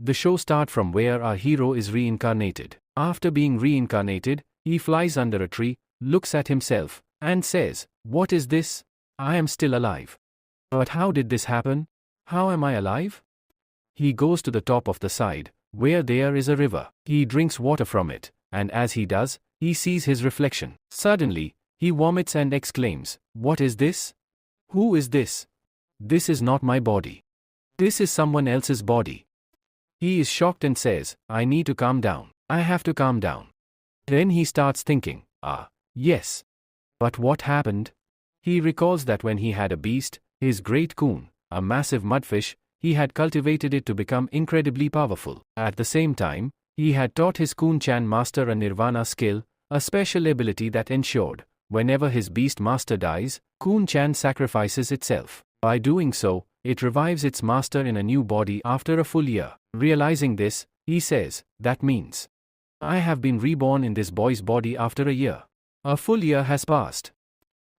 The show starts from where our hero is reincarnated. After being reincarnated, he flies under a tree, looks at himself, and says, "What is this? I am still alive. But how did this happen? How am I alive?" He goes to the top of the side, where there is a river. He drinks water from it, and as he does, he sees his reflection. Suddenly, he vomits and exclaims, "What is this? Who is this? This is not my body. This is someone else's body." He is shocked and says, "I need to calm down. I have to calm down." Then he starts thinking, yes. But what happened? He recalls that when he had a beast, his great coon, a massive mudfish, he had cultivated it to become incredibly powerful. At the same time, he had taught his coon-chan master a nirvana skill, a special ability that ensured, whenever his beast master dies, coon-chan sacrifices itself. By doing so, it revives its master in a new body after a full year. Realizing this, he says, "That means I have been reborn in this boy's body after a year. A full year has passed."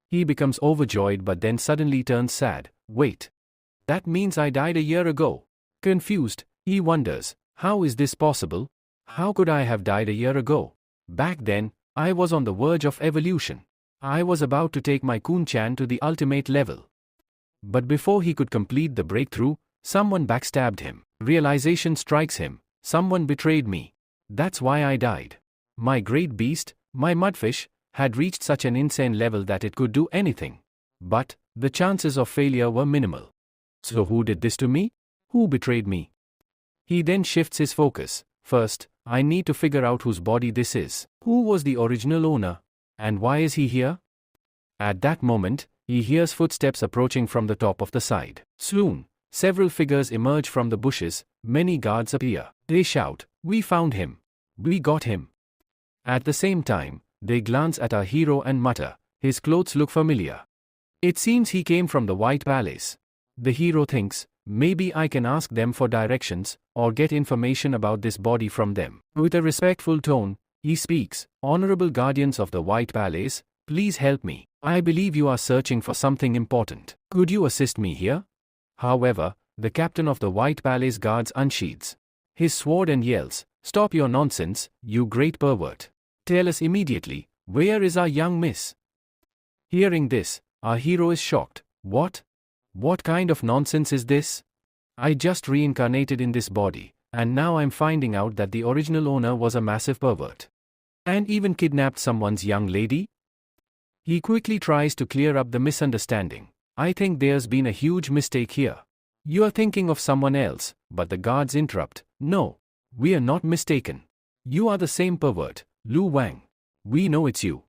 He becomes overjoyed but then suddenly turns sad. "Wait. That means I died a year ago." Confused, he wonders, "How is this possible? How could I have died a year ago? Back then, I was on the verge of evolution. I was about to take my Kun-chan to the ultimate level." But before he could complete the breakthrough, someone backstabbed him. Realization strikes him. Someone betrayed me. That's why I died. My great beast, my mudfish, had reached such an insane level that it could do anything. But the chances of failure were minimal. So who did this to me? Who betrayed me? He then shifts his focus. First, I need to figure out whose body this is. Who was the original owner? And why is he here? At that moment, he hears footsteps approaching from the top of the side. Soon, several figures emerge from the bushes, many guards appear. They shout, "We found him. We got him." At the same time, they glance at our hero and mutter, "His clothes look familiar. It seems he came from the White Palace." The hero thinks, "Maybe I can ask them for directions, or get information about this body from them." With a respectful tone, he speaks, "Honorable guardians of the White Palace, please help me. I believe you are searching for something important. Could you assist me here?" However, the captain of the White Palace guards unsheathes his sword and yells, "Stop your nonsense, you great pervert. Tell us immediately, where is our young miss?" Hearing this, our hero is shocked. What? What kind of nonsense is this? I just reincarnated in this body, and now I'm finding out that the original owner was a massive pervert. And even kidnapped someone's young lady? He quickly tries to clear up the misunderstanding. "I think there's been a huge mistake here. You are thinking of someone else," but the guards interrupt. "No, we are not mistaken. You are the same pervert, Lu Wang. We know it's you."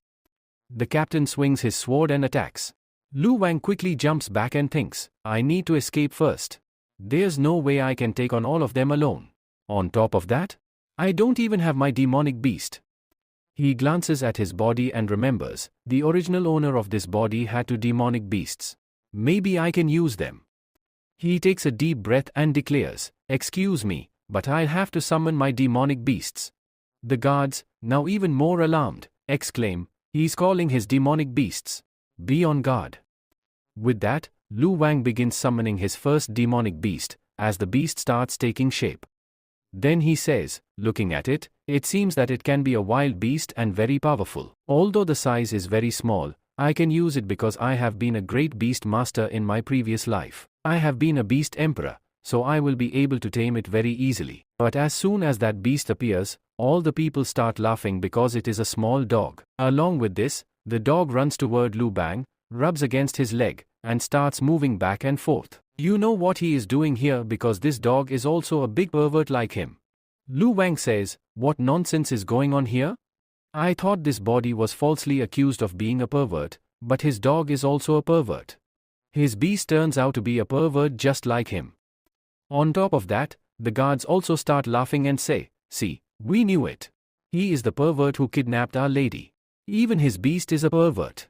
The captain swings his sword and attacks. Lu Wang quickly jumps back and thinks, "I need to escape first. There's no way I can take on all of them alone. On top of that, I don't even have my demonic beast." He glances at his body and remembers, the original owner of this body had two demonic beasts. Maybe I can use them. He takes a deep breath and declares, "Excuse me, but I'll have to summon my demonic beasts." The guards, now even more alarmed, exclaim, "He's calling his demonic beasts. Be on guard." With that, Lu Wang begins summoning his first demonic beast, as the beast starts taking shape. Then he says, looking at it, "It seems that it can be a wild beast and very powerful. Although the size is very small, I can use it because I have been a great beast master in my previous life. I have been a beast emperor, so I will be able to tame it very easily." But as soon as that beast appears, all the people start laughing because it is a small dog. Along with this, the dog runs toward Lu Bang, rubs against his leg, and starts moving back and forth. "You know what he is doing here because this dog is also a big pervert like him." Lu Wang says, "What nonsense is going on here? I thought this body was falsely accused of being a pervert, but his dog is also a pervert. His beast turns out to be a pervert just like him." On top of that, the guards also start laughing and say, "See, we knew it. He is the pervert who kidnapped our lady. Even his beast is a pervert."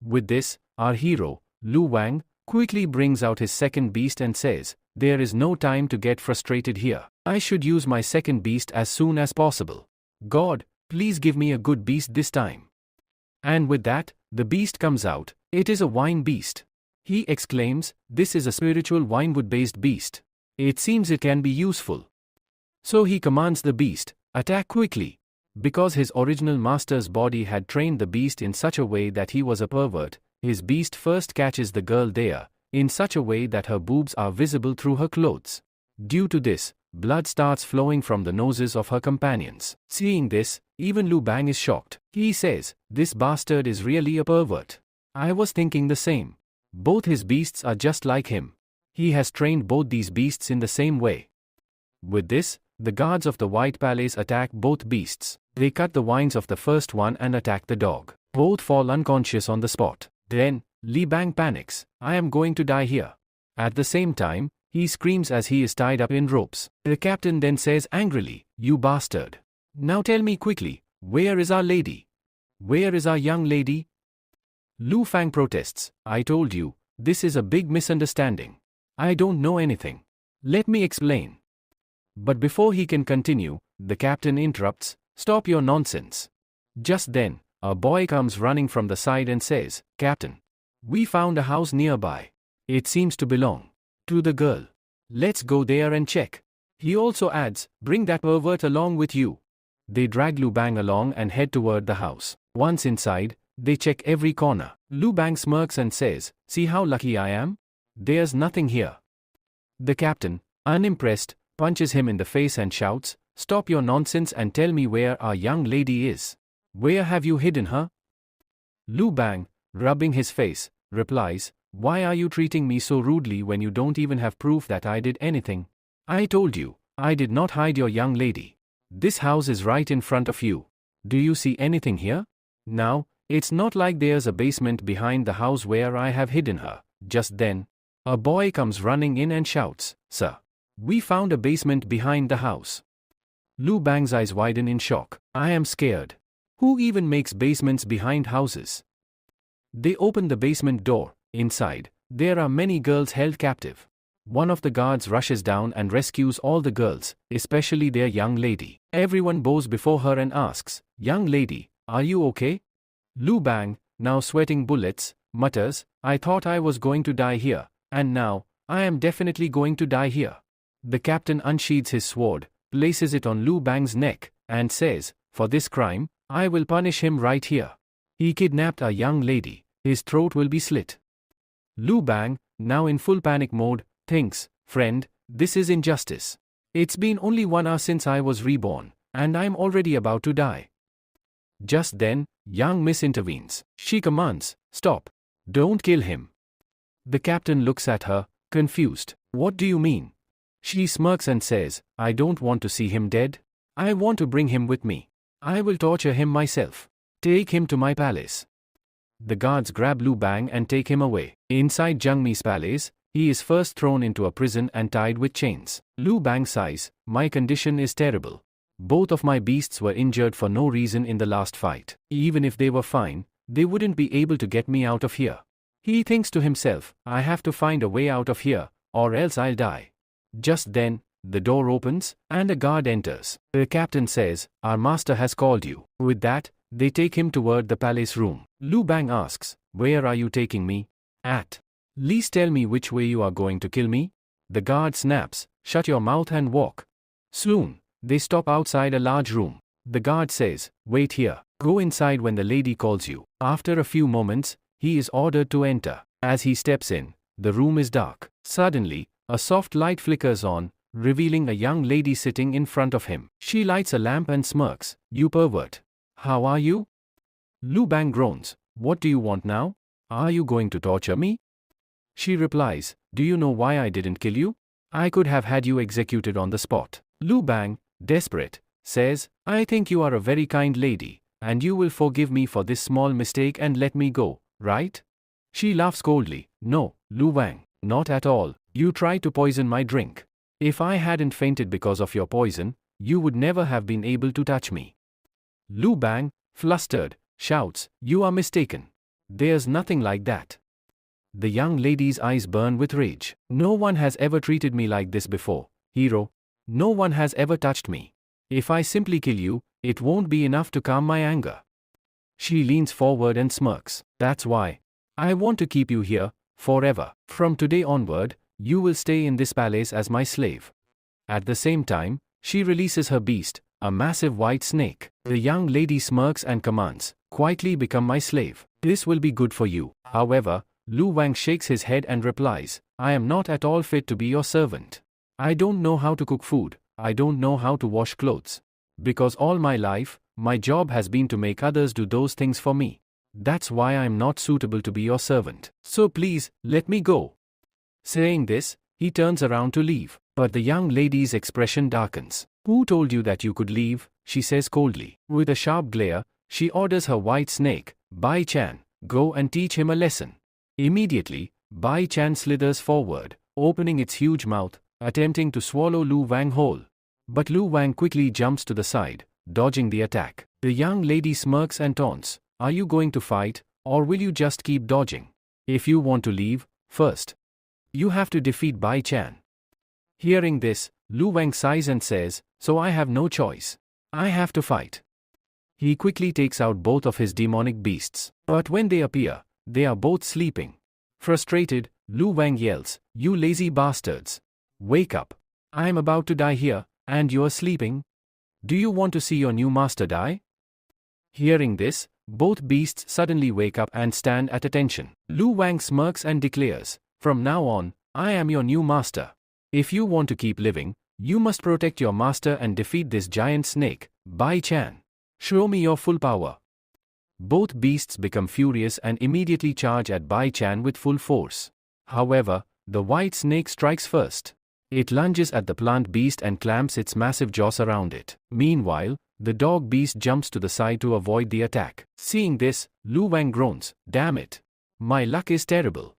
With this, our hero, Lu Wang, quickly brings out his second beast and says, "There is no time to get frustrated here. I should use my second beast as soon as possible. God, please give me a good beast this time." And with that, the beast comes out. It is a wine beast. He exclaims, "This is a spiritual winewood-based beast. It seems it can be useful." So he commands the beast, attack quickly. Because his original master's body had trained the beast in such a way that he was a pervert, his beast first catches the girl there, in such a way that her boobs are visible through her clothes. Due to this, blood starts flowing from the noses of her companions. Seeing this, even Lu Bang is shocked. He says, "This bastard is really a pervert. I was thinking the same. Both his beasts are just like him. He has trained both these beasts in the same way." With this, the guards of the White Palace attack both beasts. They cut the wines of the first one and attack the dog. Both fall unconscious on the spot. Then, Li Bang panics. "I am going to die here." At the same time, he screams as he is tied up in ropes. The captain then says angrily, "You bastard. Now tell me quickly, where is our lady? Where is our young lady?" Lu Fang protests, "I told you, this is a big misunderstanding. I don't know anything. Let me explain." But before he can continue, the captain interrupts, "Stop your nonsense." Just then, a boy comes running from the side and says, "Captain, we found a house nearby. It seems to belong to the girl. Let's go there and check." He also adds, "Bring that pervert along with you." They drag Lu Bang along and head toward the house. Once inside, they check every corner. Lu Bang smirks and says, "See how lucky I am? There's nothing here." The captain, unimpressed, punches him in the face and shouts, "Stop your nonsense and tell me where our young lady is. Where have you hidden her?" Lu Bang, rubbing his face, replies, "Why are you treating me so rudely when you don't even have proof that I did anything? I told you, I did not hide your young lady. This house is right in front of you. Do you see anything here? Now, it's not like there's a basement behind the house where I have hidden her." Just then, a boy comes running in and shouts, "Sir, we found a basement behind the house." Lu Bang's eyes widen in shock. "I am scared. Who even makes basements behind houses?" They open the basement door. Inside, there are many girls held captive. One of the guards rushes down and rescues all the girls, especially their young lady. Everyone bows before her and asks, "Young lady, are you okay?" Lu Bang, now sweating bullets, mutters, "I thought I was going to die here, and now, I am definitely going to die here." The captain unsheathes his sword, places it on Lu Bang's neck, and says, "For this crime, I will punish him right here. He kidnapped a young lady. His throat will be slit." Lu Bang, now in full panic mode, thinks, "Friend, this is injustice. It's been only 1 hour since I was reborn, and I'm already about to die." Just then, young Miss intervenes. She commands, "Stop. Don't kill him." The captain looks at her, confused. "What do you mean?" She smirks and says, "I don't want to see him dead. I want to bring him with me. I will torture him myself. Take him to my palace." The guards grab Lu Bang and take him away. Inside Zhang Mi's palace, he is first thrown into a prison and tied with chains. Lu Bang sighs, "My condition is terrible. Both of my beasts were injured for no reason in the last fight. Even if they were fine, they wouldn't be able to get me out of here." He thinks to himself, "I have to find a way out of here, or else I'll die." Just then, the door opens, and a guard enters. The captain says, "Our master has called you." With that, they take him toward the palace room. Lu Bang asks, "Where are you taking me?" "At least tell me which way you are going to kill me." The guard snaps, "Shut your mouth and walk." Soon, they stop outside a large room. The guard says, "Wait here. Go inside when the lady calls you." After a few moments, he is ordered to enter. As he steps in, the room is dark. Suddenly, a soft light flickers on, revealing a young lady sitting in front of him. She lights a lamp and smirks, "You pervert. How are you?" Lu Bang groans, "What do you want now? Are you going to torture me?" She replies, "Do you know why I didn't kill you? I could have had you executed on the spot." Lu Bang, desperate, says, "I think you are a very kind lady, and you will forgive me for this small mistake and let me go, right?" She laughs coldly, "No, Lu Bang, not at all. You tried to poison my drink. If I hadn't fainted because of your poison, you would never have been able to touch me." Lu Bang, flustered, shouts, "You are mistaken. There's nothing like that." The young lady's eyes burn with rage. "No one has ever treated me like this before, hero. No one has ever touched me. If I simply kill you, it won't be enough to calm my anger." She leans forward and smirks. "That's why. I want to keep you here, forever. From today onward, you will stay in this palace as my slave." At the same time, She releases her beast, a massive white snake. The young lady smirks and commands, "Quietly become my slave. This will be good for you." However, Lu Wang shakes his head and replies, "I am not at all fit to be your servant. I don't know how to cook food, I don't know how to wash clothes. Because all my life, my job has been to make others do those things for me. That's why I am not suitable to be your servant. So please, let me go." Saying this, he turns around to leave, but the young lady's expression darkens. "Who told you that you could leave?" she says coldly. With a sharp glare, she orders her white snake, Bai Chan, "Go and teach him a lesson." Immediately, Bai Chan slithers forward, opening its huge mouth, attempting to swallow Lu Wang whole. But Lu Wang quickly jumps to the side, dodging the attack. The young lady smirks and taunts, "Are you going to fight, or will you just keep dodging? If you want to leave, first, you have to defeat Bai Chan." Hearing this, Lu Wang sighs and says, "So I have no choice. I have to fight." He quickly takes out both of his demonic beasts. But when they appear, they are both sleeping. Frustrated, Lu Wang yells, "You lazy bastards! Wake up! I am about to die here, and you are sleeping? Do you want to see your new master die?" Hearing this, both beasts suddenly wake up and stand at attention. Lu Wang smirks and declares, "From now on, I am your new master. If you want to keep living, you must protect your master and defeat this giant snake, Bai Chan. Show me your full power." Both beasts become furious and immediately charge at Bai Chan with full force. However, the white snake strikes first. It lunges at the plant beast and clamps its massive jaws around it. Meanwhile, the dog beast jumps to the side to avoid the attack. Seeing this, Lu Wang groans, "Damn it! My luck is terrible."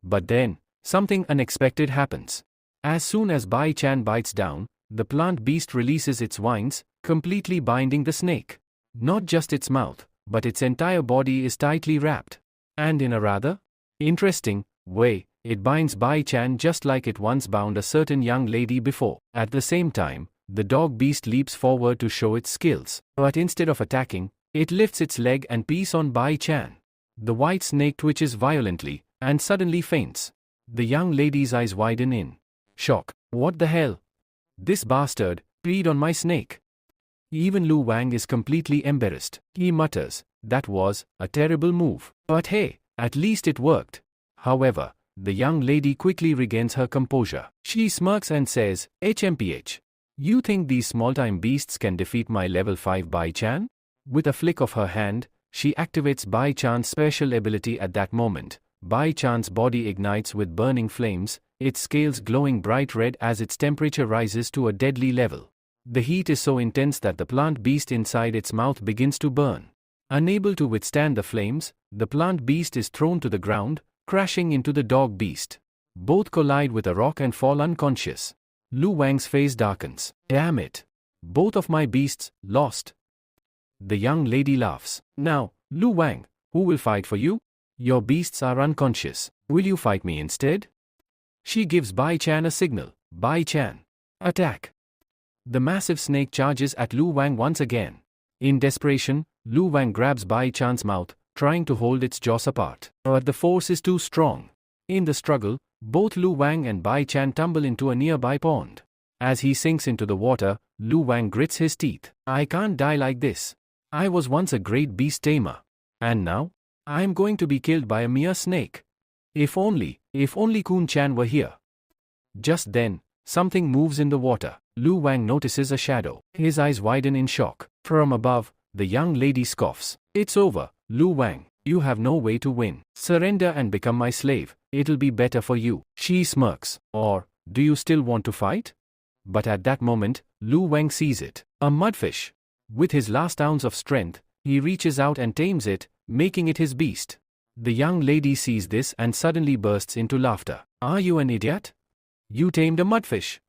But then, something unexpected happens. As soon as Bai Chan bites down, the plant beast releases its vines, completely binding the snake. Not just its mouth, but its entire body is tightly wrapped. And in a rather interesting way, it binds Bai Chan just like it once bound a certain young lady before. At the same time, the dog beast leaps forward to show its skills. But instead of attacking, it lifts its leg and pees on Bai Chan. The white snake twitches violently, and suddenly faints. The young lady's eyes widen in shock. "What the hell? This bastard peed on my snake." Even Lu Wang is completely embarrassed. He mutters, "That was a terrible move. But hey, at least it worked." However, the young lady quickly regains her composure. She smirks and says, "HMPH. You think these small-time beasts can defeat my level 5 Bai Chan?" With a flick of her hand, she activates Bai Chan's special ability at that moment. Bai Chan's body ignites with burning flames, its scales glowing bright red as its temperature rises to a deadly level. The heat is so intense that the plant beast inside its mouth begins to burn. Unable to withstand the flames, the plant beast is thrown to the ground, crashing into the dog beast. Both collide with a rock and fall unconscious. Lu Wang's face darkens. "Damn it! Both of my beasts, lost." The young lady laughs. "Now, Lu Wang, who will fight for you? Your beasts are unconscious. Will you fight me instead?" She gives Bai Chan a signal. "Bai Chan, attack!" The massive snake charges at Lu Wang once again. In desperation, Lu Wang grabs Bai Chan's mouth, trying to hold its jaws apart. But the force is too strong. In the struggle, both Lu Wang and Bai Chan tumble into a nearby pond. As he sinks into the water, Lu Wang grits his teeth. "I can't die like this. I was once a great beast tamer. And now, I am going to be killed by a mere snake. If only Kun Chan were here." Just then, something moves in the water. Lu Wang notices a shadow. His eyes widen in shock. From above, the young lady scoffs. "It's over, Lu Wang. You have no way to win. Surrender and become my slave. It'll be better for you." She smirks. "Or, do you still want to fight?" But at that moment, Lu Wang sees it. A mudfish. With his last ounce of strength, he reaches out and tames it, making it his beast. The young lady sees this and suddenly bursts into laughter. "Are you an idiot? You tamed a mudfish?"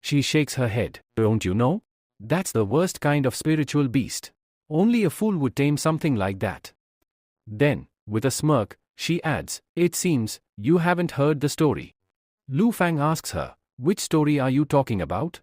She shakes her head. "Don't you know? That's the worst kind of spiritual beast. Only a fool would tame something like that." Then, with a smirk, she adds, "It seems, you haven't heard the story." Lu Fang asks her, "Which story are you talking about?"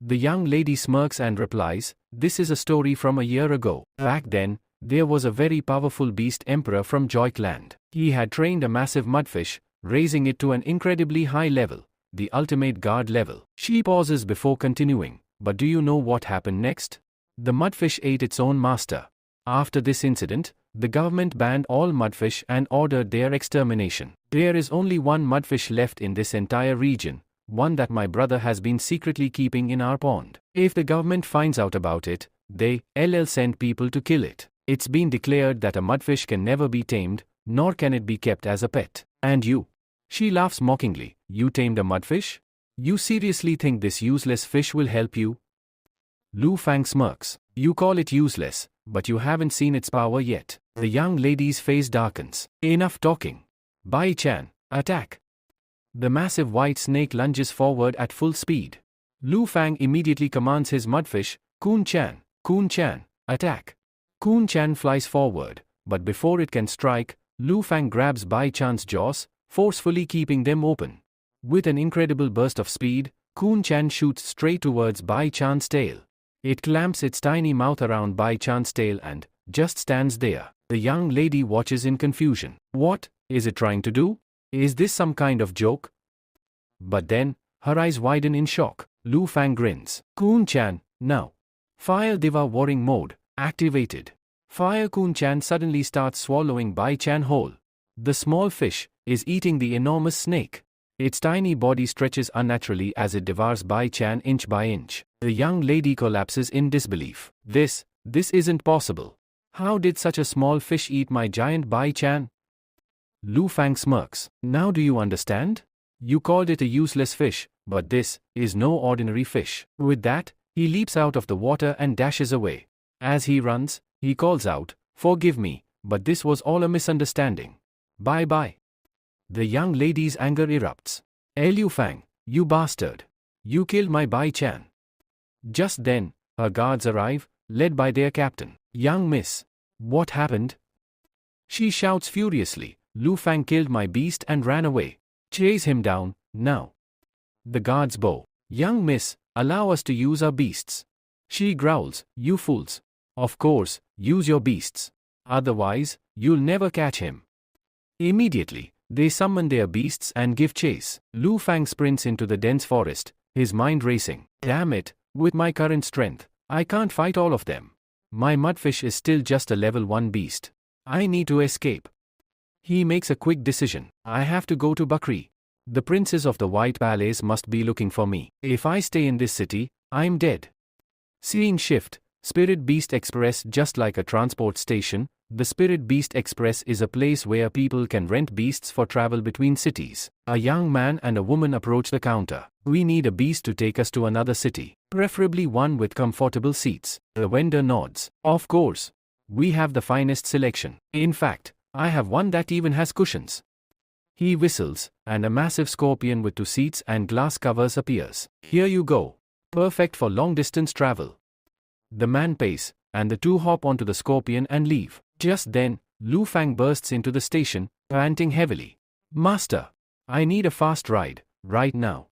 The young lady smirks and replies, "This is a story from a year ago. Back then, there was a very powerful beast emperor from Joykland. He had trained a massive mudfish, raising it to an incredibly high level, the ultimate guard level." She pauses before continuing, But do you know what happened next? The mudfish ate its own master. After this incident, the government banned all mudfish and ordered their extermination. There is only one mudfish left in this entire region, one that my brother has been secretly keeping in our pond. If the government finds out about it, they'll send people to kill it. It's been declared that a mudfish can never be tamed, nor can it be kept as a pet. And you? She laughs mockingly. You tamed a mudfish? You seriously think this useless fish will help you? Lu Fang smirks. You call it useless, but you haven't seen its power yet. The young lady's face darkens. Enough talking. Bai Chan, attack. The massive white snake lunges forward at full speed. Lu Fang immediately commands his mudfish, Kun Chan, attack. Kun Chan flies forward, but before it can strike, Lu Fang grabs Bai Chan's jaws, forcefully keeping them open. With an incredible burst of speed, Kun Chan shoots straight towards Bai Chan's tail. It clamps its tiny mouth around Bai Chan's tail and just stands there. The young lady watches in confusion. What is it trying to do? Is this some kind of joke? But then, her eyes widen in shock. Lu Fang grins. Kun Chan, now. Fire Diva Warring Mode, activated. Fire Kun Chan suddenly starts swallowing Bai Chan whole. The small fish is eating the enormous snake. Its tiny body stretches unnaturally as it devours Bai Chan inch by inch. The young lady collapses in disbelief. This isn't possible. How did such a small fish eat my giant Bai Chan? Lu Fang smirks. Now do you understand? You called it a useless fish, but this is no ordinary fish. With that, he leaps out of the water and dashes away. As he runs, he calls out, Forgive me, but this was all a misunderstanding. Bye-bye. The young lady's anger erupts. Liu Fang, you bastard. You killed my Bai Chan. Just then, her guards arrive, led by their captain. Young miss. What happened? She shouts furiously. Lu Fang killed my beast and ran away. Chase him down, now. The guards bow. Young miss, allow us to use our beasts. She growls, you fools. Of course, use your beasts. Otherwise, you'll never catch him. Immediately, they summon their beasts and give chase. Lu Fang sprints into the dense forest, his mind racing. Damn it, with my current strength, I can't fight all of them. My mudfish is still just a level 1 beast. I need to escape. He makes a quick decision. I have to go to Bakri. The princes of the White Palace must be looking for me. If I stay in this city, I'm dead. Scene shift. Spirit Beast Express. Just like a transport station, the Spirit Beast Express is a place where people can rent beasts for travel between cities. A young man and a woman approach the counter. We need a beast to take us to another city, preferably one with comfortable seats. The vendor nods. Of course. We have the finest selection. In fact, I have one that even has cushions. He whistles, and a massive scorpion with 2 seats and glass covers appears. Here you go. Perfect for long-distance travel. The man pays, and the two hop onto the scorpion and leave. Just then, Lu Fang bursts into the station, panting heavily. Master, I need a fast ride, right now.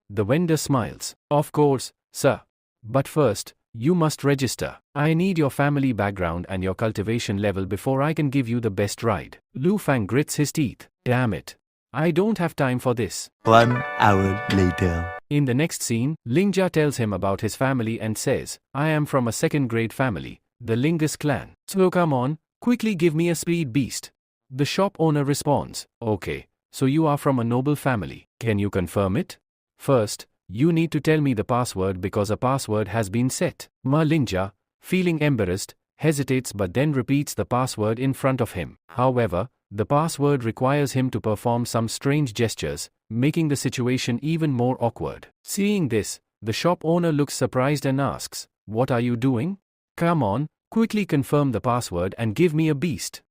The vendor smiles. Of course, sir. But first, you must register. I need your family background and your cultivation level before I can give you the best ride. Lu Fang grits his teeth. Damn it. I don't have time for this. 1 hour later. In the next scene, Lingjia tells him about his family and says, I am from a second-grade family, the Lingus clan. So come on, quickly give me a speed beast. The shop owner responds, okay, so you are from a noble family. Can you confirm it? First, you need to tell me the password because a password has been set. Lingjia, feeling embarrassed, hesitates but then repeats the password in front of him. However, the password requires him to perform some strange gestures, making the situation even more awkward. Seeing this, the shop owner looks surprised and asks, What are you doing? Come on, quickly confirm the password and give me a beast.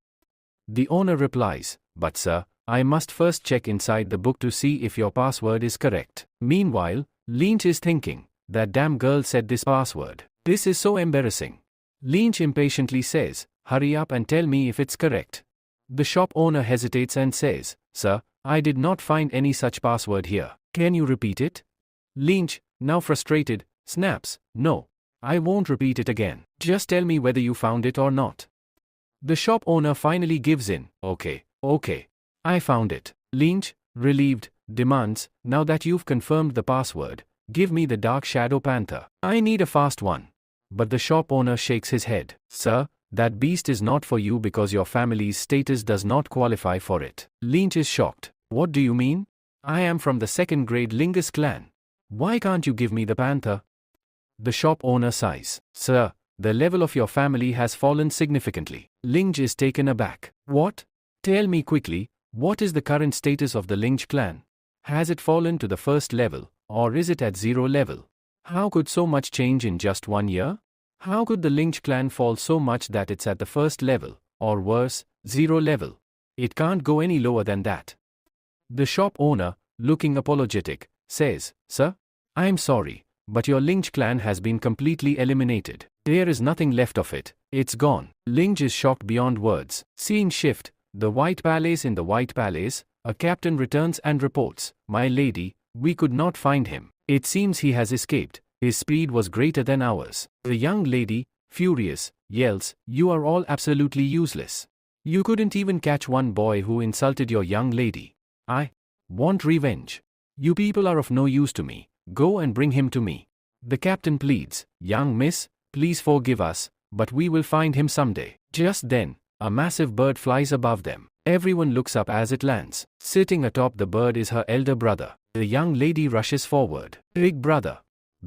The owner replies, But sir, I must first check inside the book to see if your password is correct. Meanwhile, Lynch is thinking, that damn girl said this password. This is so embarrassing. Lynch impatiently says, Hurry up and tell me if it's correct. The shop owner hesitates and says, Sir, I did not find any such password here. Can you repeat it? Lynch, now frustrated, snaps, No, I won't repeat it again. Just tell me whether you found it or not. The shop owner finally gives in. Okay, I found it. Lynch, relieved, demands, Now that you've confirmed the password, Give me the dark shadow panther. I need a fast one. But the shop owner shakes his head. Sir, that beast is not for you because your family's status does not qualify for it. Lynch is shocked. What do you mean? I am from the second grade Lingus clan. Why can't you give me the panther? The shop owner sighs. Sir, the level of your family has fallen significantly. Lynch is taken aback. What? Tell me quickly, what is the current status of the Lynch clan? Has it fallen to the first level, or is it at 0 level? How could so much change in just 1 year? How could the Lynch clan fall so much that it's at the first level, or worse, 0 level? It can't go any lower than that. The shop owner, looking apologetic, says, Sir, I'm sorry, but your Lynch clan has been completely eliminated. There is nothing left of it. It's gone. Lynch is shocked beyond words. Scene shift. The White Palace. In the White Palace, a captain returns and reports, My lady, we could not find him. It seems he has escaped. His speed was greater than ours. The young lady, furious, yells, You are all absolutely useless. You couldn't even catch one boy who insulted your young lady. I want revenge. You people are of no use to me. Go and bring him to me. The captain pleads, Young miss, please forgive us, but we will find him someday. Just then, a massive bird flies above them. Everyone looks up as it lands. Sitting atop the bird is her elder brother. The young lady rushes forward. Big brother.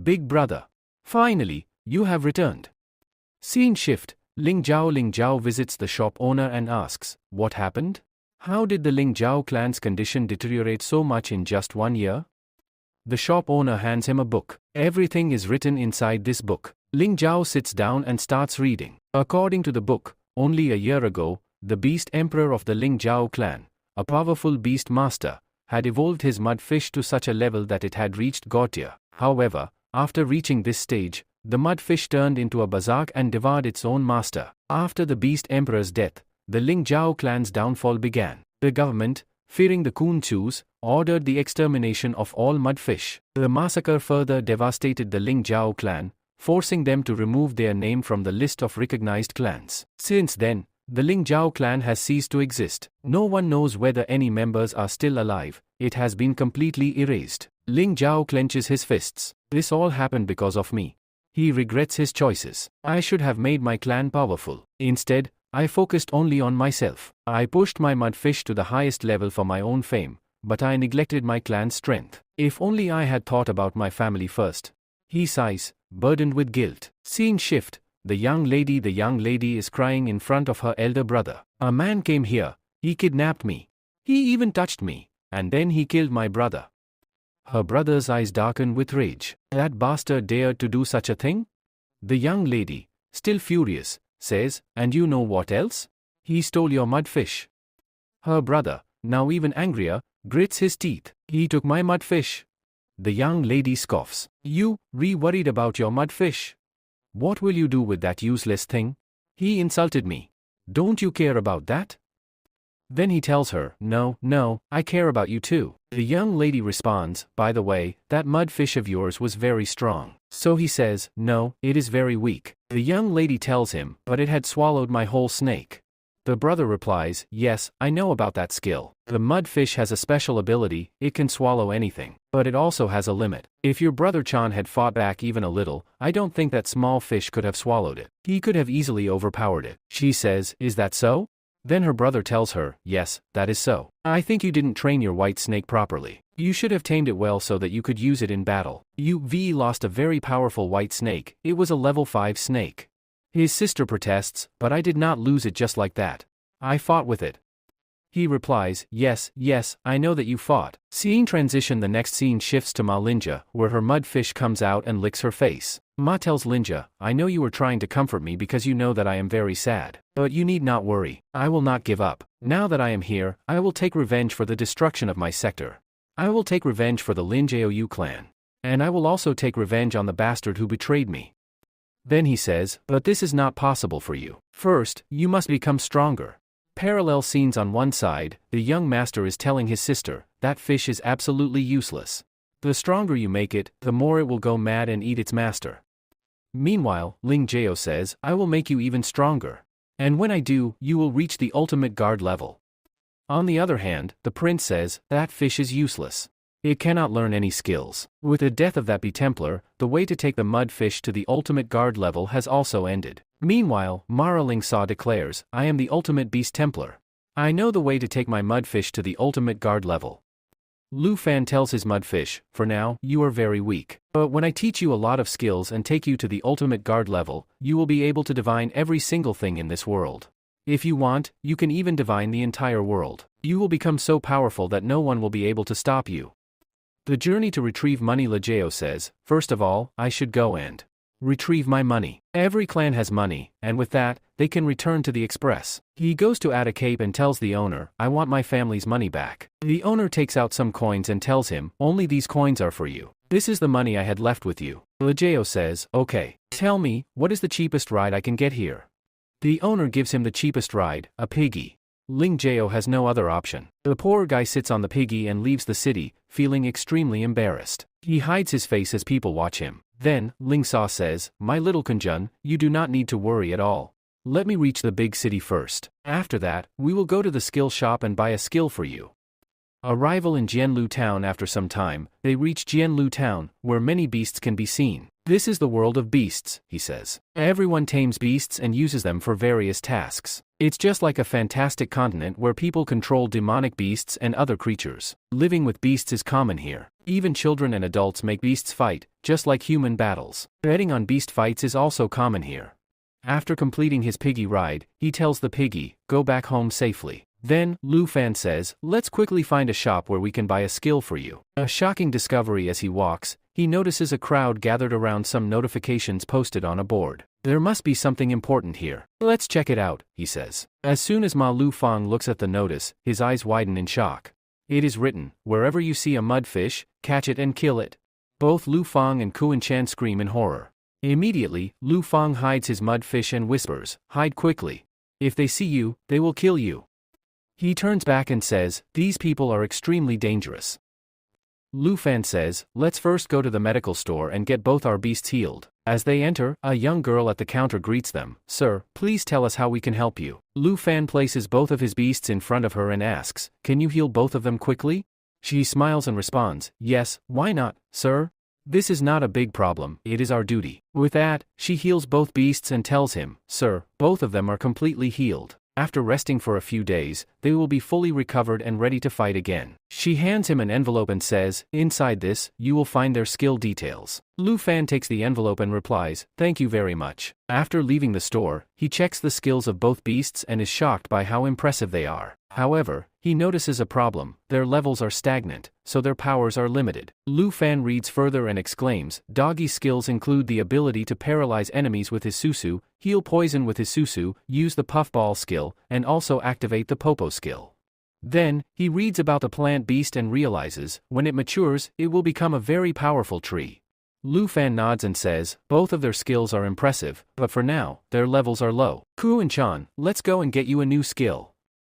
Big brother. Finally, you have returned. Scene shift. Ling Jiao visits the shop owner and asks, What happened? How did the Ling Jiao clan's condition deteriorate so much in just 1 year? The shop owner hands him a book. Everything is written inside this book. Ling Jiao sits down and starts reading. According to the book, only a year ago, the beast emperor of the Ling Jiao clan, a powerful beast master, had evolved his mudfish to such a level that it had reached god tier. However, after reaching this stage, the mudfish turned into a berserk and devoured its own master. After the beast emperor's death, the Ling Jiao clan's downfall began. The government, fearing the Kun Chus, ordered the extermination of all mudfish. The massacre further devastated the Ling Jiao clan, forcing them to remove their name from the list of recognized clans. Since then, the Ling Jiao clan has ceased to exist. No one knows whether any members are still alive. It has been completely erased. Ling Jiao clenches his fists. This all happened because of me. He regrets his choices. I should have made my clan powerful. Instead, I focused only on myself. I pushed my mudfish to the highest level for my own fame, but I neglected my clan's strength. If only I had thought about my family first. He sighs, burdened with guilt. Scene shift. The young lady is crying in front of her elder brother. A man came here. He kidnapped me. He even touched me, and then he killed my brother. Her brother's eyes darken with rage. That bastard dared to do such a thing? The young lady, still furious, says, And you know what else? He stole your mudfish. Her brother, now even angrier, grits his teeth. He took my mudfish. The young lady scoffs. You, worried about your mudfish? What will you do with that useless thing? He insulted me. Don't you care about that? Then he tells her, No, I care about you too. The young lady responds, By the way, that mudfish of yours was very strong. So he says, No, it is very weak. The young lady tells him, But it had swallowed my whole snake. The brother replies, Yes, I know about that skill. The mudfish has a special ability, it can swallow anything. But it also has a limit. If your brother Chan had fought back even a little, I don't think that small fish could have swallowed it. He could have easily overpowered it. She says, Is that so? Then her brother tells her, Yes, that is so. I think you didn't train your white snake properly. You should have tamed it well so that you could use it in battle. You lost a very powerful white snake. It was a level 5 snake. His sister protests, But I did not lose it just like that. I fought with it. He replies, Yes, I know that you fought. Seeing transition, the next scene shifts to Ma Linja, where her mudfish comes out and licks her face. Ma tells Linja, I know you were trying to comfort me because you know that I am very sad. But you need not worry. I will not give up. Now that I am here, I will take revenge for the destruction of my sector. I will take revenge for the Lin Jiao clan. And I will also take revenge on the bastard who betrayed me. Then he says, But this is not possible for you. First, you must become stronger. Parallel scenes on one side, the young master is telling his sister, That fish is absolutely useless. The stronger you make it, the more it will go mad and eat its master. Meanwhile, Ling Jiao says, I will make you even stronger. And when I do, you will reach the ultimate guard level. On the other hand, the prince says, That fish is useless. It cannot learn any skills. With the death of that bee Templar, the way to take the mud fish to the ultimate guard level has also ended. Meanwhile, Mara Ling Sa declares, I am the ultimate beast Templar. I know the way to take my mudfish to the ultimate guard level. Lu Fan tells his mudfish, for now, you are very weak. But when I teach you a lot of skills and take you to the ultimate guard level, you will be able to divine every single thing in this world. If you want, you can even divine the entire world. You will become so powerful that no one will be able to stop you. The journey to retrieve money. Legeo says, first of all, I should go and retrieve my money. Every clan has money, and with that, they can return to the express. He goes to Atta Cape and tells the owner, I want my family's money back. The owner takes out some coins and tells him, only these coins are for you. This is the money I had left with you. Legeo says, okay. Tell me, what is the cheapest ride I can get here? The owner gives him the cheapest ride, a piggy. Ling Jao has no other option. The poor guy sits on the piggy and leaves the city, feeling extremely embarrassed. He hides his face as people watch him. Then, Ling Sa says, my little Kunjun, you do not need to worry at all. Let me reach the big city first. After that, we will go to the skill shop and buy a skill for you. Arrival in Jianlu town. After some time, they reach Jianlu town, where many beasts can be seen. This is the world of beasts, he says. Everyone tames beasts and uses them for various tasks. It's just like a fantastic continent where people control demonic beasts and other creatures. Living with beasts is common here. Even children and adults make beasts fight, just like human battles. Betting on beast fights is also common here. After completing his piggy ride, he tells the piggy, go back home safely. Then, Lu Fan says, let's quickly find a shop where we can buy a skill for you. A shocking discovery. As he walks, he notices a crowd gathered around some notifications posted on a board. There must be something important here. Let's check it out, he says. As soon as Ma Lu Fang looks at the notice, his eyes widen in shock. It is written, wherever you see a mudfish, catch it and kill it. Both Lu Fang and Kuan Chan scream in horror. Immediately, Lu Fang hides his mudfish and whispers, hide quickly. If they see you, they will kill you. He turns back and says, these people are extremely dangerous. Lu Fan says, let's first go to the medical store and get both our beasts healed. As they enter, a young girl at the counter greets them, sir, please tell us how we can help you. Lu Fan places both of his beasts in front of her and asks, can you heal both of them quickly? She smiles and responds, yes, why not, sir? This is not a big problem, it is our duty. With that, she heals both beasts and tells him, sir, both of them are completely healed. After resting for a few days, they will be fully recovered and ready to fight again. She hands him an envelope and says, inside this, you will find their skill details. Lu Fan takes the envelope and replies, thank you very much. After leaving the store, he checks the skills of both beasts and is shocked by how impressive they are. However, he notices a problem, their levels are stagnant, so their powers are limited. Lu Fan reads further and exclaims, Doggy's skills include the ability to paralyze enemies with his Susu, heal poison with his Susu, use the puffball skill, and also activate the Popo skill. Then, he reads about the plant beast and realizes, when it matures, it will become a very powerful tree. Lu Fan nods and says, both of their skills are impressive, but for now, their levels are low. Kuan Chan, let's go and get you a new skill.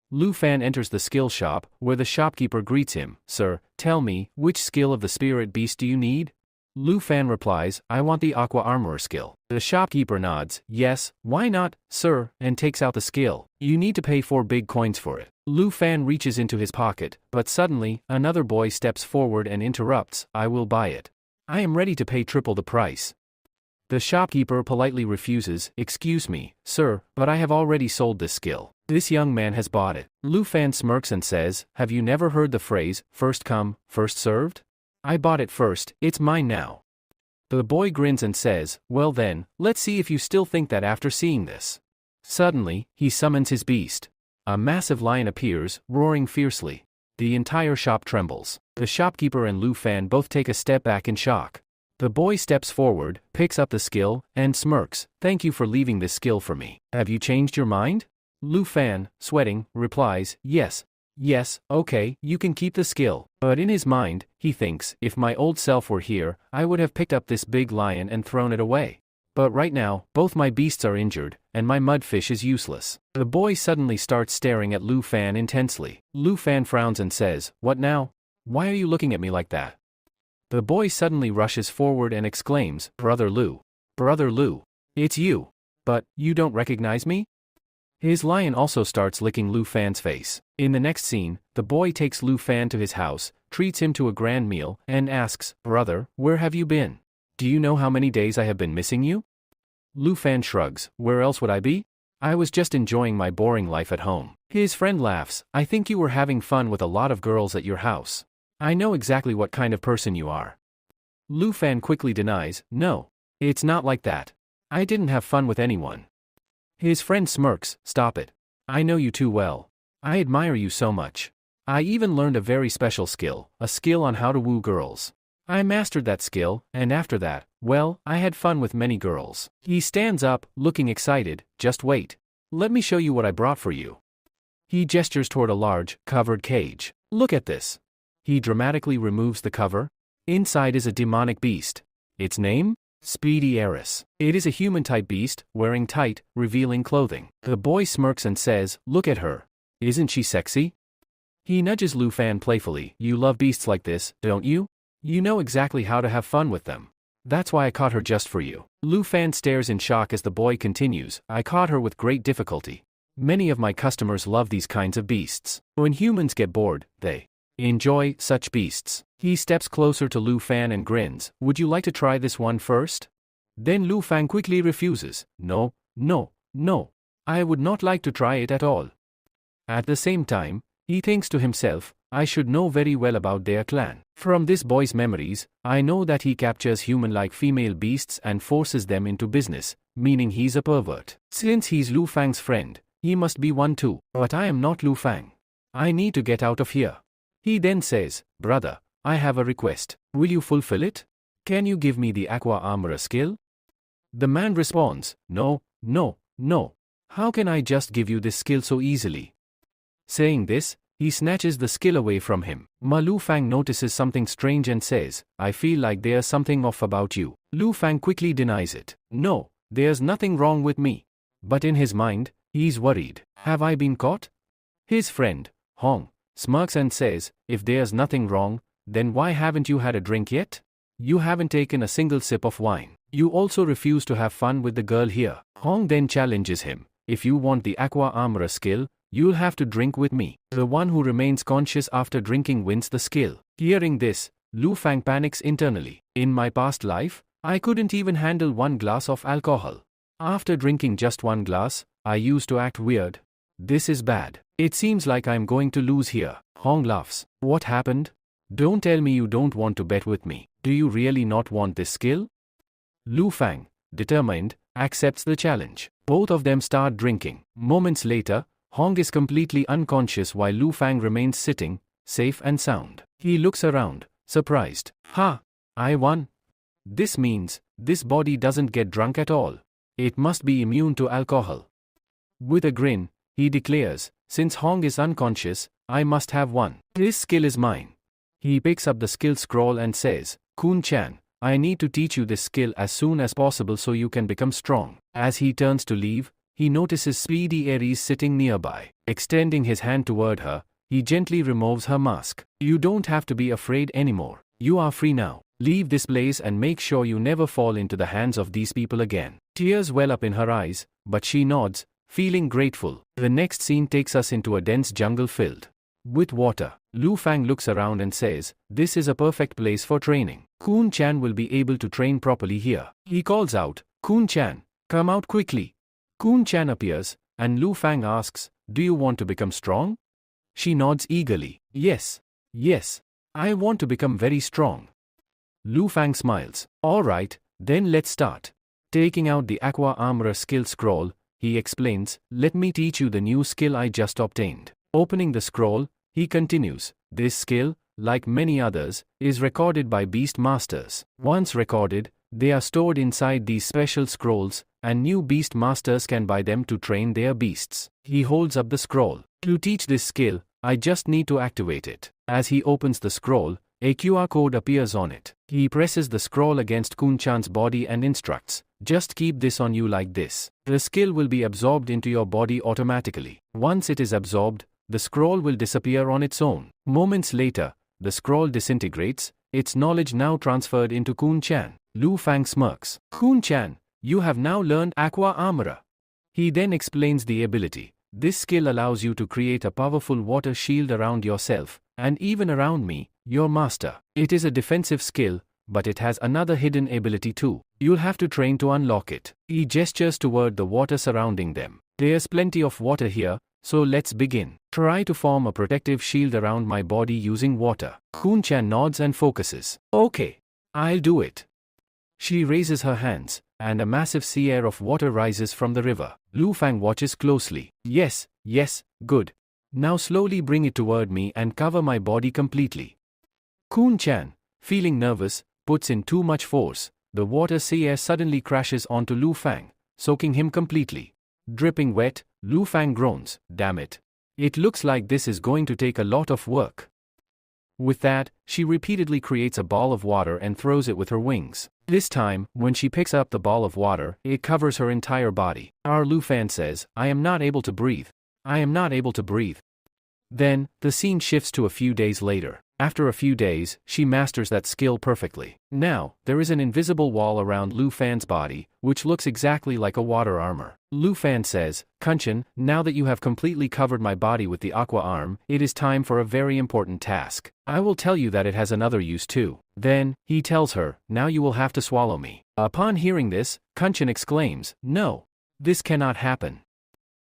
Lu Fan enters the skill shop, where the shopkeeper greets him, sir, tell me, which skill of the spirit beast do you need? Lu Fan replies, I want the Aqua Armorer skill. The shopkeeper nods, yes, why not, sir, and takes out the skill. You need to pay 4 big coins for it. Lu Fan reaches into his pocket, but suddenly, another boy steps forward and interrupts, I will buy it. I am ready to pay triple the price. The shopkeeper politely refuses, excuse me, sir, but I have already sold this skill. This young man has bought it. Lu Fan smirks and says, have you never heard the phrase, first come, first served? I bought it first, it's mine now. The boy grins and says, well then, let's see if you still think that after seeing this. Suddenly, he summons his beast. A massive lion appears, roaring fiercely. The entire shop trembles. The shopkeeper and Lu Fan both take a step back in shock. The boy steps forward, picks up the skill, and smirks, thank you for leaving this skill for me. Have you changed your mind? Lu Fan, sweating, replies, yes, okay, you can keep the skill. But in his mind, he thinks, if my old self were here, I would have picked up this big lion and thrown it away. But right now, both my beasts are injured, and my mudfish is useless. The boy suddenly starts staring at Lu Fan intensely. Lu Fan frowns and says, what now? Why are you looking at me like that? The boy suddenly rushes forward and exclaims, Brother Lu, it's you. But, you don't recognize me? His lion also starts licking Lu Fan's face. In the next scene, the boy takes Lu Fan to his house, treats him to a grand meal, and asks, "Brother, where have you been? Do you know how many days I have been missing you?" Lu Fan shrugs, "Where else would I be? I was just enjoying my boring life at home." His friend laughs, "I think you were having fun with a lot of girls at your house. I know exactly what kind of person you are." Lu Fan quickly denies, "No. It's not like that. I didn't have fun with anyone." His friend smirks, "Stop it. I know you too well. I admire you so much. I even learned a very special skill, a skill on how to woo girls. I mastered that skill, and after that, well, I had fun with many girls." He stands up, looking excited. "Just wait. Let me show you what I brought for you." He gestures toward a large, covered cage. "Look at this." He dramatically removes the cover. Inside is a demonic beast. Its name? Speedy Eris. It is a human-type beast, wearing tight, revealing clothing. The boy smirks and says, "Look at her. Isn't she sexy?" He nudges Lu Fan playfully. "You love beasts like this, don't you? You know exactly how to have fun with them. That's why I caught her just for you." Lu Fan stares in shock as the boy continues, "I caught her with great difficulty. Many of my customers love these kinds of beasts. When humans get bored, they enjoy such beasts." He steps closer to Lu Fan and grins, "Would you like to try this one first?" Then Lu Fan quickly refuses, "No, no, no. I would not like to try it at all." At the same time, he thinks to himself, "I should know very well about their clan. From this boy's memories, I know that he captures human-like female beasts and forces them into business, meaning he's a pervert. Since he's Lu Fang's friend, he must be one too. But I am not Lu Fang. I need to get out of here." He then says, "Brother, I have a request. Will you fulfill it? Can you give me the Aqua Armorer skill?" The man responds, "No, no, no. How can I just give you this skill so easily?" Saying this, he snatches the skill away from him. Lu Fang notices something strange and says, "I feel like there's something off about you." Lu Fang quickly denies it. "No, there's nothing wrong with me." But in his mind, he's worried. Have I been caught? His friend, Hong, smirks and says, "If there's nothing wrong, then why haven't you had a drink yet? You haven't taken a single sip of wine. You also refuse to have fun with the girl here." Hong then challenges him, "If you want the Aqua Armorer skill, you'll have to drink with me." The one who remains conscious after drinking wins the skill. Hearing this, Lu Fang panics internally. "In my past life, I couldn't even handle one glass of alcohol. After drinking just one glass, I used to act weird. This is bad. It seems like I'm going to lose here." Hong laughs. "What happened? Don't tell me you don't want to bet with me. Do you really not want this skill?" Lu Fang, determined, accepts the challenge. Both of them start drinking. Moments later, Hong is completely unconscious while Lu Fang remains sitting, safe and sound. He looks around, surprised. "Ha! I won. This means, this body doesn't get drunk at all. It must be immune to alcohol." With a grin, he declares, "Since Hong is unconscious, I must have one. This skill is mine." He picks up the skill scroll and says, "Kun Chan, I need to teach you this skill as soon as possible so you can become strong." As he turns to leave, he notices Speedy Aries sitting nearby. Extending his hand toward her, he gently removes her mask. "You don't have to be afraid anymore. You are free now. Leave this place and make sure you never fall into the hands of these people again." Tears well up in her eyes, but she nods, feeling grateful. The next scene takes us into a dense jungle filled with water. Lu Fang looks around and says, "This is a perfect place for training. Kun Chan will be able to train properly here." He calls out, "Kun Chan, come out quickly." Kun Chan appears, and Lu Fang asks, "Do you want to become strong?" She nods eagerly. "Yes. Yes. I want to become very strong." Lu Fang smiles. "All right, then let's start." Taking out the Aqua Armorer skill scroll, he explains, "Let me teach you the new skill I just obtained." Opening the scroll, he continues, "This skill, like many others, is recorded by beast masters. Once recorded, they are stored inside these special scrolls, and new beast masters can buy them to train their beasts." He holds up the scroll. "To teach this skill, I just need to activate it." As he opens the scroll, a QR code appears on it. He presses the scroll against Kun Chan's body and instructs, "Just keep this on you like this. The skill will be absorbed into your body automatically. Once it is absorbed, the scroll will disappear on its own." Moments later, the scroll disintegrates, its knowledge now transferred into Kun Chan. Lu Fang smirks. "Kun Chan, you have now learned Aqua Armorer. He then explains the ability. This skill allows you to create a powerful water shield around yourself, and even around me, your master. It is a defensive skill, but it has another hidden ability too. You'll have to train to unlock it. He gestures toward the water surrounding them. There's plenty of water here, so let's begin. Try to form a protective shield around my body using water. Kun-chan nods and focuses. Okay, I'll do it. She raises her hands, and a massive sea air of water rises from the river. Lu Fang watches closely. Yes, good. Now slowly bring it toward me and cover my body completely. Kun-chan, feeling nervous, puts in too much force. The water sea air suddenly crashes onto Lu Fang, soaking him completely. Dripping wet, Lu Fang groans. Damn it. It looks like this is going to take a lot of work. With that, she repeatedly creates a ball of water and throws it with her wings. This time, when she picks up the ball of water, it covers her entire body. Lu Fan says, I am not able to breathe. I am not able to breathe. Then, the scene shifts to a few days later. After a few days, she masters that skill perfectly. Now, there is an invisible wall around Lu Fan's body, which looks exactly like a water armor. Lu Fan says, Kun-chan, now that you have completely covered my body with the aqua arm, it is time for a very important task. I will tell you that it has another use too. Then, he tells her, now you will have to swallow me. Upon hearing this, Kun-chan exclaims, no. This cannot happen.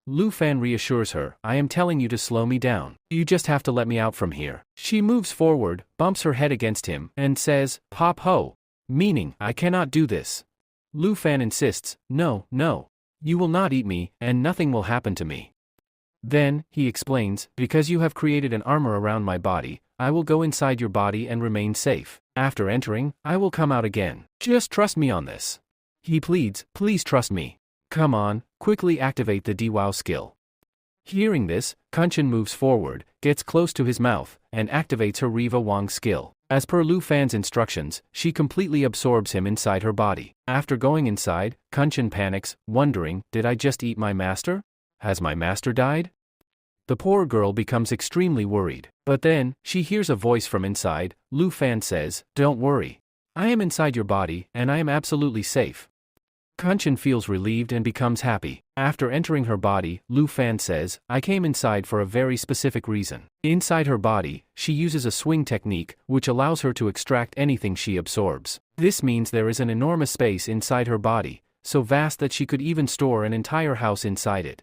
Lu Fan reassures her, I am telling you to slow me down. You just have to let me out from here. She moves forward, bumps her head against him, and says, Pop ho. Meaning, I cannot do this. Lu Fan insists, no. You will not eat me, and nothing will happen to me. Then, he explains, because you have created an armor around my body, I will go inside your body and remain safe. After entering, I will come out again. Just trust me on this. He pleads, please trust me. Come on, quickly activate the DWOW skill. Hearing this, Kun-chan moves forward, gets close to his mouth, and activates her Riva Wang skill. As per Lu Fan's instructions, she completely absorbs him inside her body. After going inside, Kun-chan panics, wondering, did I just eat my master? Has my master died? The poor girl becomes extremely worried. But then, she hears a voice from inside. Lu Fan says, don't worry. I am inside your body, and I am absolutely safe. Kun-chan feels relieved and becomes happy. After entering her body, Lu Fan says, I came inside for a very specific reason. Inside her body, she uses a swing technique, which allows her to extract anything she absorbs. This means there is an enormous space inside her body, so vast that she could even store an entire house inside it.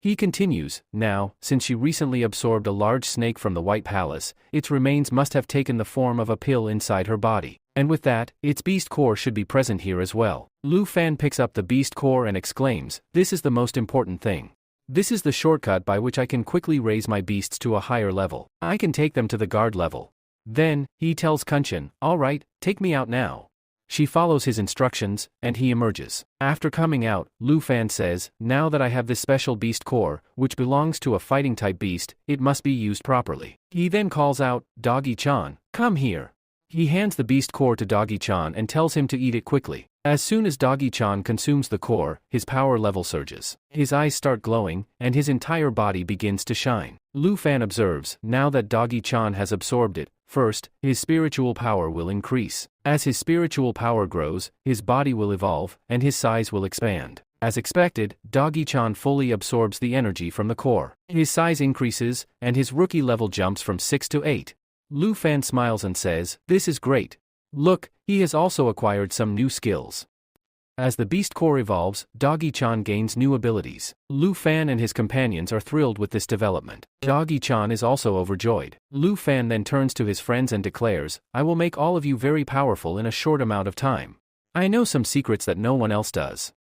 He continues, now, since she recently absorbed a large snake from the White Palace, its remains must have taken the form of a pill inside her body. And with that, its beast core should be present here as well. Lu Fan picks up the beast core and exclaims, this is the most important thing. This is the shortcut by which I can quickly raise my beasts to a higher level. I can take them to the guard level. Then, he tells Kun-chan, alright, take me out now. She follows his instructions, and he emerges. After coming out, Lu Fan says, now that I have this special beast core, which belongs to a fighting type beast, it must be used properly. He then calls out, Doggy-chan, come here. He hands the beast core to Doggy-chan and tells him to eat it quickly. As soon as Doggy-chan consumes the core, his power level surges. His eyes start glowing, and his entire body begins to shine. Lu Fan observes, now that Doggy-chan has absorbed it, first, his spiritual power will increase. As his spiritual power grows, his body will evolve, and his size will expand. As expected, Doggy-chan fully absorbs the energy from the core. His size increases, and his rookie level jumps from 6 to 8. Lu Fan smiles and says, this is great. Look, he has also acquired some new skills. As the beast core evolves, Doggy-chan gains new abilities. Lu Fan and his companions are thrilled with this development. Doggy-chan is also overjoyed. Lu Fan then turns to his friends and declares, I will make all of you very powerful in a short amount of time. I know some secrets that no one else does.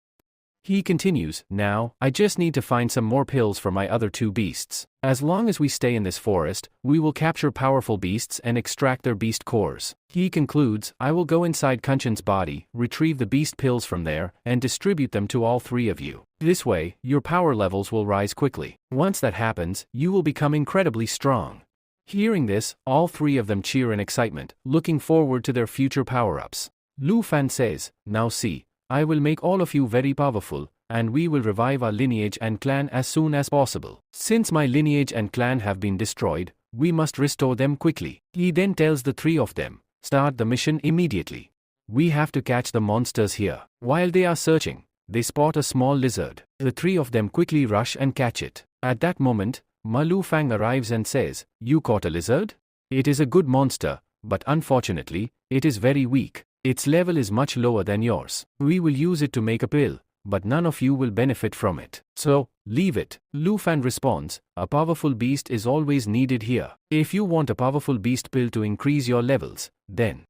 He continues, now, I just need to find some more pills for my other two beasts. As long as we stay in this forest, we will capture powerful beasts and extract their beast cores. He concludes, I will go inside Kun-chan's body, retrieve the beast pills from there, and distribute them to all three of you. This way, your power levels will rise quickly. Once that happens, you will become incredibly strong. Hearing this, all three of them cheer in excitement, looking forward to their future power-ups. Lu Fan says, now see, I will make all of you very powerful, and we will revive our lineage and clan as soon as possible. Since my lineage and clan have been destroyed, we must restore them quickly. He then tells the three of them, start the mission immediately. We have to catch the monsters here. While they are searching, they spot a small lizard. The three of them quickly rush and catch it. At that moment, Ma Lu Fang arrives and says, "You caught a lizard? It is a good monster, but unfortunately, it is very weak. Its level is much lower than yours. We will use it to make a pill, but none of you will benefit from it. So, leave it." Lu Fan responds, "A powerful beast is always needed here. If you want a powerful beast pill to increase your levels, then..."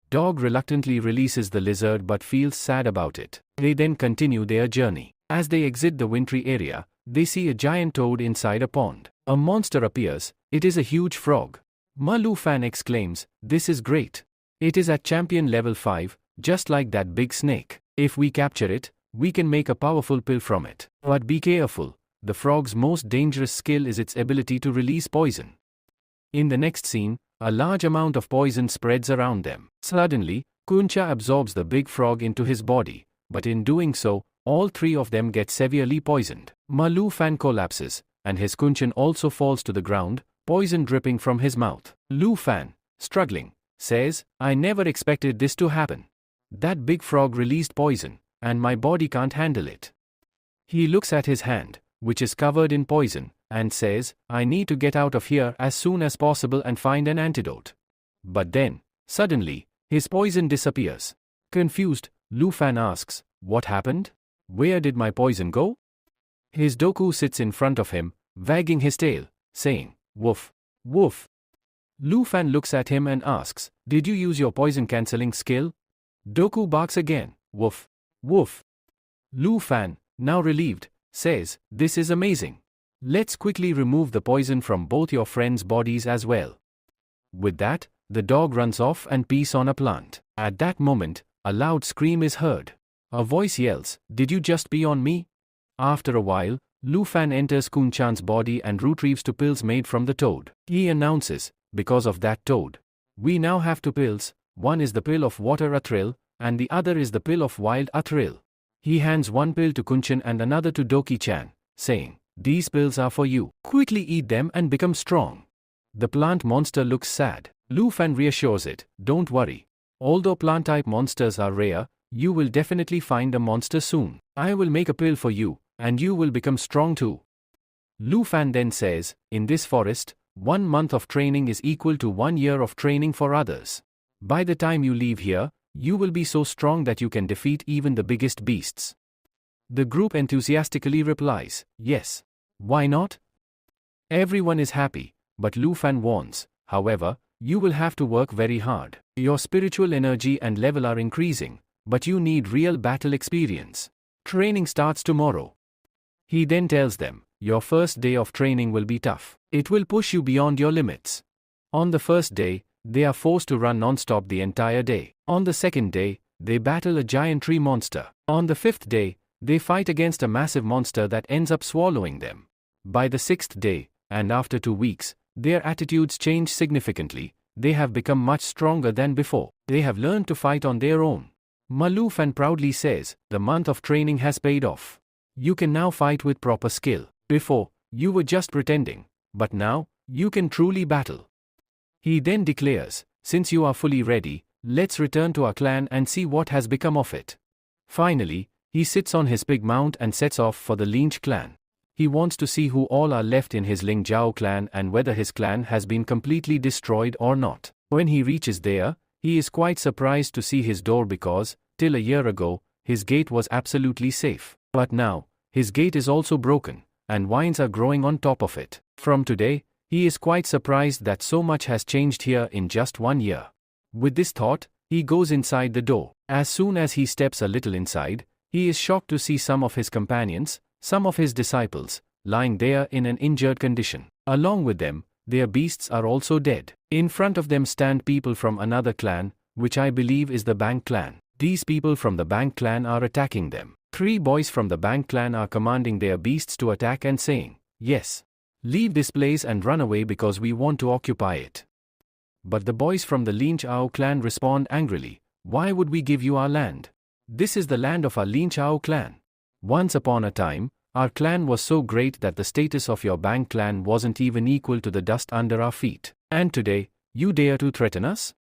Dog reluctantly releases the lizard but feels sad about it. They then continue their journey. As they exit the wintry area, they see a giant toad inside a pond. A monster appears. It is a huge frog. Ma Lu Fan exclaims, "This is great. It is at champion level 5, just like that big snake. If we capture it, we can make a powerful pill from it. But be careful, the frog's most dangerous skill is its ability to release poison." In the next scene, a large amount of poison spreads around them. Suddenly, Kuncha absorbs the big frog into his body, but in doing so, all three of them get severely poisoned. Ma Lu Fan collapses, and his Kunchan also falls to the ground, poison dripping from his mouth. Lu Fan, struggling, says, "I never expected this to happen. That big frog released poison, and my body can't handle it." He looks at his hand, which is covered in poison, and says, "I need to get out of here as soon as possible and find an antidote." But then, suddenly, his poison disappears. Confused, Lu Fan asks, "What happened? Where did my poison go?" His Doku sits in front of him, wagging his tail, saying, "Woof, woof." Lu Fan looks at him and asks, "Did you use your poison-cancelling skill?" Doku barks again, "Woof, woof." Lu Fan, now relieved, says, "This is amazing. Let's quickly remove the poison from both your friends' bodies as well." With that, the dog runs off and pees on a plant. At that moment, a loud scream is heard. A voice yells, "Did you just pee on me?" After a while, Lu Fan enters Kunchan's body and retrieves two pills made from the toad. He announces, "Because of that toad, we now have two pills. One is the pill of water Athril, and the other is the pill of wild Athril." He hands one pill to Kunchan and another to Doki-chan, saying, "These pills are for you. Quickly eat them and become strong." The plant monster looks sad. Lu Fan reassures it, "Don't worry. Although plant-type monsters are rare, you will definitely find a monster soon. I will make a pill for you, and you will become strong too." Lu Fan then says, "In this forest, 1 month of training is equal to 1 year of training for others. By the time you leave here, you will be so strong that you can defeat even the biggest beasts." The group enthusiastically replies, "Yes. Why not?" Everyone is happy, but Lu Fan warns, "However, you will have to work very hard. Your spiritual energy and level are increasing, but you need real battle experience. Training starts tomorrow." He then tells them, "Your first day of training will be tough. It will push you beyond your limits." On the first day, they are forced to run non-stop the entire day. On the second day, they battle a giant tree monster. On the fifth day, they fight against a massive monster that ends up swallowing them. By the sixth day, and after 2 weeks, their attitudes change significantly. They have become much stronger than before. They have learned to fight on their own. Ma Lu Fan proudly says, "The month of training has paid off. You can now fight with proper skill. Before, you were just pretending, but now, you can truly battle." He then declares, "Since you are fully ready, let's return to our clan and see what has become of it." Finally, he sits on his big mount and sets off for the Lynch clan. He wants to see who all are left in his Ling Jiao clan and whether his clan has been completely destroyed or not. When he reaches there, he is quite surprised to see his door because, till a year ago, his gate was absolutely safe. But now, his gate is also broken, and vines are growing on top of it. From today, he is quite surprised that so much has changed here in just 1 year. With this thought, he goes inside the door. As soon as he steps a little inside, he is shocked to see some of his companions, some of his disciples, lying there in an injured condition. Along with them, their beasts are also dead. In front of them stand people from another clan, which I believe is the Bang clan. These people from the Bang clan are attacking them. 3 boys from the Bang clan are commanding their beasts to attack and saying, "Yes. Leave this place and run away because we want to occupy it." But the boys from the Lin Chao clan respond angrily, "Why would we give you our land? This is the land of our Lin Chao clan. Once upon a time, our clan was so great that the status of your Bang clan wasn't even equal to the dust under our feet. And today, you dare to threaten us?"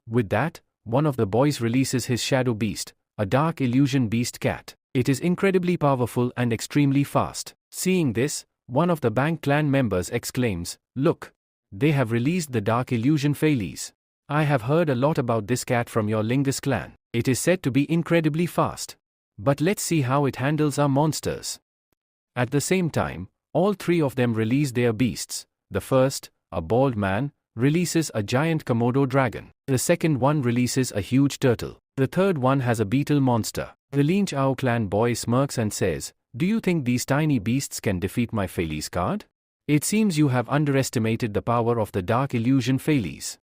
With that, one of the boys releases his shadow beast, a dark illusion beast cat. It is incredibly powerful and extremely fast. Seeing this, one of the Bang clan members exclaims, "Look! They have released the Dark Illusion Fairies. I have heard a lot about this cat from your Lingus clan. It is said to be incredibly fast. But let's see how it handles our monsters." At the same time, all three of them release their beasts. The first, a bald man, releases a giant Komodo dragon. The second one releases a huge turtle. The third one has a beetle monster. The Lin Chao clan boy smirks and says, "Do you think these tiny beasts can defeat my Fairies card? It seems you have underestimated the power of the Dark Illusion Fairies."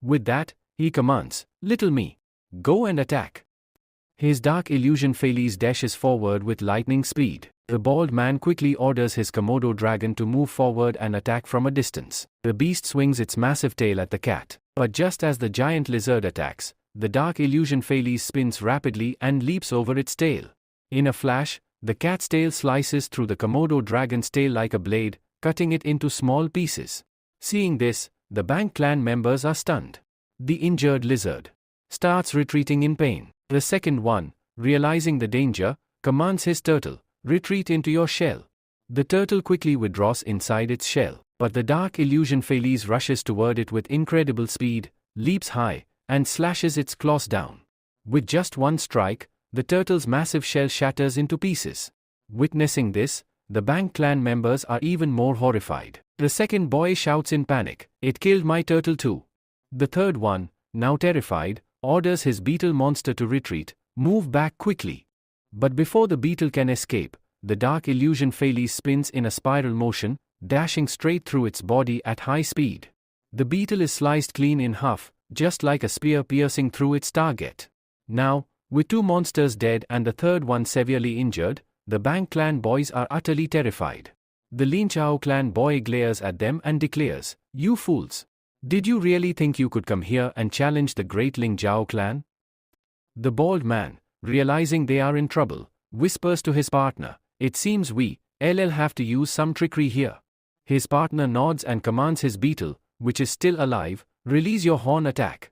With that, he commands, "Little me, go and attack." His Dark Illusion Fairies dashes forward with lightning speed. The bald man quickly orders his Komodo dragon to move forward and attack from a distance. The beast swings its massive tail at the cat. But just as the giant lizard attacks, the Dark Illusion Fairies spins rapidly and leaps over its tail. In a flash, the cat's tail slices through the Komodo dragon's tail like a blade, cutting it into small pieces. Seeing this, the Bang clan members are stunned. The injured lizard starts retreating in pain. The second one, realizing the danger, commands his turtle, "Retreat into your shell." The turtle quickly withdraws inside its shell, but the Dark Illusion Fairies rushes toward it with incredible speed, leaps high, and slashes its claws down. With just one strike, the turtle's massive shell shatters into pieces. Witnessing this, the Bang clan members are even more horrified. The second boy shouts in panic, "It killed my turtle too." The third one, now terrified, orders his beetle monster to retreat, "Move back quickly." But before the beetle can escape, the Dark Illusion Fairies spins in a spiral motion, dashing straight through its body at high speed. The beetle is sliced clean in half, just like a spear piercing through its target. Now, with two monsters dead and the third one severely injured, the Bang clan boys are utterly terrified. The Lin Chao clan boy glares at them and declares, "You fools! Did you really think you could come here and challenge the great Lin Chao clan?" The bald man, realizing they are in trouble, whispers to his partner, "It seems we'll have to use some trickery here." His partner nods and commands his beetle, which is still alive, "Release your horn attack."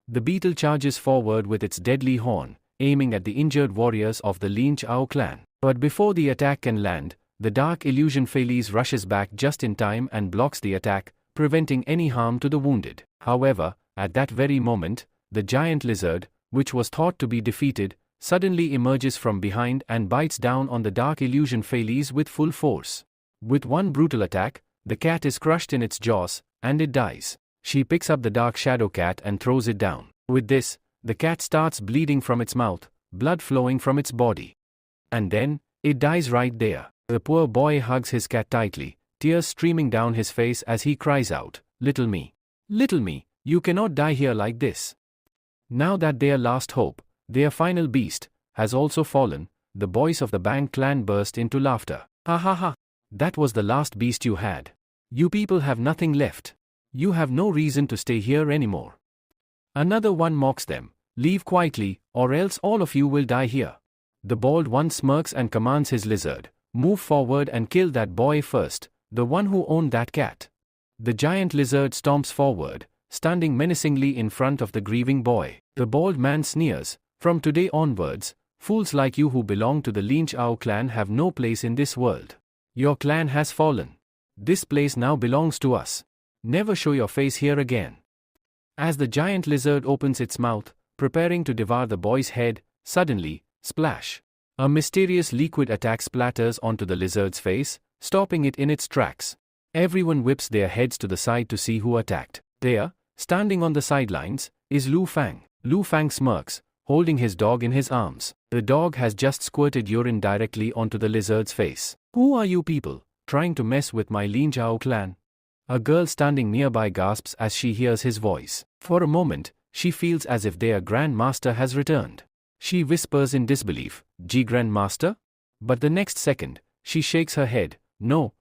The beetle charges forward with its deadly horn, aiming at the injured warriors of the Lin Chao clan. But before the attack can land, the Dark Illusion Fairies rushes back just in time and blocks the attack, preventing any harm to the wounded. However, at that very moment, the giant lizard, which was thought to be defeated, suddenly emerges from behind and bites down on the Dark Illusion Fairies with full force. With one brutal attack, the cat is crushed in its jaws, and it dies. She picks up the Dark Shadow Cat and throws it down. With this, the cat starts bleeding from its mouth, blood flowing from its body. And then, it dies right there. The poor boy hugs his cat tightly, tears streaming down his face as he cries out, "Little me, you cannot die here like this." Now that their last hope, their final beast, has also fallen, the boys of the Bang clan burst into laughter. "Ha ha ha! That was the last beast you had. You people have nothing left. You have no reason to stay here anymore." Another one mocks them, "Leave quietly, or else all of you will die here." The bald one smirks and commands his lizard, "Move forward and kill that boy first, the one who owned that cat." The giant lizard stomps forward, standing menacingly in front of the grieving boy. The bald man sneers, "From today onwards, fools like you who belong to the Lin Chao clan have no place in this world. Your clan has fallen. This place now belongs to us. Never show your face here again." As the giant lizard opens its mouth, preparing to devour the boy's head, suddenly, splash! A mysterious liquid attack splatters onto the lizard's face, stopping it in its tracks. Everyone whips their heads to the side to see who attacked. There, standing on the sidelines, is Lu Fang. Lu Fang smirks, holding his dog in his arms. The dog has just squirted urine directly onto the lizard's face. "Who are you people, trying to mess with my Lin Chao clan?" A girl standing nearby gasps as she hears his voice. For a moment, she feels as if their grandmaster has returned. She whispers in disbelief, "Ji grandmaster?" But the next second, she shakes her head, No,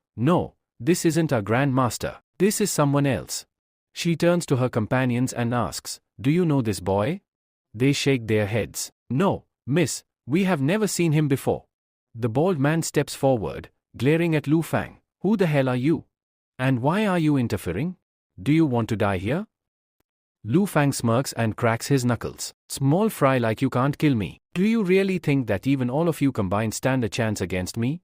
this isn't our grandmaster, this is someone else." She turns to her companions and asks, "Do you know this boy?" They shake their heads. "No, miss, we have never seen him before." The bald man steps forward, glaring at Lu Fang. "Who the hell are you? And why are you interfering? Do you want to die here?" Lu Fang smirks and cracks his knuckles. "Small fry like you can't kill me. Do you really think that even all of you combined stand a chance against me?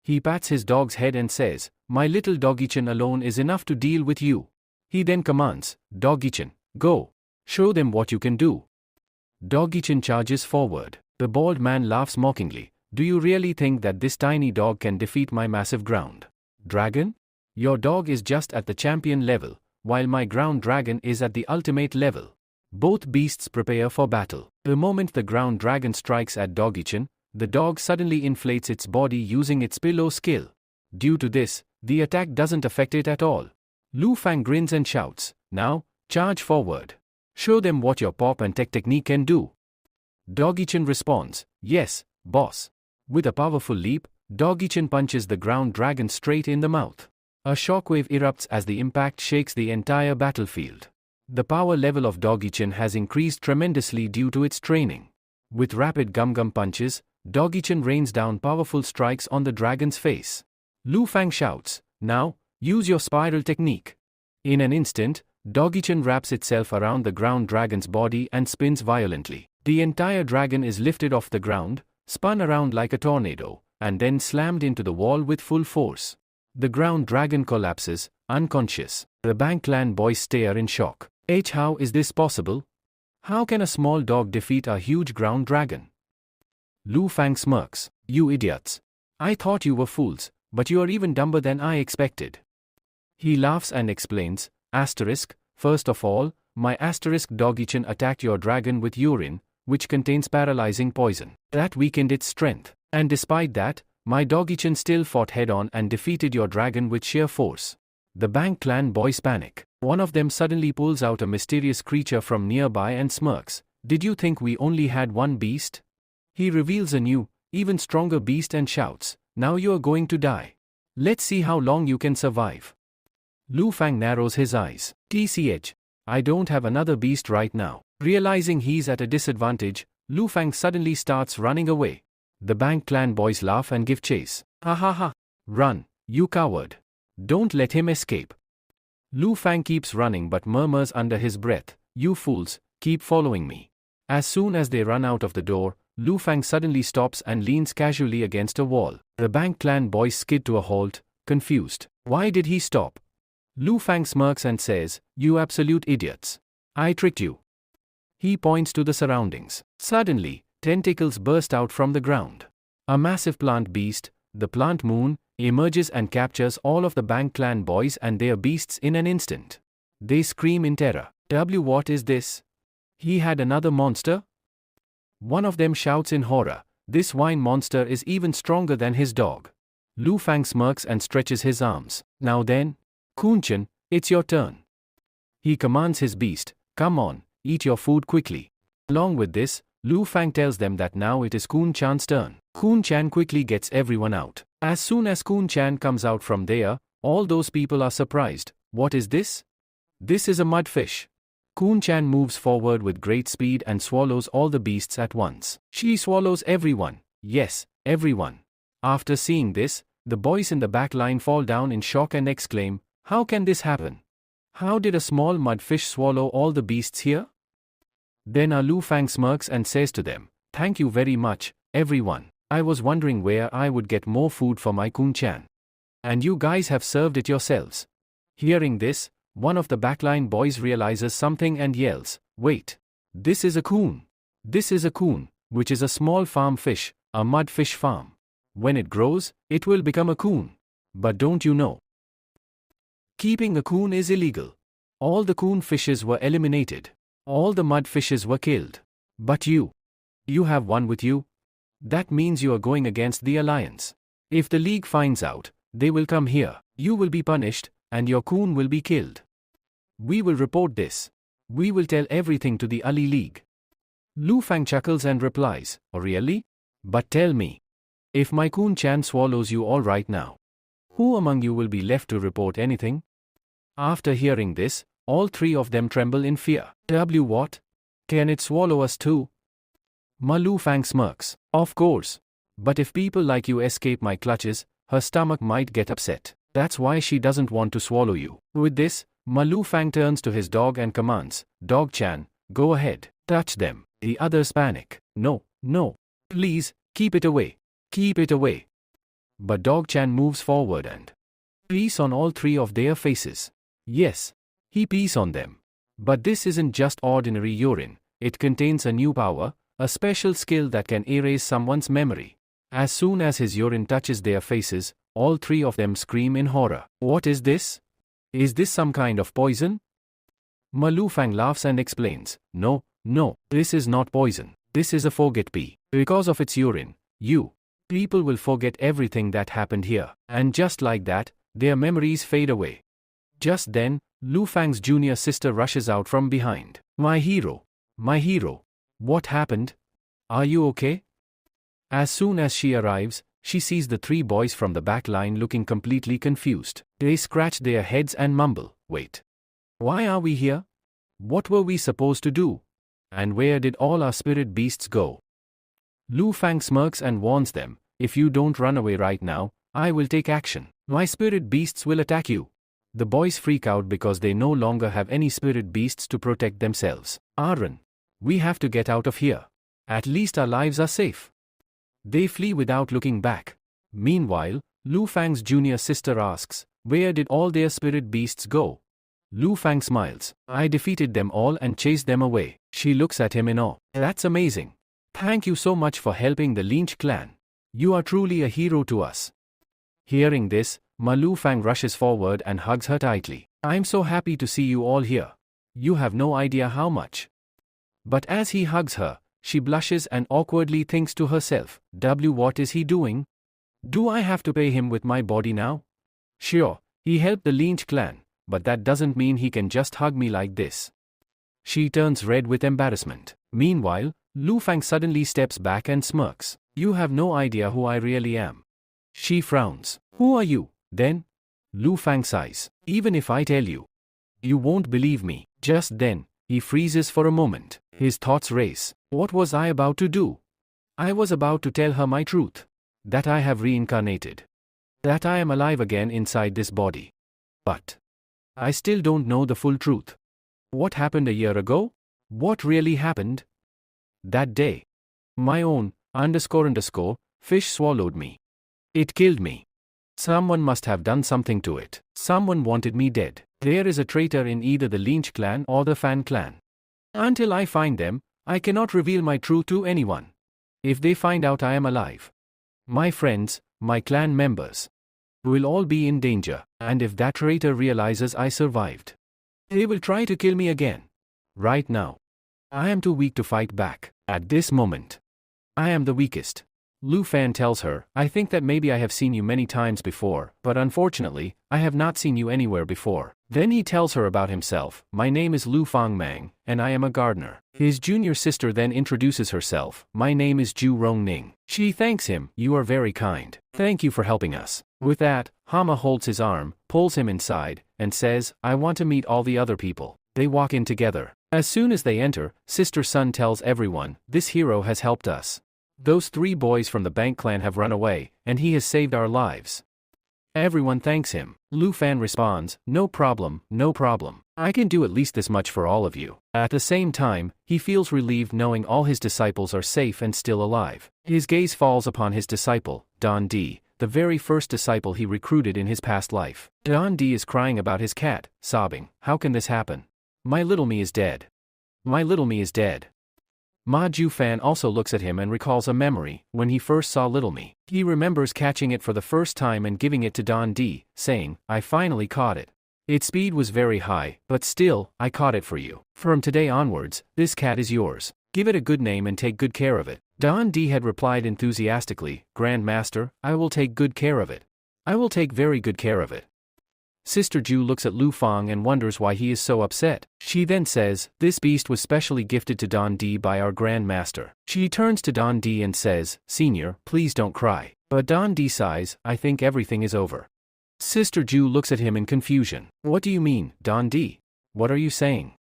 He pats his dog's head and says, my little Doggy-chan alone is enough to deal with you. He then commands, Doggy-chan, go. Show them what you can do. Doggy-chan charges forward. The bald man laughs mockingly. Do you really think that this tiny dog can defeat my massive ground dragon? Your dog is just at the champion level, while my ground dragon is at the ultimate level. Both beasts prepare for battle. The moment the ground dragon strikes at Doggy-chan, the dog suddenly inflates its body using its pillow skill. Due to this, the attack doesn't affect it at all. Lu Fang grins and shouts, now, charge forward. Show them what your pop and tech technique can do. Doggy-chan responds, yes, boss. With a powerful leap, Doggy-chan punches the ground dragon straight in the mouth. A shockwave erupts as the impact shakes the entire battlefield. The power level of Doggy-chan has increased tremendously due to its training. With rapid gum-gum punches, Doggy-chan rains down powerful strikes on the dragon's face. Lu Fang shouts, now, use your spiral technique. In an instant, Doggy-chan wraps itself around the ground dragon's body and spins violently. The entire dragon is lifted off the ground, spun around like a tornado, and then slammed into the wall with full force. The ground dragon collapses, unconscious. The Bang clan boys stare in shock. How is this possible? How can a small dog defeat a huge ground dragon? Lu Fang smirks. You idiots. I thought you were fools, but you are even dumber than I expected. He laughs and explains, first of all, my Doggy-chan attacked your dragon with urine, which contains paralyzing poison. That weakened its strength. And despite that, my Doggy-chan still fought head-on and defeated your dragon with sheer force. The Bang clan boys panic. One of them suddenly pulls out a mysterious creature from nearby and smirks. Did you think we only had one beast? He reveals a new, even stronger beast and shouts, now you are going to die. Let's see how long you can survive. Lu Fang narrows his eyes. TCH. I don't have another beast right now. Realizing he's at a disadvantage, Lu Fang suddenly starts running away. The Bang clan boys laugh and give chase. Ha ha ha. Run, you coward. Don't let him escape. Lu Fang keeps running but murmurs under his breath, you fools, keep following me. As soon as they run out of the door, Lu Fang suddenly stops and leans casually against a wall. The Bang clan boys skid to a halt, confused. Why did he stop? Lu Fang smirks and says, you absolute idiots. I tricked you. He points to the surroundings. Suddenly, tentacles burst out from the ground. A massive plant beast, the plant moon, emerges and captures all of the Bang clan boys and their beasts in an instant. They scream in terror. What is this? He had another monster? One of them shouts in horror, this swine monster is even stronger than his dog. Lu Fang smirks and stretches his arms. Now then, Kun-chan, it's your turn. He commands his beast, come on, eat your food quickly. Along with this, Lu Fang tells them that now it is Kun-chan's turn. Kun-chan quickly gets everyone out. As soon as Kun-chan comes out from there, all those people are surprised. What is this? This is a mudfish. Kun-chan moves forward with great speed and swallows all the beasts at once. She swallows everyone. Yes, everyone. After seeing this, the boys in the back line fall down in shock and exclaim, how can this happen? How did a small mudfish swallow all the beasts here? Then Lu Fang smirks and says to them, thank you very much, everyone. I was wondering where I would get more food for my Kun-chan. And you guys have served it yourselves. Hearing this, one of the backline boys realizes something and yells, wait. This is a kun. This is a kun, which is a small farm fish, a mudfish farm. When it grows, it will become a kun. But don't you know? Keeping a kun is illegal. All the kun fishes were eliminated. All the mud fishes were killed. But you have one with you? That means you are going against the alliance. If the league finds out, they will come here. You will be punished, and your kun will be killed. We will report this. We will tell everything to the Ali League. Lu Fang chuckles and replies, oh really? But tell me. If my Kun-chan swallows you all right now, who among you will be left to report anything? After hearing this, all three of them tremble in fear. What? Can it swallow us too? Lu Fang smirks. Of course. But if people like you escape my clutches, her stomach might get upset. That's why she doesn't want to swallow you. With this, Lu Fang turns to his dog and commands, Dog-chan, go ahead, touch them. The others panic. No, No. Please, keep it away. Keep it away. But Dog Chan moves forward and pees on all three of their faces. Yes. He pees on them. But this isn't just ordinary urine. It contains a new power, a special skill that can erase someone's memory. As soon as his urine touches their faces, all three of them scream in horror. What is this? Is this some kind of poison? Ma Lufang laughs and explains, no, this is not poison. This is a forget pee. Because of its urine, people will forget everything that happened here. And just like that, their memories fade away. Just then, Lufang's junior sister rushes out from behind. My hero, what happened? Are you okay? As soon as she arrives, she sees the three boys from the back line looking completely confused. They scratch their heads and mumble, wait. Why are we here? What were we supposed to do? And where did all our spirit beasts go? Lu Fang smirks and warns them, if you don't run away right now, I will take action. My spirit beasts will attack you. The boys freak out because they no longer have any spirit beasts to protect themselves. Aaron, we have to get out of here. At least our lives are safe. They flee without looking back. Meanwhile, Lu Fang's junior sister asks, where did all their spirit beasts go? Lu Fang smiles. I defeated them all and chased them away. She looks at him in awe. That's amazing. Thank you so much for helping the Lynch clan. You are truly a hero to us. Hearing this, Ma Lu Fang rushes forward and hugs her tightly. I'm so happy to see you all here. You have no idea how much. But as he hugs her, she blushes and awkwardly thinks to herself, what is he doing? Do I have to pay him with my body now? Sure, he helped the Lynch clan, but that doesn't mean he can just hug me like this. She turns red with embarrassment. Meanwhile, Lu Fang suddenly steps back and smirks. You have no idea who I really am. She frowns. Who are you, then? Lu Fang sighs. Even if I tell you, you won't believe me. Just then, he freezes for a moment. His thoughts race. What was I about to do? I was about to tell her my truth. That I have reincarnated. That I am alive again inside this body. But I still don't know the full truth. What happened a year ago? What really happened? That day. My own, _ fish swallowed me. It killed me. Someone must have done something to it. Someone wanted me dead. There is a traitor in either the Lynch clan or the Fan clan. Until I find them, I cannot reveal my truth to anyone. If they find out I am alive, my friends, my clan members, will all be in danger, and if that traitor realizes I survived, they will try to kill me again. Right now, I am too weak to fight back. At this moment, I am the weakest. Lu Fan tells her, I think that maybe I have seen you many times before, but unfortunately, I have not seen you anywhere before. Then he tells her about himself. My name is Lu Fangmang, and I am a gardener. His junior sister then introduces herself. My name is Ju Rongning. She thanks him. You are very kind. Thank you for helping us. With that, Hama holds his arm, pulls him inside, and says, I want to meet all the other people. They walk in together. As soon as they enter, Sister Sun tells everyone, this hero has helped us. Those three boys from the Bank clan have run away, and he has saved our lives. Everyone thanks him. Lu Fan responds, no problem. I can do at least this much for all of you. At the same time, he feels relieved knowing all his disciples are safe and still alive. His gaze falls upon his disciple, Don D, the very first disciple he recruited in his past life. Don D is crying about his cat, sobbing, how can this happen? My little me is dead. My little me is dead. Ma Ju Fan also looks at him and recalls a memory. When he first saw Little Me, he remembers catching it for the first time and giving it to Don D, saying, I finally caught it. Its speed was very high, but still, I caught it for you. From today onwards, this cat is yours. Give it a good name and take good care of it. Don D had replied enthusiastically, Grand Master, I will take good care of it. I will take very good care of it. Sister Ju looks at Lu Fang and wonders why he is so upset. She then says, this beast was specially gifted to Don D by our Grand Master. She turns to Don D and says, Senior, please don't cry. But Don D sighs, I think everything is over. Sister Ju looks at him in confusion. What do you mean, Don D? What are you saying?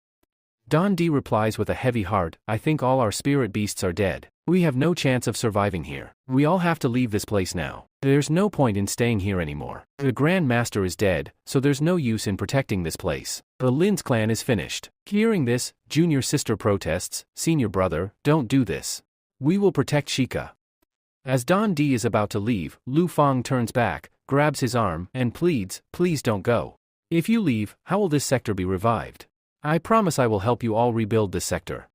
Don D replies with a heavy heart, I think all our spirit beasts are dead. We have no chance of surviving here. We all have to leave this place now. There's no point in staying here anymore. The Grand Master is dead, so there's no use in protecting this place. The Lin's clan is finished. Hearing this, junior sister protests, Senior brother, don't do this. We will protect Shika. As Don D is about to leave, Lu Fang turns back, grabs his arm, and pleads, please don't go. If you leave, how will this sector be revived? I promise I will help you all rebuild this sector.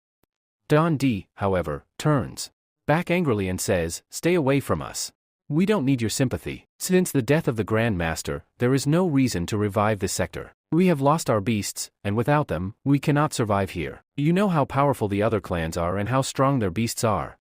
Don D, however, turns back angrily and says, stay away from us. We don't need your sympathy. Since the death of the Grand Master, there is no reason to revive this sector. We have lost our beasts, and without them, we cannot survive here. You know how powerful the other clans are and how strong their beasts are.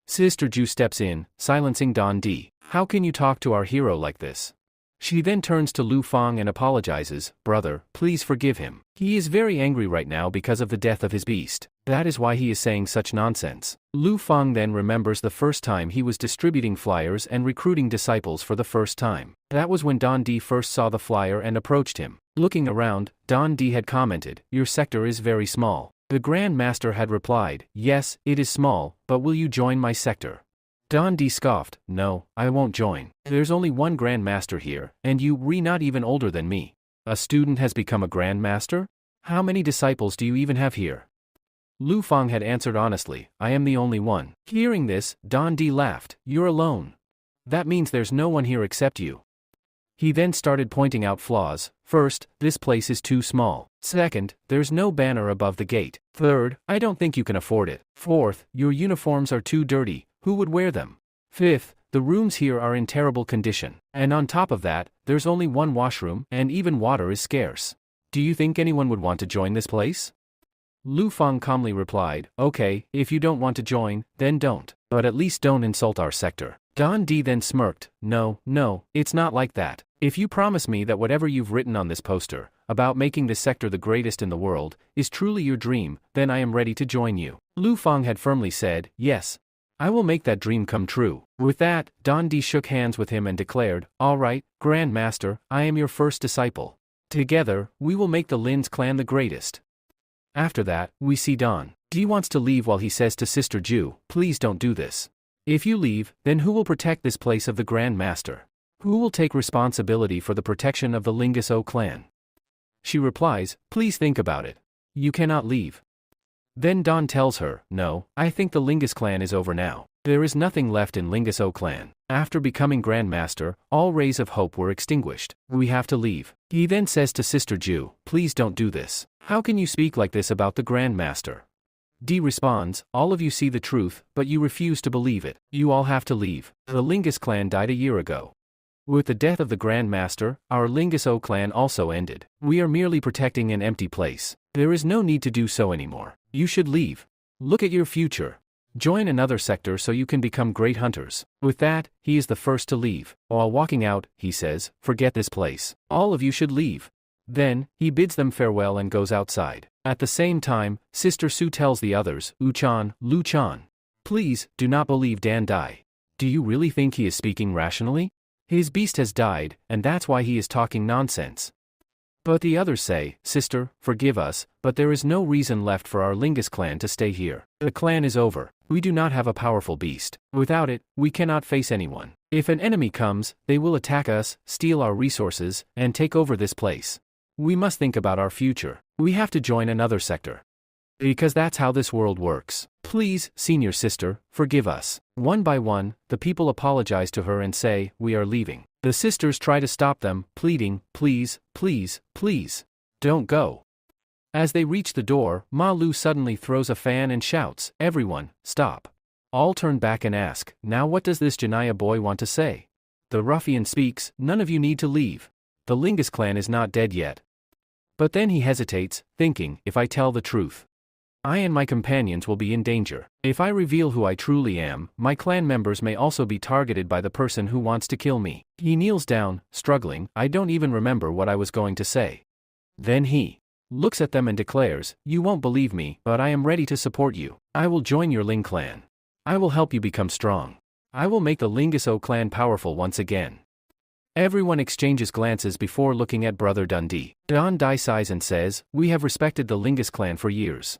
Sister Ju steps in, silencing Don D. How can you talk to our hero like this? She then turns to Lu Fang and apologizes, brother, please forgive him. He is very angry right now because of the death of his beast. That is why he is saying such nonsense. Lu Fang then remembers the first time he was distributing flyers and recruiting disciples for the first time. That was when Don D first saw the flyer and approached him. Looking around, Don D had commented, your sector is very small. The Grand Master had replied, yes, it is small, but will you join my sector? Don D scoffed, no, I won't join. There's only one Grand Master here, and you, not even older than me. A student has become a Grand Master? How many disciples do you even have here? Lu Fang had answered honestly, I am the only one. Hearing this, Don D laughed, you're alone. That means there's no one here except you. He then started pointing out flaws. First, this place is too small. Second, there's no banner above the gate. Third, I don't think you can afford it. Fourth, your uniforms are too dirty. Who would wear them? Fifth, the rooms here are in terrible condition. And on top of that, there's only one washroom, and even water is scarce. Do you think anyone would want to join this place? Lu Fang calmly replied, okay, if you don't want to join, then don't. But at least don't insult our sector. Don D then smirked, no, it's not like that. If you promise me that whatever you've written on this poster, about making this sector the greatest in the world, is truly your dream, then I am ready to join you. Lu Fang had firmly said, yes. I will make that dream come true. With that, Don D shook hands with him and declared, all right, Grand Master, I am your first disciple. Together, we will make the Lin's clan the greatest. After that, we see Don D wants to leave while he says to Sister Ju, please don't do this. If you leave, then who will protect this place of the Grand Master? Who will take responsibility for the protection of the Lingus O clan? She replies, please think about it. You cannot leave. Then Don tells her, no, I think the Lingus clan is over now. There is nothing left in Lingus O clan. After becoming Grand Master, all rays of hope were extinguished. We have to leave. He then says to Sister Ju, please don't do this. How can you speak like this about the Grand Master? D responds, all of you see the truth, but you refuse to believe it. You all have to leave. The Lingus clan died a year ago. With the death of the Grand Master, our Lingus O clan also ended. We are merely protecting an empty place. There is no need to do so anymore. You should leave. Look at your future. Join another sector so you can become great hunters. With that, he is the first to leave. While walking out, he says, forget this place. All of you should leave. Then, he bids them farewell and goes outside. At the same time, Sister Su tells the others, Uchan, Luchan. Please, do not believe Dan Dai. Do you really think he is speaking rationally? His beast has died, and that's why he is talking nonsense. But the others say, Sister, forgive us, but there is no reason left for our Lingus clan to stay here. The clan is over. We do not have a powerful beast. Without it, we cannot face anyone. If an enemy comes, they will attack us, steal our resources, and take over this place. We must think about our future. We have to join another sector. Because that's how this world works. Please, senior sister, forgive us. One by one, the people apologize to her and say, we are leaving. The sisters try to stop them, pleading, please, don't go. As they reach the door, Ma Lu suddenly throws a fan and shouts, everyone, stop. All turn back and ask, now what does this Janaya boy want to say? The ruffian speaks, none of you need to leave. The Lingus clan is not dead yet. But then he hesitates, thinking, if I tell the truth, I and my companions will be in danger. If I reveal who I truly am, my clan members may also be targeted by the person who wants to kill me. He kneels down, struggling, I don't even remember what I was going to say. Then he looks at them and declares, you won't believe me, but I am ready to support you. I will join your Ling clan. I will help you become strong. I will make the Lingus O clan powerful once again. Everyone exchanges glances before looking at Brother Dundee. Don Dai sighs and says, we have respected the Lingus clan for years.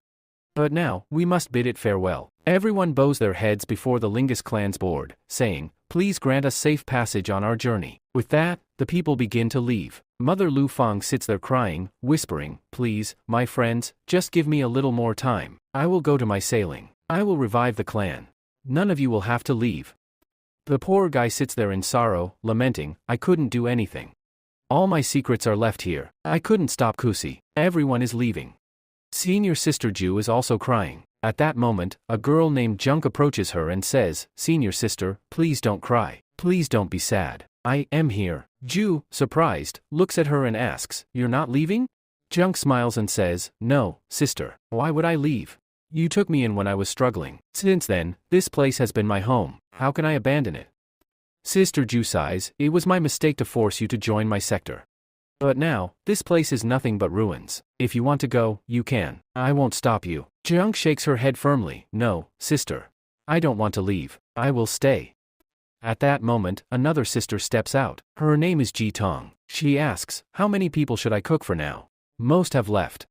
But now, we must bid it farewell. Everyone bows their heads before the Lingus clan's board, saying, please grant us safe passage on our journey. With that, the people begin to leave. Mother Lu Fang sits there crying, whispering, please, my friends, just give me a little more time. I will go to my sailing. I will revive the clan. None of you will have to leave. The poor guy sits there in sorrow, lamenting, I couldn't do anything. All my secrets are left here. I couldn't stop Kusi. Everyone is leaving. Senior Sister Ju is also crying. At that moment, a girl named Junk approaches her and says, Senior Sister, please don't cry. Please don't be sad. I am here. Ju, surprised, looks at her and asks, You're not leaving? Junk smiles and says, No, sister. Why would I leave? You took me in when I was struggling. Since then, this place has been my home. How can I abandon it? Sister Ju sighs, It was my mistake to force you to join my sector. But now, this place is nothing but ruins. If you want to go, you can. I won't stop you. Junk shakes her head firmly. No, sister. I don't want to leave. I will stay. At that moment, another sister steps out. Her name is Ji Tong. She asks, How many people should I cook for now? Most have left.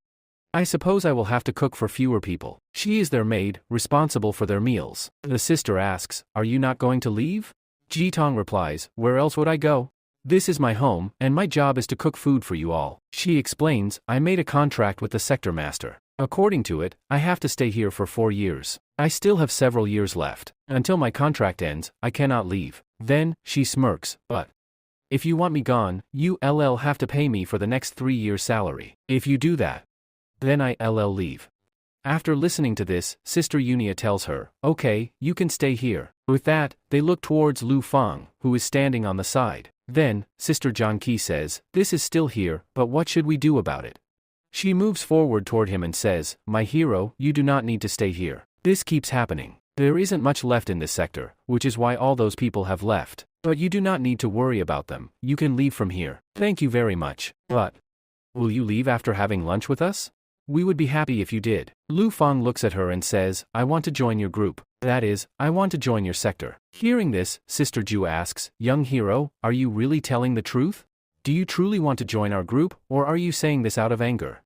I suppose I will have to cook for fewer people. She is their maid, responsible for their meals. The sister asks, Are you not going to leave? Ji Tong replies, Where else would I go? This is my home, and my job is to cook food for you all. She explains, I made a contract with the sector master. According to it, I have to stay here for 4 years. I still have several years left. Until my contract ends, I cannot leave. Then, she smirks, but if you want me gone, you'll have to pay me for the next 3 years' salary. If you do that, then I'll leave. After listening to this, Sister Unia tells her, Okay, you can stay here. With that, they look towards Lu Fang, who is standing on the side. Then, Sister John Qi says, This is still here, but what should we do about it? She moves forward toward him and says, My hero, you do not need to stay here. This keeps happening. There isn't much left in this sector, which is why all those people have left. But you do not need to worry about them. You can leave from here. Thank you very much. But will you leave after having lunch with us? We would be happy if you did. Lu Fang looks at her and says, I want to join your group. That is, I want to join your sector. Hearing this, Sister Ju asks, Young hero, are you really telling the truth? Do you truly want to join our group, or are you saying this out of anger?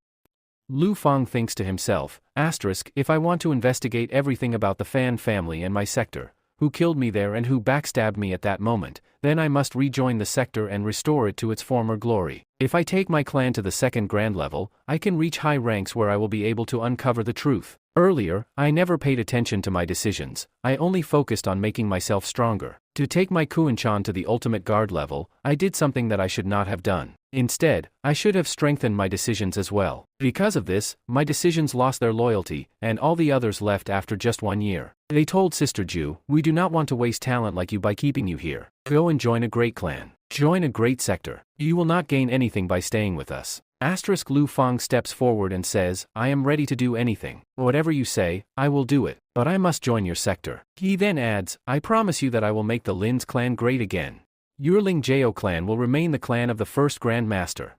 Lu Fang thinks to himself, if I want to investigate everything about the Fan family and my sector, who killed me there and who backstabbed me at that moment, then I must rejoin the sector and restore it to its former glory. If I take my clan to the second grand level, I can reach high ranks where I will be able to uncover the truth. Earlier, I never paid attention to my decisions, I only focused on making myself stronger. To take my Kuan-chan to the ultimate guard level, I did something that I should not have done. Instead, I should have strengthened my decisions as well. Because of this, my decisions lost their loyalty, and all the others left after just 1 year. They told Sister Ju, we do not want to waste talent like you by keeping you here. Go and join a great clan. Join a great sector. You will not gain anything by staying with us. Lu Fang steps forward and says, I am ready to do anything. Whatever you say, I will do it. But I must join your sector. He then adds, I promise you that I will make the Lin's clan great again. Your Ling Jao clan will remain the clan of the first Grand Master.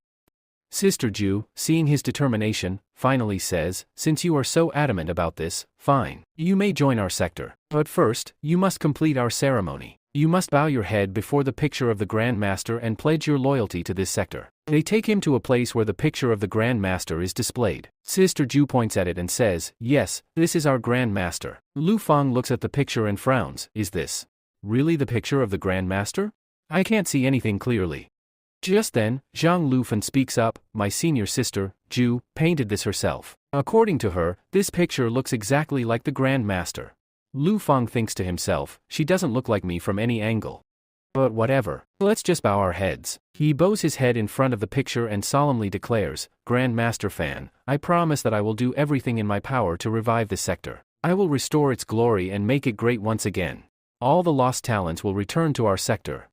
Sister Ju, seeing his determination, finally says, since you are so adamant about this, fine. You may join our sector. But first, you must complete our ceremony. You must bow your head before the picture of the Grand Master and pledge your loyalty to this sector. They take him to a place where the picture of the Grand Master is displayed. Sister Ju points at it and says, yes, this is our Grand Master. Lu Fang looks at the picture and frowns. Is this really the picture of the Grand Master? I can't see anything clearly. Just then, Zhang Lufan speaks up, my senior sister, Ju, painted this herself. According to her, this picture looks exactly like the Grand Master. Lu Fang thinks to himself, she doesn't look like me from any angle. But whatever, let's just bow our heads. He bows his head in front of the picture and solemnly declares, Grand Master Fan, I promise that I will do everything in my power to revive this sector. I will restore its glory and make it great once again. All the lost talents will return to our sector.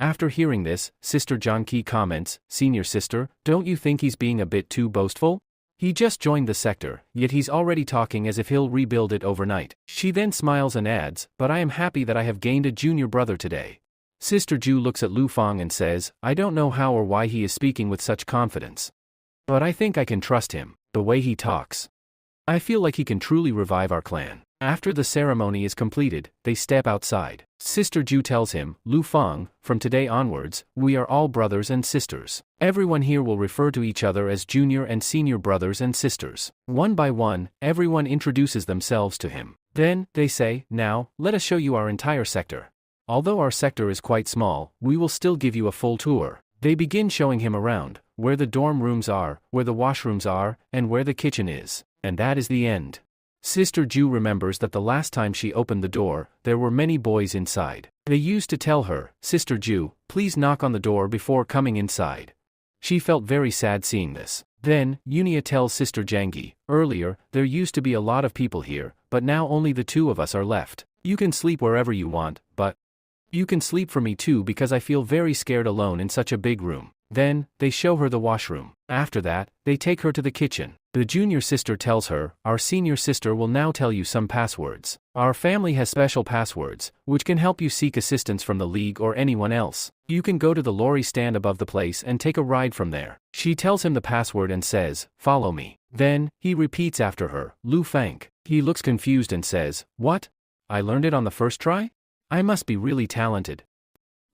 After hearing this, Sister John Qi comments, Senior sister, don't you think he's being a bit too boastful? He just joined the sector, yet he's already talking as if he'll rebuild it overnight. She then smiles and adds, but I am happy that I have gained a junior brother today. Sister Ju looks at Lu Fang and says, I don't know how or why he is speaking with such confidence. But I think I can trust him, the way he talks. I feel like he can truly revive our clan. After the ceremony is completed, they step outside. Sister Ju tells him, Lu Fang, from today onwards, we are all brothers and sisters. Everyone here will refer to each other as junior and senior brothers and sisters. One by one, everyone introduces themselves to him. Then, they say, now, let us show you our entire sector. Although our sector is quite small, we will still give you a full tour. They begin showing him around, where the dorm rooms are, where the washrooms are, and where the kitchen is. And that is the end. Sister Ju remembers that the last time she opened the door, there were many boys inside. They used to tell her, Sister Ju, please knock on the door before coming inside. She felt very sad seeing this. Then, Unia tells Sister Jangi, earlier, there used to be a lot of people here, but now only the two of us are left. You can sleep wherever you want, but you can sleep for me too because I feel very scared alone in such a big room. Then, they show her the washroom. After that, they take her to the kitchen. The junior sister tells her, our senior sister will now tell you some passwords. Our family has special passwords, which can help you seek assistance from the league or anyone else. You can go to the lorry stand above the place and take a ride from there. She tells him the password and says, follow me. Then, he repeats after her, Lu Fang. He looks confused and says, what? I learned it on the first try? I must be really talented.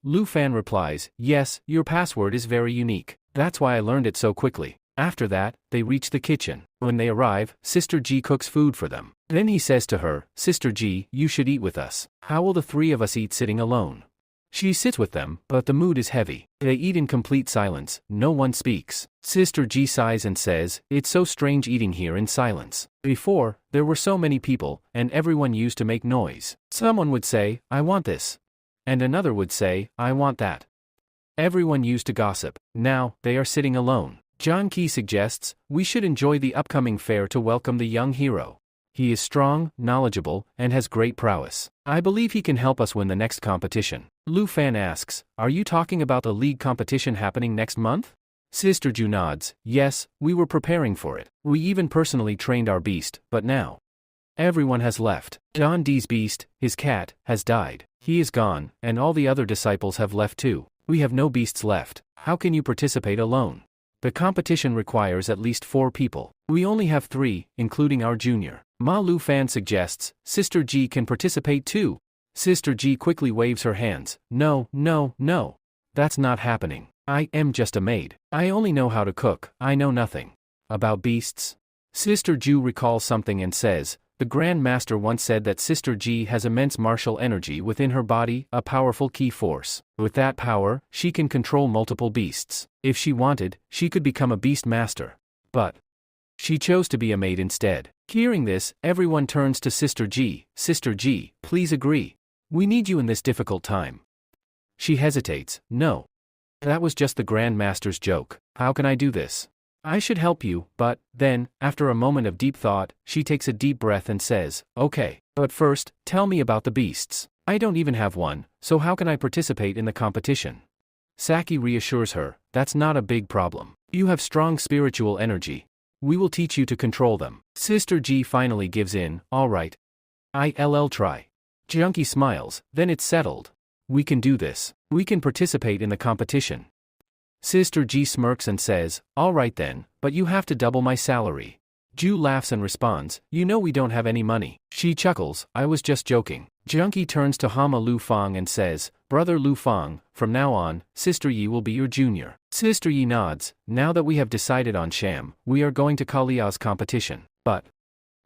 Lu Fan replies, yes, your password is very unique. That's why I learned it so quickly. After that, they reach the kitchen. When they arrive, Sister G cooks food for them. Then he says to her, Sister G, you should eat with us. How will the three of us eat sitting alone? She sits with them, but the mood is heavy. They eat in complete silence, no one speaks. Sister G sighs and says, it's so strange eating here in silence. Before, there were so many people, and everyone used to make noise. Someone would say, I want this. And another would say, I want that. Everyone used to gossip. Now, they are sitting alone. John Key suggests, we should enjoy the upcoming fair to welcome the young hero. He is strong, knowledgeable, and has great prowess. I believe he can help us win the next competition. Lu Fan asks, are you talking about the league competition happening next month? Sister Ju nods, yes, we were preparing for it. We even personally trained our beast, but now everyone has left. John D's beast, his cat, has died. He is gone, and all the other disciples have left too. We have no beasts left. How can you participate alone? The competition requires at least 4 people. We only have 3, including our junior. Ma Lu Fan suggests, Sister G can participate too. Sister G quickly waves her hands, no, no, no. That's not happening. I am just a maid. I only know how to cook, I know nothing. About beasts? Sister Ju recalls something and says, the Grand Master once said that Sister G has immense martial energy within her body, a powerful key force. With that power, she can control multiple beasts. If she wanted, she could become a beast master. But she chose to be a maid instead. Hearing this, everyone turns to Sister G. Sister G, please agree. We need you in this difficult time. She hesitates, no. That was just the Grand Master's joke. How can I do this? I should help you, but, then, after a moment of deep thought, she takes a deep breath and says, okay, but first, tell me about the beasts. I don't even have one, so how can I participate in the competition? Saki reassures her, that's not a big problem. You have strong spiritual energy. We will teach you to control them. Sister G finally gives in, alright. I'll try. Junkie smiles, then it's settled. We can do this. We can participate in the competition. Sister G smirks and says, alright then, but you have to double my salary. Ju laughs and responds, you know we don't have any money. She chuckles, I was just joking. Junkie turns to Hama Lu Fang and says, Brother Lu Fang, from now on, Sister Yi will be your junior. Sister Yi nods, now that we have decided on Sham, we are going to Kalia's competition. But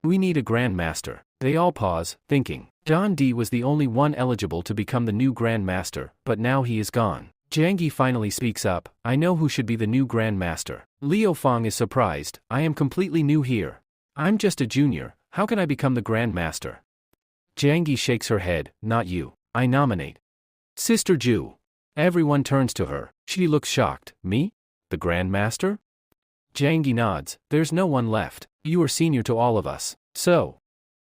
we need a Grand Master. They all pause, thinking. John D was the only one eligible to become the new Grand Master, but now he is gone. Jangi finally speaks up, I know who should be the new Grand Master. Liu Fang is surprised, I am completely new here. I'm just a junior, how can I become the Grand Master? Jangi shakes her head, not you. I nominate Sister Ju. Everyone turns to her. She looks shocked. Me? The Grand Master? Jangi nods, there's no one left. You are senior to all of us. So,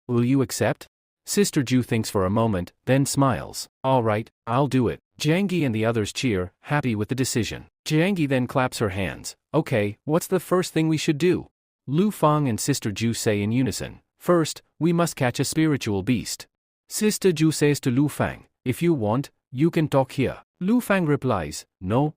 will you accept? Sister Ju thinks for a moment, then smiles. Alright, I'll do it. Jangi and the others cheer, happy with the decision. Jangi then claps her hands. Okay, what's the first thing we should do? Lu Fang and Sister Ju say in unison. First, we must catch a spiritual beast. Sister Ju says to Lu Fang, if you want, you can talk here. Lu Fang replies, no,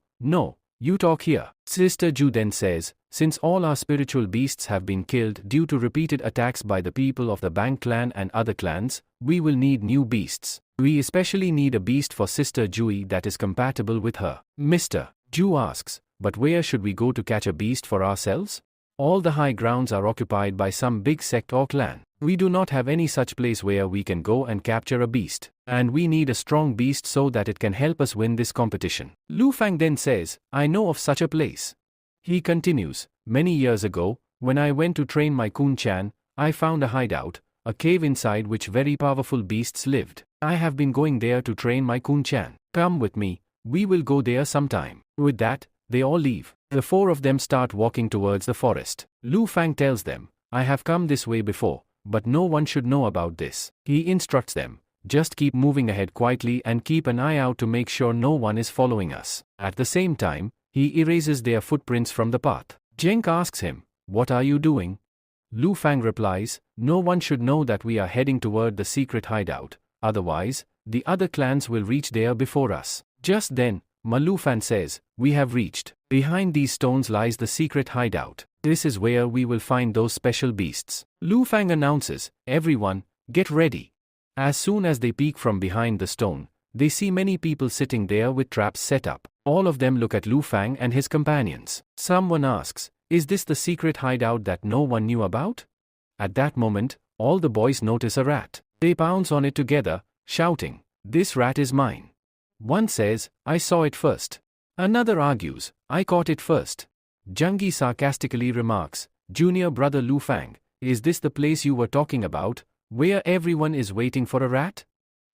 you talk here. Sister Ju then says, since all our spiritual beasts have been killed due to repeated attacks by the people of the Bang clan and other clans, we will need new beasts. We especially need a beast for Sister Jui that is compatible with her. Mr. Ju asks, but where should we go to catch a beast for ourselves? All the high grounds are occupied by some big sect or clan. We do not have any such place where we can go and capture a beast. And we need a strong beast so that it can help us win this competition. Lu Fang then says, I know of such a place. He continues, many years ago, when I went to train my Kun Chan, I found a hideout, a cave inside which very powerful beasts lived. I have been going there to train my Kun-chan. Come with me, we will go there sometime. With that, they all leave. The four of them start walking towards the forest. Lu Fang tells them, I have come this way before, but no one should know about this. He instructs them, just keep moving ahead quietly and keep an eye out to make sure no one is following us. At the same time, he erases their footprints from the path. Jenk asks him, what are you doing? Lu Fang replies, no one should know that we are heading toward the secret hideout, otherwise, the other clans will reach there before us. Just then, Ma Lu Fan says, we have reached. Behind these stones lies the secret hideout. This is where we will find those special beasts. Lu Fang announces, everyone, get ready. As soon as they peek from behind the stone, they see many people sitting there with traps set up. All of them look at Lu Fang and his companions. Someone asks, is this the secret hideout that no one knew about? At that moment, all the boys notice a rat. They pounce on it together, shouting, this rat is mine. One says, I saw it first. Another argues, I caught it first. Jungi sarcastically remarks, Junior brother Lu Fang, is this the place you were talking about, where everyone is waiting for a rat?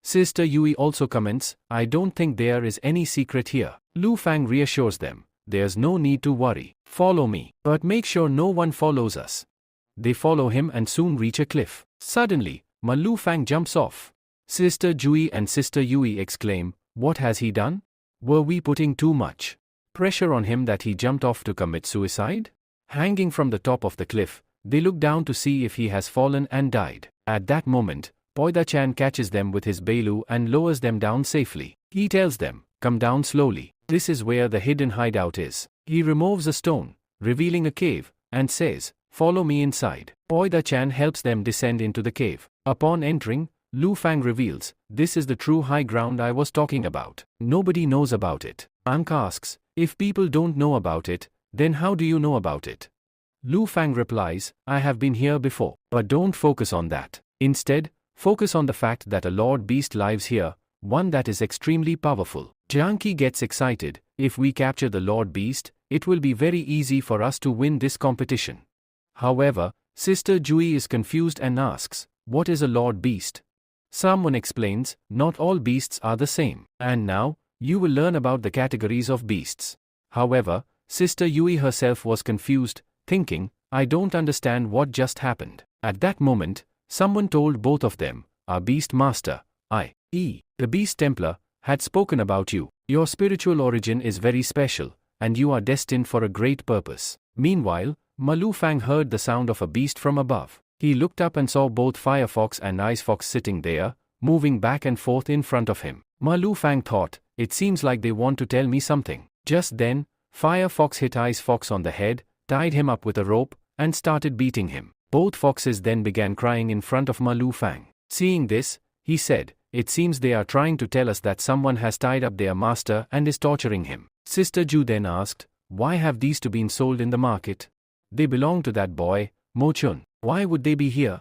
Sister Yui also comments, I don't think there is any secret here. Lu Fang reassures them, there's no need to worry. Follow me, but make sure no one follows us. They follow him and soon reach a cliff. Suddenly, Ma Lu Fang jumps off. Sister Jui and Sister Yui exclaim, what has he done? Were we putting too much pressure on him that he jumped off to commit suicide? Hanging from the top of the cliff, they look down to see if he has fallen and died. At that moment, Poida-chan catches them with his bailu and lowers them down safely. He tells them, come down slowly. This is where the hidden hideout is. He removes a stone, revealing a cave, and says, follow me inside. Poida-chan helps them descend into the cave. Upon entering, Lu Fang reveals, this is the true high ground I was talking about. Nobody knows about it. Ank asks, if people don't know about it, then how do you know about it? Lu Fang replies, I have been here before. But don't focus on that. Instead, focus on the fact that a Lord Beast lives here, one that is extremely powerful. Janki gets excited, if we capture the Lord Beast, it will be very easy for us to win this competition. However, Sister Jui is confused and asks, what is a Lord Beast? Someone explains, not all beasts are the same. And now, you will learn about the categories of beasts. However, Sister Yui herself was confused, thinking, I don't understand what just happened. At that moment, someone told both of them, our Beast Master, i.e., the Beast Templar, had spoken about you. Your spiritual origin is very special, and you are destined for a great purpose. Meanwhile, Ma Lu Fang heard the sound of a beast from above. He looked up and saw both Firefox and Icefox sitting there, moving back and forth in front of him. Ma Lu Fang thought, it seems like they want to tell me something. Just then, Firefox hit Icefox on the head, tied him up with a rope, and started beating him. Both foxes then began crying in front of Ma Lu Fang. Seeing this, he said, it seems they are trying to tell us that someone has tied up their master and is torturing him. Sister Ju then asked, why have these two been sold in the market? They belong to that boy, Mo Chun. Why would they be here?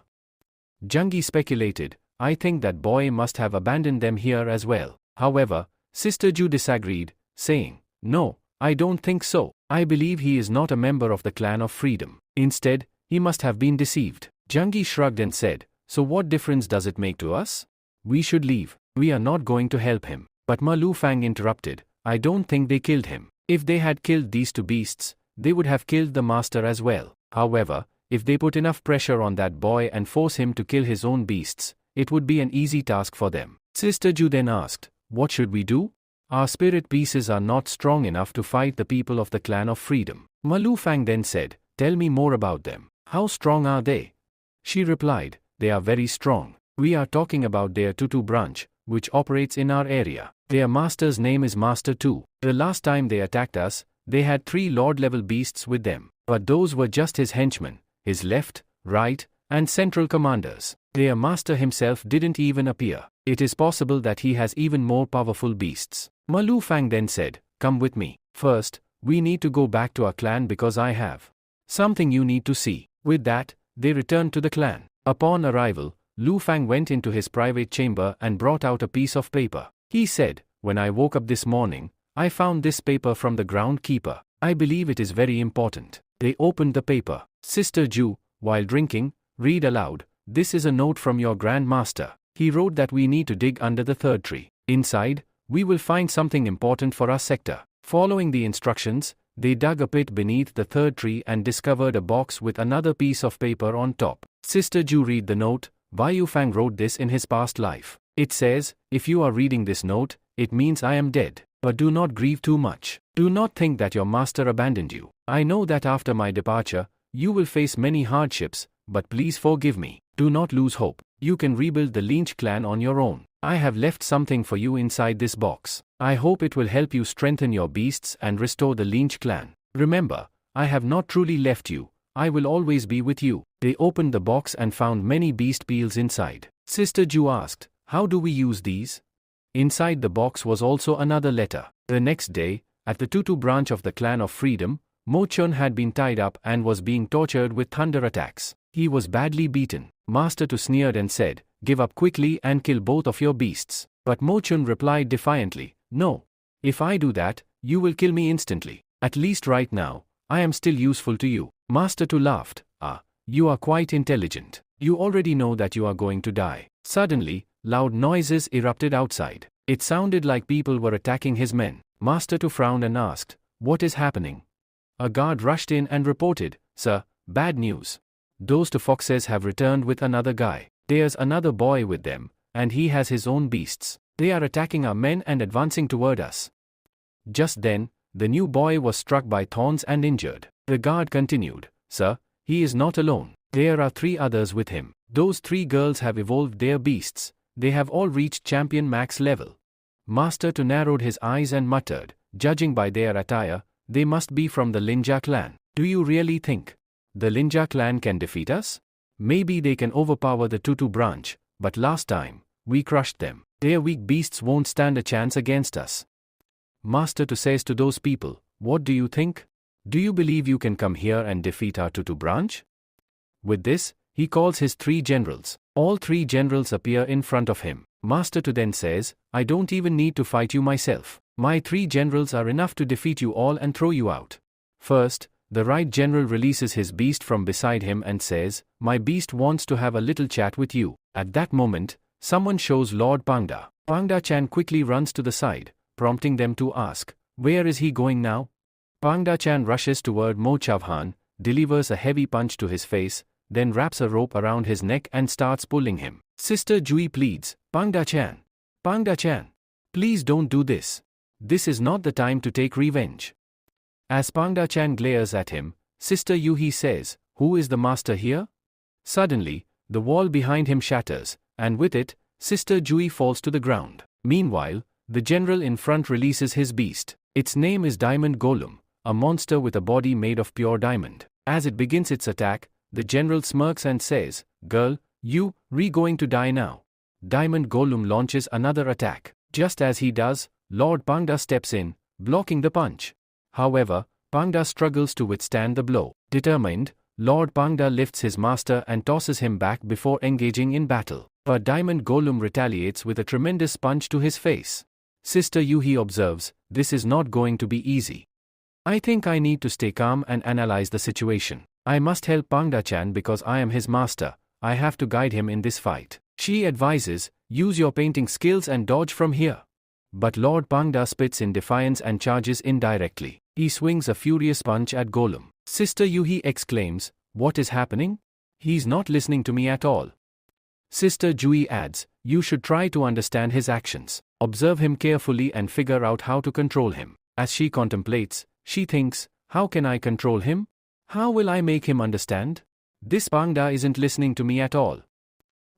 Jungi speculated, I think that boy must have abandoned them here as well. However, Sister Ju disagreed, saying, no, I don't think so. I believe he is not a member of the Clan of Freedom. Instead, he must have been deceived. Jungi shrugged and said, so what difference does it make to us? We should leave. We are not going to help him. But Ma Lu Fang interrupted, I don't think they killed him. If they had killed these two beasts, they would have killed the master as well. However, if they put enough pressure on that boy and force him to kill his own beasts, it would be an easy task for them. Sister Ju then asked, what should we do? Our spirit pieces are not strong enough to fight the people of the Clan of Freedom. Ma Lu Fang then said, tell me more about them. How strong are they? She replied, they are very strong. We are talking about their Tutu branch, which operates in our area. Their master's name is Master 2. The last time they attacked us, they had 3 Lord-level beasts with them. But those were just his henchmen, his left, right, and central commanders. Their master himself didn't even appear. It is possible that he has even more powerful beasts. Ma Lu Fang then said, come with me. First, we need to go back to our clan because I have something you need to see. With that, they returned to the clan. Upon arrival, Lu Fang went into his private chamber and brought out a piece of paper. He said, when I woke up this morning, I found this paper from the groundkeeper. I believe it is very important. They opened the paper. Sister Ju, while drinking, read aloud, this is a note from your Grand Master. He wrote that we need to dig under the third tree. Inside, we will find something important for our sector. Following the instructions, they dug a pit beneath the third tree and discovered a box with another piece of paper on top. Sister Ju read the note. Yu Fang wrote this in his past life. It says, if you are reading this note, it means I am dead. But do not grieve too much. Do not think that your master abandoned you. I know that after my departure, you will face many hardships, but please forgive me. Do not lose hope. You can rebuild the Lynch clan on your own. I have left something for you inside this box. I hope it will help you strengthen your beasts and restore the Lynch clan. Remember, I have not truly left you. I will always be with you. They opened the box and found many beast peels inside. Sister Ju asked, how do we use these? Inside the box was also another letter. The next day, at the Tutu branch of the Clan of Freedom, Mo Chun had been tied up and was being tortured with thunder attacks. He was badly beaten. Master Tu sneered and said, give up quickly and kill both of your beasts. But Mo Chun replied defiantly, no. If I do that, you will kill me instantly. At least right now, I am still useful to you. Master Tu laughed, you are quite intelligent. You already know that you are going to die. Suddenly, loud noises erupted outside. It sounded like people were attacking his men. Master Tu frowned and asked, what is happening? A guard rushed in and reported, sir, bad news. Those two foxes have returned with another guy. There's another boy with them, and he has his own beasts. They are attacking our men and advancing toward us. Just then, the new boy was struck by thorns and injured. The guard continued, sir, he is not alone. There are 3 others with him. Those 3 girls have evolved their beasts. They have all reached champion max level. Master Tu narrowed his eyes and muttered, judging by their attire, they must be from the Linja clan. Do you really think the Linja clan can defeat us? Maybe they can overpower the Tutu branch, but last time, we crushed them. Their weak beasts won't stand a chance against us. Master Tu says to those people, what do you think? Do you believe you can come here and defeat our Tutu branch? With this, he calls his 3 generals. All 3 generals appear in front of him. Master Tu then says, I don't even need to fight you myself. My 3 generals are enough to defeat you all and throw you out. First, the right general releases his beast from beside him and says, my beast wants to have a little chat with you. At that moment, someone shows Lord Pangda. Pangda Chan quickly runs to the side, prompting them to ask, where is he going now? Pangda Chan rushes toward Mo Chavhan, delivers a heavy punch to his face, then wraps a rope around his neck and starts pulling him. Sister Jui pleads, Pangda Chan, please don't do this. This is not the time to take revenge. As Pangda Chan glares at him, Sister Yuhi says, who is the master here? Suddenly, the wall behind him shatters, and with it, Sister Jui falls to the ground. Meanwhile, the general in front releases his beast. Its name is Diamond Golem, a monster with a body made of pure diamond. As it begins its attack, the general smirks and says, girl, you, going to die now. Diamond Golem launches another attack. Just as he does, Lord Pangda steps in, blocking the punch. However, Pangda struggles to withstand the blow. Determined, Lord Pangda lifts his master and tosses him back before engaging in battle. But Diamond Golem retaliates with a tremendous punch to his face. Sister Yuhi observes, this is not going to be easy. I think I need to stay calm and analyze the situation. I must help Pangda-chan because I am his master. I have to guide him in this fight. She advises, use your painting skills and dodge from here. But Lord Pangda spits in defiance and charges indirectly. He swings a furious punch at Golem. Sister Yuhi exclaims, what is happening? He's not listening to me at all. Sister Jui adds, you should try to understand his actions. Observe him carefully and figure out how to control him. As she contemplates, she thinks, how can I control him? How will I make him understand? This Pangda isn't listening to me at all.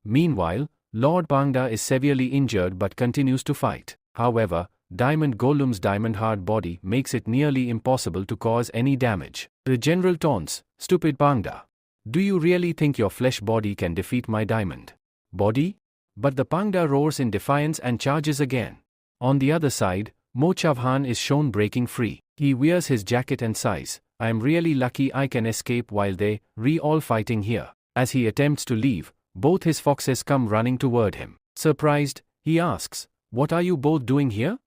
Meanwhile, Lord Pangda is severely injured but continues to fight. However, Diamond Golem's diamond-hard body makes it nearly impossible to cause any damage. The general taunts, stupid Pangda. Do you really think your flesh body can defeat my diamond body? But the Pangda roars in defiance and charges again. On the other side, Mo Chavhan is shown breaking free. He wears his jacket and sighs, I am really lucky I can escape while they all fighting here. As he attempts to leave, both his foxes come running toward him. Surprised, he asks, what are you both doing here?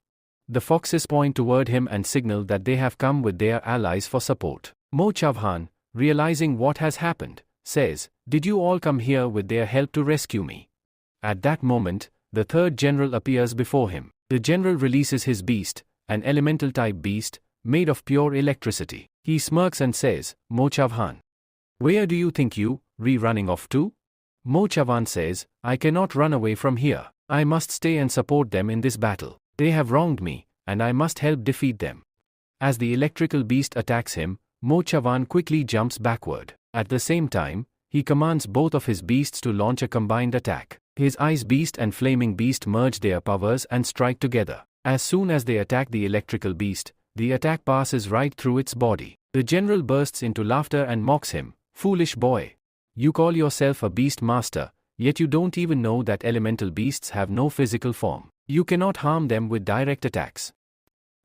The foxes point toward him and signal that they have come with their allies for support. Mo Chavhan, realizing what has happened, says, "Did you all come here with their help to rescue me?" At that moment, the third general appears before him. The general releases his beast, an elemental type beast, made of pure electricity. He smirks and says, "Mo Chavhan. Where do you think you, running off to?" Mo Chavan says, "I cannot run away from here. I must stay and support them in this battle. They have wronged me, and I must help defeat them." As the electrical beast attacks him, Mo Chavan quickly jumps backward. At the same time, he commands both of his beasts to launch a combined attack. His ice beast and flaming beast merge their powers and strike together. As soon as they attack the electrical beast, the attack passes right through its body. The general bursts into laughter and mocks him. "Foolish boy. You call yourself a beast master, yet you don't even know that elemental beasts have no physical form. You cannot harm them with direct attacks."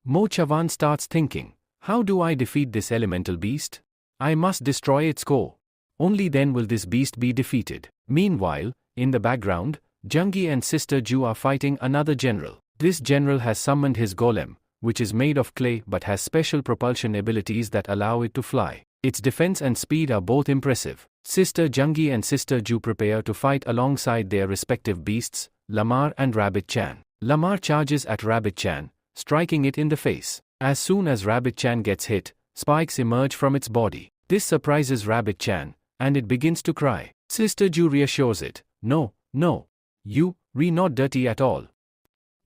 Mo Chavan starts thinking, "How do I defeat this elemental beast? I must destroy its core. Only then will this beast be defeated." Meanwhile, in the background, Jungi and Sister Ju are fighting another general. This general has summoned his golem, which is made of clay but has special propulsion abilities that allow it to fly. Its defense and speed are both impressive. Sister Jungi and Sister Ju prepare to fight alongside their respective beasts, Lamar and Rabbit Chan. Lamar charges at Rabbit Chan, striking it in the face. As soon as Rabbit Chan gets hit, spikes emerge from its body. This surprises Rabbit Chan, and it begins to cry. Sister Ju reassures it, "No, no. You, not dirty at all."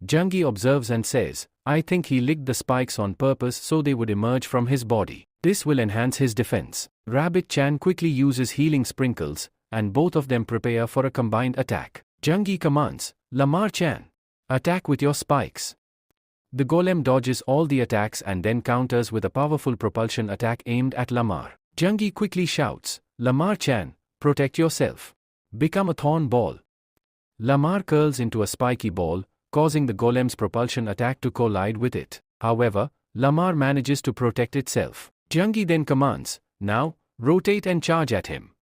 Jungi observes and says, "I think he licked the spikes on purpose so they would emerge from his body. This will enhance his defense." Rabbit Chan quickly uses healing sprinkles, and both of them prepare for a combined attack. Jungi commands, "Lamar Chan, attack with your spikes." The golem dodges all the attacks and then counters with a powerful propulsion attack aimed at Lamar. Jungi quickly shouts, "Lamar Chan, protect yourself. Become a thorn ball." Lamar curls into a spiky ball, causing the golem's propulsion attack to collide with it. However, Lamar manages to protect itself. Jungi then commands, "Now, rotate and charge at him."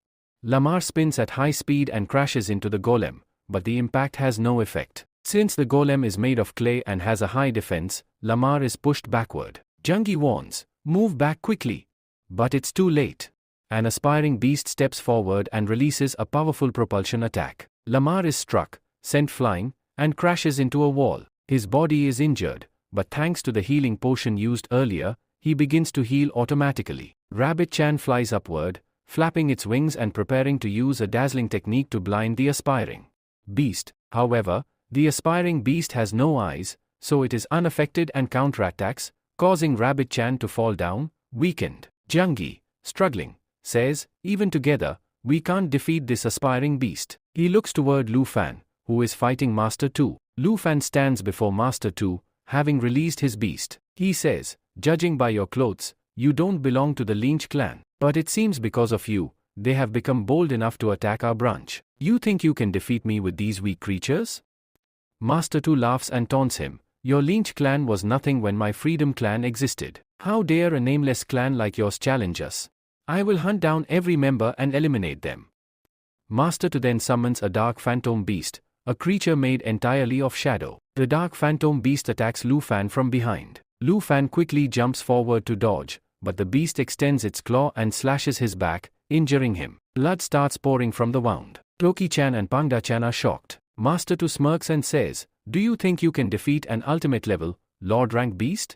Lamar spins at high speed and crashes into the golem, but the impact has no effect. Since the golem is made of clay and has a high defense, Lamar is pushed backward. Jungi warns, "Move back quickly." But it's too late. An aspiring beast steps forward and releases a powerful propulsion attack. Lamar is struck, sent flying, and crashes into a wall. His body is injured, but thanks to the healing potion used earlier, he begins to heal automatically. Rabbit Chan flies upward, flapping its wings and preparing to use a dazzling technique to blind the aspiring beast. However, the aspiring beast has no eyes, so it is unaffected and counterattacks, causing Rabbit Chan to fall down, weakened. Jungi, struggling, says, "Even together, we can't defeat this aspiring beast." He looks toward Lu Fan, who is fighting Master Tu. Lu Fan stands before Master Tu, having released his beast. He says, "Judging by your clothes, you don't belong to the Lynch clan. But it seems because of you, they have become bold enough to attack our branch. You think you can defeat me with these weak creatures?" Master Tu laughs and taunts him, "Your Lynch clan was nothing when my Freedom clan existed. How dare a nameless clan like yours challenge us? I will hunt down every member and eliminate them." Master Tu then summons a dark phantom beast, a creature made entirely of shadow. The dark phantom beast attacks Lu Fan from behind. Lu Fan quickly jumps forward to dodge, but the beast extends its claw and slashes his back, injuring him. Blood starts pouring from the wound. Toki-chan and Pangda-chan are shocked. Master Tu smirks and says, "Do you think you can defeat an ultimate level, Lord rank beast?"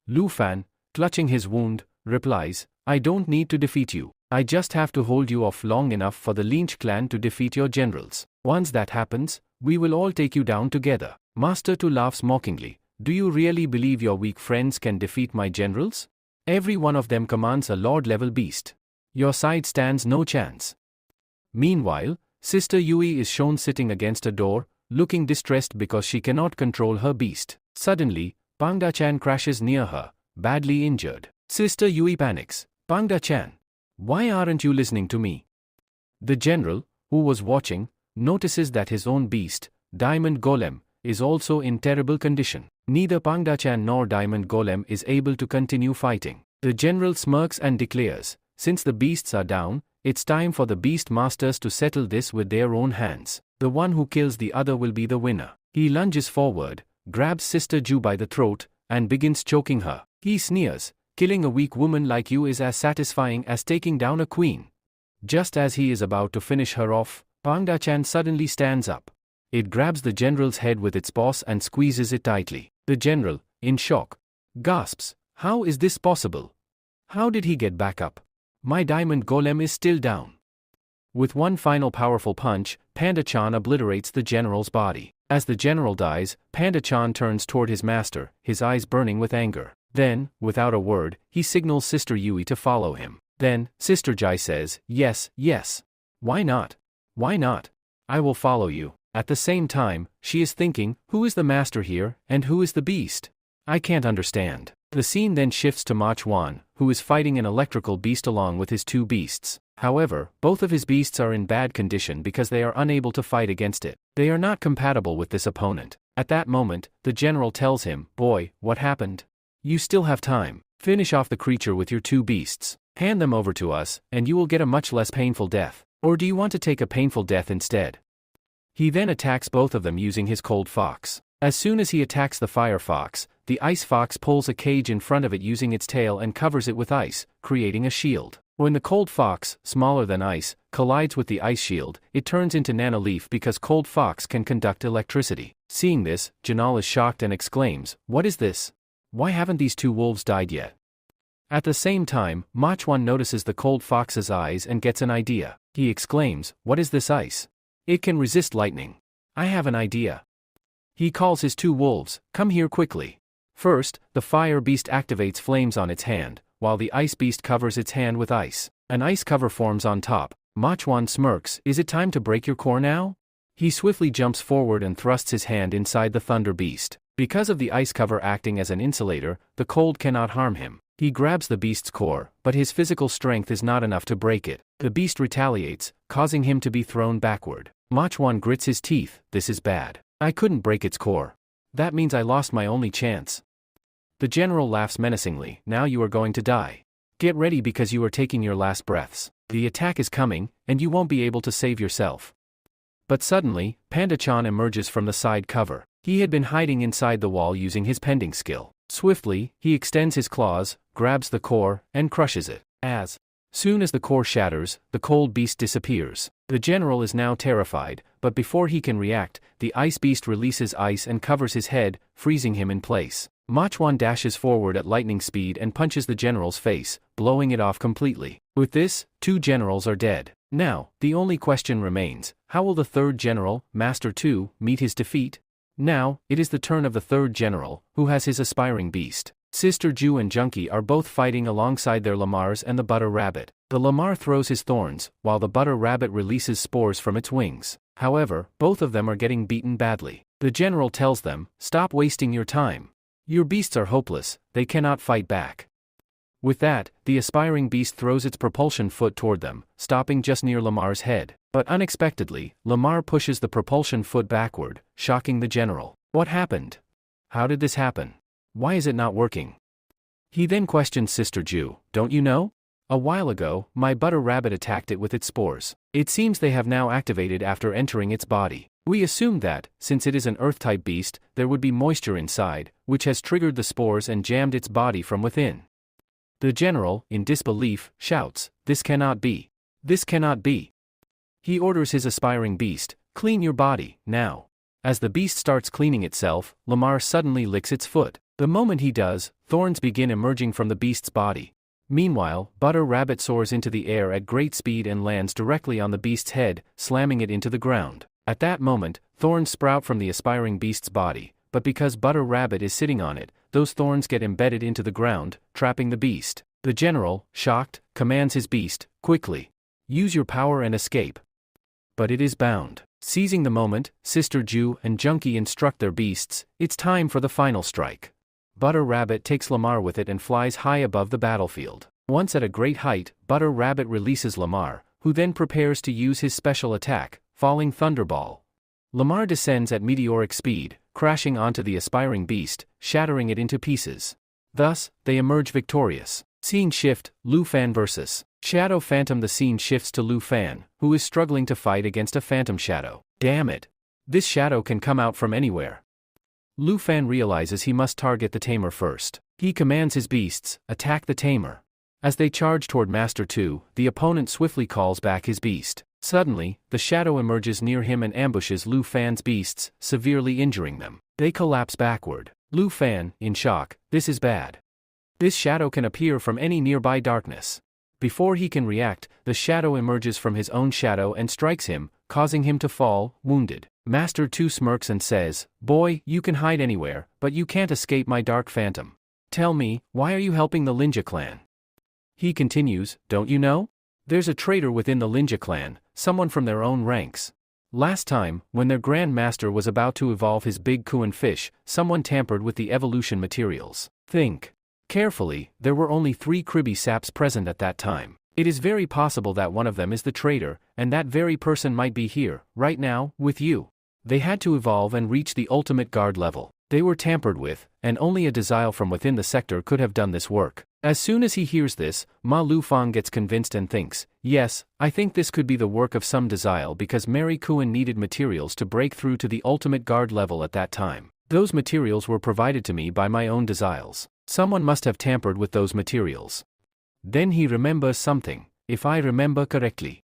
Lu Fan, clutching his wound, replies, "I don't need to defeat you. I just have to hold you off long enough for the Lynch clan to defeat your generals. Once that happens, we will all take you down together." Master Tu laughs mockingly, "Do you really believe your weak friends can defeat my generals? Every one of them commands a Lord-level beast. Your side stands no chance." Meanwhile, Sister Yui is shown sitting against a door, looking distressed because she cannot control her beast. Suddenly, Pangda-chan crashes near her, badly injured. Sister Yui panics, "Pangda-chan, why aren't you listening to me?" The general, who was watching, notices that his own beast, Diamond Golem, is also in terrible condition. Neither Pangda-chan nor Diamond Golem is able to continue fighting. The general smirks and declares, "Since the beasts are down, it's time for the beast masters to settle this with their own hands. The one who kills the other will be the winner." He lunges forward, grabs Sister Ju by the throat, and begins choking her. He sneers, "Killing a weak woman like you is as satisfying as taking down a queen." Just as he is about to finish her off, Pangda-chan suddenly stands up. It grabs the general's head with its paws and squeezes it tightly. The general, in shock, gasps, "How is this possible? How did he get back up? My diamond golem is still down." With one final powerful punch, Panda-chan obliterates the general's body. As the general dies, Panda-chan turns toward his master, his eyes burning with anger. Then, without a word, he signals Sister Yui to follow him. Then, Sister Jai says, "Yes, yes. Why not? Why not? I will follow you." At the same time, she is thinking, who is the master here, and who is the beast? I can't understand. The scene then shifts to Mach 1, who is fighting an electrical beast along with his two beasts. However, both of his beasts are in bad condition because they are unable to fight against it. They are not compatible with this opponent. At that moment, the general tells him, "Boy, what happened? You still have time. Finish off the creature with your two beasts. Hand them over to us, and you will get a much less painful death. Or do you want to take a painful death instead?" He then attacks both of them using his cold fox. As soon as he attacks the fire fox, the ice fox pulls a cage in front of it using its tail and covers it with ice, creating a shield. When the cold fox, smaller than ice, collides with the ice shield, it turns into Nanoleaf because cold fox can conduct electricity. Seeing this, Janal is shocked and exclaims, "What is this? Why haven't these two wolves died yet?" At the same time, Mach-1 notices the cold fox's eyes and gets an idea. He exclaims, "What is this ice? It can resist lightning. I have an idea." He calls his two wolves, "Come here quickly." First, the fire beast activates flames on its hand, while the ice beast covers its hand with ice. An ice cover forms on top. Mach-1 smirks, "Is it time to break your core now?" He swiftly jumps forward and thrusts his hand inside the thunder beast. Because of the ice cover acting as an insulator, the cold cannot harm him. He grabs the beast's core, but his physical strength is not enough to break it. The beast retaliates, causing him to be thrown backward. Mach-1 grits his teeth, "This is bad. I couldn't break its core. That means I lost my only chance." The general laughs menacingly, "Now you are going to die. Get ready because you are taking your last breaths. The attack is coming, and you won't be able to save yourself." But suddenly, Panda-chan emerges from the side cover. He had been hiding inside the wall using his pending skill. Swiftly, he extends his claws, grabs the core, and crushes it. As soon as the core shatters, the cold beast disappears. The general is now terrified, but before he can react, the ice beast releases ice and covers his head, freezing him in place. Mach-1 dashes forward at lightning speed and punches the general's face, blowing it off completely. With this, two generals are dead. Now, the only question remains, how will the third general, Master 2, meet his defeat? Now, it is the turn of the third general, who has his aspiring beast. Sister Ju and Junkie are both fighting alongside their lamars and the butter rabbit. The lamar throws his thorns, while the butter rabbit releases spores from its wings. However, both of them are getting beaten badly. The general tells them, "Stop wasting your time. Your beasts are hopeless, they cannot fight back." With that, the aspiring beast throws its propulsion foot toward them, stopping just near Lamar's head. But unexpectedly, Lamar pushes the propulsion foot backward, shocking the general. "What happened? How did this happen? Why is it not working?" He then questions Sister Ju, "Don't you know? A while ago, my butter rabbit attacked it with its spores. It seems they have now activated after entering its body. We assumed that, since it is an earth-type beast, there would be moisture inside, which has triggered the spores and jammed its body from within." The general, in disbelief, shouts, "This cannot be. This cannot be." He orders his aspiring beast, "Clean your body, now." As the beast starts cleaning itself, Lamar suddenly licks its foot. The moment he does, thorns begin emerging from the beast's body. Meanwhile, Butter Rabbit soars into the air at great speed and lands directly on the beast's head, slamming it into the ground. At that moment, thorns sprout from the aspiring beast's body, but because Butter Rabbit is sitting on it, those thorns get embedded into the ground, trapping the beast. The general, shocked, commands his beast, "Quickly. Use your power and escape." But it is bound. Seizing the moment, Sister Ju and Junkie instruct their beasts, "It's time for the final strike." Butter Rabbit takes Lamar with it and flies high above the battlefield. Once at a great height, Butter Rabbit releases Lamar, who then prepares to use his special attack, Falling Thunderball. Lamar descends at meteoric speed, crashing onto the aspiring beast, shattering it into pieces. Thus, they emerge victorious. Scene shift, Lu Fan vs. Shadow Phantom. The scene shifts to Lu Fan, who is struggling to fight against a phantom shadow. Damn it! This shadow can come out from anywhere. Lu Fan realizes he must target the tamer first. He commands his beasts, "Attack the tamer." As they charge toward Master 2, the opponent swiftly calls back his beast. Suddenly, the shadow emerges near him and ambushes Lu Fan's beasts, severely injuring them. They collapse backward. Lu Fan, in shock, this is bad. This shadow can appear from any nearby darkness. Before he can react, the shadow emerges from his own shadow and strikes him, causing him to fall, wounded. Master 2 smirks and says, "Boy, you can hide anywhere, but you can't escape my dark phantom. Tell me, why are you helping the Linja clan?" He continues, "Don't you know? There's a traitor within the Linja clan, someone from their own ranks. Last time, when their Grand Master was about to evolve his big Kuan fish, someone tampered with the evolution materials. Think carefully, there were only 3 Kribby saps present at that time. It is very possible that one of them is the traitor, and that very person might be here, right now, with you. They had to evolve and reach the ultimate guard level. They were tampered with, and only a Desile from within the sector could have done this work." As soon as he hears this, Ma Lufang gets convinced and thinks, "Yes, I think this could be the work of some Desile because Mary Kuan needed materials to break through to the ultimate guard level at that time. Those materials were provided to me by my own Desiles. Someone must have tampered with those materials." Then he remembers something, if I remember correctly.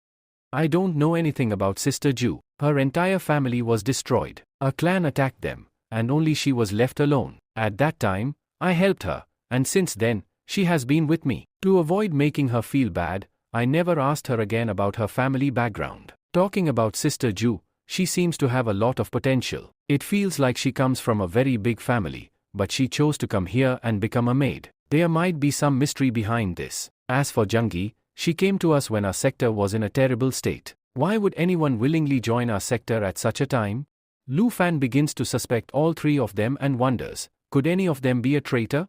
"I don't know anything about Sister Ju. Her entire family was destroyed. A clan attacked them, and only she was left alone. At that time, I helped her, and since then, she has been with me. To avoid making her feel bad, I never asked her again about her family background. Talking about Sister Ju, she seems to have a lot of potential. It feels like she comes from a very big family, but she chose to come here and become a maid. There might be some mystery behind this. As for Jungi, she came to us when our sector was in a terrible state. Why would anyone willingly join our sector at such a time?" Lu Fan begins to suspect all 3 of them and wonders, could any of them be a traitor?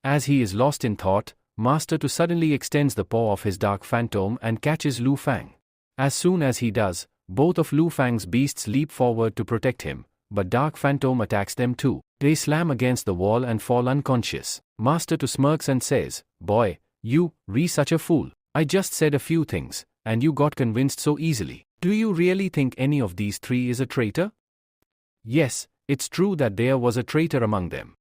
As he is lost in thought, Master 2 suddenly extends the paw of his dark phantom and catches Lu Fang. As soon as he does, both of Lu Fang's beasts leap forward to protect him, but Dark Phantom attacks them too. They slam against the wall and fall unconscious. Master 2 smirks and says, "Boy, you, such a fool. I just said a few things, and you got convinced so easily. Do you really think any of these 3 is a traitor?" Yes, it's true that there was a traitor among them.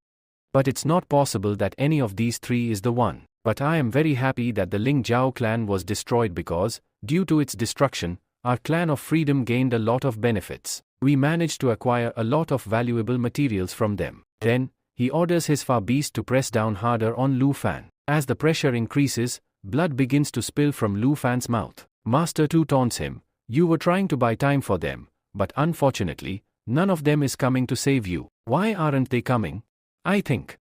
But it's not possible that any of these 3 is the one. But I am very happy that the Ling Jiao clan was destroyed because, due to its destruction, our clan of freedom gained a lot of benefits. We managed to acquire a lot of valuable materials from them. Then, he orders his Fa beast to press down harder on Lu Fan. As the pressure increases, blood begins to spill from Lu Fan's mouth. Master 2 taunts him, "You were trying to buy time for them, but unfortunately, none of them is coming to save you. Why aren't they coming? I think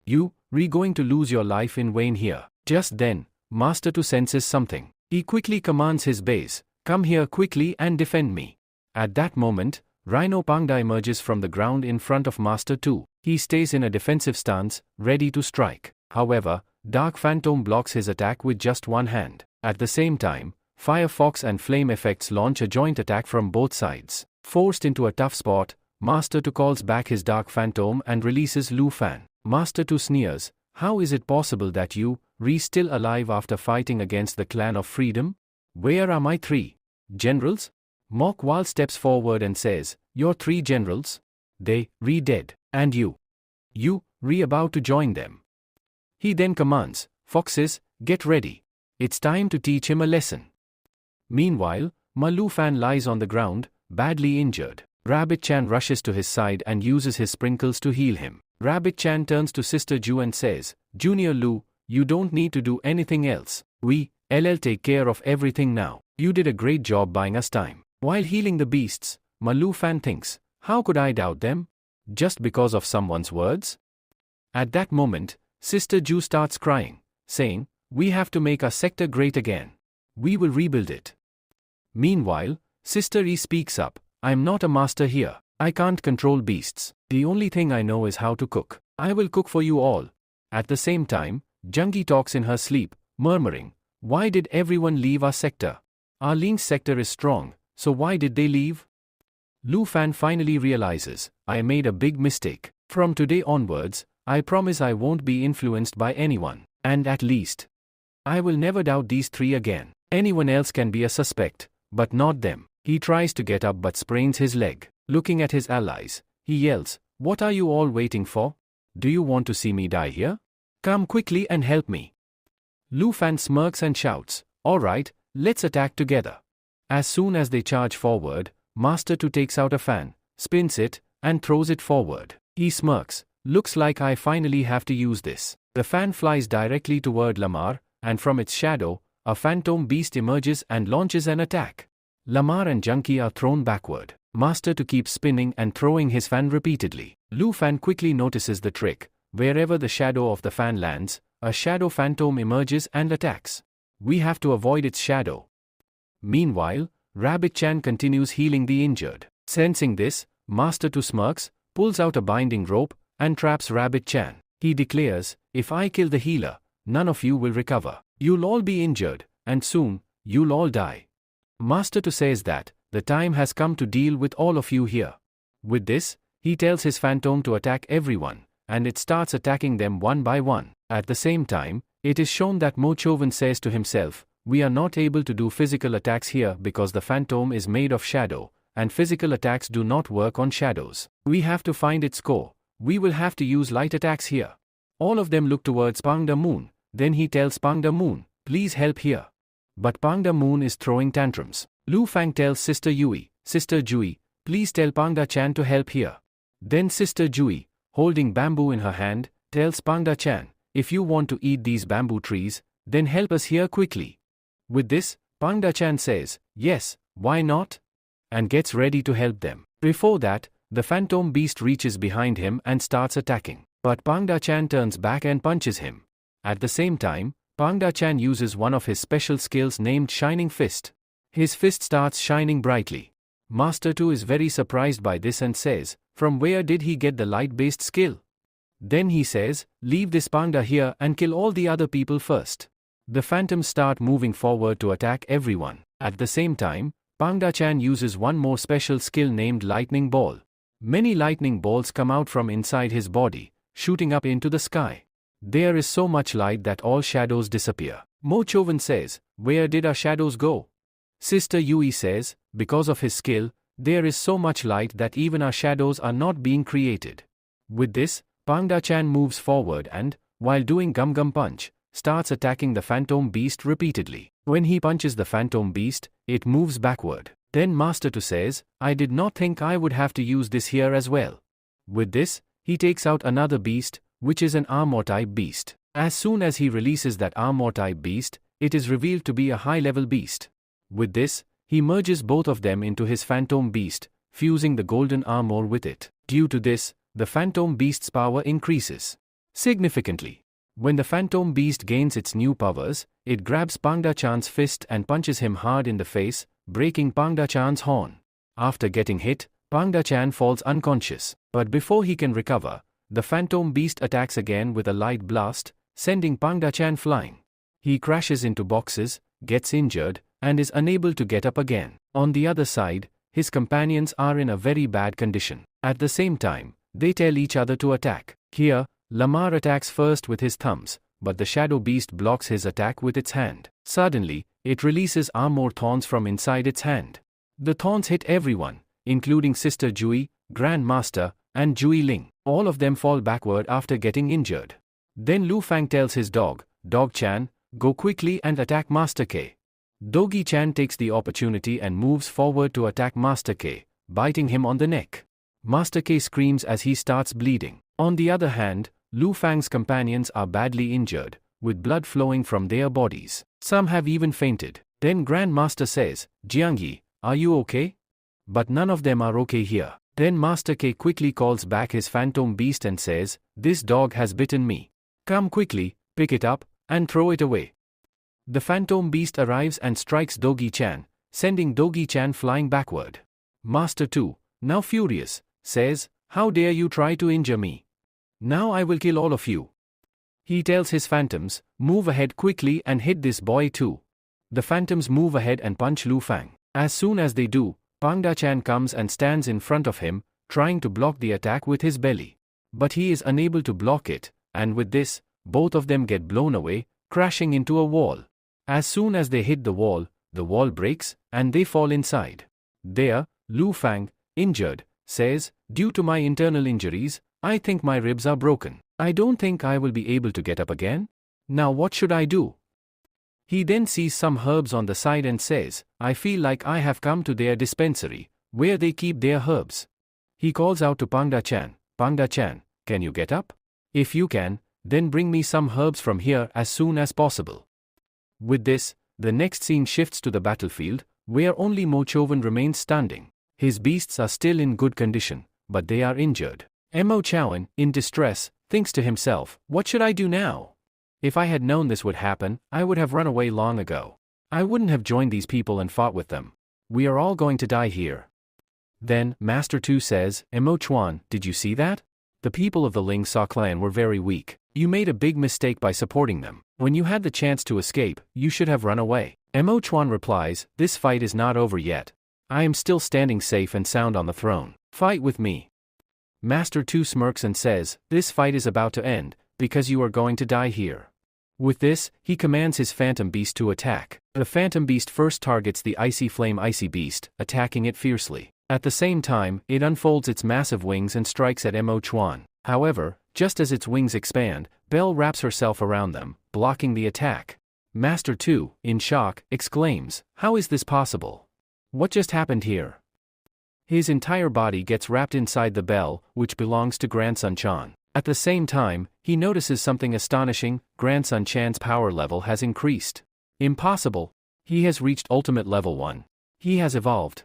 you're going to lose your life in vain here." Just then, Master 2 senses something. He quickly commands his base, "Come here quickly and defend me." At that moment, Rhino Pangda emerges from the ground in front of Master 2. He stays in a defensive stance, ready to strike. However, Dark Phantom blocks his attack with just one hand. At the same time, Firefox and Flame Effects launch a joint attack from both sides. Forced into a tough spot, Master 2 calls back his Dark Phantom and releases Lu Fan. Master 2 sneers, "How is it possible that you, still alive after fighting against the Clan of Freedom? Where are my 3 generals?" Mok Wal steps forward and says, "Your 3 generals? They, dead. And you, about to join them." He then commands, "Foxes, get ready. It's time to teach him a lesson." Meanwhile, Ma Lu Fan lies on the ground, badly injured. Rabbit Chan rushes to his side and uses his sprinkles to heal him. Rabbit Chan turns to Sister Ju and says, "Junior Lu, you don't need to do anything else. We'll take care of everything now. You did a great job buying us time." While healing the beasts, Ma Lu Fan thinks, "How could I doubt them? Just because of someone's words?" At that moment, Sister Ju starts crying, saying, "We have to make our sector great again. We will rebuild it." Meanwhile, Sister E speaks up, "I'm not a master here. I can't control beasts. The only thing I know is how to cook. I will cook for you all." At the same time, Jungi talks in her sleep, murmuring, "Why did everyone leave our sector? Our Ling's sector is strong, so why did they leave?" Lu Fan finally realizes, "I made a big mistake. From today onwards, I promise I won't be influenced by anyone, and at least, I will never doubt these 3 again. Anyone else can be a suspect, but not them." He tries to get up but sprains his leg. Looking at his allies, he yells, "What are you all waiting for? Do you want to see me die here? Come quickly and help me." Lu Fan smirks and shouts, "Alright, let's attack together." As soon as they charge forward, Master 2 takes out a fan, spins it, and throws it forward. He smirks, "Looks like I finally have to use this." The fan flies directly toward Lamar, and from its shadow, a phantom beast emerges and launches an attack. Lamar and Junkie are thrown backward. Master 2 keeps spinning and throwing his fan repeatedly. Lu Fan quickly notices the trick. Wherever the shadow of the fan lands, a shadow phantom emerges and attacks. We have to avoid its shadow. Meanwhile, Rabbit-chan continues healing the injured. Sensing this, Master 2 smirks, pulls out a binding rope, and traps Rabbit-chan. He declares, "If I kill the healer, none of you will recover. You'll all be injured, and soon, you'll all die." Master 2 says that, "The time has come to deal with all of you here." With this, he tells his phantom to attack everyone, and it starts attacking them one by one. At the same time, it is shown that Mo Chovan says to himself, "We are not able to do physical attacks here because the phantom is made of shadow, and physical attacks do not work on shadows. We have to find its core. We will have to use light attacks here." All of them look towards Pangda Moon. Then he tells Pangda Moon, "Please help here." But Pangda Moon is throwing tantrums. Lu Fang tells Sister Yui, "Sister Jui, please tell Pangda-chan to help here." Then Sister Jui, holding bamboo in her hand, tells Pangda-chan, "If you want to eat these bamboo trees, then help us here quickly." With this, Pangda-chan says, "Yes, why not?" and gets ready to help them. Before that, the phantom beast reaches behind him and starts attacking. But Pangda-chan turns back and punches him. At the same time, Pangda-chan uses one of his special skills named Shining Fist. His fist starts shining brightly. Master 2 is very surprised by this and says, "From where did he get the light-based skill?" Then he says, "Leave this Pangda here and kill all the other people first." The phantoms start moving forward to attack everyone. At the same time, Pangda-chan uses one more special skill named Lightning Ball. Many lightning balls come out from inside his body, shooting up into the sky. There is so much light that all shadows disappear. Mo Chovan says, "Where did our shadows go?" Sister Yui says, "Because of his skill, there is so much light that even our shadows are not being created." With this, Pangda-chan moves forward and, while doing Gum Gum Punch, starts attacking the phantom beast repeatedly. When he punches the phantom beast, it moves backward. Then Master 2 says, "I did not think I would have to use this here as well." With this, he takes out another beast, which is an armor-type beast. As soon as he releases that armor-type beast, it is revealed to be a high-level beast. With this, he merges both of them into his phantom beast, fusing the golden armor with it. Due to this, the phantom beast's power increases significantly. When the phantom beast gains its new powers, it grabs Pangda-chan's fist and punches him hard in the face, breaking Pangda-chan's horn. After getting hit, Pangda-chan falls unconscious. But before he can recover, the phantom beast attacks again with a light blast, sending Pangda-chan flying. He crashes into boxes, gets injured, and is unable to get up again. On the other side, his companions are in a very bad condition. At the same time, they tell each other to attack. Here, Lamar attacks first with his thumbs, but the shadow beast blocks his attack with its hand. Suddenly, it releases armor thorns from inside its hand. The thorns hit everyone, including Sister Jui, Grand Master, and Jui Ling. All of them fall backward after getting injured. Then Lu Fang tells his dog, "Dog-chan, go quickly and attack Master K." Dogi-chan takes the opportunity and moves forward to attack Master K, biting him on the neck. Master K screams as he starts bleeding. On the other hand, Lu Fang's companions are badly injured, with blood flowing from their bodies. Some have even fainted. Then Grand Master says, "Jiangyi, are you okay?" But none of them are okay here. Then Master K quickly calls back his phantom beast and says, "This dog has bitten me. Come quickly, pick it up, and throw it away." The phantom beast arrives and strikes Dogi-chan, sending Dogi-chan flying backward. Master 2, now furious, says, "How dare you try to injure me? Now I will kill all of you." He tells his phantoms, "Move ahead quickly and hit this boy too." The phantoms move ahead and punch Lu Fang. As soon as they do, Pangda-chan comes and stands in front of him, trying to block the attack with his belly. But he is unable to block it, and with this, both of them get blown away, crashing into a wall. As soon as they hit the wall breaks, and they fall inside. There, Lu Fang, injured, says, "Due to my internal injuries, I think my ribs are broken. I don't think I will be able to get up again. Now what should I do?" He then sees some herbs on the side and says, I feel like I have come to their dispensary, where they keep their herbs. He calls out to Pangda-chan, Pangda-chan, can you get up? If you can, then bring me some herbs from here as soon as possible. With this, the next scene shifts to the battlefield, where only Mochovan remains standing. His beasts are still in good condition, but they are injured. Mochovan, in distress, thinks to himself, what should I do now? If I had known this would happen, I would have run away long ago. I wouldn't have joined these people and fought with them. We are all going to die here. Then, Master Tu says, Mochuan, did you see that? The people of the Ling Sa clan were very weak. You made a big mistake by supporting them. When you had the chance to escape, you should have run away. Mochuan replies, this fight is not over yet. I am still standing safe and sound on the throne. Fight with me. Master Tu smirks and says, this fight is about to end, because you are going to die here. With this, he commands his Phantom Beast to attack. The Phantom Beast first targets the Icy Flame Icy Beast, attacking it fiercely. At the same time, it unfolds its massive wings and strikes at Mochuan. However, just as its wings expand, Belle wraps herself around them, blocking the attack. Master Tu, in shock, exclaims, how is this possible? What just happened here? His entire body gets wrapped inside the bell, which belongs to Grandson Chan. At the same time, he notices something astonishing, Grandson Chan's power level has increased. Impossible. He has reached ultimate level 1. He has evolved.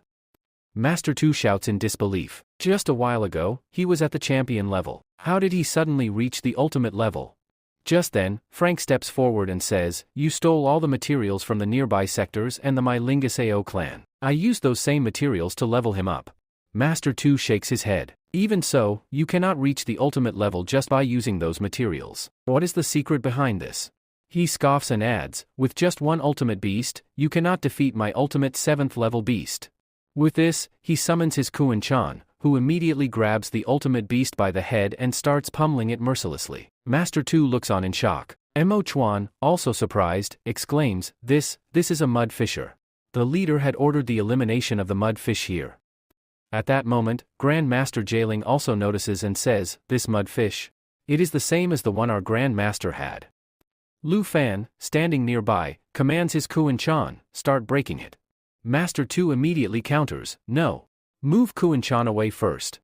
Master Tu shouts in disbelief. Just a while ago, he was at the champion level. How did he suddenly reach the ultimate level? Just then, Frank steps forward and says, you stole all the materials from the nearby sectors and the Mylingus-ao clan. I used those same materials to level him up. Master Tu shakes his head. Even so, you cannot reach the ultimate level just by using those materials. What is the secret behind this? He scoffs and adds, with just one ultimate beast, you cannot defeat my ultimate 7th level beast. With this, he summons his Kuan Chan, who immediately grabs the ultimate beast by the head and starts pummeling it mercilessly. Master Tu looks on in shock. Mochuan, also surprised, exclaims, this is a mud fisher. The leader had ordered the elimination of the mud fish here. At that moment, Grand Master Jailing also notices and says, this mud fish. It is the same as the one our Grand Master had. Lu Fan, standing nearby, commands his Kuan Chan, start breaking it. Master Tu immediately counters, no. Move Kuan Chan away first.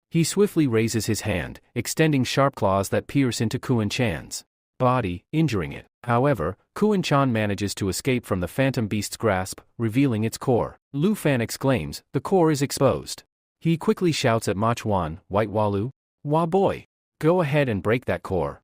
He swiftly raises his hand, extending sharp claws that pierce into Kuan Chan's body, injuring it. However, Kuan Chan manages to escape from the Phantom Beast's grasp, revealing its core. Lu Fan exclaims, the core is exposed. He quickly shouts at Mochuan, White Walu, Wa boy. Go ahead and break that core.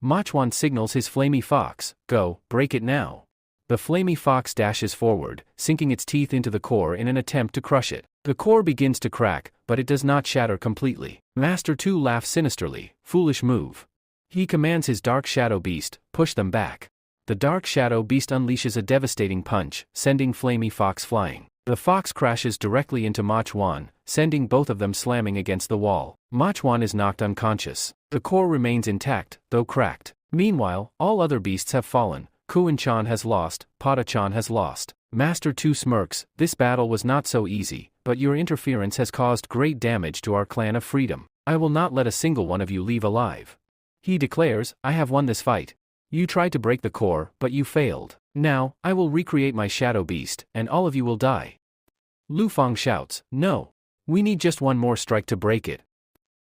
Mochuan signals his Flamey Fox, go, break it now. The Flamey Fox dashes forward, sinking its teeth into the core in an attempt to crush it. The core begins to crack, but it does not shatter completely. Master Tu laughs sinisterly, foolish move. He commands his Dark Shadow Beast, push them back. The Dark Shadow Beast unleashes a devastating punch, sending Flamey Fox flying. The fox crashes directly into Mochuan, sending both of them slamming against the wall. Mochuan is knocked unconscious. The core remains intact, though cracked. Meanwhile, all other beasts have fallen. Kuan Chan has lost, Pada Chan has lost. Master Tu smirks, this battle was not so easy, but your interference has caused great damage to our clan of freedom. I will not let a single one of you leave alive. He declares, I have won this fight. You tried to break the core, but you failed. Now, I will recreate my Shadow Beast, and all of you will die. Lu Fang shouts, no. We need just one more strike to break it.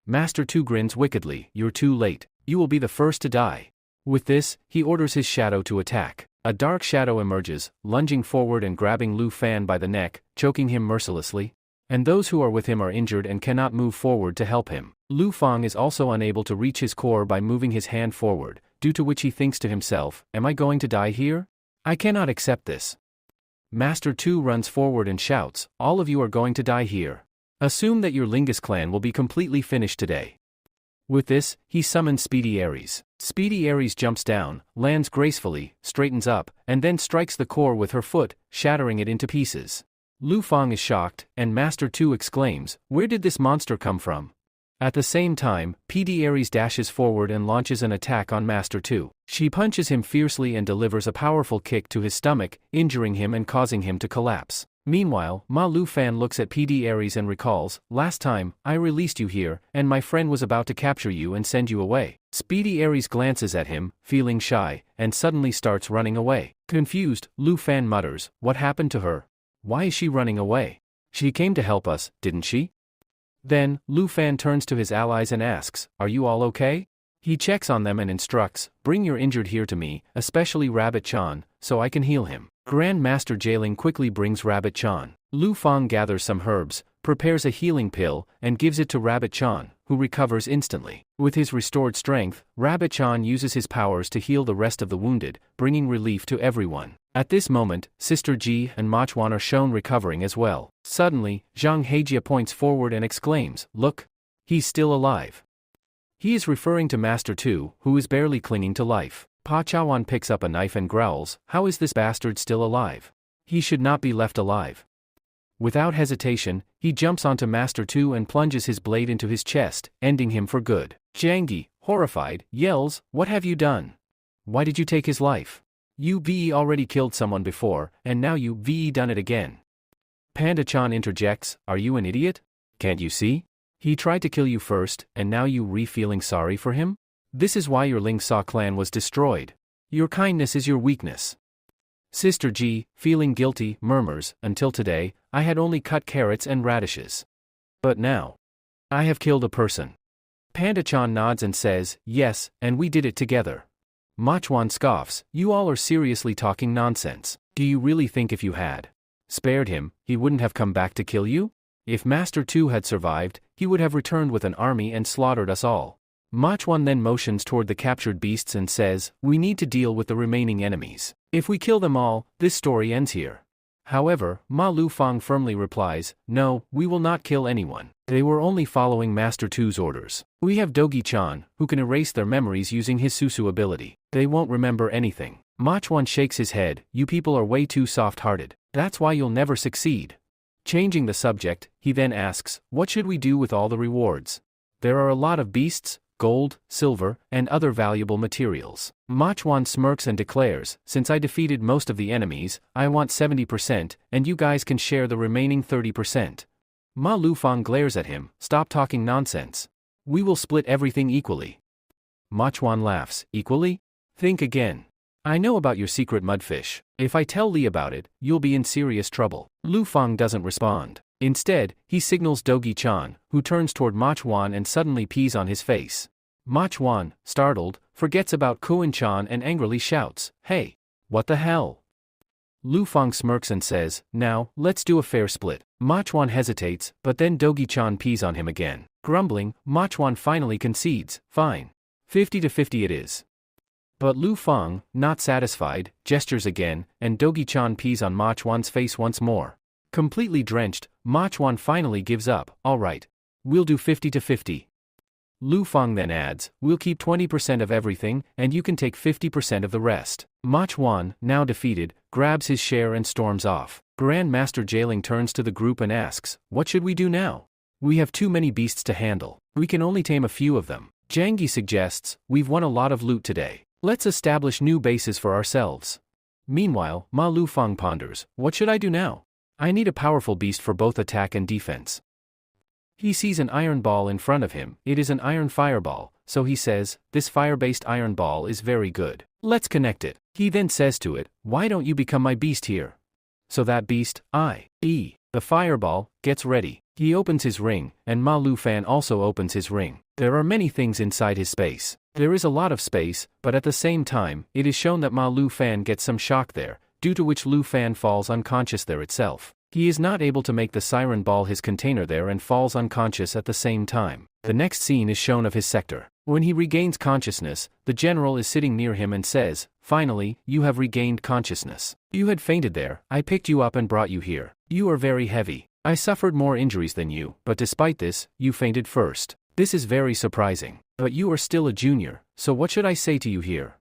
Master Tu grins wickedly, you're too late. You will be the first to die. With this, he orders his shadow to attack. A dark shadow emerges, lunging forward and grabbing Lu Fan by the neck, choking him mercilessly. And those who are with him are injured and cannot move forward to help him. Lu Fang is also unable to reach his core by moving his hand forward, due to which he thinks to himself, am I going to die here? I cannot accept this. Master Tu runs forward and shouts, all of you are going to die here. Assume that your Lingus clan will be completely finished today. With this, he summons Speedy Aries. Speedy Aries jumps down, lands gracefully, straightens up, and then strikes the core with her foot, shattering it into pieces. Lu Fang is shocked, and Master Tu exclaims, where did this monster come from? At the same time, PD Aries dashes forward and launches an attack on Master Tu. She punches him fiercely and delivers a powerful kick to his stomach, injuring him and causing him to collapse. Meanwhile, Ma Lu Fan looks at PD Aries and recalls, last time, I released you here, and my friend was about to capture you and send you away. Speedy Aries glances at him, feeling shy, and suddenly starts running away. Confused, Lu Fan mutters, what happened to her? Why is she running away? She came to help us, didn't she? Then, Lu Fan turns to his allies and asks, are you all okay? He checks on them and instructs, bring your injured here to me, especially Rabbit Chan, so I can heal him. Grand Master Jailing quickly brings Rabbit Chan. Lu Fang gathers some herbs, prepares a healing pill, and gives it to Rabbit Chan, who recovers instantly. With his restored strength, Rabbit Chan uses his powers to heal the rest of the wounded, bringing relief to everyone. At this moment, Sister Ji and Ma Chuan are shown recovering as well. Suddenly, Zhang Hejia points forward and exclaims, look! He's still alive. He is referring to Master Tu, who is barely clinging to life. Pa Chawan picks up a knife and growls, how is this bastard still alive? He should not be left alive. Without hesitation, he jumps onto Master Tu and plunges his blade into his chest, ending him for good. Jiangyi, horrified, yells, what have you done? Why did you take his life? You VE already killed someone before, and now you VE done it again. Panda-chan interjects, are you an idiot? Can't you see? He tried to kill you first, and now you feeling sorry for him? This is why your Ling Sa clan was destroyed. Your kindness is your weakness. Sister Ji, feeling guilty, murmurs, until today, I had only cut carrots and radishes. But now, I have killed a person. Panda-chan nods and says, yes, and we did it together. Ma Chuan scoffs, you all are seriously talking nonsense. Do you really think if you had spared him, he wouldn't have come back to kill you? If Master Tu had survived, he would have returned with an army and slaughtered us all. Ma Chuan then motions toward the captured beasts and says, we need to deal with the remaining enemies. If we kill them all, this story ends here. However, Ma Lu Fang firmly replies, no, we will not kill anyone. They were only following Master Tu's orders. We have Dogi-chan, who can erase their memories using his Susu ability. They won't remember anything. Ma Chuan shakes his head, you people are way too soft-hearted. That's why you'll never succeed. Changing the subject, he then asks, what should we do with all the rewards? There are a lot of beasts, gold, silver, and other valuable materials. Ma Chuan smirks and declares, since I defeated most of the enemies, I want 70%, and you guys can share the remaining 30%. Ma Lu Fang glares at him, stop talking nonsense. We will split everything equally. Ma Chuan laughs, equally? Think again. I know about your secret mudfish. If I tell Li about it, you'll be in serious trouble. Lu Fang doesn't respond. Instead, he signals Dogi-chan, who turns toward Ma Chuan and suddenly pees on his face. Ma Chuan, startled, forgets about Kuan-chan and angrily shouts, hey, what the hell? Lu Fang smirks and says, now, let's do a fair split. Ma Chuan hesitates, but then Dogi-chan pees on him again. Grumbling, Ma Chuan finally concedes, fine. 50-50 it is. But Lu Fang, not satisfied, gestures again, and Dogi-chan pees on Ma Chuan's face once more. Completely drenched, Ma Chuan finally gives up, alright. We'll do 50-50. Lu Fang then adds, we'll keep 20% of everything, and you can take 50% of the rest. Ma Chuan, now defeated, grabs his share and storms off. Grand Master Jailing turns to the group and asks, what should we do now? We have too many beasts to handle. We can only tame a few of them. Jiangyi suggests, we've won a lot of loot today. Let's establish new bases for ourselves. Meanwhile, Ma Lu Fang ponders, what should I do now? I need a powerful beast for both attack and defense. He sees an iron ball in front of him, it is an iron fireball, so he says, this fire-based iron ball is very good. Let's connect it. He then says to it, why don't you become my beast here? So that beast, i.e., the fireball, gets ready. He opens his ring, and Ma Lu Fan also opens his ring. There are many things inside his space. There is a lot of space, but at the same time, it is shown that Ma Lu Fan gets some shock there, due to which Lu Fan falls unconscious there itself. He is not able to make the siren ball his container there and falls unconscious at the same time. The next scene is shown of his sector. When he regains consciousness, the general is sitting near him and says, finally, you have regained consciousness. You had fainted there, I picked you up and brought you here. You are very heavy. I suffered more injuries than you, but despite this, you fainted first. This is very surprising. But you are still a junior, so what should I say to you here?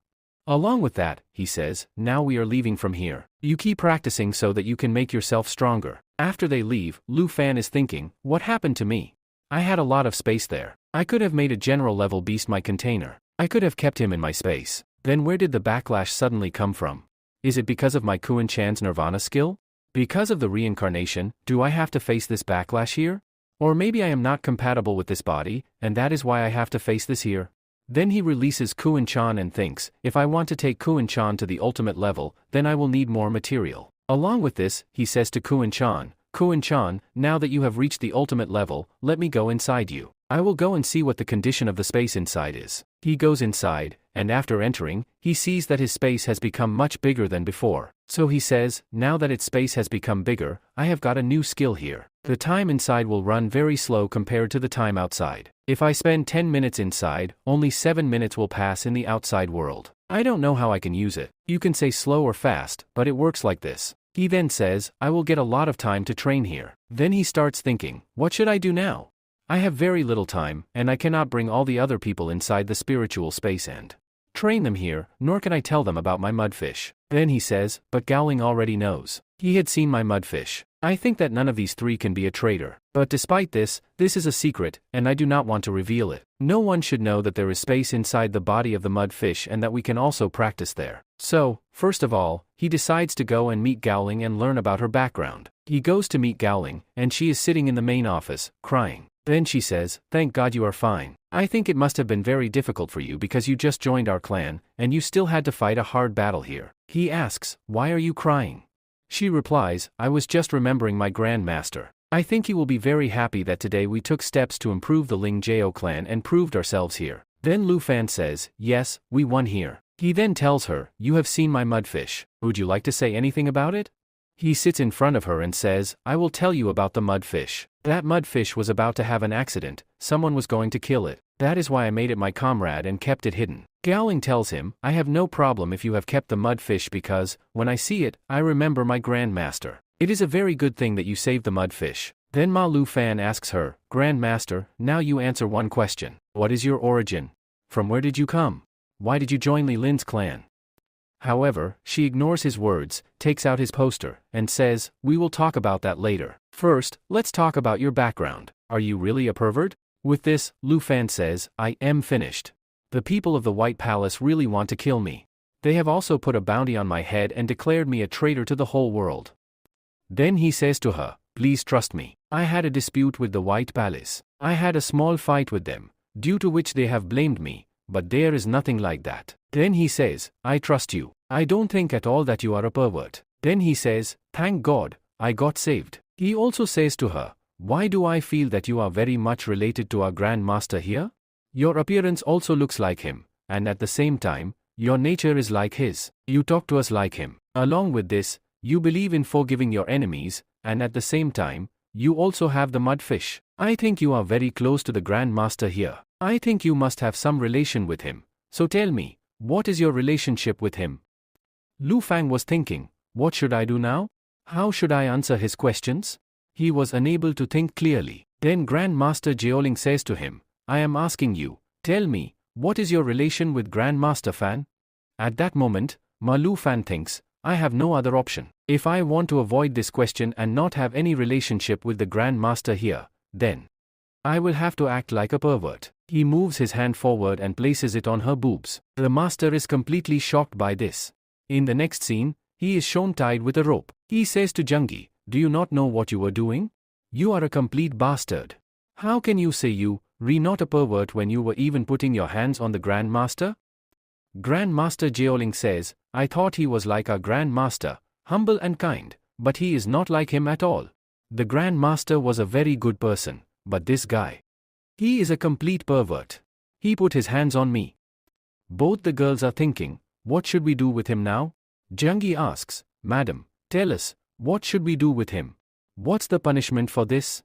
Along with that, he says, now we are leaving from here. You keep practicing so that you can make yourself stronger. After they leave, Lu Fan is thinking, what happened to me? I had a lot of space there. I could have made a general level beast my container. I could have kept him in my space. Then where did the backlash suddenly come from? Is it because of my Kuan-chan's Nirvana skill? Because of the reincarnation, do I have to face this backlash here? Or maybe I am not compatible with this body, and that is why I have to face this here? Then he releases Kuan-chan and thinks, if I want to take Kuan-chan to the ultimate level, then I will need more material. Along with this, he says to Kuan-chan, Kuan-chan, now that you have reached the ultimate level, let me go inside you. I will go and see what the condition of the space inside is. He goes inside, and after entering, he sees that his space has become much bigger than before. So he says, now that its space has become bigger, I have got a new skill here. The time inside will run very slow compared to the time outside. If I spend 10 minutes inside, only 7 minutes will pass in the outside world. I don't know how I can use it. You can say slow or fast, but it works like this. He then says, I will get a lot of time to train here. Then he starts thinking, what should I do now? I have very little time, and I cannot bring all the other people inside the spiritual space and train them here, nor can I tell them about my mudfish. Then he says, but Gowling already knows. He had seen my mudfish. I think that none of these three can be a traitor. But despite this, this is a secret, and I do not want to reveal it. No one should know that there is space inside the body of the mudfish and that we can also practice there. So, first of all, he decides to go and meet Gowling and learn about her background. He goes to meet Gowling, and she is sitting in the main office, crying. Then she says, thank God you are fine. I think it must have been very difficult for you because you just joined our clan, and you still had to fight a hard battle here. He asks, why are you crying? She replies, I was just remembering my grandmaster. I think he will be very happy that today we took steps to improve the Ling Jiao clan and proved ourselves here. Then Lu Fan says, yes, we won here. He then tells her, you have seen my mudfish. Would you like to say anything about it? He sits in front of her and says, I will tell you about the mudfish. That mudfish was about to have an accident, someone was going to kill it. That is why I made it my comrade and kept it hidden. Gowling tells him, I have no problem if you have kept the mudfish because, when I see it, I remember my grandmaster. It is a very good thing that you saved the mudfish. Then Ma Lu Fan asks her, Grandmaster, now you answer one question. What is your origin? From where did you come? Why did you join Li Lin's clan? However, she ignores his words, takes out his poster, and says, we will talk about that later. First, let's talk about your background. Are you really a pervert? With this, Lu Fan says, I am finished. The people of the White Palace really want to kill me. They have also put a bounty on my head and declared me a traitor to the whole world. Then he says to her, please trust me. I had a dispute with the White Palace. I had a small fight with them, due to which they have blamed me, but there is nothing like that. Then he says, I trust you. I don't think at all that you are a pervert. Then he says, thank God, I got saved. He also says to her, why do I feel that you are very much related to our Grand Master here? Your appearance also looks like him, and at the same time, your nature is like his. You talk to us like him. Along with this, you believe in forgiving your enemies, and at the same time, you also have the mudfish. I think you are very close to the Grand Master here. I think you must have some relation with him. So tell me, what is your relationship with him? Lu Fang was thinking, what should I do now? How should I answer his questions? He was unable to think clearly. Then Grand Master Jiaoling says to him, I am asking you, tell me, what is your relation with Grand Master Fan? At that moment, Ma Lu Fan thinks, I have no other option. If I want to avoid this question and not have any relationship with the Grand Master here, then I will have to act like a pervert. He moves his hand forward and places it on her boobs. The master is completely shocked by this. In the next scene, he is shown tied with a rope. He says to Jungi, do you not know what you were doing? You are a complete bastard. How can you say you, not a pervert when you were even putting your hands on the Grand Master? Grand Master Jiaoling says, I thought he was like our Grand Master, humble and kind, but he is not like him at all. The Grand Master was a very good person, but this guy, he is a complete pervert. He put his hands on me. Both the girls are thinking, what should we do with him now? Jungi asks, Madam, tell us, what should we do with him? What's the punishment for this?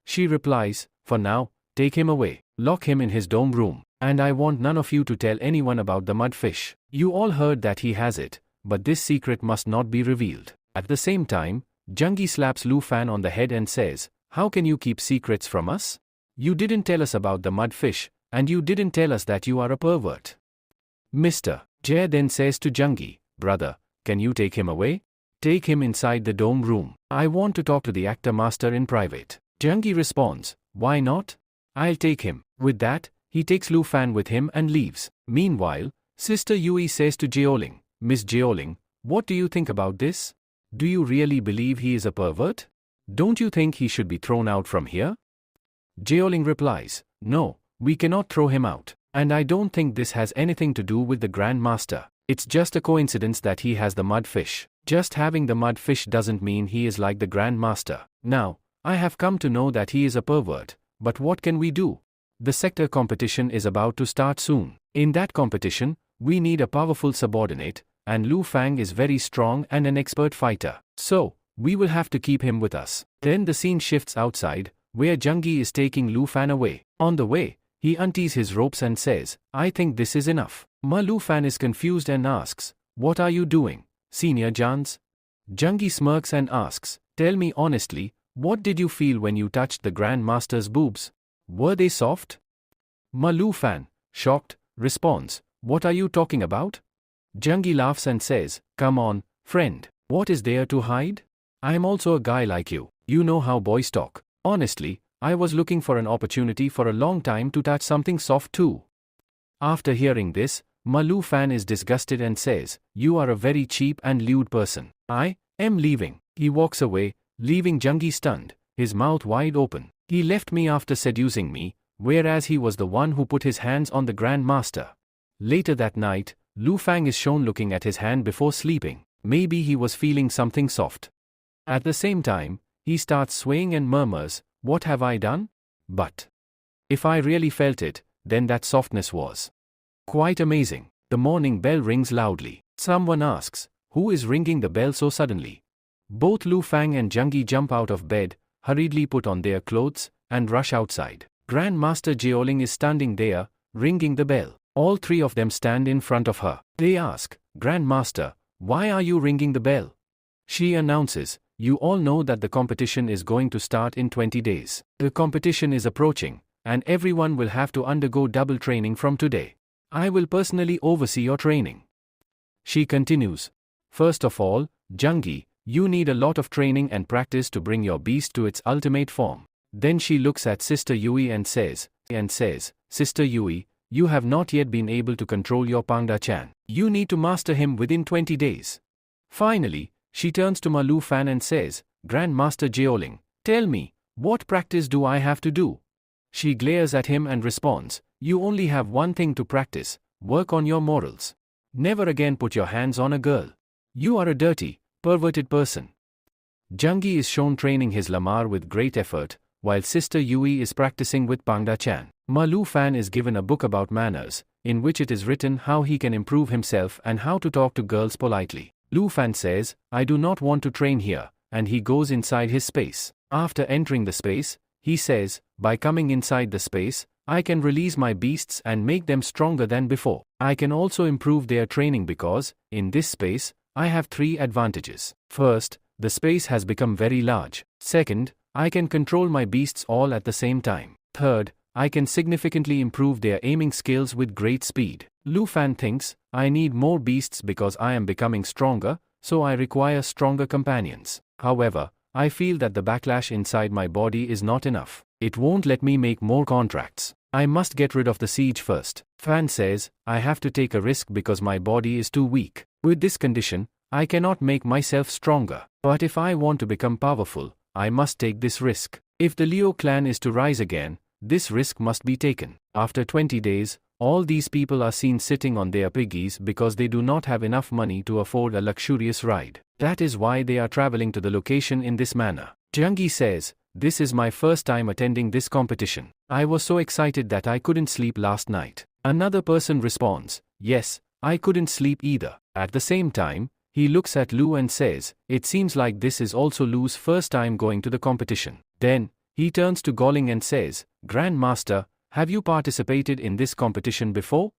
She replies, for now, take him away, lock him in his dome room, and I want none of you to tell anyone about the mudfish. You all heard that he has it, but this secret must not be revealed. At the same time, Jungi slaps Lu Fan on the head and says, how can you keep secrets from us? You didn't tell us about the mudfish, and you didn't tell us that you are a pervert. Mr. Jie then says to Jungi, brother, can you take him away? Take him inside the dome room. I want to talk to the actor master in private. Jungi responds, why not? I'll take him. With that, he takes Lu Fan with him and leaves. Meanwhile, Sister Yui says to Jiaoling, Miss Jiaoling, what do you think about this? Do you really believe he is a pervert? Don't you think he should be thrown out from here? Jeoling replies, no, we cannot throw him out. And I don't think this has anything to do with the Grand Master. It's just a coincidence that he has the mud fish. Just having the mud fish doesn't mean he is like the Grand Master. Now, I have come to know that he is a pervert, but what can we do? The sector competition is about to start soon. In that competition, we need a powerful subordinate, and Lu Fang is very strong and an expert fighter. So, we will have to keep him with us. Then the scene shifts outside, where Zhengyi is taking Lu Fan away. On the way, he unties his ropes and says, I think this is enough. Lu Fan is confused and asks, what are you doing, Senior Jans? Zhengyi smirks and asks, tell me honestly, what did you feel when you touched the Grand Master's boobs? Were they soft? Lu Fan, shocked, responds, what are you talking about? Zhengyi laughs and says, come on, friend, what is there to hide? I am also a guy like you. You know how boys talk. Honestly, I was looking for an opportunity for a long time to touch something soft too. After hearing this, Lu Fan is disgusted and says, you are a very cheap and lewd person. I am leaving. He walks away, leaving Zhengyi stunned, his mouth wide open. He left me after seducing me, whereas he was the one who put his hands on the Grand Master. Later that night, Lu Fang is shown looking at his hand before sleeping. Maybe he was feeling something soft. At the same time, he starts swaying and murmurs, what have I done? But if I really felt it, then that softness was quite amazing. The morning bell rings loudly. Someone asks, who is ringing the bell so suddenly? Both Lu Fang and Zhengyi jump out of bed, hurriedly put on their clothes, and rush outside. Grand Master Jeoling is standing there, ringing the bell. All three of them stand in front of her. They ask, Grand Master, why are you ringing the bell? She announces, you all know that the competition is going to start in 20 days. The competition is approaching, and everyone will have to undergo double training from today. I will personally oversee your training. She continues, first of all, Zhengyi, you need a lot of training and practice to bring your beast to its ultimate form. Then she looks at Sister Yui and says, Sister Yui, you have not yet been able to control your Pangda-chan. You need to master him within 20 days. Finally, she turns to Lu Fan and says, Grand Master Jeoling, tell me, what practice do I have to do? She glares at him and responds, you only have one thing to practice, work on your morals. Never again put your hands on a girl. You are a dirty, perverted person. Zhengyi is shown training his lamar with great effort, while Sister Yui is practicing with Pangda-chan. Lu Fan is given a book about manners, in which it is written how he can improve himself and how to talk to girls politely. Lu Fan says, I do not want to train here, and he goes inside his space. After entering the space, he says, by coming inside the space, I can release my beasts and make them stronger than before. I can also improve their training because, in this space, I have 3 advantages. First, the space has become very large. Second, I can control my beasts all at the same time. Third, I can significantly improve their aiming skills with great speed. Lu Fan thinks, I need more beasts because I am becoming stronger, so I require stronger companions. However, I feel that the backlash inside my body is not enough. It won't let me make more contracts. I must get rid of the siege first. Fan says, I have to take a risk because my body is too weak. With this condition, I cannot make myself stronger. But if I want to become powerful, I must take this risk. If the Liu clan is to rise again, this risk must be taken. After 20 days, all these people are seen sitting on their piggies because they do not have enough money to afford a luxurious ride. That is why they are traveling to the location in this manner. Zhengyi says, this is my first time attending this competition. I was so excited that I couldn't sleep last night. Another person responds, yes, I couldn't sleep either. At the same time, he looks at Lu and says, it seems like this is also Lu's first time going to the competition. Then, he turns to Goling and says, Grand Master, have you participated in this competition before?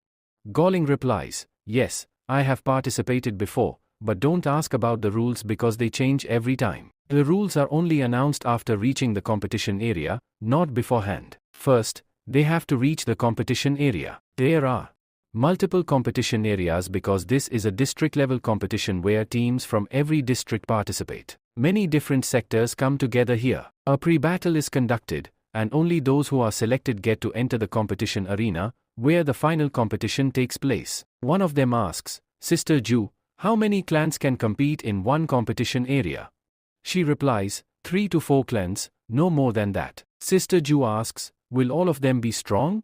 Goling replies, yes, I have participated before, but don't ask about the rules because they change every time. The rules are only announced after reaching the competition area, not beforehand. First, they have to reach the competition area. There are multiple competition areas because this is a district-level competition where teams from every district participate. Many different sectors come together here. A pre-battle is conducted, and only those who are selected get to enter the competition arena, where the final competition takes place. One of them asks, Sister Ju, How many clans can compete in one competition area? She replies, 3 to 4 clans, no more than that. Sister Ju asks, will all of them be strong?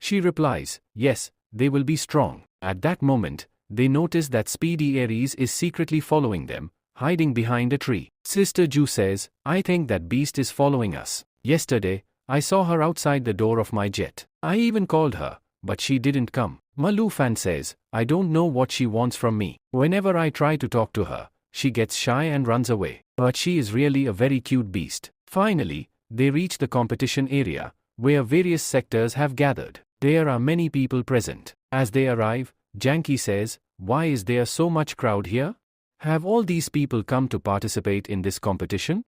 She replies, yes, they will be strong. At that moment, they notice that Speedy Aries is secretly following them, hiding behind a tree. Sister Ju says, I think that beast is following us. Yesterday, I saw her outside the door of my jet. I even called her, but she didn't come. Ma Lu Fan says, I don't know what she wants from me. Whenever I try to talk to her, she gets shy and runs away. But she is really a very cute beast. Finally, they reach the competition area, where various sectors have gathered. There are many people present. As they arrive, Janky says, why is there so much crowd here? Have all these people come to participate in this competition?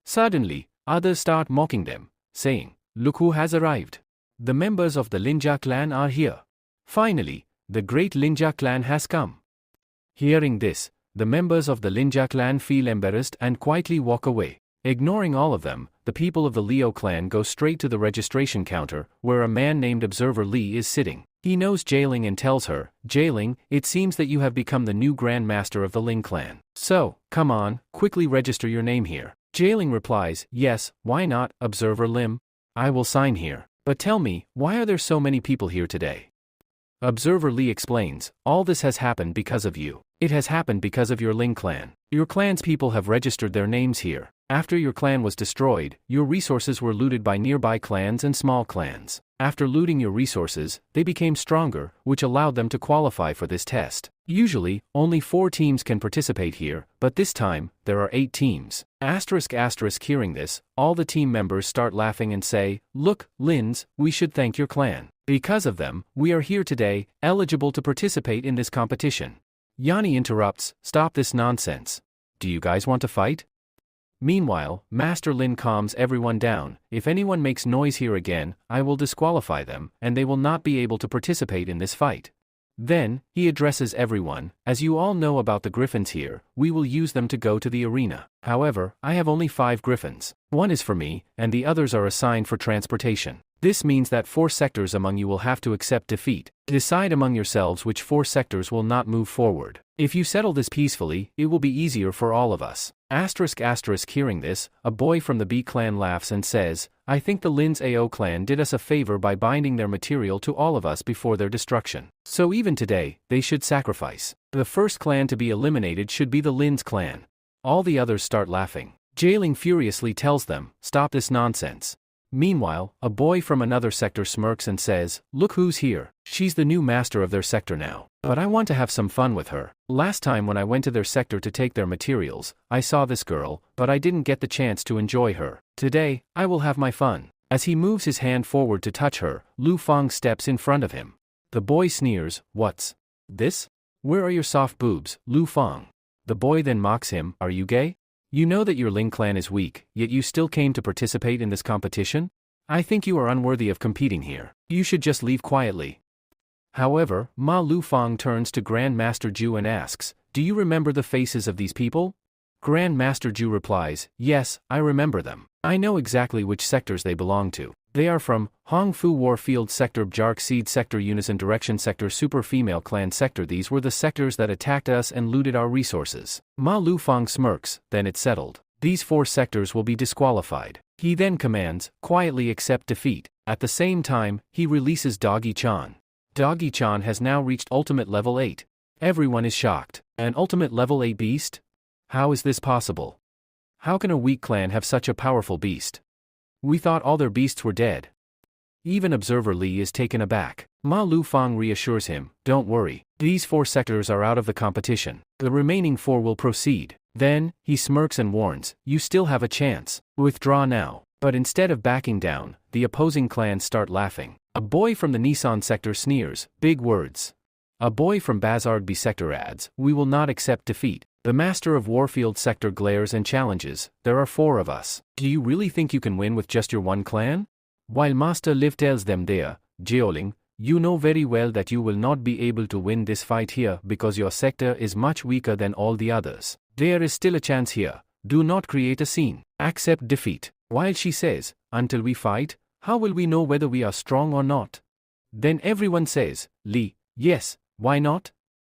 Suddenly, others start mocking them, saying, look who has arrived. The members of the Linja clan are here. Finally, the great Linja clan has come. Hearing this, the members of the Linja clan feel embarrassed and quietly walk away. Ignoring all of them, the people of the Leo clan go straight to the registration counter, where a man named Observer Lee is sitting. He knows Jailing and tells her, Jailing, it seems that you have become the new Grand Master of the Ling clan. So, come on, quickly register your name here. Jailing replies, yes, why not, Observer Lim? I will sign here. But tell me, why are there so many people here today? Observer Lee explains, all this has happened because of you. It has happened because of your Ling clan. Your clan's people have registered their names here. After your clan was destroyed, your resources were looted by nearby clans and small clans. After looting your resources, they became stronger, which allowed them to qualify for this test. Usually, only 4 teams can participate here, but this time, there are 8 teams. Hearing this, all the team members start laughing and say, look, Lins, we should thank your clan. Because of them, we are here today, eligible to participate in this competition. Yanni interrupts, stop this nonsense. Do you guys want to fight? Meanwhile, Master Lin calms everyone down. If anyone makes noise here again, I will disqualify them, and they will not be able to participate in this fight. Then, he addresses everyone, as you all know about the griffins here, we will use them to go to the arena. However, I have only 5 griffins. 1 is for me, and the others are assigned for transportation. This means that 4 sectors among you will have to accept defeat. Decide among yourselves which 4 sectors will not move forward. If you settle this peacefully, it will be easier for all of us. Hearing this, a boy from the B clan laughs and says, I think the Lin's AO clan did us a favor by binding their material to all of us before their destruction. So even today, they should sacrifice. The first clan to be eliminated should be the Lin's clan. All the others start laughing. Jailing furiously tells them, stop this nonsense. Meanwhile, a boy from another sector smirks and says, look who's here. She's the new master of their sector now. But I want to have some fun with her. Last time when I went to their sector to take their materials, I saw this girl, but I didn't get the chance to enjoy her. Today, I will have my fun. As he moves his hand forward to touch her, Lu Fang steps in front of him. The boy sneers, what's this? Where are your soft boobs, Lu Fang? The boy then mocks him, are you gay? You know that your Ling clan is weak, yet you still came to participate in this competition? I think you are unworthy of competing here. You should just leave quietly. However, Ma Lu Fang turns to Grand Master Ju and asks, do you remember the faces of these people? Grand Master Ju replies, yes, I remember them. I know exactly which sectors they belong to. They are from Hong Fu Warfield Sector, Bjark Seed Sector, Unison Direction Sector, Super Female Clan Sector. These were the sectors that attacked us and looted our resources. Ma Lu Fang smirks, then it's settled. These 4 sectors will be disqualified. He then commands, quietly accept defeat. At the same time, he releases Doggy-chan. Doggy-chan has now reached Ultimate Level 8. Everyone is shocked. An Ultimate Level 8 beast? How is this possible? How can a weak clan have such a powerful beast? We thought all their beasts were dead. Even Observer Lee is taken aback. Ma Lu Fang reassures him, don't worry, these 4 sectors are out of the competition. The remaining 4 will proceed. Then, he smirks and warns, you still have a chance. Withdraw now. But instead of backing down, the opposing clans start laughing. A boy from the Nissan sector sneers, big words. A boy from Bazard B sector adds, we will not accept defeat. The Master of Warfield sector glares and challenges, there are 4 of us. Do you really think you can win with just your 1 clan? While Master Liv tells them there, Jeoling, you know very well that you will not be able to win this fight here because your sector is much weaker than all the others. There is still a chance here. Do not create a scene. Accept defeat. While she says, until we fight, how will we know whether we are strong or not? Then everyone says, Li, yes, why not?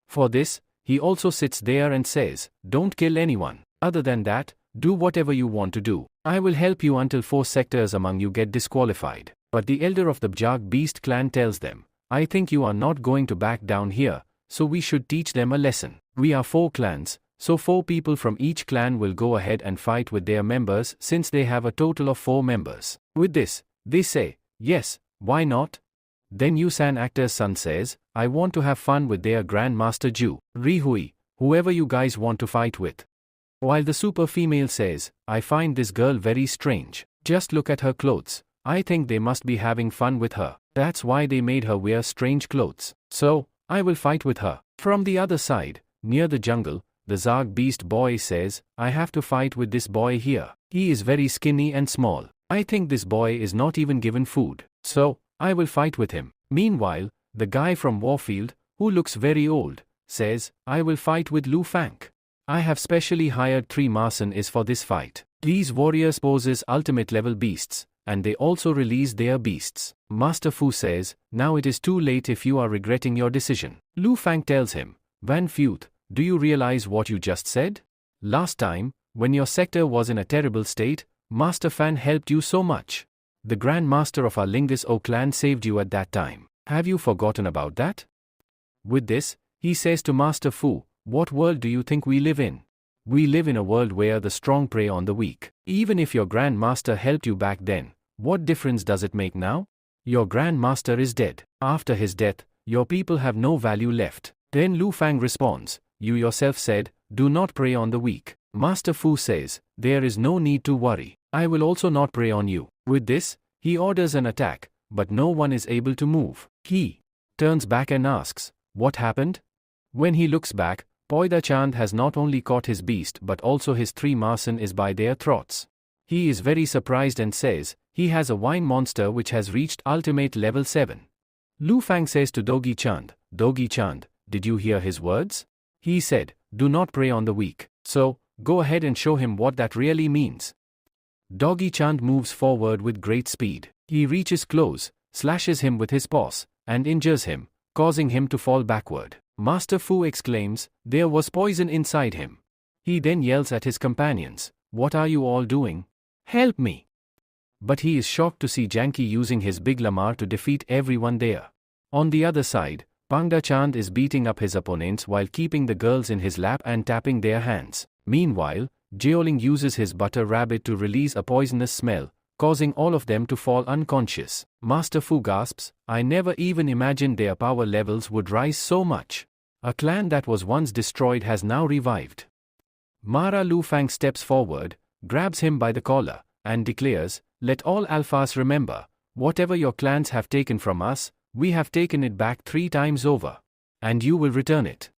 For this, he also sits there and says, "Don't kill anyone. Other than that, do whatever you want to do. I will help you until 4 sectors among you get disqualified." But the elder of the Bjag Beast clan tells them, "I think you are not going to back down here, so we should teach them a lesson. We are 4 clans, so 4 people from each clan will go ahead and fight with their members since they have a total of 4 members." With this, they say, "Yes, why not?" Then Yusan actor's son says, "I want to have fun with their Grandmaster Ju, Rihui, whoever you guys want to fight with." While the super female says, "I find this girl very strange. Just look at her clothes. I think they must be having fun with her. That's why they made her wear strange clothes. So, I will fight with her." From the other side, near the jungle, the Zag Beast boy says, "I have to fight with this boy here. He is very skinny and small. I think this boy is not even given food. So, I will fight with him." Meanwhile, the guy from Warfield, who looks very old, says, "I will fight with Lu Fang. I have specially hired 3 Marson for this fight. These warriors poses ultimate level beasts, and they also release their beasts." Master Fu says, "Now it is too late if you are regretting your decision." Lu Fang tells him, "Van Futh, do you realize what you just said? Last time, when your sector was in a terrible state, Master Fan helped you so much. The Grand Master of our Lingus O clan saved you at that time. Have you forgotten about that?" With this, he says to Master Fu, "What world do you think we live in? We live in a world where the strong prey on the weak. Even if your Grand Master helped you back then, what difference does it make now? Your Grand Master is dead. After his death, your people have no value left." Then Lu Fang responds, "You yourself said, do not prey on the weak." Master Fu says, "There is no need to worry. I will also not prey on you." With this, he orders an attack, but no one is able to move. He turns back and asks, "What happened?" When he looks back, Poida Chand has not only caught his beast but also his 3 Marson is by their throats. He is very surprised and says, he has a wine monster which has reached ultimate level 7. Lu Fang says to Dogi Chand, "Dogi Chand, did you hear his words? He said, do not prey on the weak. So, go ahead and show him what that really means." Dogi Chand moves forward with great speed. He reaches close, slashes him with his paws, and injures him, causing him to fall backward. Master Fu exclaims, "There was poison inside him." He then yells at his companions, "What are you all doing? Help me!" But he is shocked to see Janki using his big lamar to defeat everyone there. On the other side, Pangda Chand is beating up his opponents while keeping the girls in his lap and tapping their hands. Meanwhile, Jeoling uses his butter rabbit to release a poisonous smell, causing all of them to fall unconscious. Master Fu gasps, "I never even imagined their power levels would rise so much. A clan that was once destroyed has now revived." Mara Lu Fang steps forward, grabs him by the collar, and declares, "Let all alphas remember, whatever your clans have taken from us, we have taken it back 3 times over. And you will return it."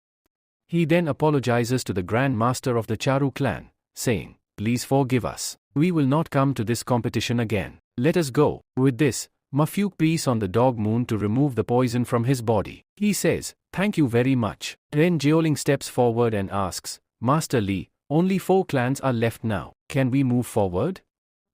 He then apologizes to the Grand Master of the Charu clan, saying, "Please forgive us. We will not come to this competition again. Let us go." With this, Mafuk pees on the dog moon to remove the poison from his body. He says, "Thank you very much." Then Jeoling steps forward and asks, "Master Li, only 4 clans are left now. Can we move forward?"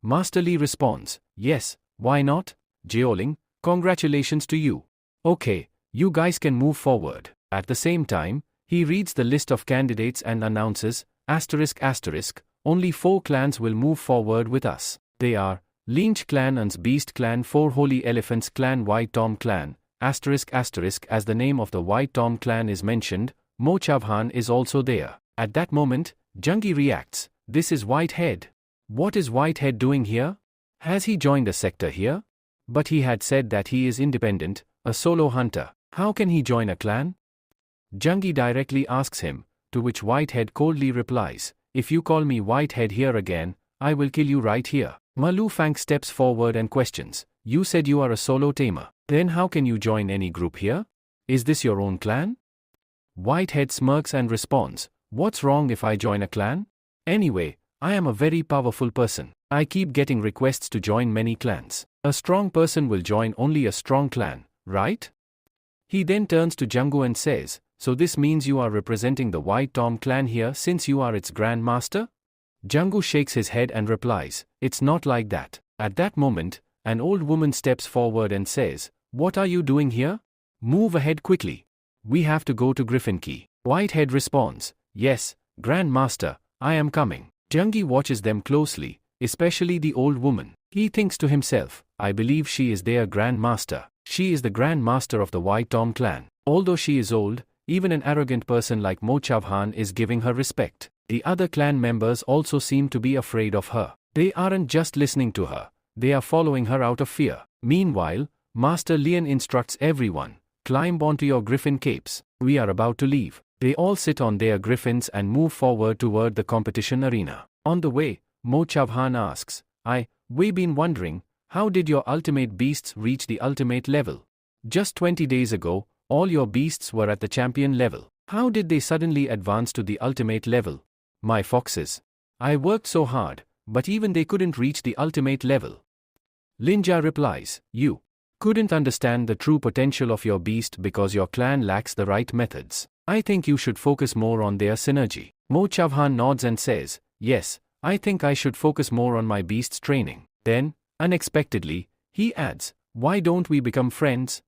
Master Li responds, "Yes, why not? Jeoling, congratulations to you. Okay, you guys can move forward." At the same time, he reads the list of candidates and announces, ***, only 4 clans will move forward with us. They are, Lynch Clan and Beast Clan, 4 Holy Elephants Clan, White Tom Clan, ***, as the name of the White Tom Clan is mentioned, Mo Chavhan is also there. At that moment, Jungi reacts, "This is Whitehead. What is Whitehead doing here? Has he joined a sector here? But he had said that he is independent, a solo hunter. How can he join a clan?" Jungi directly asks him, to which Whitehead coldly replies, "If you call me Whitehead here again, I will kill you right here." Lu Fang steps forward and questions, "You said you are a solo tamer. Then how can you join any group here? Is this your own clan?" Whitehead smirks and responds, "What's wrong if I join a clan? Anyway, I am a very powerful person. I keep getting requests to join many clans. A strong person will join only a strong clan, right?" He then turns to Jungu and says, "So this means you are representing the White Tom clan here since you are its Grand Master?" Jungu shakes his head and replies, "It's not like that." At that moment, an old woman steps forward and says, "What are you doing here? Move ahead quickly. We have to go to Griffin Key." Whitehead responds, yes, Grand Master, I am coming. Jungi watches them closely, especially the old woman. He thinks to himself, I believe she is their Grand Master. She is the Grand Master of the White Tom clan. Although she is old, even an arrogant person like Mo Chavhan is giving her respect. The other clan members also seem to be afraid of her. They aren't just listening to her, they are following her out of fear. Meanwhile, Master Lian instructs everyone, climb onto your griffin capes. We are about to leave. They all sit on their griffins and move forward toward the competition arena. On the way, Mo Chavhan asks, we've been wondering, how did your ultimate beasts reach the ultimate level? Just 20 days ago, all your beasts were at the champion level. How did they suddenly advance to the ultimate level? My foxes. I worked so hard, but even they couldn't reach the ultimate level. Linja replies, you couldn't understand the true potential of your beast because your clan lacks the right methods. I think you should focus more on their synergy. Mo Chavhan nods and says, yes, I think I should focus more on my beast's training. Then, unexpectedly, he adds, why don't we become friends?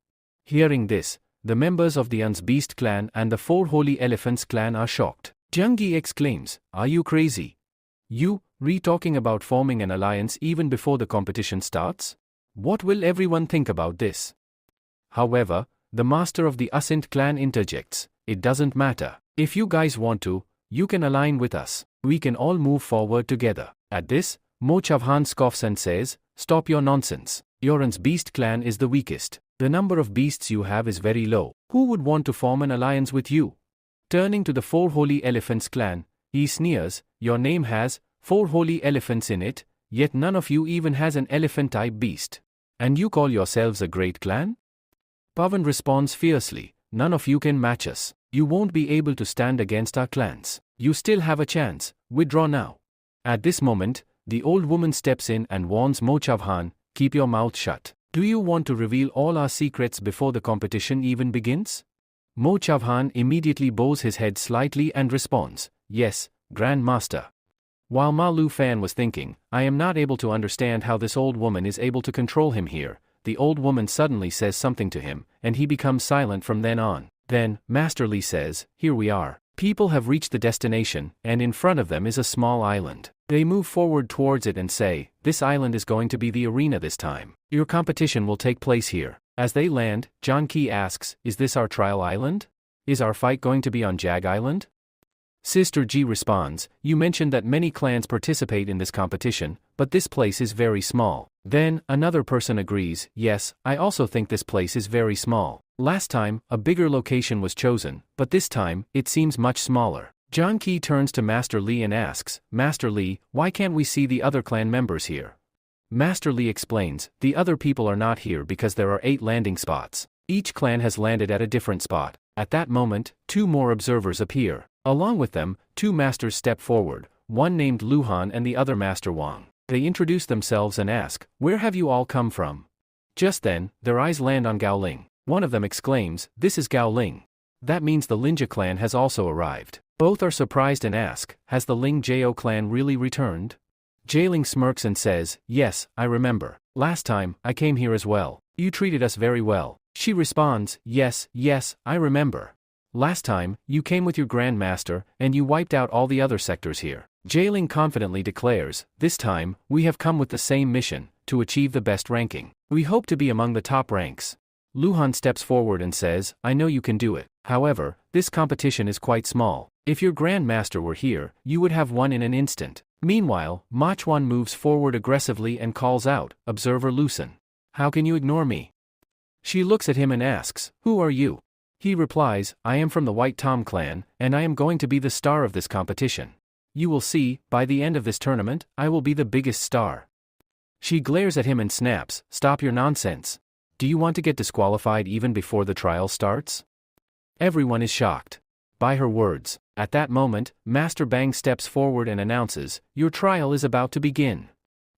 Hearing this, the members of the Un's Beast clan and the Four Holy Elephants clan are shocked. Jungi exclaims, are you crazy? You, talking about forming an alliance even before the competition starts? What will everyone think about this? However, the master of the Ascent clan interjects, it doesn't matter. If you guys want to, you can align with us. We can all move forward together. At this, Mo Chavhan scoffs and says, stop your nonsense. Yoran's Beast clan is the weakest. The number of beasts you have is very low. Who would want to form an alliance with you? Turning to the Four Holy Elephants clan, he sneers, your name has 4 holy elephants in it, yet none of you even has an elephant-type beast. And you call yourselves a great clan? Pavan responds fiercely, none of you can match us. You won't be able to stand against our clans. You still have a chance, withdraw now. At this moment, the old woman steps in and warns Mo Chavhan, keep your mouth shut. Do you want to reveal all our secrets before the competition even begins? Mo Chavhan immediately bows his head slightly and responds, yes, Grand Master. While Ma Lu Fan was thinking, I am not able to understand how this old woman is able to control him here, the old woman suddenly says something to him, and he becomes silent from then on. Then, Master Li says, here we are. People have reached the destination, and in front of them is a small island. They move forward towards it and say, this island is going to be the arena this time. Your competition will take place here. As they land, John Key asks, is this our trial island? Is our fight going to be on Jag Island? Sister G responds, you mentioned that many clans participate in this competition, but this place is very small. Then, another person agrees, yes, I also think this place is very small. Last time, a bigger location was chosen, but this time, it seems much smaller. John Key turns to Master Li and asks, Master Li, why can't we see the other clan members here? Master Li explains, the other people are not here because there are 8 landing spots. Each clan has landed at a different spot. At that moment, 2 more observers appear. Along with them, 2 masters step forward, one named Luhan and the other Master Wang. They introduce themselves and ask, where have you all come from? Just then, their eyes land on Gao Ling. One of them exclaims, this is Gao Ling. That means the Linja clan has also arrived. Both are surprised and ask, has the Ling Jo clan really returned? Jailing smirks and says, yes, I remember. Last time, I came here as well. You treated us very well. She responds, yes, I remember. Last time, you came with your Grand Master, and you wiped out all the other sectors here. Jailing confidently declares, this time, we have come with the same mission, to achieve the best ranking. We hope to be among the top ranks. Luhan steps forward and says, I know you can do it. However, this competition is quite small. If your Grand Master were here, you would have won in an instant. Meanwhile, Ma Chuan moves forward aggressively and calls out, Observer Lucen. How can you ignore me? She looks at him and asks, who are you? He replies, I am from the White Tom clan, and I am going to be the star of this competition. You will see, by the end of this tournament, I will be the biggest star. She glares at him and snaps, stop your nonsense. Do you want to get disqualified even before the trial starts? Everyone is shocked by her words. At that moment, Master Bang steps forward and announces, your trial is about to begin.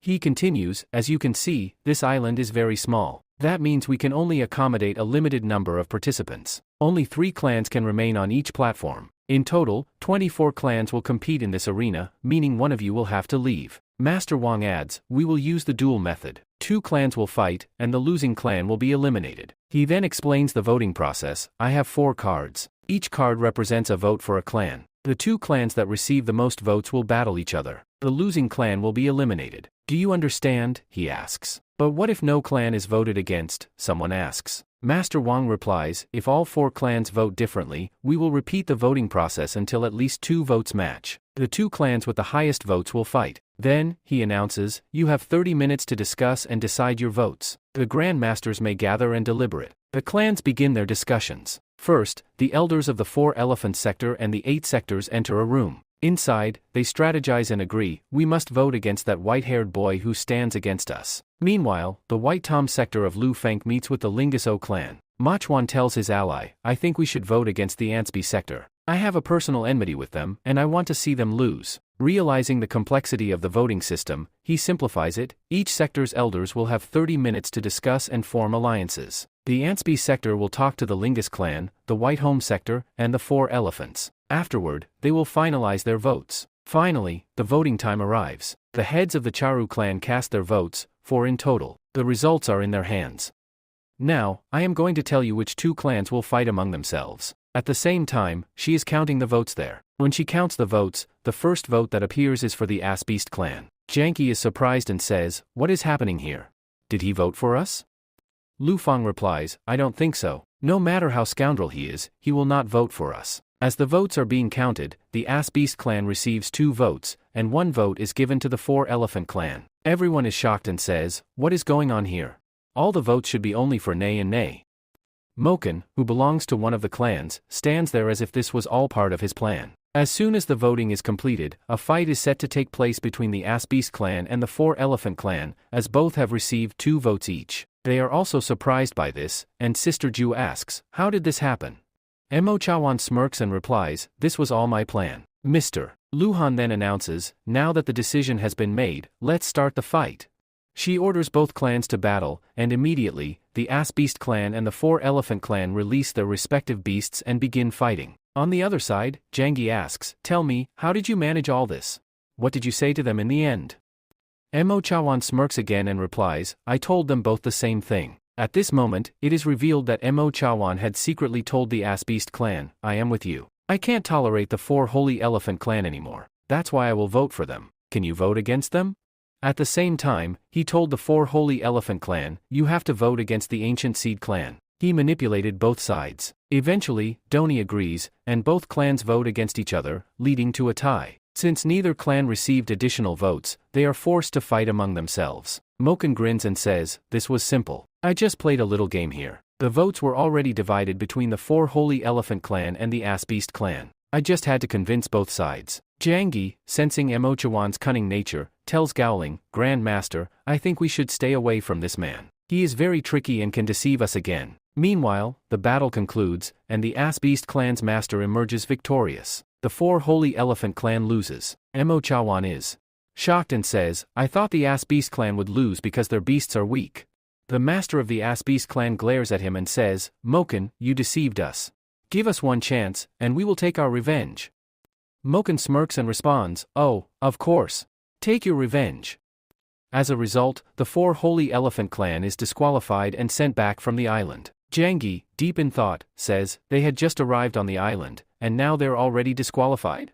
He continues, as you can see, this island is very small. That means we can only accommodate a limited number of participants. Only 3 clans can remain on each platform. In total, 24 clans will compete in this arena, meaning one of you will have to leave. Master Wang adds, we will use the duel method. 2 clans will fight, and the losing clan will be eliminated. He then explains the voting process. I have 4 cards. Each card represents a vote for a clan. The two clans that receive the most votes will battle each other. The losing clan will be eliminated. Do you understand? He asks. But what if no clan is voted against? Someone asks. Master Wang replies, if all 4 clans vote differently, we will repeat the voting process until at least 2 votes match. The 2 clans with the highest votes will fight. Then, he announces, you have 30 minutes to discuss and decide your votes. The Grand Masters may gather and deliberate. The clans begin their discussions. First, the elders of the 4 elephant sector and the 8 sectors enter a room. Inside, they strategize and agree, we must vote against that white-haired boy who stands against us. Meanwhile, the White Tom sector of Lu Feng meets with the Lingus-O clan. Ma Chuan tells his ally, I think we should vote against the Ansby sector. I have a personal enmity with them, and I want to see them lose. Realizing the complexity of the voting system, he simplifies it. Each sector's elders will have 30 minutes to discuss and form alliances. The Ansby sector will talk to the Lingus clan, the White Home sector, and the 4 elephants. Afterward, they will finalize their votes. Finally, the voting time arrives. The heads of the Charu clan cast their votes, 4 in total. The results are in their hands. Now, I am going to tell you which 2 clans will fight among themselves. At the same time, she is counting the votes there. When she counts the votes, the first vote that appears is for the Ass Beast clan. Janky is surprised and says, what is happening here? Did he vote for us? Lu Feng replies, I don't think so. No matter how scoundrel he is, he will not vote for us. As the votes are being counted, the Ass Beast clan receives 2 votes, and 1 vote is given to the 4 elephant clan. Everyone is shocked and says, what is going on here? All the votes should be only for Nay and Nay. Moken, who belongs to one of the clans, stands there as if this was all part of his plan. As soon as the voting is completed, a fight is set to take place between the Ass Beast clan and the 4 elephant clan, as both have received 2 votes each. They are also surprised by this, and Sister Ju asks, how did this happen? Mo Chawan smirks and replies, this was all my plan. Mr. Luhan then announces, now that the decision has been made, let's start the fight. She orders both clans to battle, and immediately, the Ass Beast clan and the 4 elephant clan release their respective beasts and begin fighting. On the other side, Jangi asks, tell me, how did you manage all this? What did you say to them in the end? Mo Chawan smirks again and replies, I told them both the same thing. At this moment, it is revealed that Mo Chawan had secretly told the Ass Beast clan, I am with you. I can't tolerate the 4 Holy Elephant clan anymore. That's why I will vote for them. Can you vote against them? At the same time, he told the 4 Holy Elephant clan, you have to vote against the Ancient Seed clan. He manipulated both sides. Eventually, Doni agrees, and both clans vote against each other, leading to a tie. Since neither clan received additional votes, they are forced to fight among themselves. Moken grins and says, this was simple. I just played a little game here. The votes were already divided between the 4 Holy Elephant clan and the Ass Beast clan. I just had to convince both sides. Jangi, sensing Mo Chawan's cunning nature, tells Gowling, Grand Master, I think we should stay away from this man. He is very tricky and can deceive us again. Meanwhile, the battle concludes, and the Ass Beast clan's master emerges victorious. The 4 Holy Elephant clan loses. Mo Chawan is shocked and says, I thought the Ass Beast clan would lose because their beasts are weak. The master of the Ass Beast clan glares at him and says, Moken, you deceived us. Give us one chance, and we will take our revenge. Moken smirks and responds, oh, of course. Take your revenge. As a result, the 4 Holy Elephant clan is disqualified and sent back from the island. Jangi, deep in thought, says, they had just arrived on the island, and now they're already disqualified?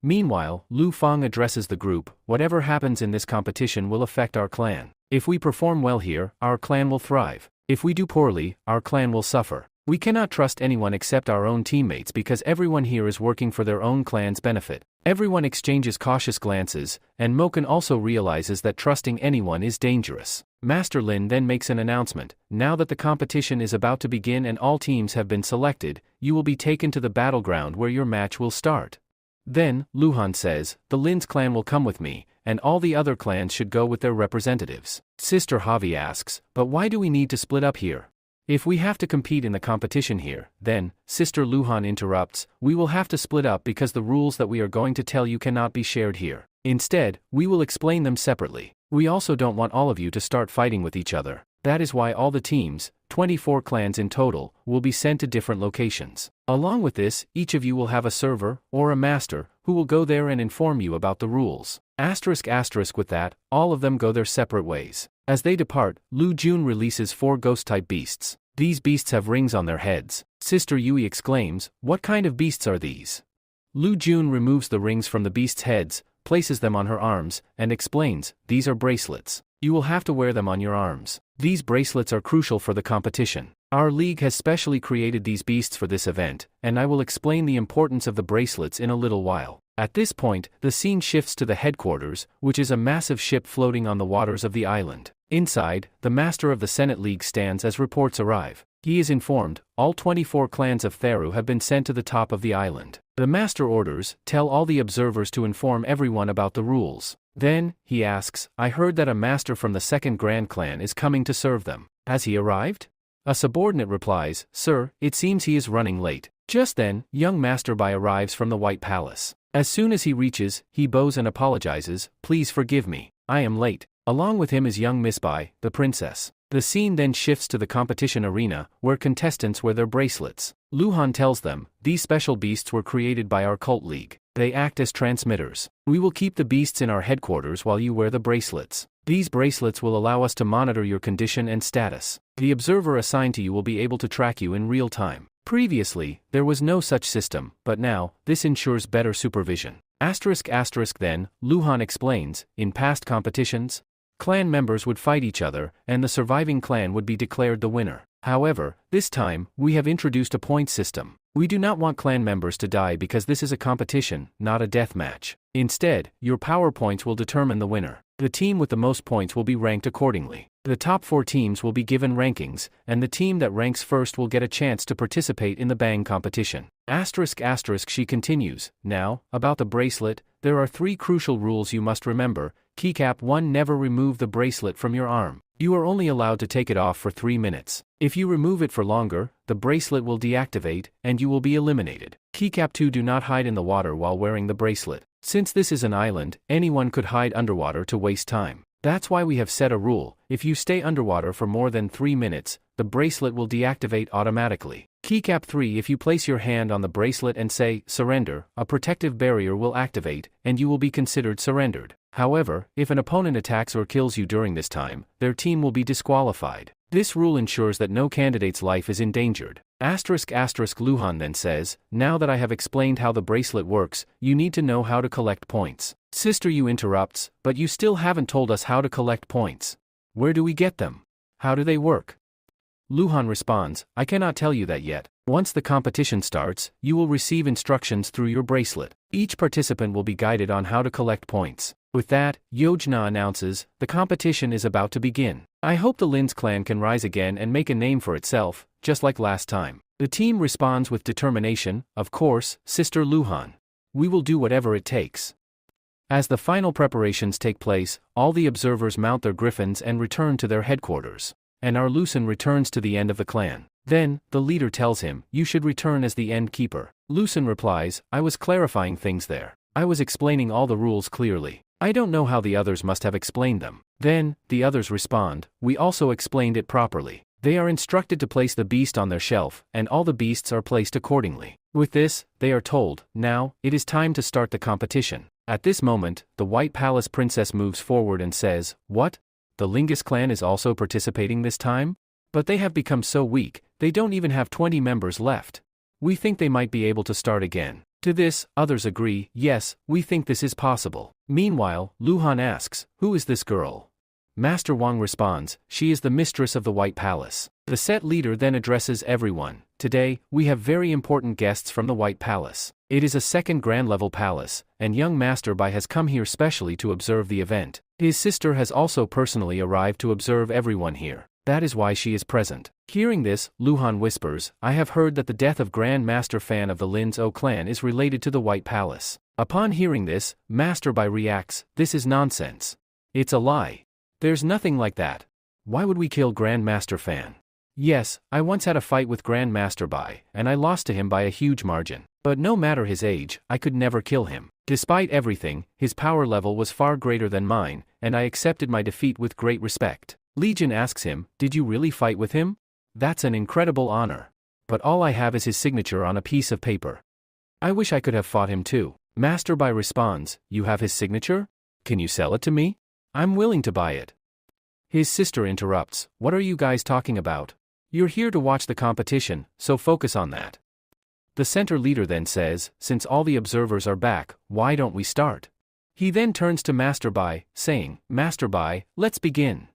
Meanwhile, Lu Feng addresses the group, whatever happens in this competition will affect our clan. If we perform well here, our clan will thrive. If we do poorly, our clan will suffer. We cannot trust anyone except our own teammates because everyone here is working for their own clan's benefit. Everyone exchanges cautious glances, and Moken also realizes that trusting anyone is dangerous. Master Lin then makes an announcement, now that the competition is about to begin and all teams have been selected, you will be taken to the battleground where your match will start. Then, Luhan says, the Lin's clan will come with me, and all the other clans should go with their representatives. Sister Javi asks, but why do we need to split up here? If we have to compete in the competition here, then, Sister Luhan interrupts, we will have to split up because the rules that we are going to tell you cannot be shared here. Instead, we will explain them separately. We also don't want all of you to start fighting with each other. That is why all the teams, 24 clans in total, will be sent to different locations. Along with this, each of you will have a server, or a master, who will go there and inform you about the rules. Asterisk with that, all of them go their separate ways. As they depart, Lu Jun releases 4 ghost-type beasts. These beasts have rings on their heads. Sister Yui exclaims, what kind of beasts are these? Lu Jun removes the rings from the beasts' heads, places them on her arms, and explains, these are bracelets. You will have to wear them on your arms. These bracelets are crucial for the competition. Our league has specially created these beasts for this event, and I will explain the importance of the bracelets in a little while. At this point, the scene shifts to the headquarters, which is a massive ship floating on the waters of the island. Inside, the master of the Senate League stands as reports arrive. He is informed, all 24 clans of Theru have been sent to the top of the island. The master orders, tell all the observers to inform everyone about the rules. Then, he asks, I heard that a master from the second Grand Clan is coming to serve them. Has he arrived? A subordinate replies, Sir, it seems he is running late. Just then, young Master Bai arrives from the White Palace. As soon as he reaches, he bows and apologizes, please forgive me. I am late. Along with him is young Miss Bai, the princess. The scene then shifts to the competition arena, where contestants wear their bracelets. Luhan tells them, these special beasts were created by our cult league. They act as transmitters. We will keep the beasts in our headquarters while you wear the bracelets. These bracelets will allow us to monitor your condition and status. The observer assigned to you will be able to track you in real time. Previously, there was no such system, but now, this ensures better supervision. Then, Luhan explains, in past competitions, clan members would fight each other, and the surviving clan would be declared the winner. However, this time, we have introduced a point system. We do not want clan members to die because this is a competition, not a death match. Instead, your power points will determine the winner. The team with the most points will be ranked accordingly. The top 4 teams will be given rankings, and the team that ranks first will get a chance to participate in the bang competition. She continues, now, about the bracelet, there are 3 crucial rules you must remember. Keycap 1, never remove the bracelet from your arm. You are only allowed to take it off for 3 minutes. If you remove it for longer, the bracelet will deactivate, and you will be eliminated. Keycap 2, do not hide in the water while wearing the bracelet. Since this is an island, anyone could hide underwater to waste time. That's why we have set a rule, if you stay underwater for more than 3 minutes, the bracelet will deactivate automatically. Keycap 3, if you place your hand on the bracelet and say, surrender, a protective barrier will activate, and you will be considered surrendered. However, if an opponent attacks or kills you during this time, their team will be disqualified. This rule ensures that no candidate's life is endangered. Luhan then says, now that I have explained how the bracelet works, you need to know how to collect points. Sister Yu interrupts, but you still haven't told us how to collect points. Where do we get them? How do they work? Luhan responds, I cannot tell you that yet. Once the competition starts, you will receive instructions through your bracelet. Each participant will be guided on how to collect points. With that, Yojna announces, the competition is about to begin. I hope the Lin's clan can rise again and make a name for itself, just like last time. The team responds with determination, of course, Sister Luhan. We will do whatever it takes. As the final preparations take place, all the observers mount their griffins and return to their headquarters. And Arlucin returns to the end of the clan. Then, the leader tells him, you should return as the end keeper. Lucin replies, I was clarifying things there. I was explaining all the rules clearly. I don't know how the others must have explained them. Then, the others respond, we also explained it properly. They are instructed to place the beast on their shelf, and all the beasts are placed accordingly. With this, they are told, now, it is time to start the competition. At this moment, the White Palace princess moves forward and says, what? The Lingus clan is also participating this time? But they have become so weak, they don't even have 20 members left. We think they might be able to start again. To this, others agree, yes, we think this is possible. Meanwhile, Luhan asks, who is this girl? Master Wang responds, she is the mistress of the White Palace. The set leader then addresses everyone. Today, we have very important guests from the White Palace. It is a second grand level palace, and young Master Bai has come here specially to observe the event. His sister has also personally arrived to observe everyone here. That is why she is present. Hearing this, Luhan whispers, I have heard that the death of Grand Master Fan of the Lin's O clan is related to the White Palace. Upon hearing this, Master Bai reacts, this is nonsense. It's a lie. There's nothing like that. Why would we kill Grand Master Fan? Yes, I once had a fight with Grand Master Bai, and I lost to him by a huge margin. But no matter his age, I could never kill him. Despite everything, his power level was far greater than mine, and I accepted my defeat with great respect. Legion asks him, did you really fight with him? That's an incredible honor. But all I have is his signature on a piece of paper. I wish I could have fought him too. Master Bai responds, you have his signature? Can you sell it to me? I'm willing to buy it. His sister interrupts, what are you guys talking about? You're here to watch the competition, so focus on that. The center leader then says, since all the observers are back, why don't we start? He then turns to Master Bai, saying, Master Bai, let's begin.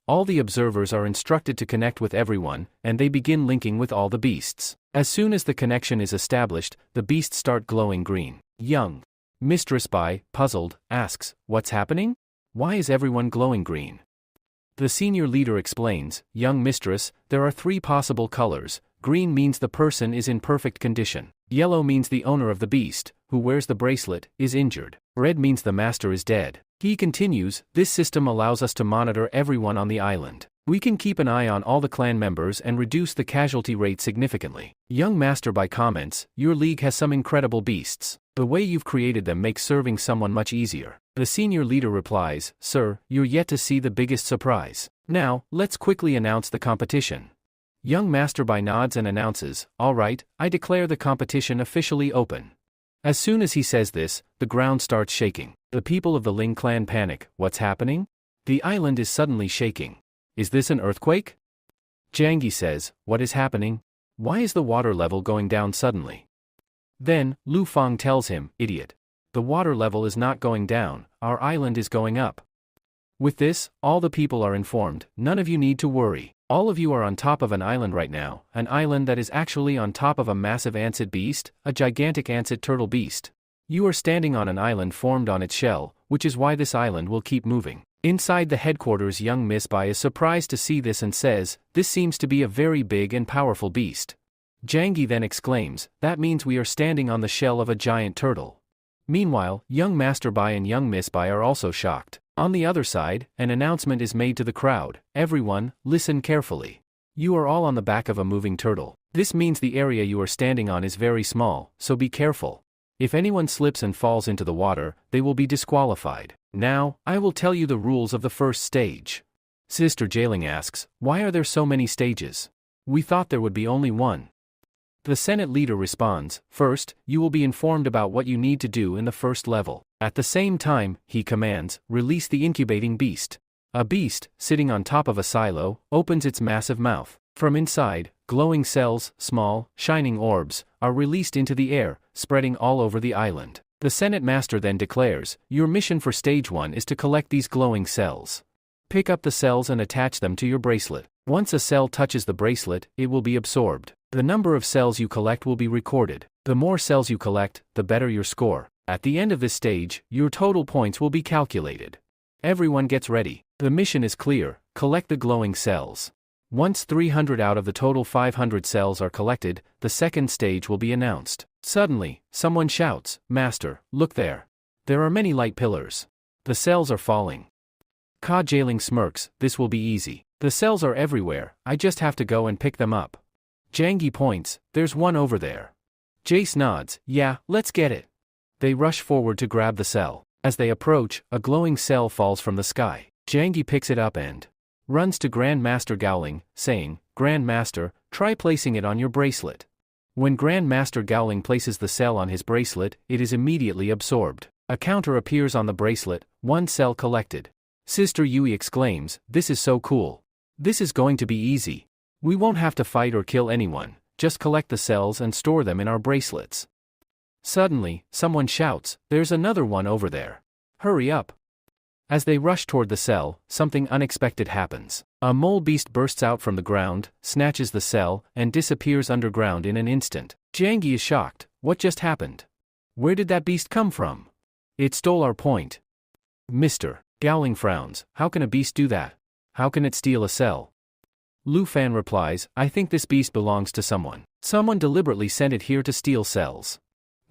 All the observers are instructed to connect with everyone, and they begin linking with all the beasts. As soon as the connection is established, the beasts start glowing green. Young Mistress Bai, puzzled, asks, what's happening? Why is everyone glowing green? The senior leader explains, Young Mistress, there are 3 possible colors. Green means the person is in perfect condition. Yellow means the owner of the beast, who wears the bracelet, is injured. Red means the master is dead. He continues, this system allows us to monitor everyone on the island. We can keep an eye on all the clan members and reduce the casualty rate significantly. Young Master Bai comments, your league has some incredible beasts. The way you've created them makes serving someone much easier. The senior leader replies, Sir, you're yet to see the biggest surprise. Now, let's quickly announce the competition. Young Master Bai nods and announces, all right, I declare the competition officially open. As soon as he says this, the ground starts shaking. The people of the Ling clan panic. What's happening? The island is suddenly shaking. Is this an earthquake? Jiangyi says, what is happening? Why is the water level going down suddenly? Then, Lu Fang tells him, idiot. The water level is not going down, our island is going up. With this, all the people are informed, none of you need to worry. All of you are on top of an island right now, an island that is actually on top of a massive antsid beast, a gigantic antsid turtle beast. You are standing on an island formed on its shell, which is why this island will keep moving. Inside the headquarters, young Miss Bai is surprised to see this and says, this seems to be a very big and powerful beast. Jiangyi then exclaims, that means we are standing on the shell of a giant turtle. Meanwhile, young Master Bai and young Miss Bai are also shocked. On the other side, an announcement is made to the crowd, everyone, listen carefully. You are all on the back of a moving turtle. This means the area you are standing on is very small, so be careful. If anyone slips and falls into the water, they will be disqualified. Now, I will tell you the rules of the first stage. Sister Jailing asks, why are there so many stages? We thought there would be only one. The Senate leader responds, first, you will be informed about what you need to do in the first level. At the same time, he commands, release the incubating beast. A beast, sitting on top of a silo, opens its massive mouth. From inside, glowing cells, small, shining orbs, are released into the air, spreading all over the island. The Senate Master then declares, your mission for Stage 1 is to collect these glowing cells. Pick up the cells and attach them to your bracelet. Once a cell touches the bracelet, it will be absorbed. The number of cells you collect will be recorded. The more cells you collect, the better your score. At the end of this stage, your total points will be calculated. Everyone gets ready. The mission is clear, collect the glowing cells. Once 300 out of the total 500 cells are collected, the second stage will be announced. Suddenly, someone shouts, Master, look there. There are many light pillars. The cells are falling. Ka Jailing smirks, this will be easy. The cells are everywhere, I just have to go and pick them up. Jiangyi points, there's one over there. Jace nods, yeah, let's get it. They rush forward to grab the cell. As they approach, a glowing cell falls from the sky. Jiangyi picks it up and runs to Grand Master Gowling, saying, Grand Master, try placing it on your bracelet. When Grand Master Gowling places the cell on his bracelet, it is immediately absorbed. A counter appears on the bracelet, 1 cell collected. Sister Yui exclaims, this is so cool. This is going to be easy. We won't have to fight or kill anyone, just collect the cells and store them in our bracelets. Suddenly, someone shouts, there's another one over there. Hurry up. As they rush toward the cell, something unexpected happens. A mole beast bursts out from the ground, snatches the cell, and disappears underground in an instant. Jiangyi is shocked, what just happened? Where did that beast come from? It stole our point. Mr. Gowling frowns, how can a beast do that? How can it steal a cell? Lu Fan replies, I think this beast belongs to someone. Someone deliberately sent it here to steal cells.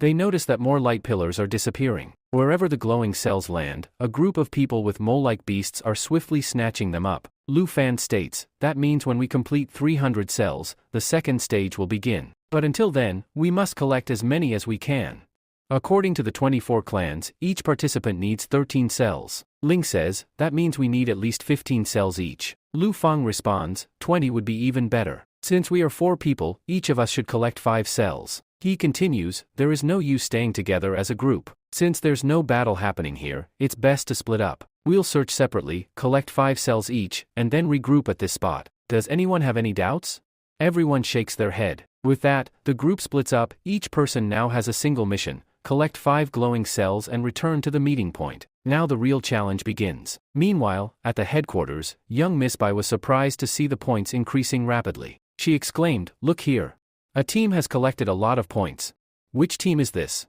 They notice that more light pillars are disappearing. Wherever the glowing cells land, a group of people with mole-like beasts are swiftly snatching them up. Lu Fan states, that means when we complete 300 cells, the second stage will begin. But until then, we must collect as many as we can. According to the 24 clans, each participant needs 13 cells. Ling says, that means we need at least 15 cells each. Lu Fang responds, 20 would be even better. Since we are 4 people, each of us should collect 5 cells. He continues, there is no use staying together as a group. Since there's no battle happening here, it's best to split up. We'll search separately, collect 5 cells each, and then regroup at this spot. Does anyone have any doubts? Everyone shakes their head. With that, the group splits up. Each person now has a single mission: collect 5 glowing cells and return to the meeting point. Now the real challenge begins. Meanwhile, at the headquarters, young Miss Bai was surprised to see the points increasing rapidly. She exclaimed, "Look here! A team has collected a lot of points. Which team is this?"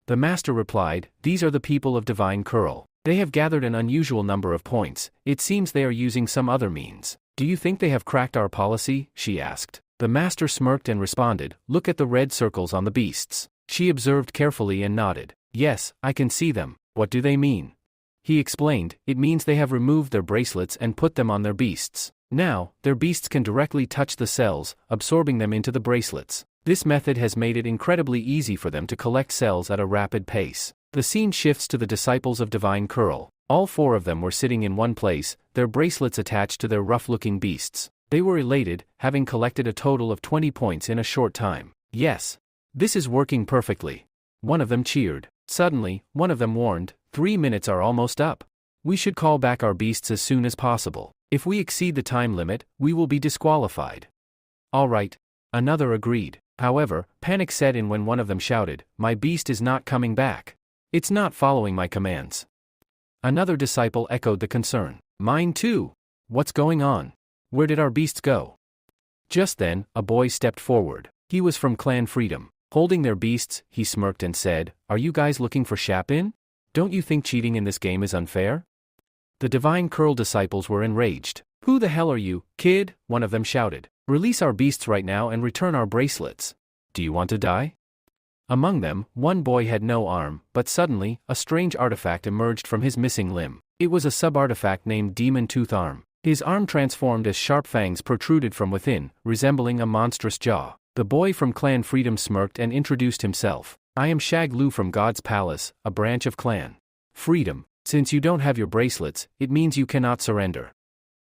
The master replied, "These are the people of Divine Curl. They have gathered an unusual number of points. It seems they are using some other means. Do you think they have cracked our policy?" she asked. The master smirked and responded, "Look at the red circles on the beasts." She observed carefully and nodded. "Yes, I can see them. What do they mean?" He explained, "It means they have removed their bracelets and put them on their beasts. Now, their beasts can directly touch the cells, absorbing them into the bracelets. This method has made it incredibly easy for them to collect cells at a rapid pace." The scene shifts to the disciples of Divine Curl. All 4 of them were sitting in one place, their bracelets attached to their rough-looking beasts. They were elated, having collected a total of 20 points in a short time. "Yes! This is working perfectly." One of them cheered. Suddenly, one of them warned, 3 minutes are almost up. We should call back our beasts as soon as possible. If we exceed the time limit, we will be disqualified." "All right." Another agreed. However, panic set in when one of them shouted, "My beast is not coming back. It's not following my commands." Another disciple echoed the concern. "Mine too. What's going on? Where did our beasts go?" Just then, a boy stepped forward. He was from Clan Freedom. Holding their beasts, he smirked and said, "Are you guys looking for Shapin? Don't you think cheating in this game is unfair?" The Divine Curl disciples were enraged. "Who the hell are you, kid?" one of them shouted. "Release our beasts right now and return our bracelets. Do you want to die?" Among them, one boy had no arm, but suddenly, a strange artifact emerged from his missing limb. It was a sub-artifact named Demon Tooth Arm. His arm transformed as sharp fangs protruded from within, resembling a monstrous jaw. The boy from Clan Freedom smirked and introduced himself. "I am Shag Lu from God's Palace, a branch of Clan Freedom. Since you don't have your bracelets, it means you cannot surrender.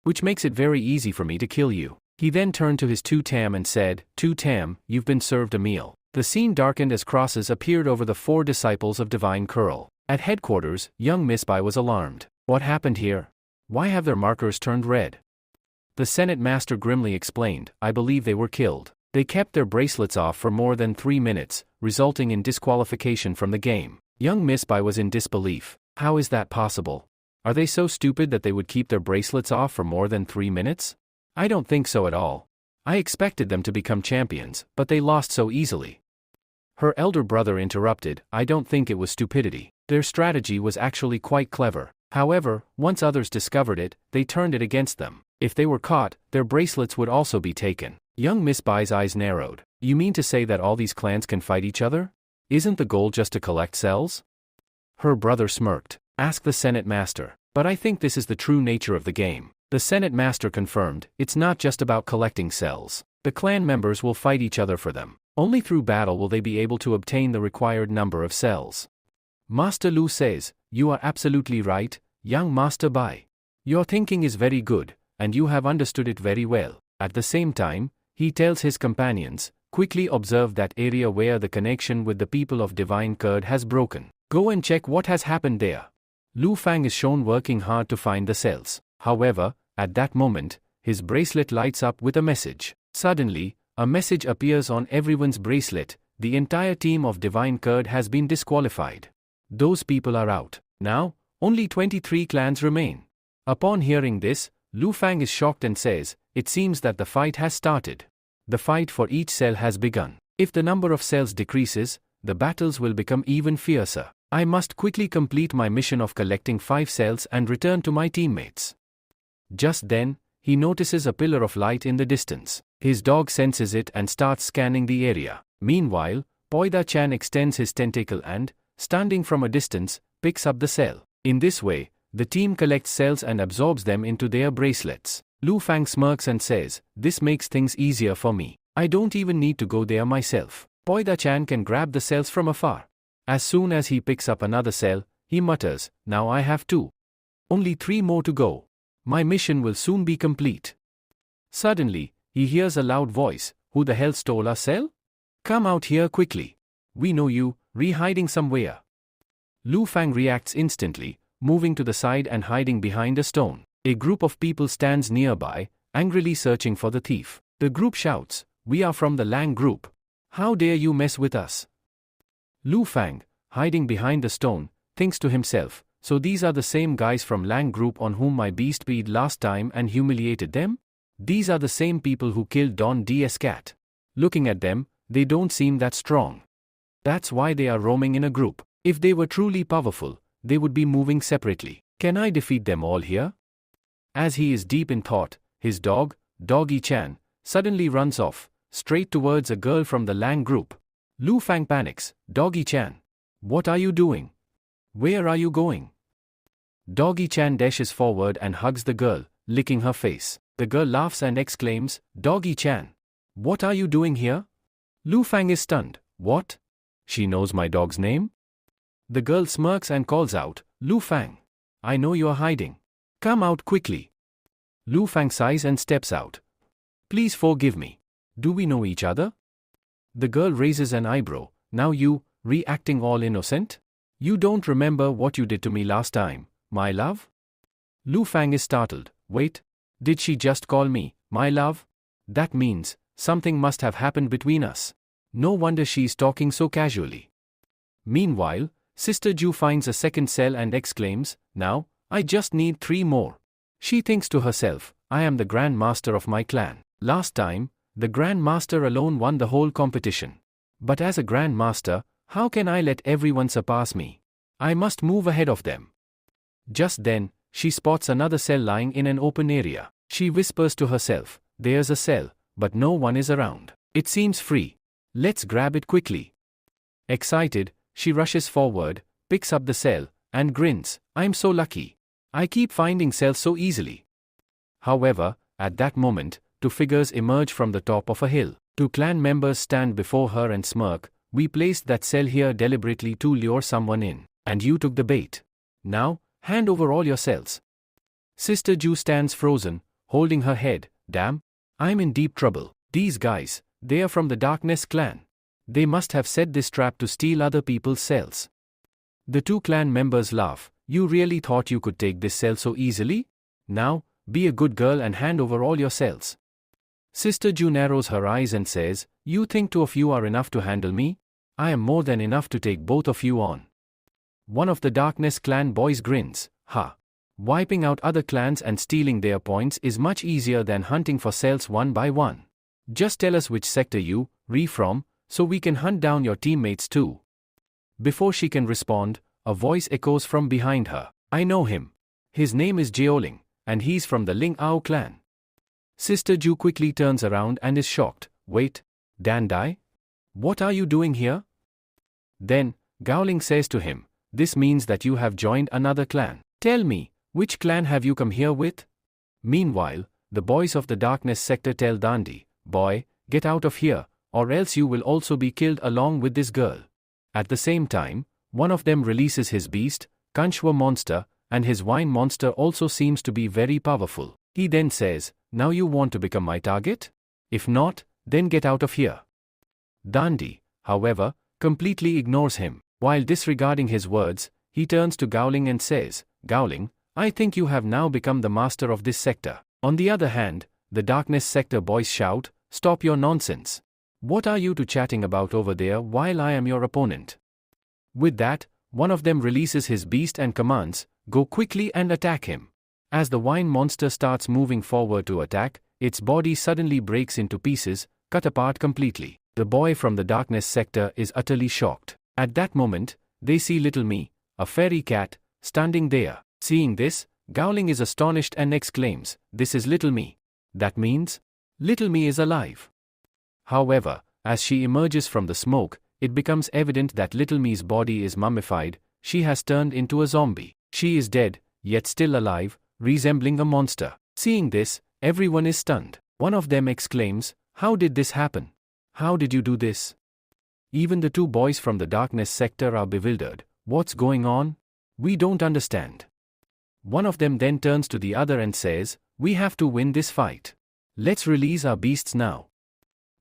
Which makes it very easy for me to kill you." He then turned to his Tu Tam and said, "Tu Tam, you've been served a meal." The scene darkened as crosses appeared over the 4 disciples of Divine Curl. At headquarters, young Miss Bai was alarmed. What happened here? Why have their markers turned red? The Senate Master grimly explained, "I believe they were killed. They kept their bracelets off for more than 3 minutes, resulting in disqualification from the game." Young Miss Bai was in disbelief. How is that possible? Are they so stupid that they would keep their bracelets off for more than 3 minutes? I don't think so at all. I expected them to become champions, but they lost so easily. Her elder brother interrupted, "I don't think it was stupidity. Their strategy was actually quite clever. However, once others discovered it, they turned it against them. If they were caught, their bracelets would also be taken." Young Miss Bai's eyes narrowed. "You mean to say that all these clans can fight each other? Isn't the goal just to collect cells?" Her brother smirked. "Ask the Senate Master. But I think this is the true nature of the game." The Senate Master confirmed, "It's not just about collecting cells. The clan members will fight each other for them. Only through battle will they be able to obtain the required number of cells." Master Lu says, "You are absolutely right, young Master Bai. Your thinking is very good, and you have understood it very well." At the same time, he tells his companions, "Quickly observe that area where the connection with the people of Divine Curd has broken. Go and check what has happened there." Lu Fang is shown working hard to find the cells. However, at that moment, his bracelet lights up with a message. Suddenly, a message appears on everyone's bracelet: "The entire team of Divine Curd has been disqualified. Those people are out. Now, only 23 clans remain." Upon hearing this, Lu Fang is shocked and says, "It seems that the fight has started. The fight for each cell has begun. If the number of cells decreases, the battles will become even fiercer. I must quickly complete my mission of collecting 5 cells and return to my teammates." Just then, he notices a pillar of light in the distance. His dog senses it and starts scanning the area. Meanwhile, Poida-chan extends his tentacle and, standing from a distance, picks up the cell. In this way, the team collects cells and absorbs them into their bracelets. Lu Fang smirks and says, "This makes things easier for me. I don't even need to go there myself. Poida-chan can grab the cells from afar." As soon as he picks up another cell, he mutters, "Now I have 2. Only 3 more to go. My mission will soon be complete." Suddenly, he hears a loud voice, "Who the hell stole our cell? Come out here quickly. We know you, hiding somewhere." Lu Fang reacts instantly, moving to the side and hiding behind a stone. A group of people stands nearby, angrily searching for the thief. The group shouts, "We are from the Lang group. How dare you mess with us?" Lu Fang, hiding behind the stone, thinks to himself, so these are the same guys from Lang group on whom my beast peed last time and humiliated them? These are the same people who killed Don DS Cat. Looking at them, they don't seem that strong. That's why they are roaming in a group. If they were truly powerful, they would be moving separately. Can I defeat them all here? As he is deep in thought, his dog, Doggy-chan, suddenly runs off, straight towards a girl from the Lang group. Lu Fang panics, "Doggy-chan, what are you doing? Where are you going?" Doggy-chan dashes forward and hugs the girl, licking her face. The girl laughs and exclaims, "Doggy-chan, what are you doing here?" Lu Fang is stunned. What? She knows my dog's name? The girl smirks and calls out, "Lu Fang, I know you are hiding. Come out quickly." Lu Fang sighs and steps out. "Please forgive me. Do we know each other?" The girl raises an eyebrow. "Now you, reacting all innocent? You don't remember what you did to me last time, my love?" Lu Fang is startled. "Wait, did she just call me, my love? That means, something must have happened between us. No wonder she's talking so casually." Meanwhile, Sister Ju finds a second cell and exclaims, "Now, I just need 3 more. She thinks to herself, "I am the Grand Master of my clan. Last time, the Grand Master alone won the whole competition. But as a Grand Master, how can I let everyone surpass me? I must move ahead of them." Just then, she spots another cell lying in an open area. She whispers to herself, "There's a cell, but no one is around. It seems free. Let's grab it quickly." Excited, she rushes forward, picks up the cell, and grins, "I'm so lucky. I keep finding cells so easily." However, at that moment, 2 figures emerge from the top of a hill. 2 clan members stand before her and smirk, "We placed that cell here deliberately to lure someone in, and you took the bait. Now, hand over all your cells." Sister Ju stands frozen, holding her head. "Damn, I'm in deep trouble. These guys, they are from the Darkness clan. They must have set this trap to steal other people's cells." The 2 clan members laugh. "You really thought you could take this cell so easily? Now, be a good girl and hand over all your cells." Sister Ju narrows her eyes and says, "You think 2 of you are enough to handle me? I am more than enough to take both of you on." One of the Darkness clan boys grins, "Ha! Wiping out other clans and stealing their points is much easier than hunting for cells one by one. Just tell us which sector you re from, so we can hunt down your teammates too." Before she can respond, a voice echoes from behind her. "I know him. His name is Jeoling, and he's from the Ling Ao clan." Sister Ju quickly turns around and is shocked. "Wait, Dan Dai? What are you doing here?" Then, Gowling says to him, "This means that you have joined another clan. Tell me, which clan have you come here with?" Meanwhile, the boys of the Darkness sector tell Dandy, "Boy, get out of here, or else you will also be killed along with this girl." At the same time, one of them releases his beast, Kanshwa monster, and his wine monster also seems to be very powerful. He then says, "Now you want to become my target? If not, then get out of here." Dandy, however, completely ignores him. While disregarding his words, he turns to Gowling and says, "Gowling, I think you have now become the master of this sector." On the other hand, the Darkness sector boys shout, "Stop your nonsense. What are you two chatting about over there while I am your opponent?" With that, one of them releases his beast and commands, "Go quickly and attack him." As the wine monster starts moving forward to attack, its body suddenly breaks into pieces, cut apart completely. The boy from the Darkness sector is utterly shocked. At that moment, they see Little Me, a fairy cat, standing there. Seeing this, Gowling is astonished and exclaims, "This is Little Me. That means, Little Me is alive." However, as she emerges from the smoke, it becomes evident that Little Me's body is mummified. She has turned into a zombie. She is dead, yet still alive, resembling a monster. Seeing this, everyone is stunned. One of them exclaims, "How did this happen? How did you do this?" Even the 2 boys from the Darkness sector are bewildered. "What's going on? We don't understand." One of them then turns to the other and says, "We have to win this fight. Let's release our beasts now."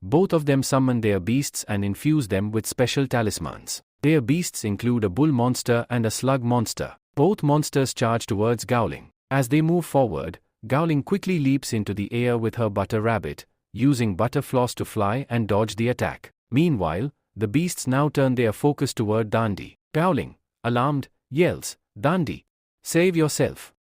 Both of them summon their beasts and infuse them with special talismans. Their beasts include a bull monster and a slug monster. Both monsters charge towards Gowling. As they move forward, Gowling quickly leaps into the air with her butter rabbit, using butterflies to fly and dodge the attack. Meanwhile, the beasts now turn their focus toward Dandi. Growling, alarmed, yells, "Dandi, save yourself."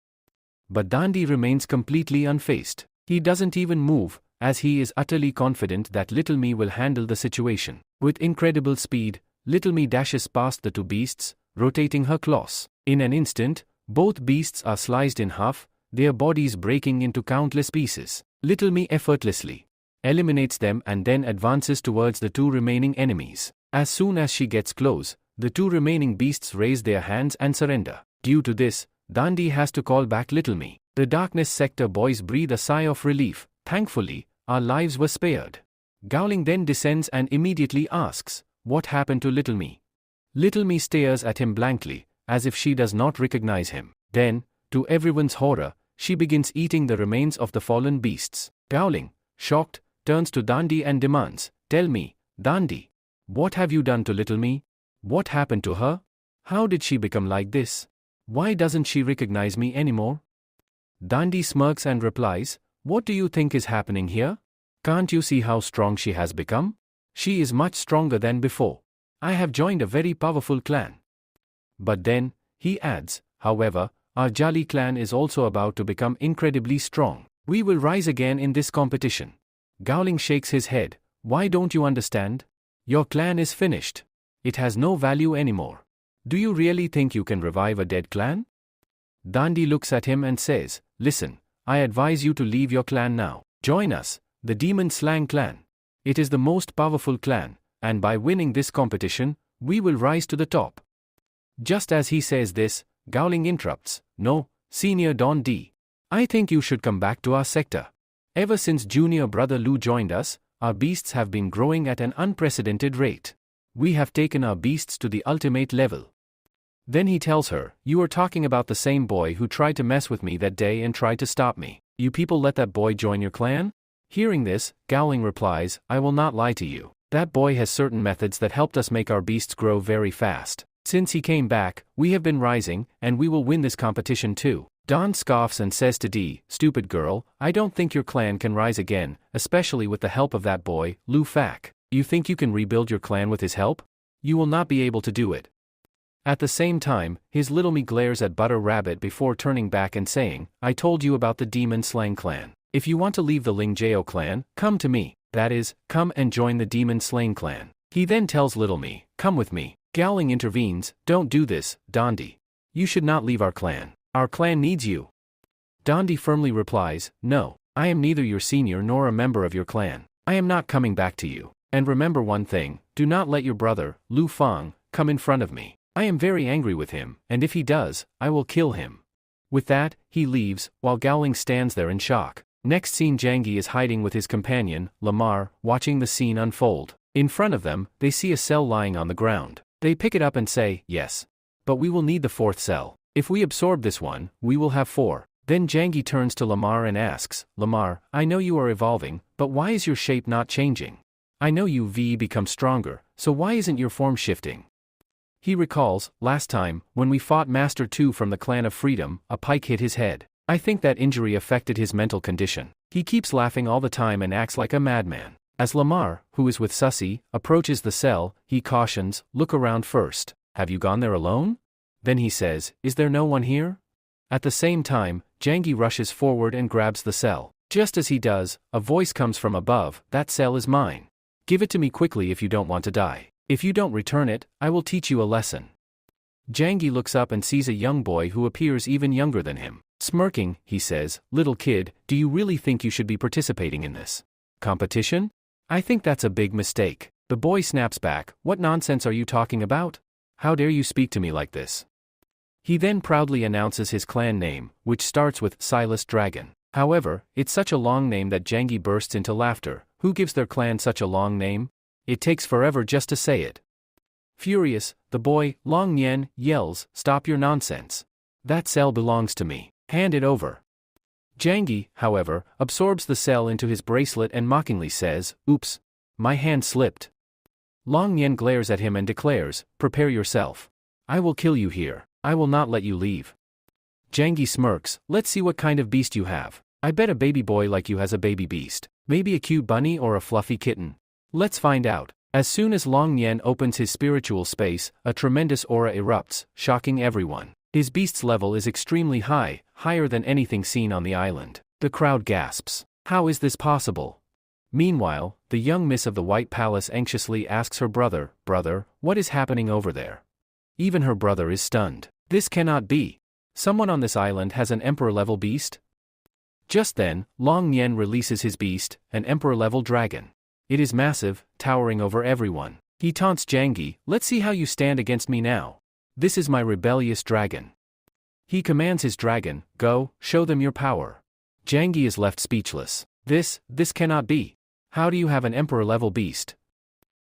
But Dandi remains completely unfazed. He doesn't even move, as he is utterly confident that Little Me will handle the situation. With incredible speed, Little Me dashes past the two beasts, rotating her claws. In an instant, both beasts are sliced in half, their bodies breaking into countless pieces. Little Me effortlessly eliminates them and then advances towards the two remaining enemies. As soon as she gets close, the two remaining beasts raise their hands and surrender. Due to this, Dandi has to call back Little Me. The Darkness Sector boys breathe a sigh of relief. Thankfully, our lives were spared. Gowling then descends and immediately asks, "What happened to Little Me?" Little Me stares at him blankly, as if she does not recognize him. Then, to everyone's horror, she begins eating the remains of the fallen beasts. Gowling, shocked, turns to Dandi and demands, "Tell me, Dandi, what have you done to Little Me? What happened to her? How did she become like this? Why doesn't she recognize me anymore?" Dandi smirks and replies, "What do you think is happening here? Can't you see how strong she has become? She is much stronger than before. I have joined a very powerful clan." But then, he adds, "However, our Jali clan is also about to become incredibly strong. We will rise again in this competition." Gowling shakes his head. "Why don't you understand? Your clan is finished. It has no value anymore. Do you really think you can revive a dead clan?" Dandi looks at him and says, "Listen, I advise you to leave your clan now. Join us, the Demon Slang clan. It is the most powerful clan, and by winning this competition, we will rise to the top." Just as he says this, Gowling interrupts, "No, Senior Don D. I think you should come back to our sector. Ever since junior brother Lu joined us, our beasts have been growing at an unprecedented rate. We have taken our beasts to the ultimate level." Then he tells her, "You are talking about the same boy who tried to mess with me that day and tried to stop me. You people let that boy join your clan?" Hearing this, Gowling replies, "I will not lie to you. That boy has certain methods that helped us make our beasts grow very fast. Since he came back, we have been rising, and we will win this competition too." Don scoffs and says to Dee, "Stupid girl, I don't think your clan can rise again, especially with the help of that boy, Lu Fak. You think you can rebuild your clan with his help? You will not be able to do it." At the same time, his Little Me glares at Butter Rabbit before turning back and saying, "I told you about the Demon Slang clan. If you want to leave the Lingjao clan, come to me. That is, come and join the Demon Slang clan." He then tells Little Me, "Come with me." Gowling intervenes, "Don't do this, Dandi. You should not leave our clan. Our clan needs you." Dandi firmly replies, "No, I am neither your senior nor a member of your clan. I am not coming back to you. And remember one thing, do not let your brother, Lu Fang, come in front of me. I am very angry with him, and if he does, I will kill him." With that, he leaves, while Gowling stands there in shock. Next scene, Jangi is hiding with his companion, Lamar, watching the scene unfold. In front of them, they see a cell lying on the ground. They pick it up and say, "Yes. But we will need the fourth cell. If we absorb this one, we will have 4. Then Jangi turns to Lamar and asks, "Lamar, I know you are evolving, but why is your shape not changing? I know you've become stronger, so why isn't your form shifting?" He recalls, "Last time, when we fought Master 2 from the Clan of Freedom, a pike hit his head. I think that injury affected his mental condition. He keeps laughing all the time and acts like a madman." As Lamar, who is with Sussy, approaches the cell, he cautions, "Look around first. Have you gone there alone?" Then he says, "Is there no one here?" At the same time, Jangi rushes forward and grabs the cell. Just as he does, a voice comes from above, "That cell is mine. Give it to me quickly if you don't want to die. If you don't return it, I will teach you a lesson." Jangi looks up and sees a young boy who appears even younger than him. Smirking, he says, "Little kid, do you really think you should be participating in this competition? I think that's a big mistake." The boy snaps back, "What nonsense are you talking about? How dare you speak to me like this?" He then proudly announces his clan name, which starts with Silas Dragon. However, it's such a long name that Jangi bursts into laughter. Who gives their clan such a long name? It takes forever just to say it. Furious, the boy, Long Nien, yells, "Stop your nonsense. That cell belongs to me. Hand it over." Jangi, however, absorbs the cell into his bracelet and mockingly says, "Oops. My hand slipped." Long Nien glares at him and declares, "Prepare yourself. I will kill you here. I will not let you leave." Jangi smirks, "Let's see what kind of beast you have. I bet a baby boy like you has a baby beast." Maybe a cute bunny or a fluffy kitten? Let's find out. As soon as Long Nian opens his spiritual space, a tremendous aura erupts, shocking everyone. His beast's level is extremely high, higher than anything seen on the island. The crowd gasps. How is this possible? Meanwhile, the young miss of the White Palace anxiously asks her brother, "Brother, what is happening over there?" Even her brother is stunned. This cannot be. Someone on this island has an emperor-level beast? Just then, Long Nian releases his beast, an emperor-level dragon. It is massive, towering over everyone. He taunts Jangi, "Let's see how you stand against me now. This is my rebellious dragon." He commands his dragon, "Go, show them your power." Jangi is left speechless. This cannot be. How do you have an emperor-level beast?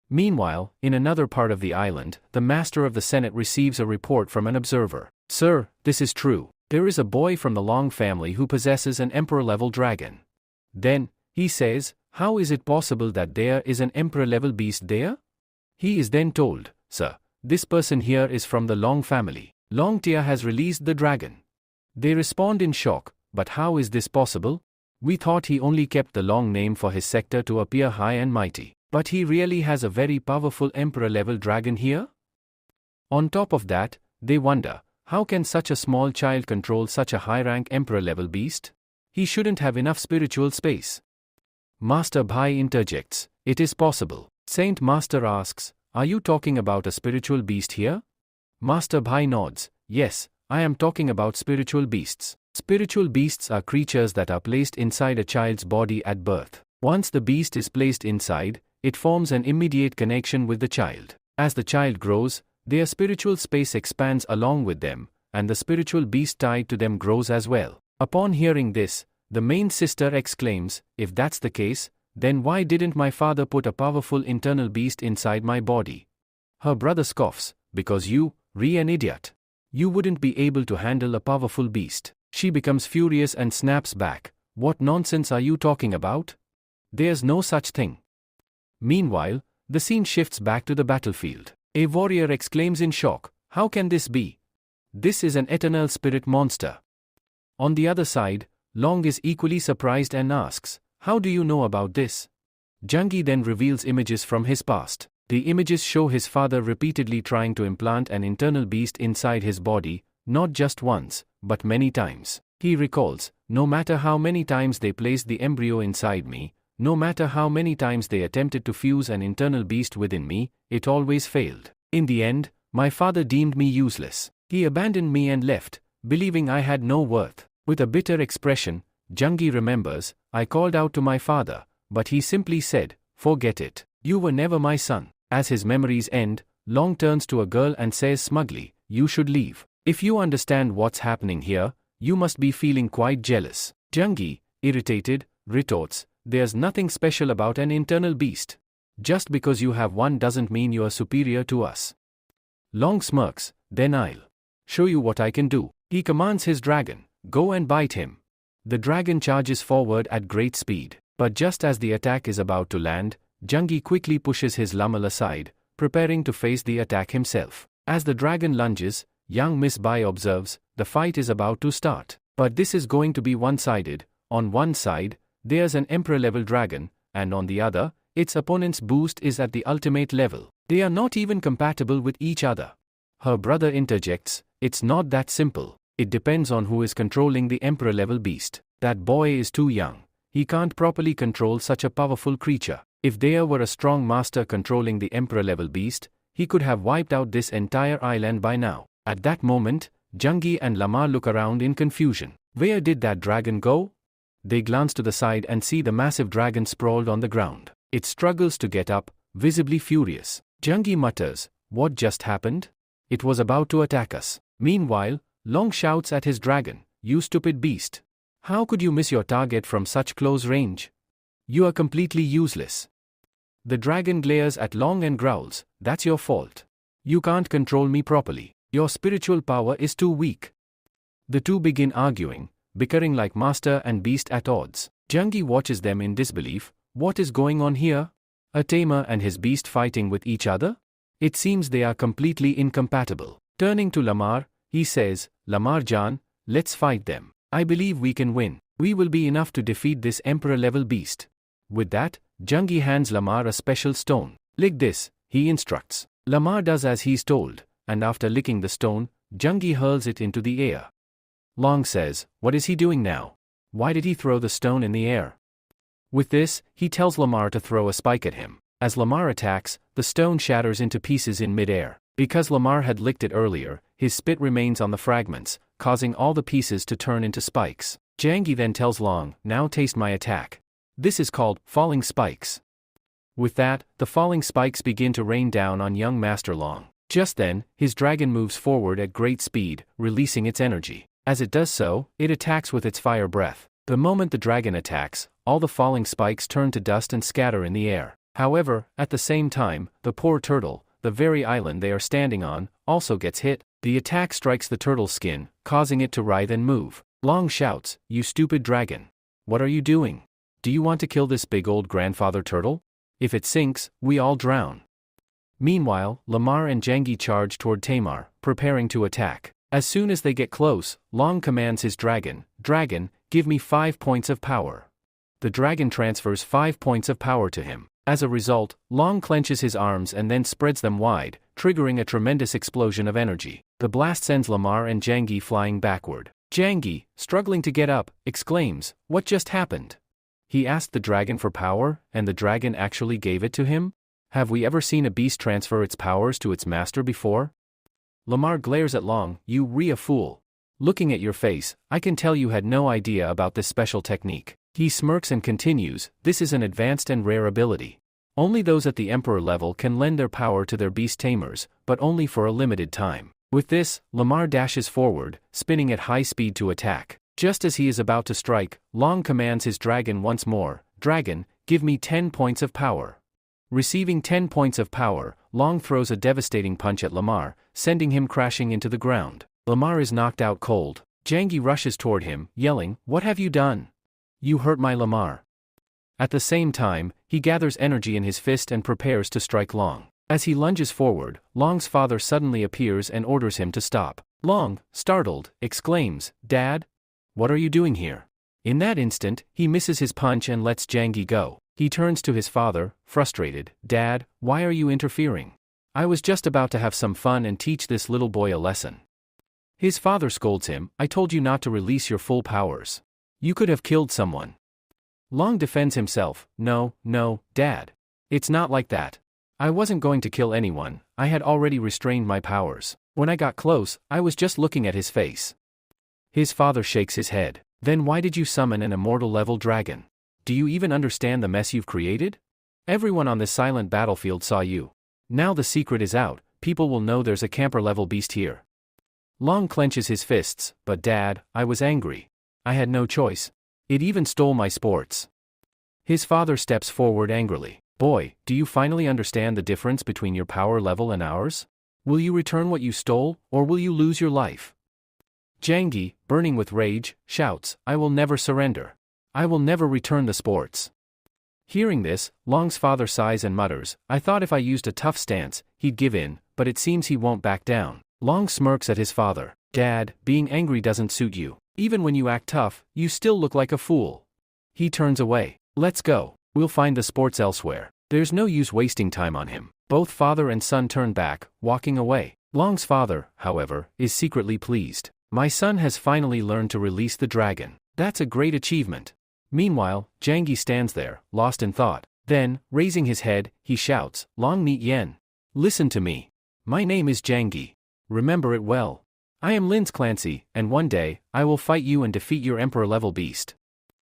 Meanwhile, in another part of the island, the master of the Senate receives a report from an observer. "Sir, this is true. There is a boy from the Long family who possesses an emperor-level dragon." Then, he says, "How is it possible that there is an emperor-level beast there?" He is then told, "Sir, this person here is from the Long family. Long Tia has released the dragon." They respond in shock, "But how is this possible? We thought he only kept the Long name for his sector to appear high and mighty. But he really has a very powerful emperor-level dragon here?" On top of that, they wonder, how can such a small child control such a high-rank emperor-level beast? He shouldn't have enough spiritual space. Master Bhai interjects, "It is possible." Saint Master asks, "Are you talking about a spiritual beast here?" Master Bhai nods, "Yes, I am talking about spiritual beasts. Spiritual beasts are creatures that are placed inside a child's body at birth. Once the beast is placed inside, it forms an immediate connection with the child. As the child grows, their spiritual space expands along with them, and the spiritual beast tied to them grows as well." Upon hearing this, the main sister exclaims, "If that's the case, then why didn't my father put a powerful internal beast inside my body?" Her brother scoffs, "Because you, an idiot. You wouldn't be able to handle a powerful beast." She becomes furious and snaps back, "What nonsense are you talking about? There's no such thing." Meanwhile, the scene shifts back to the battlefield. A warrior exclaims in shock, "How can this be? This is an eternal spirit monster." On the other side, Long is equally surprised and asks, "How do you know about this?" Jangi then reveals images from his past. The images show his father repeatedly trying to implant an internal beast inside his body, not just once, but many times. He recalls, "No matter how many times they placed the embryo inside me, no matter how many times they attempted to fuse an internal beast within me, it always failed. In the end, my father deemed me useless. He abandoned me and left, believing I had no worth." With a bitter expression, Jangi remembers, "I called out to my father, but he simply said, 'Forget it. You were never my son.'" As his memories end, Long turns to a girl and says smugly, "You should leave. If you understand what's happening here, you must be feeling quite jealous." Jangi, irritated, retorts, "There's nothing special about an internal beast. Just because you have one doesn't mean you are superior to us." Long smirks, "Then I'll show you what I can do." He commands his dragon, "Go and bite him." The dragon charges forward at great speed. But just as the attack is about to land, Jangi quickly pushes his Lamal aside, preparing to face the attack himself. As the dragon lunges, young Miss Bai observes, the fight is about to start. But this is going to be one-sided. On one side, there's an emperor-level dragon, and on the other, its opponent's boost is at the ultimate level. They are not even compatible with each other. Her brother interjects, "It's not that simple. It depends on who is controlling the emperor-level beast. That boy is too young. He can't properly control such a powerful creature. If there were a strong master controlling the emperor-level beast, he could have wiped out this entire island by now." At that moment, Jangi and Lamar look around in confusion. Where did that dragon go? They glance to the side and see the massive dragon sprawled on the ground. It struggles to get up, visibly furious. Jangi mutters, "What just happened? It was about to attack us." Meanwhile, Long shouts at his dragon, "You stupid beast. How could you miss your target from such close range? You are completely useless." The dragon glares at Long and growls, "That's your fault. You can't control me properly. Your spiritual power is too weak." The two begin arguing, bickering like master and beast at odds. Jangi watches them in disbelief. What is going on here? A tamer and his beast fighting with each other? It seems they are completely incompatible. Turning to Lamar, he says, "Lamar Jan, let's fight them. I believe we can win. We will be enough to defeat this emperor-level beast." With that, Jungi hands Lamar a special stone. Lick this, he instructs. Lamar does as he's told, and after licking the stone, Jungi hurls it into the air. Long says, what is he doing now? Why did he throw the stone in the air? With this, he tells Lamar to throw a spike at him. As Lamar attacks, the stone shatters into pieces in mid-air. Because Lamar had licked it earlier, his spit remains on the fragments, causing all the pieces to turn into spikes. Jungi then tells Long, now taste my attack. This is called falling spikes. With that, the falling spikes begin to rain down on young Master Long. Just then, his dragon moves forward at great speed, releasing its energy. As it does so, it attacks with its fire breath. The moment the dragon attacks, all the falling spikes turn to dust and scatter in the air. However, at the same time, the poor turtle, the very island they are standing on, also gets hit. The attack strikes the turtle's skin, causing it to writhe and move. Long shouts, "You stupid dragon! What are you doing? Do you want to kill this big old grandfather turtle? If it sinks, we all drown." Meanwhile, Lamar and Jungi charge toward Tamer, preparing to attack. As soon as they get close, Long commands his dragon, "Dragon, give me 5 points of power." The dragon transfers 5 points of power to him. As a result, Long clenches his arms and then spreads them wide, triggering a tremendous explosion of energy. The blast sends Lamar and Jungi flying backward. Jungi, struggling to get up, exclaims, "What just happened?" He asked the dragon for power, and the dragon actually gave it to him? Have we ever seen a beast transfer its powers to its master before? Lamar glares at Long, "You fool. Looking at your face, I can tell you had no idea about this special technique." He smirks and continues, "This is an advanced and rare ability. Only those at the Emperor level can lend their power to their beast tamers, but only for a limited time." With this, Lamar dashes forward, spinning at high speed to attack. Just as he is about to strike, Long commands his dragon once more, "Dragon, give me 10 points of power." Receiving 10 points of power, Long throws a devastating punch at Lamar, sending him crashing into the ground. Lamar is knocked out cold. Jungi rushes toward him, yelling, "What have you done? You hurt my Lamar." At the same time, he gathers energy in his fist and prepares to strike Long. As he lunges forward, Long's father suddenly appears and orders him to stop. Long, startled, exclaims, "Dad? What are you doing here?" In that instant, he misses his punch and lets Jungi go. He turns to his father, frustrated, "Dad, why are you interfering? I was just about to have some fun and teach this little boy a lesson." His father scolds him, "I told you not to release your full powers. You could have killed someone." Long defends himself, No, Dad. It's not like that. I wasn't going to kill anyone, I had already restrained my powers. When I got close, I was just looking at his face." His father shakes his head. "Then why did you summon an immortal level dragon? Do you even understand the mess you've created? Everyone on this silent battlefield saw you. Now the secret is out, people will know there's a camper level beast here." Long clenches his fists, "But Dad, I was angry. I had no choice. It even stole my sports." His father steps forward angrily. "Boy, do you finally understand the difference between your power level and ours? Will you return what you stole, or will you lose your life?" Jungi, burning with rage, shouts, "I will never surrender. I will never return the sports." Hearing this, Long's father sighs and mutters, "I thought if I used a tough stance, he'd give in, but it seems he won't back down." Long smirks at his father. "Dad, being angry doesn't suit you. Even when you act tough, you still look like a fool." He turns away. "Let's go. We'll find the sports elsewhere." There's no use wasting time on him. Both father and son turn back, walking away. Long's father, however, is secretly pleased. "My son has finally learned to release the dragon. That's a great achievement." Meanwhile, Jungi stands there, lost in thought. Then, raising his head, he shouts, "Long Meet Yen. Listen to me. My name is Jungi. Remember it well. I am Linz Clancy, and one day, I will fight you and defeat your Emperor-level beast."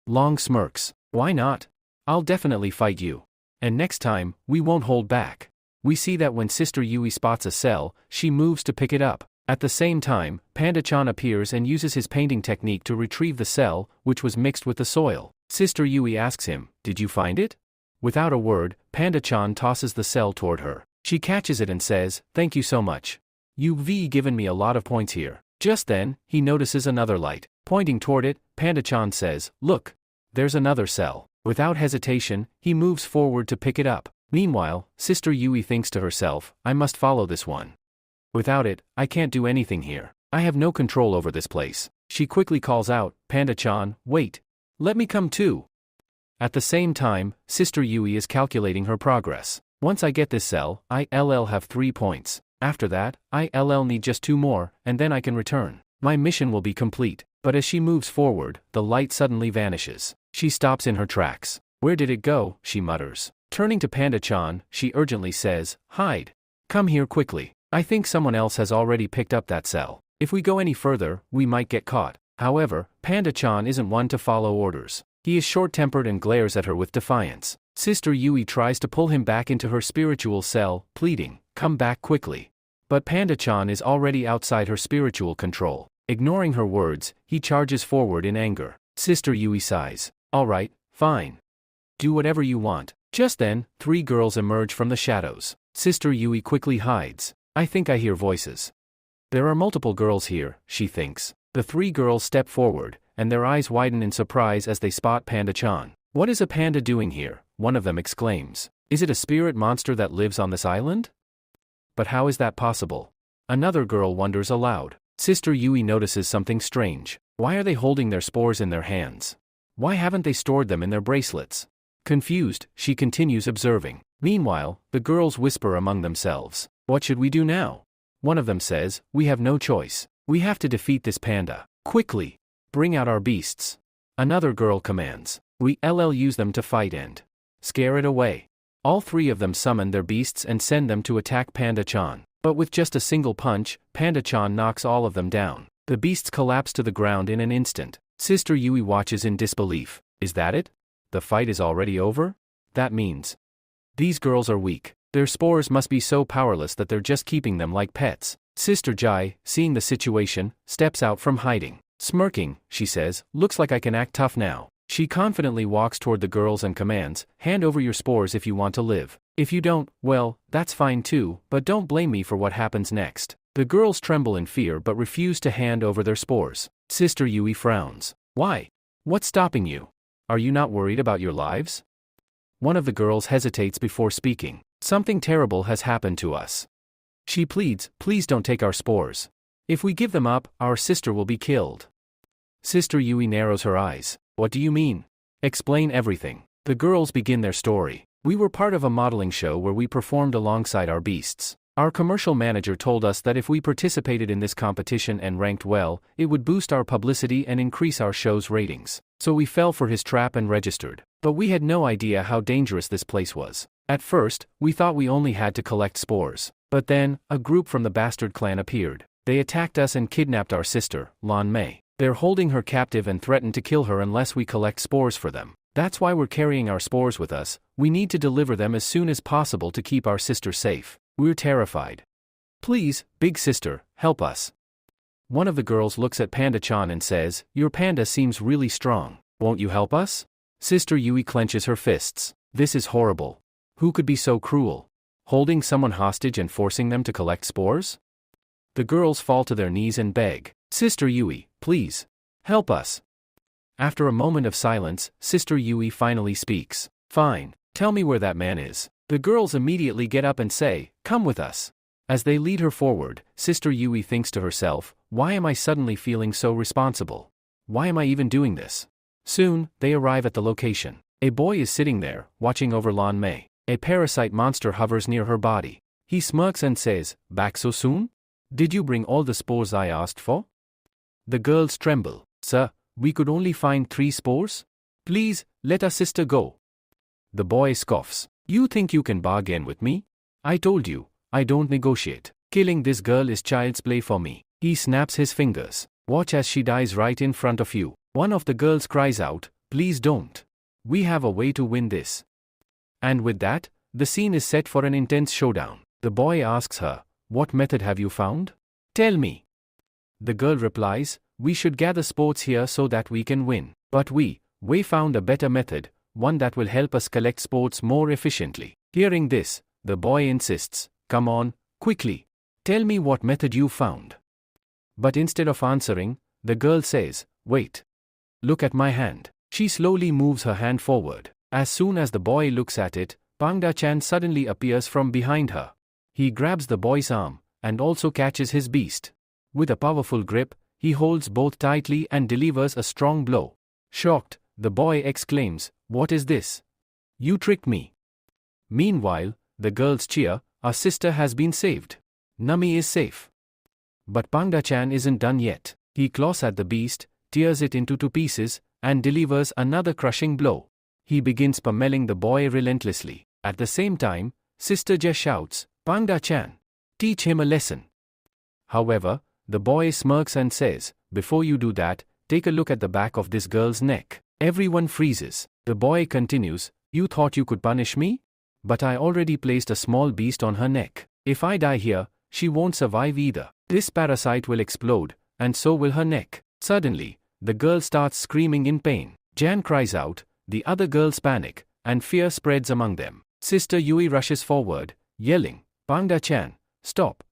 Long smirks. "Why not? I'll definitely fight you. And next time, we won't hold back." We see that when Sister Yui spots a cell, she moves to pick it up. At the same time, Panda-chan appears and uses his painting technique to retrieve the cell, which was mixed with the soil. Sister Yui asks him, "Did you find it?" Without a word, Panda-chan tosses the cell toward her. She catches it and says, "Thank you so much. You've given me a lot of points here." Just then, he notices another light. Pointing toward it, Panda-chan says, "Look. There's another cell." Without hesitation, he moves forward to pick it up. Meanwhile, Sister Yui thinks to herself, "I must follow this one. Without it, I can't do anything here. I have no control over this place." She quickly calls out, "Panda-chan, wait. Let me come too." At the same time, Sister Yui is calculating her progress. Once I get this cell, I'll have 3 points. After that, I'll need just 2 more, and then I can return. My mission will be complete. But as she moves forward, the light suddenly vanishes. She stops in her tracks. Where did it go? She mutters. Turning to Panda-chan, she urgently says, hide. Come here quickly. I think someone else has already picked up that cell. If we go any further, we might get caught. However, Panda-chan isn't one to follow orders. He is short-tempered and glares at her with defiance. Sister Yui tries to pull him back into her spiritual cell, pleading, come back quickly. But Panda-chan is already outside her spiritual control. Ignoring her words, he charges forward in anger. Sister Yui sighs. All right, fine. Do whatever you want. Just then, 3 girls emerge from the shadows. Sister Yui quickly hides. I think I hear voices. There are multiple girls here, she thinks. The 3 girls step forward, and their eyes widen in surprise as they spot Panda-chan. What is a panda doing here? One of them exclaims. Is it a spirit monster that lives on this island? But how is that possible? Another girl wonders aloud. Sister Yui notices something strange. Why are they holding their spores in their hands? Why haven't they stored them in their bracelets? Confused, she continues observing. Meanwhile, the girls whisper among themselves. What should we do now? One of them says, we have no choice. We have to defeat this panda. Quickly! Bring out our beasts. Another girl commands. We'll use them to fight and scare it away. All 3 of them summon their beasts and send them to attack Panda-chan. But with just a single punch, Panda-chan knocks all of them down. The beasts collapse to the ground in an instant. Sister Yui watches in disbelief. Is that it? The fight is already over? That means these girls are weak. Their spores must be so powerless that they're just keeping them like pets. Sister Jai, seeing the situation, steps out from hiding. Smirking, she says, looks like I can act tough now. She confidently walks toward the girls and commands, hand over your spores if you want to live. If you don't, well, that's fine too, but don't blame me for what happens next. The girls tremble in fear but refuse to hand over their spores. Sister Yui frowns. Why? What's stopping you? Are you not worried about your lives? One of the girls hesitates before speaking. Something terrible has happened to us. She pleads, please don't take our spores. If we give them up, our sister will be killed. Sister Yui narrows her eyes. What do you mean? Explain everything. The girls begin their story. We were part of a modeling show where we performed alongside our beasts. Our commercial manager told us that if we participated in this competition and ranked well, it would boost our publicity and increase our show's ratings. So we fell for his trap and registered. But we had no idea how dangerous this place was. At first, we thought we only had to collect spores. But then, a group from the Bastard clan appeared. They attacked us and kidnapped our sister, Lan Mei. They're holding her captive and threaten to kill her unless we collect spores for them. That's why we're carrying our spores with us. We need to deliver them as soon as possible to keep our sister safe. We're terrified. Please, big sister, help us. One of the girls looks at Panda-chan and says, your panda seems really strong. Won't you help us? Sister Yui clenches her fists. This is horrible. Who could be so cruel? Holding someone hostage and forcing them to collect spores? The girls fall to their knees and beg. Sister Yui, please, help us. After a moment of silence, Sister Yui finally speaks. Fine, tell me where that man is. The girls immediately get up and say, come with us. As they lead her forward, Sister Yui thinks to herself, why am I suddenly feeling so responsible? Why am I even doing this? Soon, they arrive at the location. A boy is sitting there, watching over Lan Mei. A parasite monster hovers near her body. He smirks and says, back so soon? Did you bring all the spores I asked for? The girls tremble. Sir, we could only find 3 spores? Please, let our sister go. The boy scoffs. You think you can bargain with me? I told you, I don't negotiate. Killing this girl is child's play for me. He snaps his fingers. Watch as she dies right in front of you. One of the girls cries out, please don't. We have a way to win this. And with that, the scene is set for an intense showdown. The boy asks her, what method have you found? Tell me. The girl replies, we should gather spores here so that we can win. But we found a better method, one that will help us collect spores more efficiently. Hearing this, the boy insists, come on, quickly. Tell me what method you found. But instead of answering, the girl says, wait. Look at my hand. She slowly moves her hand forward. As soon as the boy looks at it, Panda-chan suddenly appears from behind her. He grabs the boy's arm, and also catches his beast. With a powerful grip, he holds both tightly and delivers a strong blow. Shocked, the boy exclaims, what is this? You tricked me. Meanwhile, the girls cheer, our sister has been saved. Nami is safe. But Pangda-chan isn't done yet. He claws at the beast, tears it into 2 pieces, and delivers another crushing blow. He begins pummeling the boy relentlessly. At the same time, Sister Je shouts, Pangda-chan, teach him a lesson. However, the boy smirks and says, before you do that, take a look at the back of this girl's neck. Everyone freezes. The boy continues, you thought you could punish me? But I already placed a small beast on her neck. If I die here, she won't survive either. This parasite will explode, and so will her neck. Suddenly, the girl starts screaming in pain. Jan cries out, the other girls panic, and fear spreads among them. Sister Yui rushes forward, yelling, Pangda-chan, stop.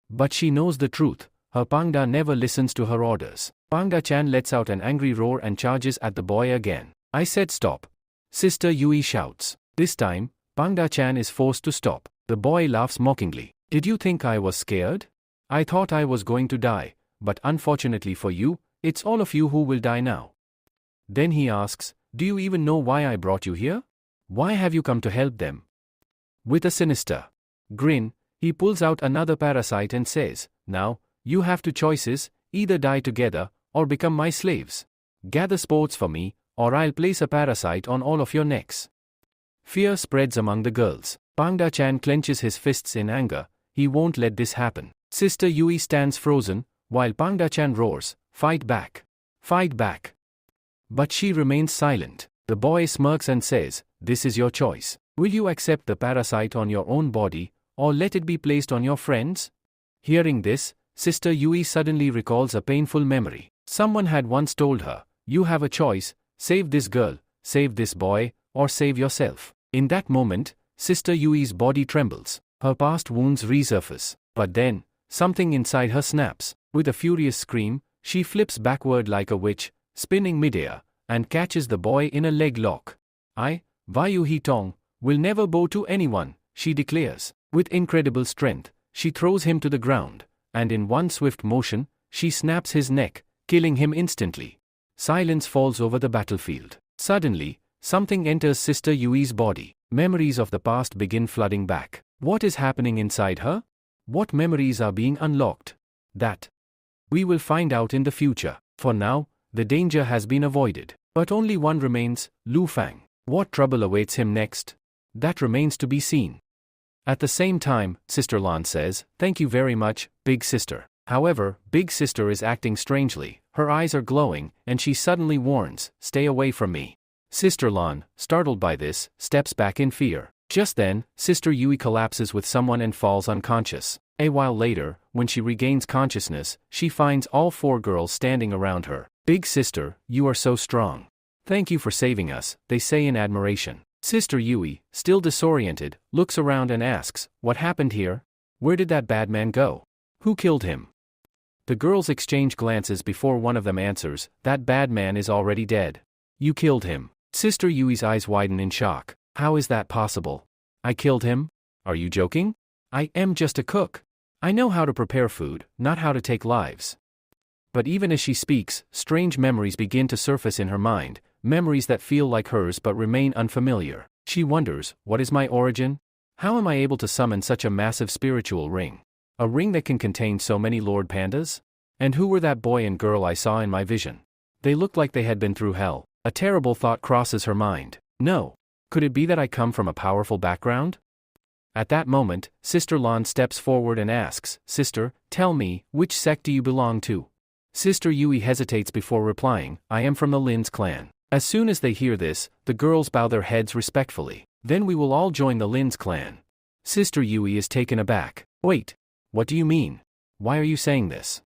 But she knows the truth. Her Pangda never listens to her orders. Pangda-chan lets out an angry roar and charges at the boy again. I said stop. Sister Yui shouts. This time, Pangda-chan is forced to stop. The boy laughs mockingly. Did you think I was scared? I thought I was going to die, but unfortunately for you, it's all of you who will die now. Then he asks, do you even know why I brought you here? Why have you come to help them? With a sinister grin, he pulls out another parasite and says, now, you have 2 choices, either die together, or become my slaves. Gather sports for me, or I'll place a parasite on all of your necks. Fear spreads among the girls. Pangda-chan clenches his fists in anger. He won't let this happen. Sister Yui stands frozen, while Pangda-chan roars, fight back. Fight back. But she remains silent. The boy smirks and says, this is your choice. Will you accept the parasite on your own body, or let it be placed on your friends? Hearing this, Sister Yui suddenly recalls a painful memory. Someone had once told her, you have a choice, save this girl, save this boy, or save yourself. In that moment, Sister Yui's body trembles. Her past wounds resurface. But then, something inside her snaps. With a furious scream, she flips backward like a witch, spinning midair, and catches the boy in a leg lock. I, Vayu Hitong, will never bow to anyone, she declares. With incredible strength, she throws him to the ground, and in one swift motion, she snaps his neck, killing him instantly. Silence falls over the battlefield. Suddenly, something enters Sister Yui's body. Memories of the past begin flooding back. What is happening inside her? What memories are being unlocked? That we will find out in the future. For now, the danger has been avoided. But only one remains, Lu Fang. What trouble awaits him next? That remains to be seen. At the same time, Sister Lan says, thank you very much, Big Sister. However, Big Sister is acting strangely. Her eyes are glowing, and she suddenly warns, stay away from me. Sister Lan, startled by this, steps back in fear. Just then, Sister Yui collapses with someone and falls unconscious. A while later, when she regains consciousness, she finds all 4 girls standing around her. Big Sister, you are so strong. Thank you for saving us, they say in admiration. Sister Yui, still disoriented, looks around and asks, what happened here? Where did that bad man go? Who killed him? The girls exchange glances before one of them answers, that bad man is already dead. You killed him. Sister Yui's eyes widen in shock. How is that possible? I killed him? Are you joking? I am just a cook. I know how to prepare food, not how to take lives. But even as she speaks, strange memories begin to surface in her mind, memories that feel like hers but remain unfamiliar. She wonders, what is my origin? How am I able to summon such a massive spiritual ring? A ring that can contain so many Lord Pandas? And who were that boy and girl I saw in my vision? They looked like they had been through hell. A terrible thought crosses her mind. No. Could it be that I come from a powerful background? At that moment, Sister Lan steps forward and asks, Sister, tell me, which sect do you belong to? Sister Yui hesitates before replying, I am from the Lin's clan. As soon as they hear this, the girls bow their heads respectfully. Then we will all join the Lin's clan. Sister Yui is taken aback. Wait. What do you mean? Why are you saying this?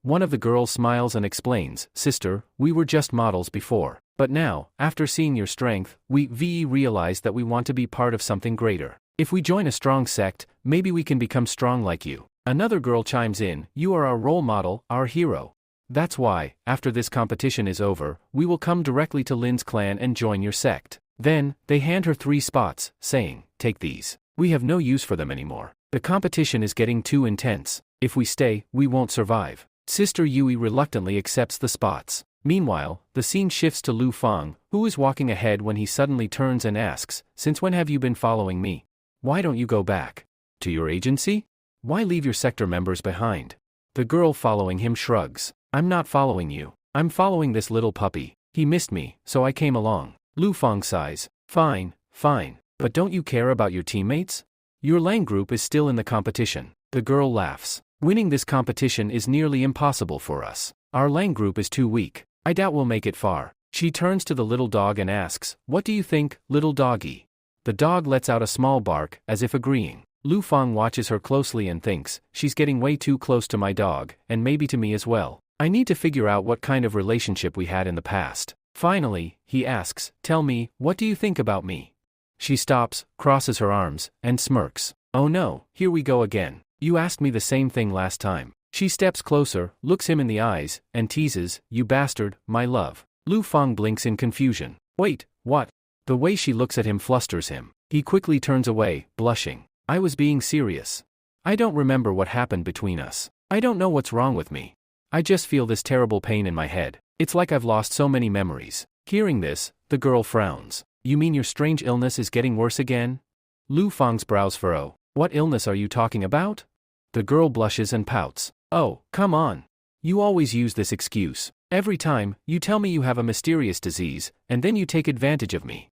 One of the girls smiles and explains, Sister, we were just models before. But now, after seeing your strength, we realize that we want to be part of something greater. If we join a strong sect, maybe we can become strong like you. Another girl chimes in, you are our role model, our hero. That's why, after this competition is over, we will come directly to Lin's clan and join your sect. Then, they hand her 3 spots, saying, take these. We have no use for them anymore. The competition is getting too intense. If we stay, we won't survive. Sister Yui reluctantly accepts the spots. Meanwhile, the scene shifts to Lu Fang, who is walking ahead when he suddenly turns and asks, "Since when have you been following me? Why don't you go back to your agency? Why leave your sector members behind?" The girl following him shrugs. "I'm not following you. I'm following this little puppy. He missed me, so I came along." Lu Fang sighs. "Fine, fine. But don't you care about your teammates? Your Lang group is still in the competition." The girl laughs. "Winning this competition is nearly impossible for us. Our Lang group is too weak. I doubt we'll make it far." She turns to the little dog and asks, "What do you think, little doggy?" The dog lets out a small bark, as if agreeing. Lu Fang watches her closely and thinks, "She's getting way too close to my dog, and maybe to me as well. I need to figure out what kind of relationship we had in the past." Finally, he asks, "Tell me, what do you think about me?" She stops, crosses her arms, and smirks. "Oh no, here we go again. You asked me the same thing last time." She steps closer, looks him in the eyes, and teases, "You bastard, my love." Lu Fang blinks in confusion. "Wait, what?" The way she looks at him flusters him. He quickly turns away, blushing. "I was being serious. I don't remember what happened between us. I don't know what's wrong with me. I just feel this terrible pain in my head. It's like I've lost so many memories." Hearing this, the girl frowns. "You mean your strange illness is getting worse again?" Lu Fang's brows furrow. "What illness are you talking about?" The girl blushes and pouts. "Oh, come on. You always use this excuse. Every time, you tell me you have a mysterious disease, and then you take advantage of me."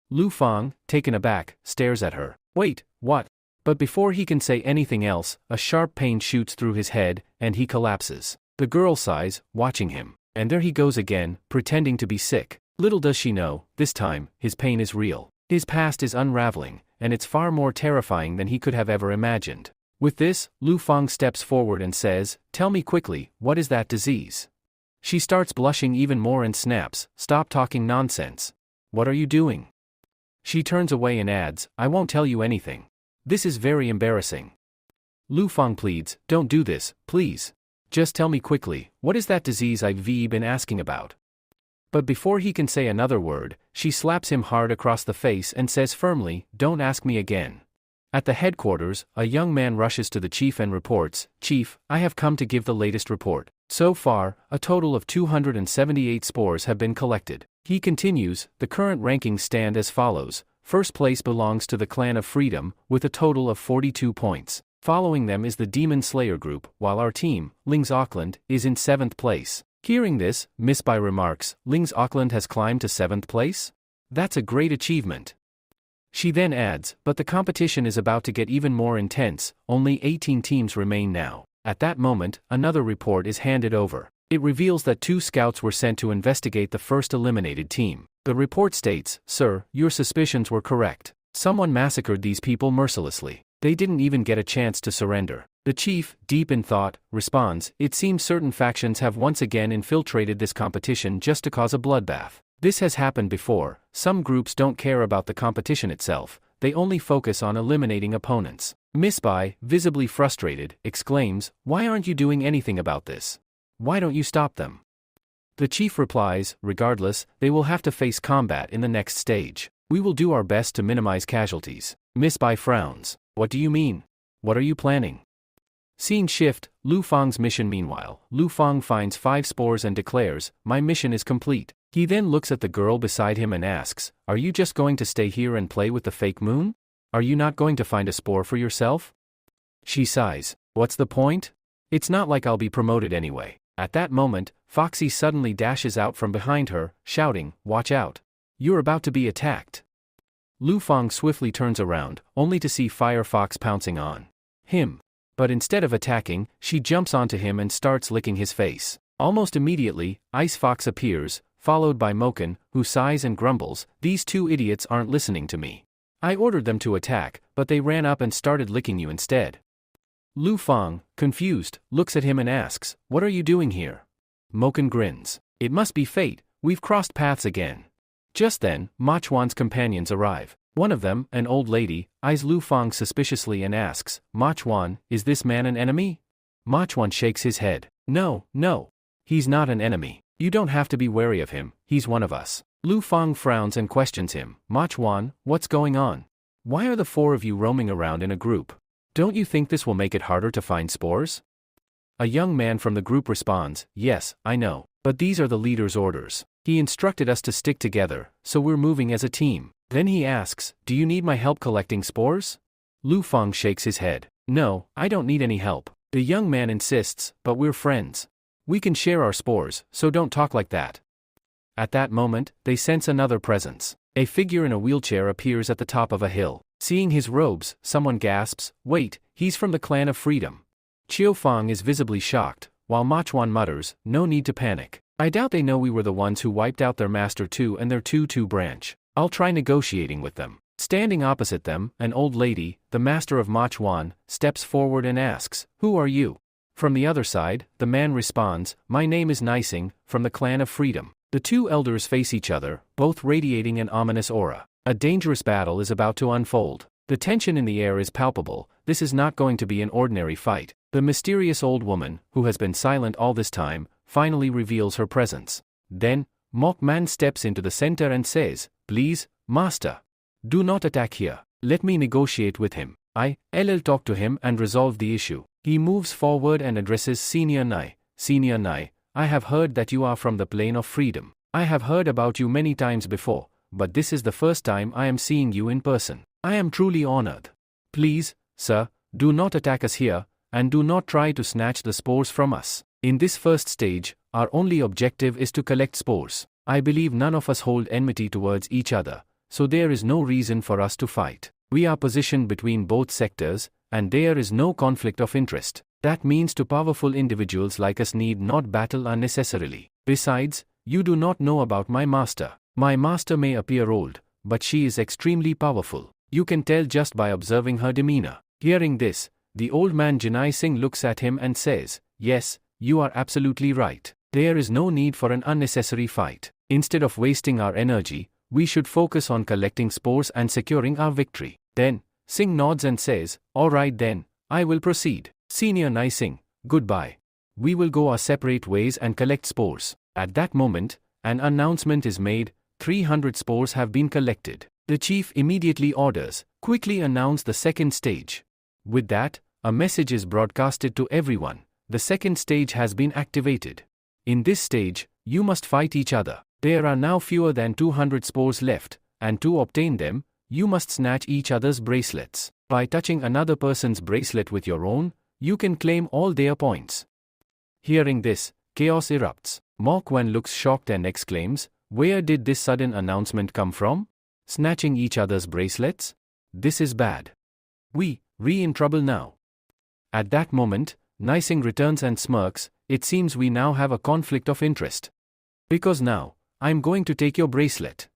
Lu Fang, taken aback, stares at her. "Wait, what?" But before he can say anything else, a sharp pain shoots through his head, and he collapses. The girl sighs, watching him. And there he goes again, pretending to be sick. Little does she know, this time, his pain is real. His past is unraveling, and it's far more terrifying than he could have ever imagined. With this, Lu Fang steps forward and says, "Tell me quickly, what is that disease?" She starts blushing even more and snaps, "Stop talking nonsense. What are you doing?" She turns away and adds, "I won't tell you anything. This is very embarrassing." Lu Fang pleads, "Don't do this, please. Just tell me quickly, what is that disease I've been asking about?" But before he can say another word, she slaps him hard across the face and says firmly, "Don't ask me again." At the headquarters, a young man rushes to the chief and reports, "Chief, I have come to give the latest report. So far, a total of 278 spores have been collected." He continues, "The current rankings stand as follows. First place belongs to the Clan of Freedom, with a total of 42 points. Following them is the Demon Slayer group, while our team, Ling's Auckland, is in 7th place. Hearing this, Miss Bai remarks, "Ling's Auckland has climbed to 7th place? That's a great achievement." She then adds, "But the competition is about to get even more intense, only 18 teams remain now." At that moment, another report is handed over. It reveals that 2 scouts were sent to investigate the first eliminated team. The report states, "Sir, your suspicions were correct. Someone massacred these people mercilessly. They didn't even get a chance to surrender." The chief, deep in thought, responds, "It seems certain factions have once again infiltrated this competition just to cause a bloodbath. This has happened before. Some groups don't care about the competition itself, they only focus on eliminating opponents." Miss Bai, visibly frustrated, exclaims, "Why aren't you doing anything about this? Why don't you stop them?" The chief replies, "Regardless, they will have to face combat in the next stage. We will do our best to minimize casualties." Miss Bai frowns. "What do you mean? What are you planning?" Scene shift, Lu Fang's mission. Meanwhile, Lu Fang finds 5 spores and declares, "My mission is complete." He then looks at the girl beside him and asks, "Are you just going to stay here and play with the fake moon? Are you not going to find a spore for yourself?" She sighs. "What's the point? It's not like I'll be promoted anyway." At that moment, Foxy suddenly dashes out from behind her, shouting, "Watch out. You're about to be attacked." Lu Fang swiftly turns around, only to see Firefox pouncing on him. But instead of attacking, she jumps onto him and starts licking his face. Almost immediately, Ice Fox appears, followed by Moken, who sighs and grumbles, "These 2 idiots aren't listening to me. I ordered them to attack, but they ran up and started licking you instead." Lu Fang, confused, looks at him and asks, "What are you doing here?" Moken grins. "It must be fate, we've crossed paths again." Just then, Ma Chuan's companions arrive. One of them, an old lady, eyes Lu Fang suspiciously and asks, "Ma Chuan, is this man an enemy?" Ma Chuan shakes his head. No, he's not an enemy. You don't have to be wary of him, he's one of us." Lu Fang frowns and questions him, "Ma Chuan, what's going on? Why are the 4 of you roaming around in a group? Don't you think this will make it harder to find spores?" A young man from the group responds, "Yes, I know. But these are the leader's orders. He instructed us to stick together, so we're moving as a team. Then he asks, do you need my help collecting spores? Lu Feng shakes his head. No, I don't need any help. The young man insists, but we're friends. We can share our spores, so don't talk like that. At that moment, they sense another presence. A figure in a wheelchair appears at the top of a hill. Seeing his robes, someone gasps, wait, he's from the Clan of Freedom. Qiu Fang is visibly shocked, while Ma Chuan mutters, no need to panic. I doubt they know we were the ones who wiped out their Master 2 and their 2-2 branch. I'll try negotiating with them. Standing opposite them, an old lady, the master of Ma Chuan, steps forward and asks, who are you? From the other side, the man responds, my name is Nising, from the Clan of Freedom. The two elders face each other, both radiating an ominous aura. A dangerous battle is about to unfold. The tension in the air is palpable. This is not going to be an ordinary fight. The mysterious old woman, who has been silent all this time, finally reveals her presence. Then, Mok Man steps into the center and says, please, master. Do not attack here. Let me negotiate with him. I'll talk to him and resolve the issue. He moves forward and addresses Senior Nai. Senior Nai, I have heard that you are from the Plane of Freedom. I have heard about you many times before, but this is the first time I am seeing you in person. I am truly honored. Please, sir, do not attack us here, and do not try to snatch the spores from us. In this first stage, our only objective is to collect spores. I believe none of us hold enmity towards each other, so there is no reason for us to fight. We are positioned between both sectors, and there is no conflict of interest. That means to powerful individuals like us need not battle unnecessarily. Besides, you do not know about my master. My master may appear old, but she is extremely powerful. You can tell just by observing her demeanor. Hearing this, the old man Janai Singh looks at him and says, yes, you are absolutely right. There is no need for an unnecessary fight. Instead of wasting our energy, we should focus on collecting spores and securing our victory. Then, Singh nods and says, all right then, I will proceed. Senior Nai Singh, goodbye. We will go our separate ways and collect spores. At that moment, an announcement is made, 300 spores have been collected. The chief immediately orders, quickly announce the second stage. With that, a message is broadcasted to everyone. The second stage has been activated. In this stage, you must fight each other. There are now fewer than 200 spores left, and to obtain them, you must snatch each other's bracelets. By touching another person's bracelet with your own, you can claim all their points. Hearing this, chaos erupts. Mok Wen looks shocked and exclaims, where did this sudden announcement come from? Snatching each other's bracelets? This is bad. We in trouble now. At that moment, Nising returns and smirks, it seems we now have a conflict of interest. Because now, I'm going to take your bracelet.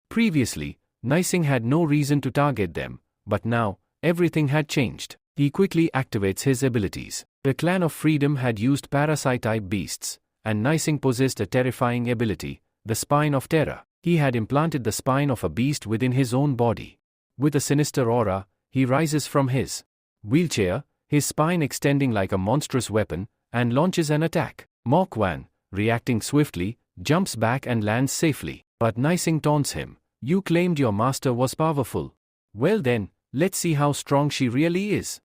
Previously, Nising had no reason to target them, but now, everything had changed. He quickly activates his abilities. The Clan of Freedom had used parasite-type beasts, and Nising possessed a terrifying ability, the Spine of Terror. He had implanted the spine of a beast within his own body. With a sinister aura, he rises from his wheelchair, his spine extending like a monstrous weapon, and launches an attack. Mok Wan, reacting swiftly, jumps back and lands safely. But Nising taunts him. You claimed your master was powerful. Well then, let's see how strong she really is.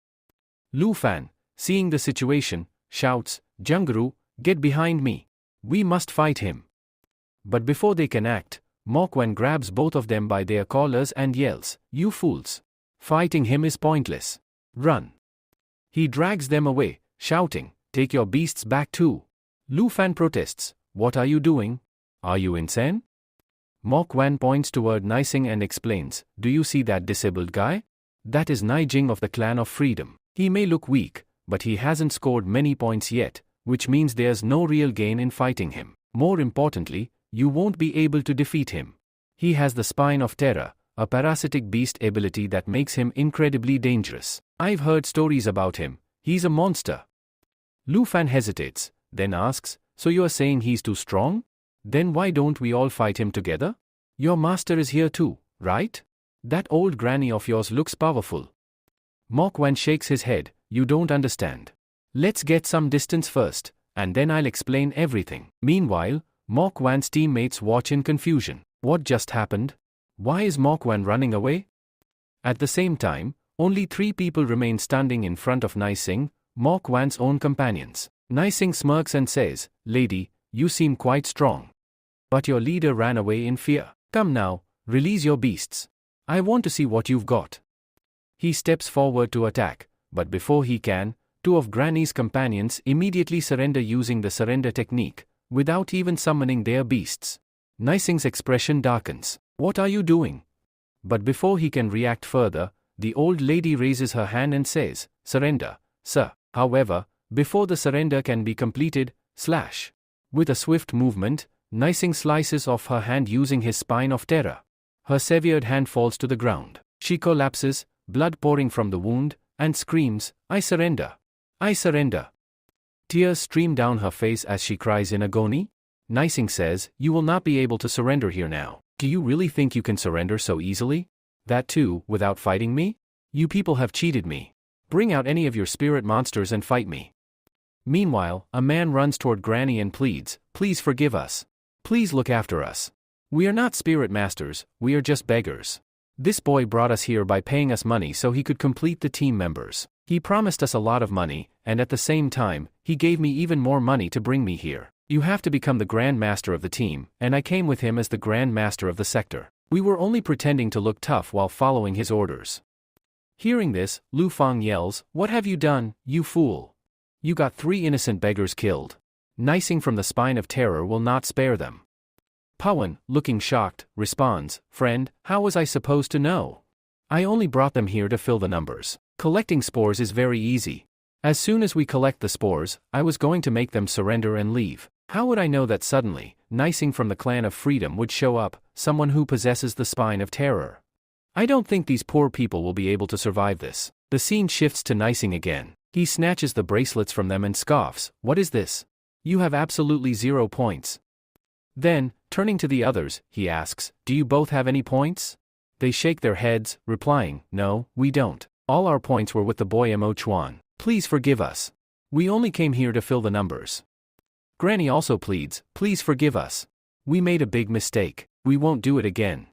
Lu Fan, seeing the situation, shouts, Junguru, get behind me. We must fight him. But before they can act, Mok Wan grabs both of them by their collars and yells, you fools. Fighting him is pointless. Run. He drags them away, shouting, take your beasts back too. Lu Fan protests, what are you doing? Are you insane? Mok Wan points toward Nising and explains, do you see that disabled guy? That is Nai Jing of the Clan of Freedom. He may look weak, but he hasn't scored many points yet, which means there's no real gain in fighting him. More importantly, you won't be able to defeat him. He has the Spine of Terror, a parasitic beast ability that makes him incredibly dangerous. I've heard stories about him. He's a monster. Lu Fan hesitates, then asks, so you're saying he's too strong? Then why don't we all fight him together? Your master is here too, right? That old granny of yours looks powerful. Mok Wan shakes his head, you don't understand. Let's get some distance first, and then I'll explain everything. Meanwhile, Mok Wan's teammates watch in confusion. What just happened? Why is Mok Wan running away? At the same time, only 3 people remain standing in front of Nising, Mok Wan's own companions. Nising smirks and says, lady, you seem quite strong. But your leader ran away in fear. Come now, release your beasts. I want to see what you've got. He steps forward to attack, but before he can, two of Granny's companions immediately surrender using the surrender technique, without even summoning their beasts. Nising's expression darkens. What are you doing? But before he can react further, the old lady raises her hand and says, "Surrender, sir." However, before the surrender can be completed, slash. With a swift movement, Nising slices off her hand using his spine of terror. Her severed hand falls to the ground. She collapses, blood pouring from the wound, and screams, "I surrender! I surrender!" Tears stream down her face as she cries in agony. Nising says, "You will not be able to surrender here now. Do you really think you can surrender so easily? That too, without fighting me? You people have cheated me. Bring out any of your spirit monsters and fight me." Meanwhile, a man runs toward Granny and pleads, "Please forgive us. Please look after us. We are not spirit masters, we are just beggars. This boy brought us here by paying us money so he could complete the team members. He promised us a lot of money, and at the same time, he gave me even more money to bring me here. You have to become the Grand Master of the team, and I came with him as the Grand Master of the sector. We were only pretending to look tough while following his orders." Hearing this, Lu Fang yells, "What have you done, you fool? You got 3 innocent beggars killed. Nising from the spine of terror will not spare them." Pawan, looking shocked, responds, "Friend, how was I supposed to know? I only brought them here to fill the numbers. Collecting spores is very easy. As soon as we collect the spores, I was going to make them surrender and leave. How would I know that suddenly, Nising from the Clan of Freedom would show up, someone who possesses the spine of terror? I don't think these poor people will be able to survive this." The scene shifts to Nising again. He snatches the bracelets from them and scoffs, "What is this? You have absolutely 0 points." Then, turning to the others, he asks, "Do you both have any points?" They shake their heads, replying, "No, we don't. All our points were with the boy Mo Chuan. Please forgive us. We only came here to fill the numbers." Granny also pleads, "Please forgive us. We made a big mistake. We won't do it again."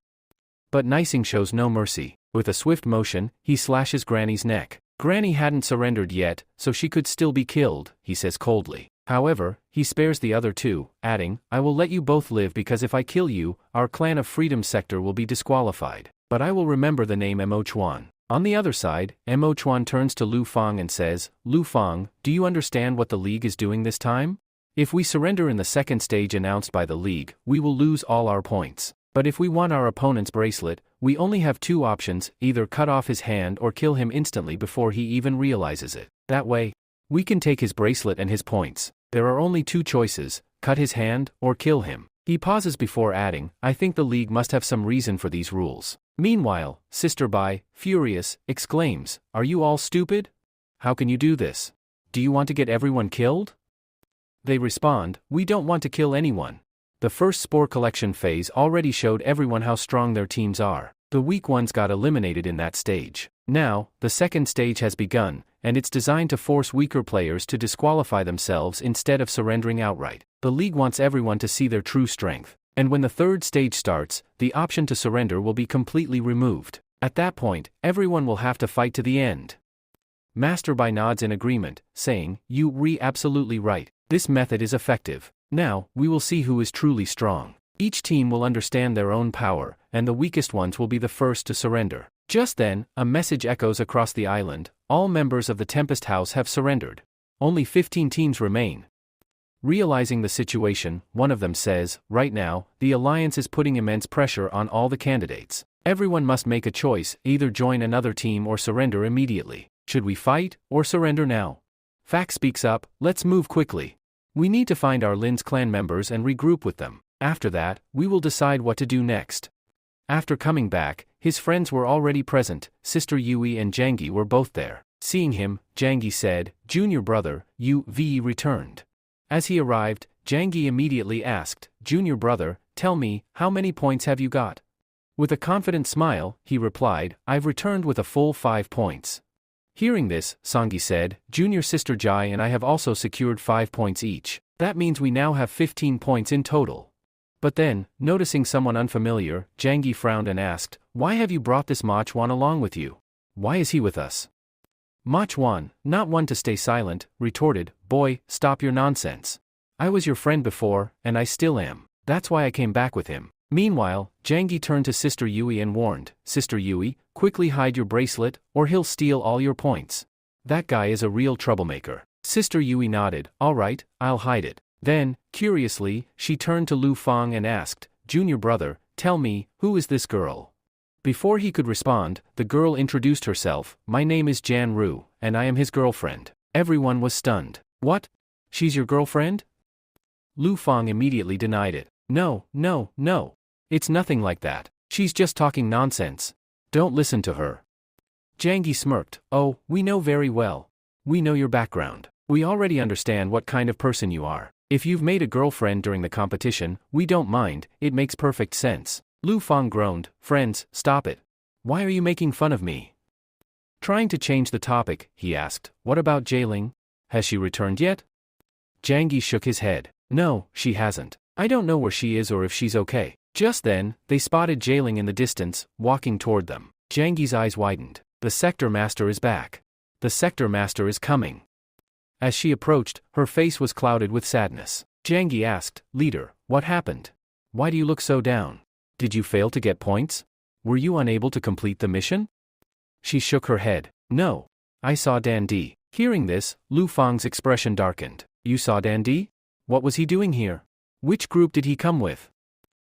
But Nising shows no mercy. With a swift motion, he slashes Granny's neck. Granny hadn't surrendered yet, so she could still be killed, he says coldly. However, he spares the other two, adding, "I will let you both live because if I kill you, our Clan of Freedom sector will be disqualified. But I will remember the name Mo Chuan." On the other side, Mo Chuan turns to Lu Fang and says, "Lu Fang, do you understand what the League is doing this time? If we surrender in the second stage announced by the League, we will lose all our points. But if we want our opponent's bracelet, we only have 2 options, either cut off his hand or kill him instantly before he even realizes it. That way, we can take his bracelet and his points. There are only 2 choices, cut his hand or kill him." He pauses before adding, "I think the League must have some reason for these rules." Meanwhile, Sister Bai, furious, exclaims, "Are you all stupid? How can you do this? Do you want to get everyone killed?" They respond, "We don't want to kill anyone. The first spore collection phase already showed everyone how strong their teams are. The weak ones got eliminated in that stage. Now, the second stage has begun, and it's designed to force weaker players to disqualify themselves instead of surrendering outright. The League wants everyone to see their true strength. And when the third stage starts, the option to surrender will be completely removed. At that point, everyone will have to fight to the end." Master Bai nods in agreement, saying, "You absolutely right. This method is effective. Now, we will see who is truly strong. Each team will understand their own power, and the weakest ones will be the first to surrender." Just then, a message echoes across the island: "All members of the Tempest House have surrendered. Only 15 teams remain." Realizing the situation, one of them says, "Right now, the Alliance is putting immense pressure on all the candidates. Everyone must make a choice, either join another team or surrender immediately. Should we fight, or surrender now?" Fax speaks up, "Let's move quickly. We need to find our Lin's clan members and regroup with them. After that, we will decide what to do next." After coming back, his friends were already present. Sister Yui and Jangi were both there. Seeing him, Jangi said, "Junior brother, you've returned." As he arrived, Jangi immediately asked, "Junior brother, tell me, how many points have you got?" With a confident smile, he replied, "I've returned with a full 5 points." Hearing this, Sangi said, "Junior sister Jai and I have also secured 5 points each. That means we now have 15 points in total." But then, noticing someone unfamiliar, Jangi frowned and asked, "Why have you brought this Ma Chuan along with you? Why is he with us?" Ma Chuan, not one to stay silent, retorted, "Boy, stop your nonsense. I was your friend before, and I still am. That's why I came back with him. Meanwhile, Jangi turned to Sister Yui and warned, Sister Yui, quickly hide your bracelet, or he'll steal all your points. That guy is a real troublemaker. Sister Yui nodded, all right, I'll hide it. Then, curiously, she turned to Lu Fang and asked, Junior brother, tell me, who is this girl? Before he could respond, the girl introduced herself, my name is Jan Ru, and I am his girlfriend. Everyone was stunned. What? She's your girlfriend? Lu Fang immediately denied it. No. It's nothing like that. She's just talking nonsense. Don't listen to her. Jangi smirked, oh, we know very well. We know your background. We already understand what kind of person you are. If you've made a girlfriend during the competition, we don't mind, it makes perfect sense. Lu Fang groaned, friends, stop it. Why are you making fun of me? Trying to change the topic, he asked, what about Jailing? Has she returned yet? Jangi shook his head. No, she hasn't. I don't know where she is or if she's okay. Just then, they spotted Jailing in the distance, walking toward them. Jangi's eyes widened. The sector master is back. The sector master is coming. As she approached, her face was clouded with sadness. Jangi asked, Leader, what happened? Why do you look so down? Did you fail to get points? Were you unable to complete the mission? She shook her head. No. I saw Dan D. Hearing this, Lu Fang's expression darkened. You saw Dan D? What was he doing here? Which group did he come with?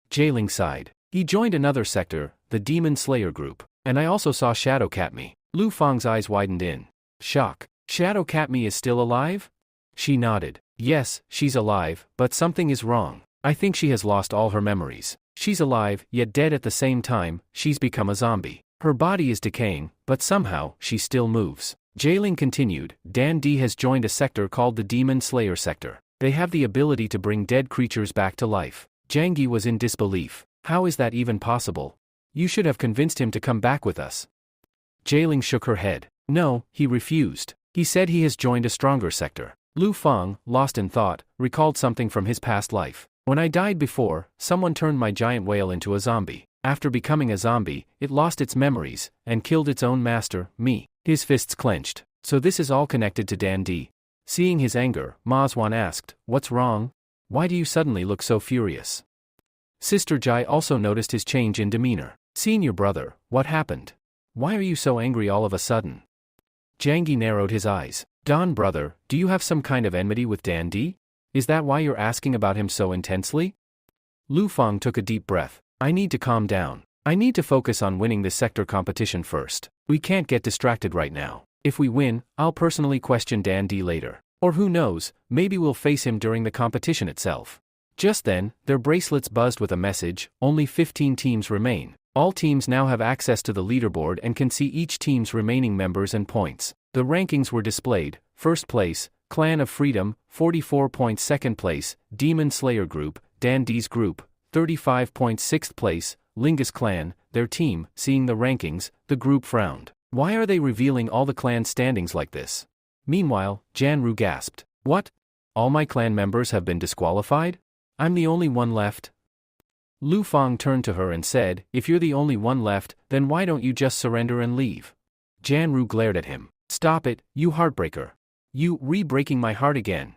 Jailing sighed. He joined another sector, the Demon Slayer group. And I also saw Shadow Katmi. Lu Fang's eyes widened in shock. Shadow Katmi is still alive? She nodded. Yes, she's alive, but something is wrong. I think she has lost all her memories. She's alive, yet dead at the same time, she's become a zombie. Her body is decaying, but somehow, she still moves. Jailing continued, Dan D has joined a sector called the Demon Slayer sector. They have the ability to bring dead creatures back to life. Jangi was in disbelief. How is that even possible? You should have convinced him to come back with us. Jailing shook her head. No, he refused. He said he has joined a stronger sector. Lu Fang, lost in thought, recalled something from his past life. When I died before, someone turned my giant whale into a zombie. After becoming a zombie, it lost its memories, and killed its own master, me. His fists clenched. So this is all connected to Dan D. Seeing his anger, Mazwan asked, what's wrong? Why do you suddenly look so furious? Sister Jai also noticed his change in demeanor. Senior brother, what happened? Why are you so angry all of a sudden? Jangi narrowed his eyes. Don brother, do you have some kind of enmity with Dan D? Is that why you're asking about him so intensely? Lu Fang took a deep breath. I need to calm down. I need to focus on winning this sector competition first. We can't get distracted right now. If we win, I'll personally question Dan D later. Or who knows, maybe we'll face him during the competition itself. Just then, their bracelets buzzed with a message, only 15 teams remain. All teams now have access to the leaderboard and can see each team's remaining members and points. The rankings were displayed. First place, Clan of Freedom, 44 points. Second place, Demon Slayer Group, Dan D's group, 35 points. Sixth place, Lingus Clan, their team. Seeing the rankings, the group frowned. Why are they revealing all the clan standings like this? Meanwhile, Janru gasped. What? All my clan members have been disqualified? I'm the only one left? Lu Fang turned to her and said, if you're the only one left, then why don't you just surrender and leave? Janru glared at him. Stop it, you heartbreaker. You re-breaking my heart again.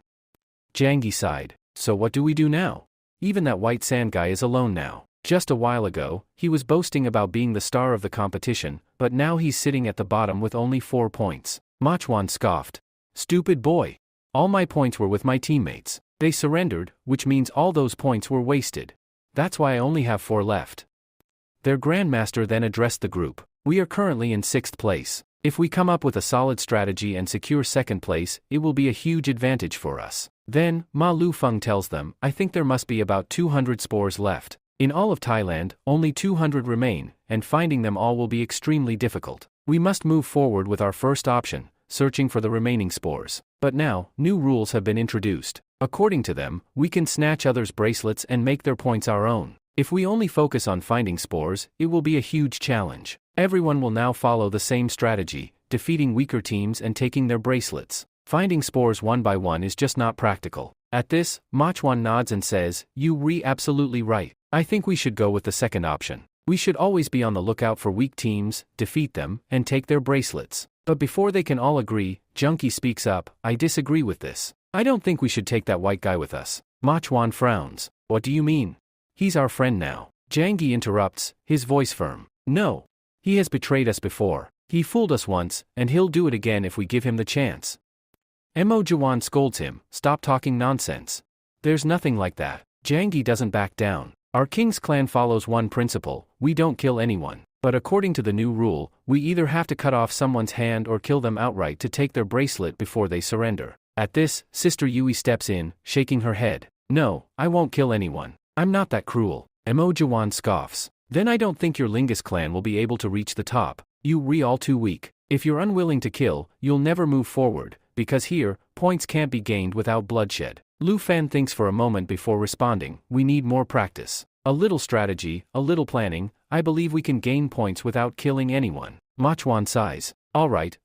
Jangi sighed. So what do we do now? Even that white sand guy is alone now. Just a while ago, he was boasting about being the star of the competition, but now he's sitting at the bottom with only 4 points. Machwan scoffed. Stupid boy. All my points were with my teammates. They surrendered, which means all those points were wasted. That's why I only have 4 left. Their Grandmaster then addressed the group. We are currently in 6th place. If we come up with a solid strategy and secure 2nd place, it will be a huge advantage for us. Then, Ma Lu Feng tells them, I think there must be about 200 spores left. In all of Thailand, only 200 remain, and finding them all will be extremely difficult. We must move forward with our first option, searching for the remaining spores. But now, new rules have been introduced. According to them, we can snatch others' bracelets and make their points our own. If we only focus on finding spores, it will be a huge challenge. Everyone will now follow the same strategy, defeating weaker teams and taking their bracelets. Finding spores one by one is just not practical. At this, Machwan nods and says, You absolutely right. I think we should go with the second option. We should always be on the lookout for weak teams, defeat them, and take their bracelets. But before they can all agree, Junkie speaks up, I disagree with this. I don't think we should take that white guy with us. Ma Chuan frowns. What do you mean? He's our friend now. Zhang Yi interrupts, his voice firm. No. He has betrayed us before. He fooled us once, and he'll do it again if we give him the chance. Mo Juan scolds him, stop talking nonsense. There's nothing like that. Zhang Yi doesn't back down. Our king's clan follows one principle, we don't kill anyone. But according to the new rule, we either have to cut off someone's hand or kill them outright to take their bracelet before they surrender. At this, Sister Yui steps in, shaking her head. No, I won't kill anyone. I'm not that cruel. Mo Juan scoffs. Then I don't think your Lingus clan will be able to reach the top. You all too weak. If you're unwilling to kill, you'll never move forward, because here, points can't be gained without bloodshed. Lu Fan thinks for a moment before responding, we need more practice. A little strategy, a little planning, I believe we can gain points without killing anyone. Ma Chuan sighs. Alright,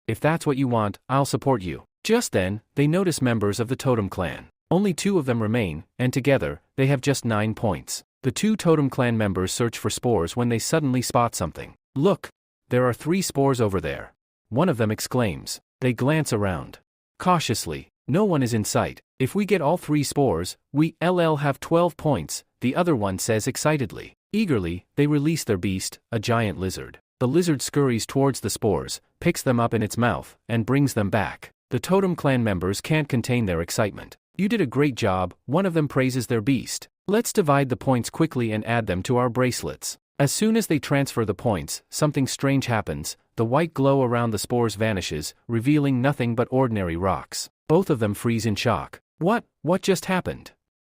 if that's what you want, I'll support you. Just then, they notice members of the Totem clan. Only 2 of them remain, and together, they have just 9 points. The 2 Totem clan members search for spores when they suddenly spot something. Look! There are 3 spores over there. One of them exclaims. They glance around. Cautiously, no one is in sight. If we get all 3 spores, we'll have 12 points, the other one says excitedly. Eagerly, they release their beast, a giant lizard. The lizard scurries towards the spores, picks them up in its mouth, and brings them back. The Totem clan members can't contain their excitement. You did a great job, one of them praises their beast. Let's divide the points quickly and add them to our bracelets. As soon as they transfer the points, something strange happens. The white glow around the spores vanishes, revealing nothing but ordinary rocks. Both of them freeze in shock. What just happened?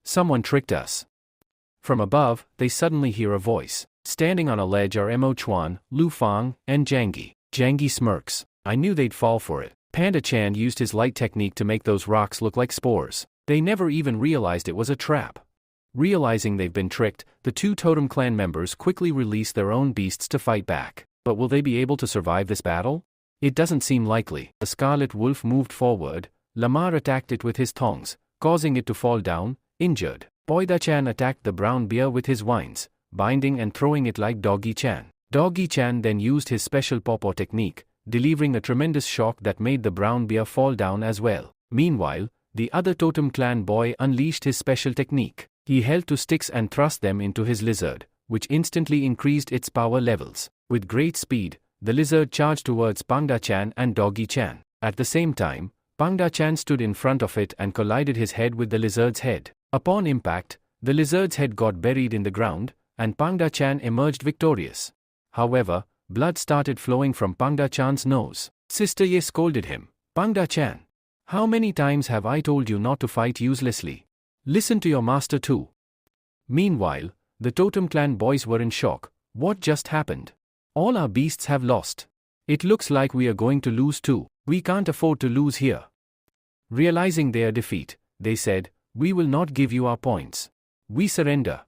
Someone tricked us. From above, they suddenly hear a voice. Standing on a ledge are Mo Chuan, Lu Fang, and Zhang Yi. Zhang Yi smirks. I knew they'd fall for it. Panda Chan used his light technique to make those rocks look like spores. They never even realized it was a trap. Realizing they've been tricked, the 2 Totem clan members quickly release their own beasts to fight back. But will they be able to survive this battle? It doesn't seem likely. The scarlet wolf moved forward. Lamar attacked it with his thongs, causing it to fall down, injured. Boida Chan attacked the brown bear with his vines, binding and throwing it like Doggy Chan. Doggy Chan then used his special pawpaw technique, delivering a tremendous shock that made the brown bear fall down as well. Meanwhile, the other Totem clan boy unleashed his special technique. He held 2 sticks and thrust them into his lizard, which instantly increased its power levels. With great speed, the lizard charged towards Pangda Chan and Doggy Chan. At the same time, Pangda Chan stood in front of it and collided his head with the lizard's head. Upon impact, the lizard's head got buried in the ground, and Pangda Chan emerged victorious. However, blood started flowing from Pangda Chan's nose. Sister Ye scolded him. Pangda Chan, how many times have I told you not to fight uselessly? Listen to your master too. Meanwhile, the Totem clan boys were in shock. What just happened? All our beasts have lost. It looks like we are going to lose too. We can't afford to lose here. Realizing their defeat, they said, we will not give you our points. We surrender.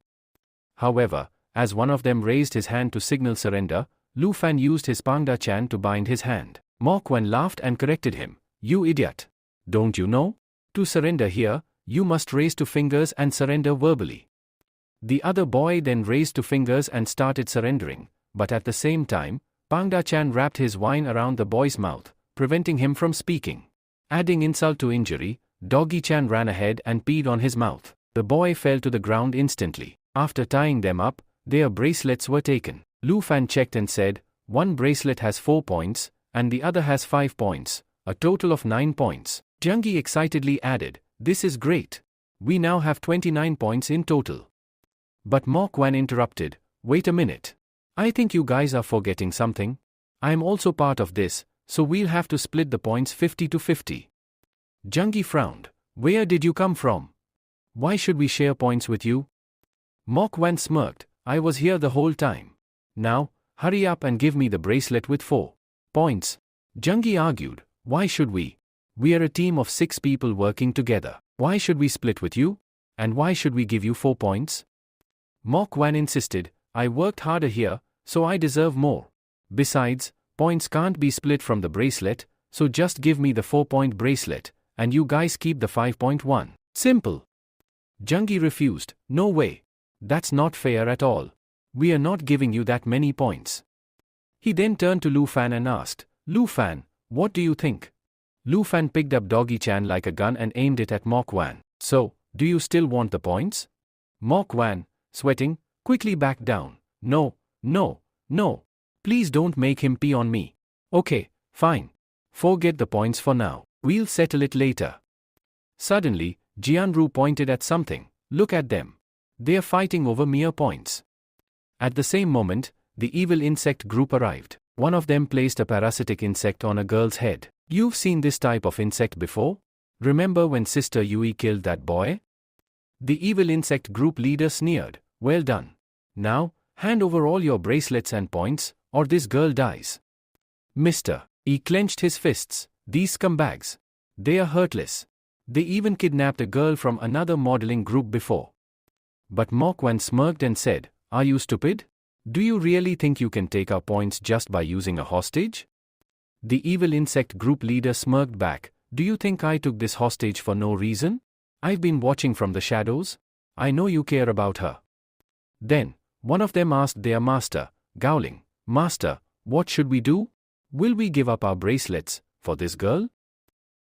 However, as one of them raised his hand to signal surrender, Lu Fan used his Pangda Chan to bind his hand. Mo Quan laughed and corrected him. You idiot. Don't you know? To surrender here, you must raise 2 fingers and surrender verbally. The other boy then raised 2 fingers and started surrendering, but at the same time, Pangda Chan wrapped his vine around the boy's mouth, preventing him from speaking. Adding insult to injury, Doggy Chan ran ahead and peed on his mouth. The boy fell to the ground instantly. After tying them up, their bracelets were taken. Lu Fan checked and said, 1 bracelet has 4 points, and the other has 5 points, a total of 9 points. Zhang Yi excitedly added, this is great. We now have 29 points in total. But Mo Quan interrupted, wait a minute. I think you guys are forgetting something. I'm also part of this, so we'll have to split the points 50-50. Zhang Yi frowned. Where did you come from? Why should we share points with you? Mo Quan smirked. I was here the whole time. Now, hurry up and give me the bracelet with 4 points. Zhang Yi argued. Why should we? We are a team of 6 people working together. Why should we split with you? And why should we give you 4 points? Mo Quan insisted. I worked harder here, so I deserve more. Besides, points can't be split from the bracelet, so just give me the 4-point bracelet, and you guys keep the 5-point one. Simple. Zhang Yi refused. No way. That's not fair at all. We are not giving you that many points. He then turned to Lu Fan and asked, Lu Fan, what do you think? Lu Fan picked up Doggy-chan like a gun and aimed it at Mok Wan. So, do you still want the points? Mok Wan, sweating, quickly backed down. No, no, no. Please don't make him pee on me. Okay, fine. Forget the points for now. We'll settle it later. Suddenly, Jianru pointed at something. Look at them. They are fighting over mere points. At the same moment, the evil insect group arrived. One of them placed a parasitic insect on a girl's head. You've seen this type of insect before? Remember when Sister Yui killed that boy? The evil insect group leader sneered. Well done. Now, hand over all your bracelets and points, or this girl dies. Mister. He clenched his fists. These scumbags. They are heartless. They even kidnapped a girl from another modeling group before. But Mok Wan smirked and said, Are you stupid? Do you really think you can take our points just by using a hostage? The evil insect group leader smirked back. Do you think I took this hostage for no reason? I've been watching from the shadows. I know you care about her. Then, one of them asked their master, Gowling, Master, what should we do? Will we give up our bracelets for this girl?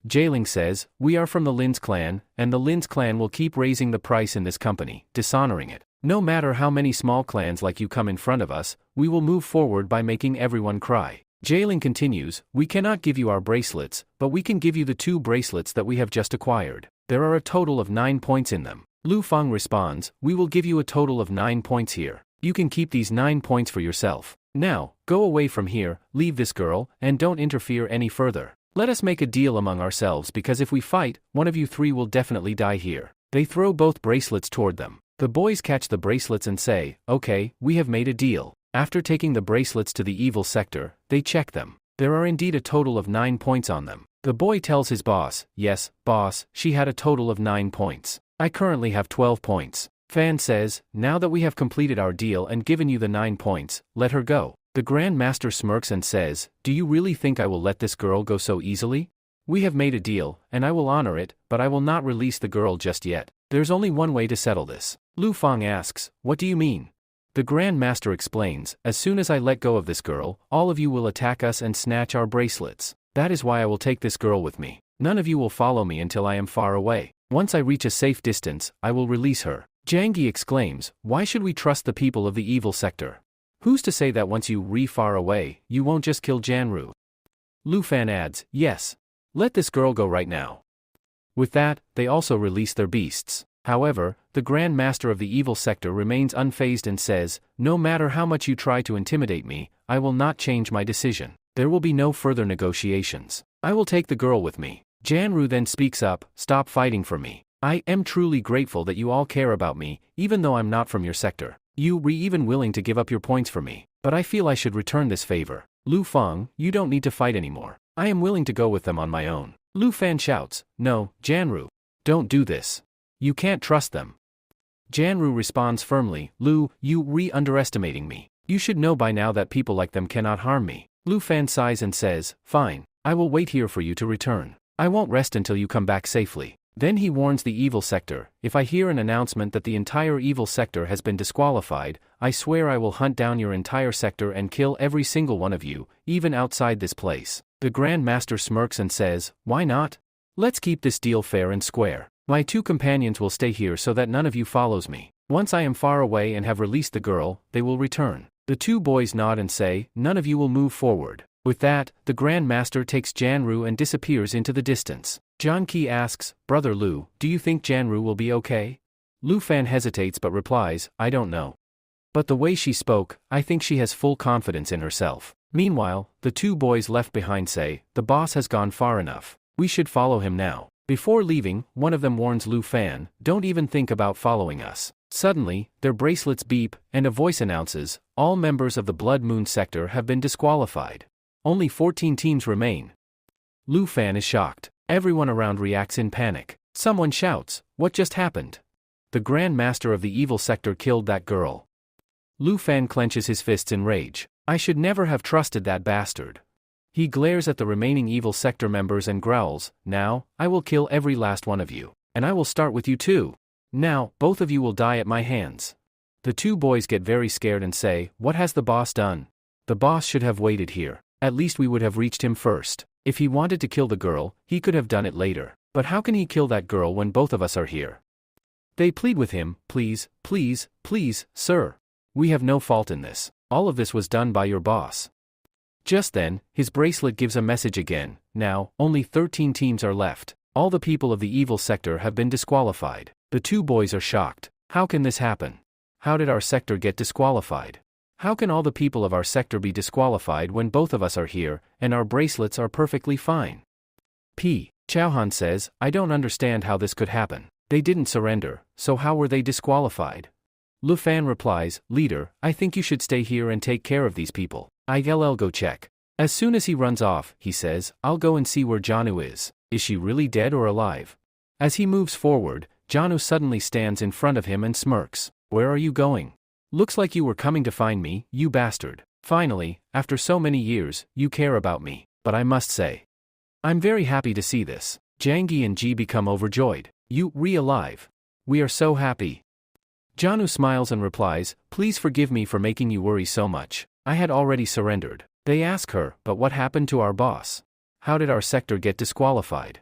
Jailing says, We are from the Lin's clan, and the Lin's clan will keep raising the price in this company, dishonoring it. No matter how many small clans like you come in front of us, we will move forward by making everyone cry. Jailing continues, We cannot give you our bracelets, but we can give you the 2 bracelets that we have just acquired. There are a total of 9 points in them. Lu Fang responds, We will give you a total of 9 points here. You can keep these 9 points for yourself. Now, go away from here, leave this girl, and don't interfere any further. Let us make a deal among ourselves because if we fight, one of you 3 will definitely die here. They throw both bracelets toward them. The boys catch the bracelets and say, Okay, we have made a deal. After taking the bracelets to the evil sector, they check them. There are indeed a total of 9 points on them. The boy tells his boss, Yes, boss, she had a total of 9 points. I currently have 12 points. Fan says, Now that we have completed our deal and given you the 9 points, let her go. The Grand Master smirks and says, Do you really think I will let this girl go so easily? We have made a deal, and I will honor it, but I will not release the girl just yet. There's only one way to settle this. Lu Fang asks, What do you mean? The Grand Master explains, As soon as I let go of this girl, all of you will attack us and snatch our bracelets. That is why I will take this girl with me. None of you will follow me until I am far away. Once I reach a safe distance, I will release her. Jiang Yi exclaims, Why should we trust the people of the evil sector? Who's to say that once you far away, you won't just kill Janru? Lu Fan adds, Yes. Let this girl go right now. With that, they also release their beasts. However, the Grand Master of the evil sector remains unfazed and says, No matter how much you try to intimidate me, I will not change my decision. There will be no further negotiations. I will take the girl with me. Janru then speaks up, Stop fighting for me. I am truly grateful that you all care about me, even though I'm not from your sector. You were even willing to give up your points for me. But I feel I should return this favor. Lu Fang, you don't need to fight anymore. I am willing to go with them on my own. Lu Fan shouts, No, Janru. Don't do this. You can't trust them. Janru responds firmly, Lu, you underestimating me. You should know by now that people like them cannot harm me. Lu Fan sighs and says, Fine, I will wait here for you to return. I won't rest until you come back safely. Then he warns the evil sector, If I hear an announcement that the entire evil sector has been disqualified, I swear I will hunt down your entire sector and kill every single one of you, even outside this place. The Grand Master smirks and says, Why not? Let's keep this deal fair and square. My 2 companions will stay here so that none of you follows me. Once I am far away and have released the girl, they will return. The 2 boys nod and say, None of you will move forward. With that, the Grand Master takes Janru and disappears into the distance. John Qi asks, Brother Lu, do you think Janru will be okay? Lu Fan hesitates but replies, I don't know. But the way she spoke, I think she has full confidence in herself. Meanwhile, the 2 boys left behind say, The boss has gone far enough. We should follow him now. Before leaving, one of them warns Lu Fan, Don't even think about following us. Suddenly, their bracelets beep, and a voice announces, All members of the Blood Moon sector have been disqualified. Only 14 teams remain. Lu Fan is shocked. Everyone around reacts in panic. Someone shouts, What just happened? The Grand Master of the evil sector killed that girl. Lu Fan clenches his fists in rage. I should never have trusted that bastard. He glares at the remaining evil sector members and growls, Now, I will kill every last one of you. And I will start with you too. Now, both of you will die at my hands. The 2 boys get very scared and say, What has the boss done? The boss should have waited here. At least we would have reached him first. If he wanted to kill the girl, he could have done it later. But how can he kill that girl when both of us are here? They plead with him, please, please, please, sir. We have no fault in this. All of this was done by your boss. Just then, his bracelet gives a message again. Now, only 13 teams are left. All the people of the evil sector have been disqualified. The two boys are shocked. How can this happen? How did our sector get disqualified? How can all the people of our sector be disqualified when both of us are here, and our bracelets are perfectly fine? Chauhan says, I don't understand how this could happen. They didn't surrender, so how were they disqualified? Lu Fan replies, Leader, I think you should stay here and take care of these people. I'll go check. As soon as he runs off, he says, I'll go and see where Janu is. Is she really dead or alive? As he moves forward, Janu suddenly stands in front of him and smirks. Where are you going? Looks like you were coming to find me, you bastard. Finally, after so many years, you care about me. But I must say, I'm very happy to see this. Jangi and Ji become overjoyed. You alive. We are so happy. Janu smiles and replies, Please forgive me for making you worry so much. I had already surrendered. They ask her, but what happened to our boss? How did our sector get disqualified?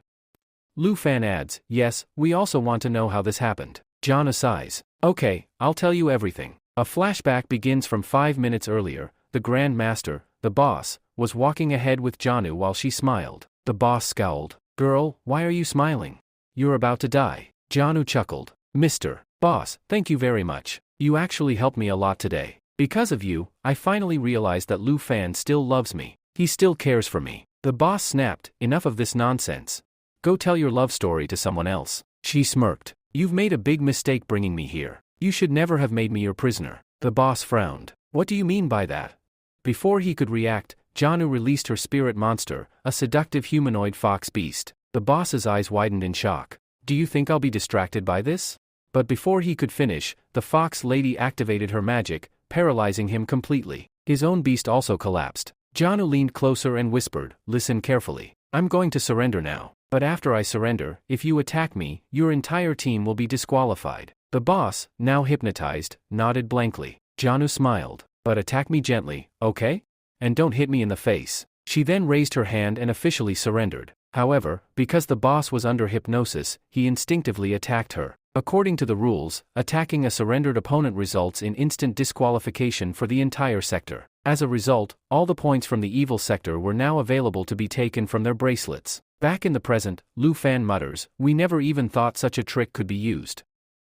Lu Fan adds, Yes, we also want to know how this happened. Janu sighs. Okay, I'll tell you everything. A flashback begins from 5 minutes earlier. The Grand Master, the boss, was walking ahead with Janu while she smiled. The boss scowled. Girl, why are you smiling? You're about to die. Janu chuckled. Mr. Boss, thank you very much. You actually helped me a lot today. Because of you, I finally realized that Lu Fan still loves me. He still cares for me. The boss snapped, Enough of this nonsense. Go tell your love story to someone else. She smirked. You've made a big mistake bringing me here. You should never have made me your prisoner. The boss frowned. What do you mean by that? Before he could react, Janu released her spirit monster, a seductive humanoid fox beast. The boss's eyes widened in shock. Do you think I'll be distracted by this? But before he could finish, the fox lady activated her magic, paralyzing him completely. His own beast also collapsed. Janu leaned closer and whispered, Listen carefully. I'm going to surrender now. But after I surrender, if you attack me, your entire team will be disqualified. The boss, now hypnotized, nodded blankly. Janu smiled. But attack me gently, okay? And don't hit me in the face. She then raised her hand and officially surrendered. However, because the boss was under hypnosis, he instinctively attacked her. According to the rules, attacking a surrendered opponent results in instant disqualification for the entire sector. As a result, all the points from the evil sector were now available to be taken from their bracelets. Back in the present, Lu Fan mutters, We never even thought such a trick could be used.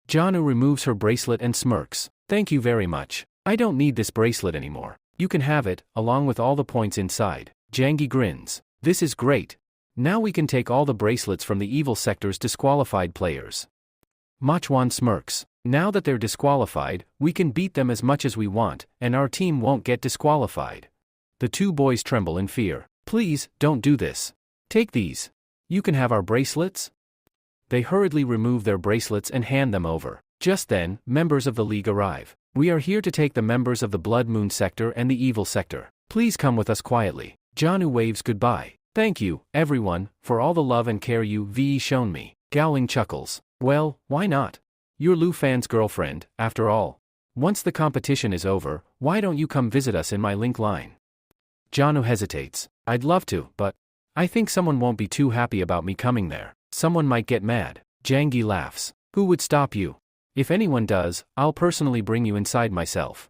Janu removes her bracelet and smirks. Thank you very much. I don't need this bracelet anymore. You can have it, along with all the points inside. Jangi grins. This is great. Now we can take all the bracelets from the evil sector's disqualified players. Machwan smirks. Now that they're disqualified, we can beat them as much as we want, and our team won't get disqualified. The two boys tremble in fear. Please, don't do this. Take these. You can have our bracelets? They hurriedly remove their bracelets and hand them over. Just then, members of the League arrive. We are here to take the members of the Blood Moon sector and the evil sector. Please come with us quietly. Janu waves goodbye. Thank you, everyone, for all the love and care you've shown me. Gowling chuckles. Well, why not? You're Lu Fan's girlfriend, after all. Once the competition is over, why don't you come visit us in my link line? Janu hesitates. I'd love to, but I think someone won't be too happy about me coming there. Someone might get mad. Jangi laughs. Who would stop you? If anyone does, I'll personally bring you inside myself.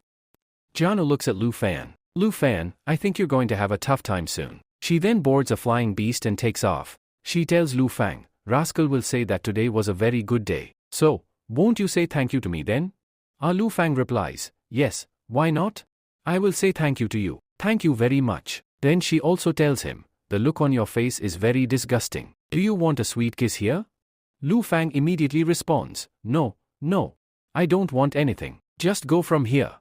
Janu looks at Lu Fan. Lu Fan, I think you're going to have a tough time soon. She then boards a flying beast and takes off. She tells Lu Fang, Rascal will say that today was a very good day. So, won't you say thank you to me then? Lu Fang replies, Yes, why not? I will say thank you to you. Thank you very much. Then she also tells him, The look on your face is very disgusting. Do you want a sweet kiss here? Lu Fang immediately responds, No, I don't want anything. Just go from here.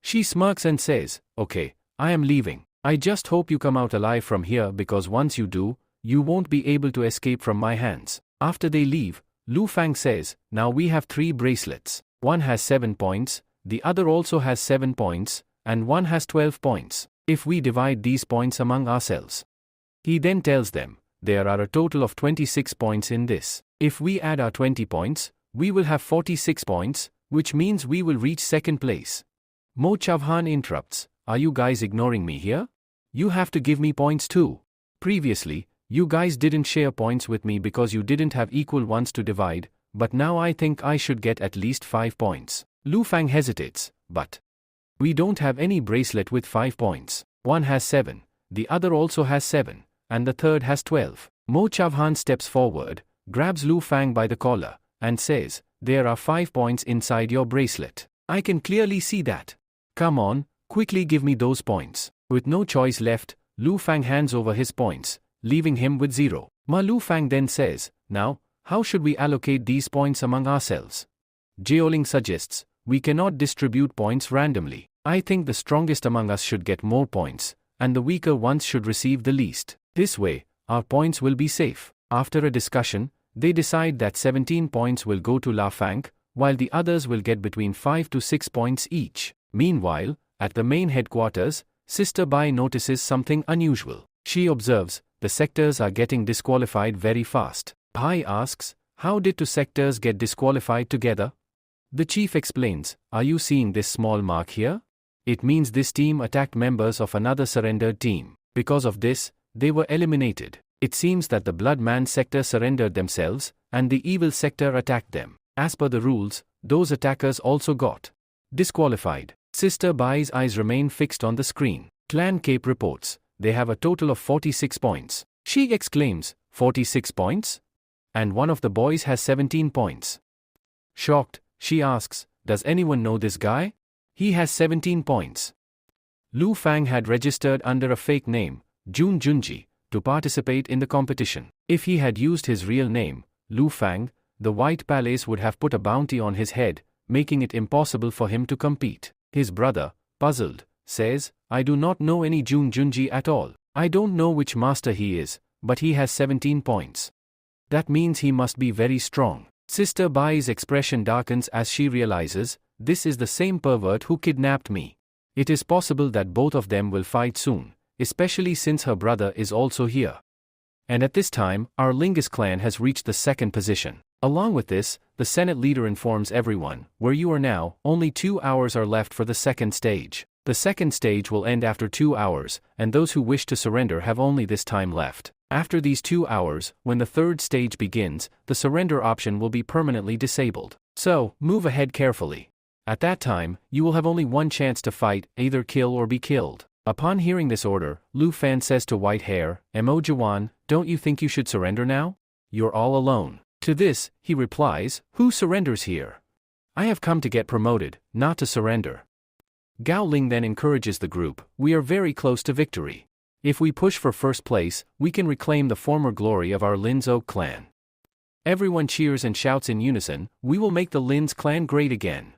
She smirks and says, Okay, I am leaving. I just hope you come out alive from here because once you do, you won't be able to escape from my hands. After they leave, Lu Fang says, Now we have 3 bracelets. One has 7 points, the other also has 7 points, and one has 12 points. If we divide these points among ourselves. He then tells them, there are a total of 26 points in this. If we add our 20 points, we will have 46 points, which means we will reach second place. Mo Chavhan interrupts, Are you guys ignoring me here? You have to give me points too. Previously, you guys didn't share points with me because you didn't have equal ones to divide, but now I think I should get at least 5 points. Lu Fang hesitates, but we don't have any bracelet with 5 points. One has 7, the other also has 7, and the third has 12. Mo Chavhan steps forward, grabs Lu Fang by the collar, and says, "There are 5 points inside your bracelet. I can clearly see that. Come on, quickly give me those points." With no choice left, Lu Fang hands over his points, leaving him with 0. Lu Fang then says, "Now, how should we allocate these points among ourselves?" Jiaoling suggests, "We cannot distribute points randomly. I think the strongest among us should get more points, and the weaker ones should receive the least. This way, our points will be safe." After a discussion, they decide that 17 points will go to La Fang, while the others will get between 5 to 6 points each. Meanwhile, at the main headquarters, Sister Bai notices something unusual. She observes, the sectors are getting disqualified very fast. Bai asks, "How did 2 sectors get disqualified together?" The chief explains, "Are you seeing this small mark here? It means this team attacked members of another surrendered team. Because of this, they were eliminated. It seems that the Blood Man sector surrendered themselves, and the evil sector attacked them. As per the rules, those attackers also got disqualified." Sister Bai's eyes remain fixed on the screen. Clan Cape reports, they have a total of 46 points. She exclaims, 46 points? And one of the boys has 17 points. Shocked, she asks, "Does anyone know this guy? He has 17 points." Lu Fang had registered under a fake name, Jun Junji, to participate in the competition. If he had used his real name, Lu Fang, the White Palace would have put a bounty on his head, making it impossible for him to compete. His brother, puzzled, says, "I do not know any Jun Junji at all. I don't know which master he is, but he has 17 points. That means he must be very strong." Sister Bai's expression darkens as she realizes, this is the same pervert who kidnapped me. It is possible that both of them will fight soon, especially since her brother is also here. And at this time, our Lingus clan has reached the 2nd position. Along with this, the Senate leader informs everyone, "Where you are now, only 2 hours are left for the 2nd stage. The 2nd stage will end after 2 hours, and those who wish to surrender have only this time left. After these 2 hours, when the 3rd stage begins, the surrender option will be permanently disabled. So, move ahead carefully. At that time, you will have only one chance to fight, either kill or be killed." Upon hearing this order, Lu Fan says to White Hair, "Mo Jawan, don't you think you should surrender now? You're all alone." To this, he replies, "Who surrenders here? I have come to get promoted, not to surrender." Gao Ling then encourages the group, "We are very close to victory. If we push for 1st place, we can reclaim the former glory of our Linzhou clan." Everyone cheers and shouts in unison, "We will make the Lin's clan great again."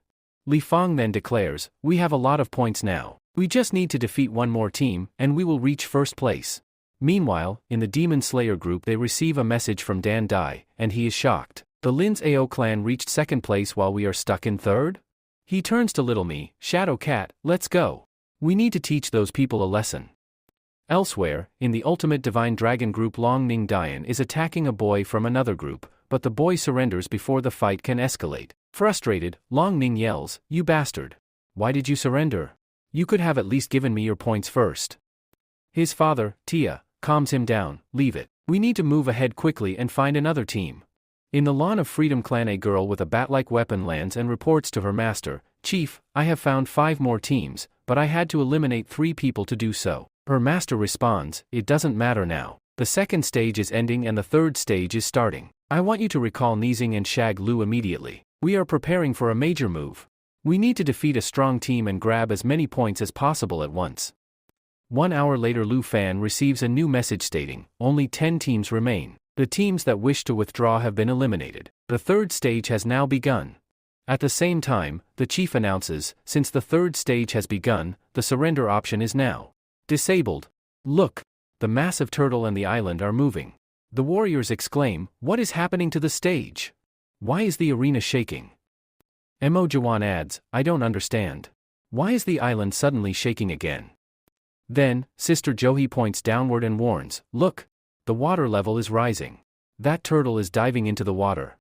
Li Fang then declares, "We have a lot of points now. We just need to defeat one more team, and we will reach 1st place." Meanwhile, in the Demon Slayer group they receive a message from Dan Dai, and he is shocked. "The Lin's AO clan reached 2nd place while we are stuck in 3rd? He turns to Little Me, "Shadow Cat, let's go. We need to teach those people a lesson." Elsewhere, in the Ultimate Divine Dragon group, Long Ning Dian is attacking a boy from another group, but the boy surrenders before the fight can escalate. Frustrated, Long Ning yells, "You bastard! Why did you surrender? You could have at least given me your points first." His father, Tia, calms him down, "Leave it. We need to move ahead quickly and find another team." In the Lawn of Freedom clan, a girl with a bat-like weapon lands and reports to her master, "Chief, I have found 5 more teams, but I had to eliminate 3 people to do so." Her master responds, "It doesn't matter now. The 2nd stage is ending and the 3rd stage is starting. I want you to recall Nizing and Shag Lu immediately. We are preparing for a major move. We need to defeat a strong team and grab as many points as possible at once." 1 hour later, Lu Fan receives a new message stating, "Only 10 teams remain. The teams that wish to withdraw have been eliminated. The 3rd stage has now begun." At the same time, the chief announces, "Since the 3rd stage has begun, the surrender option is now disabled. Look! The massive turtle and the island are moving." The warriors exclaim, "What is happening to the stage? Why is the arena shaking?" Mo Jawan adds, "I don't understand. Why is the island suddenly shaking again?" Then, Sister Johi points downward and warns, "Look! The water level is rising. That turtle is diving into the water."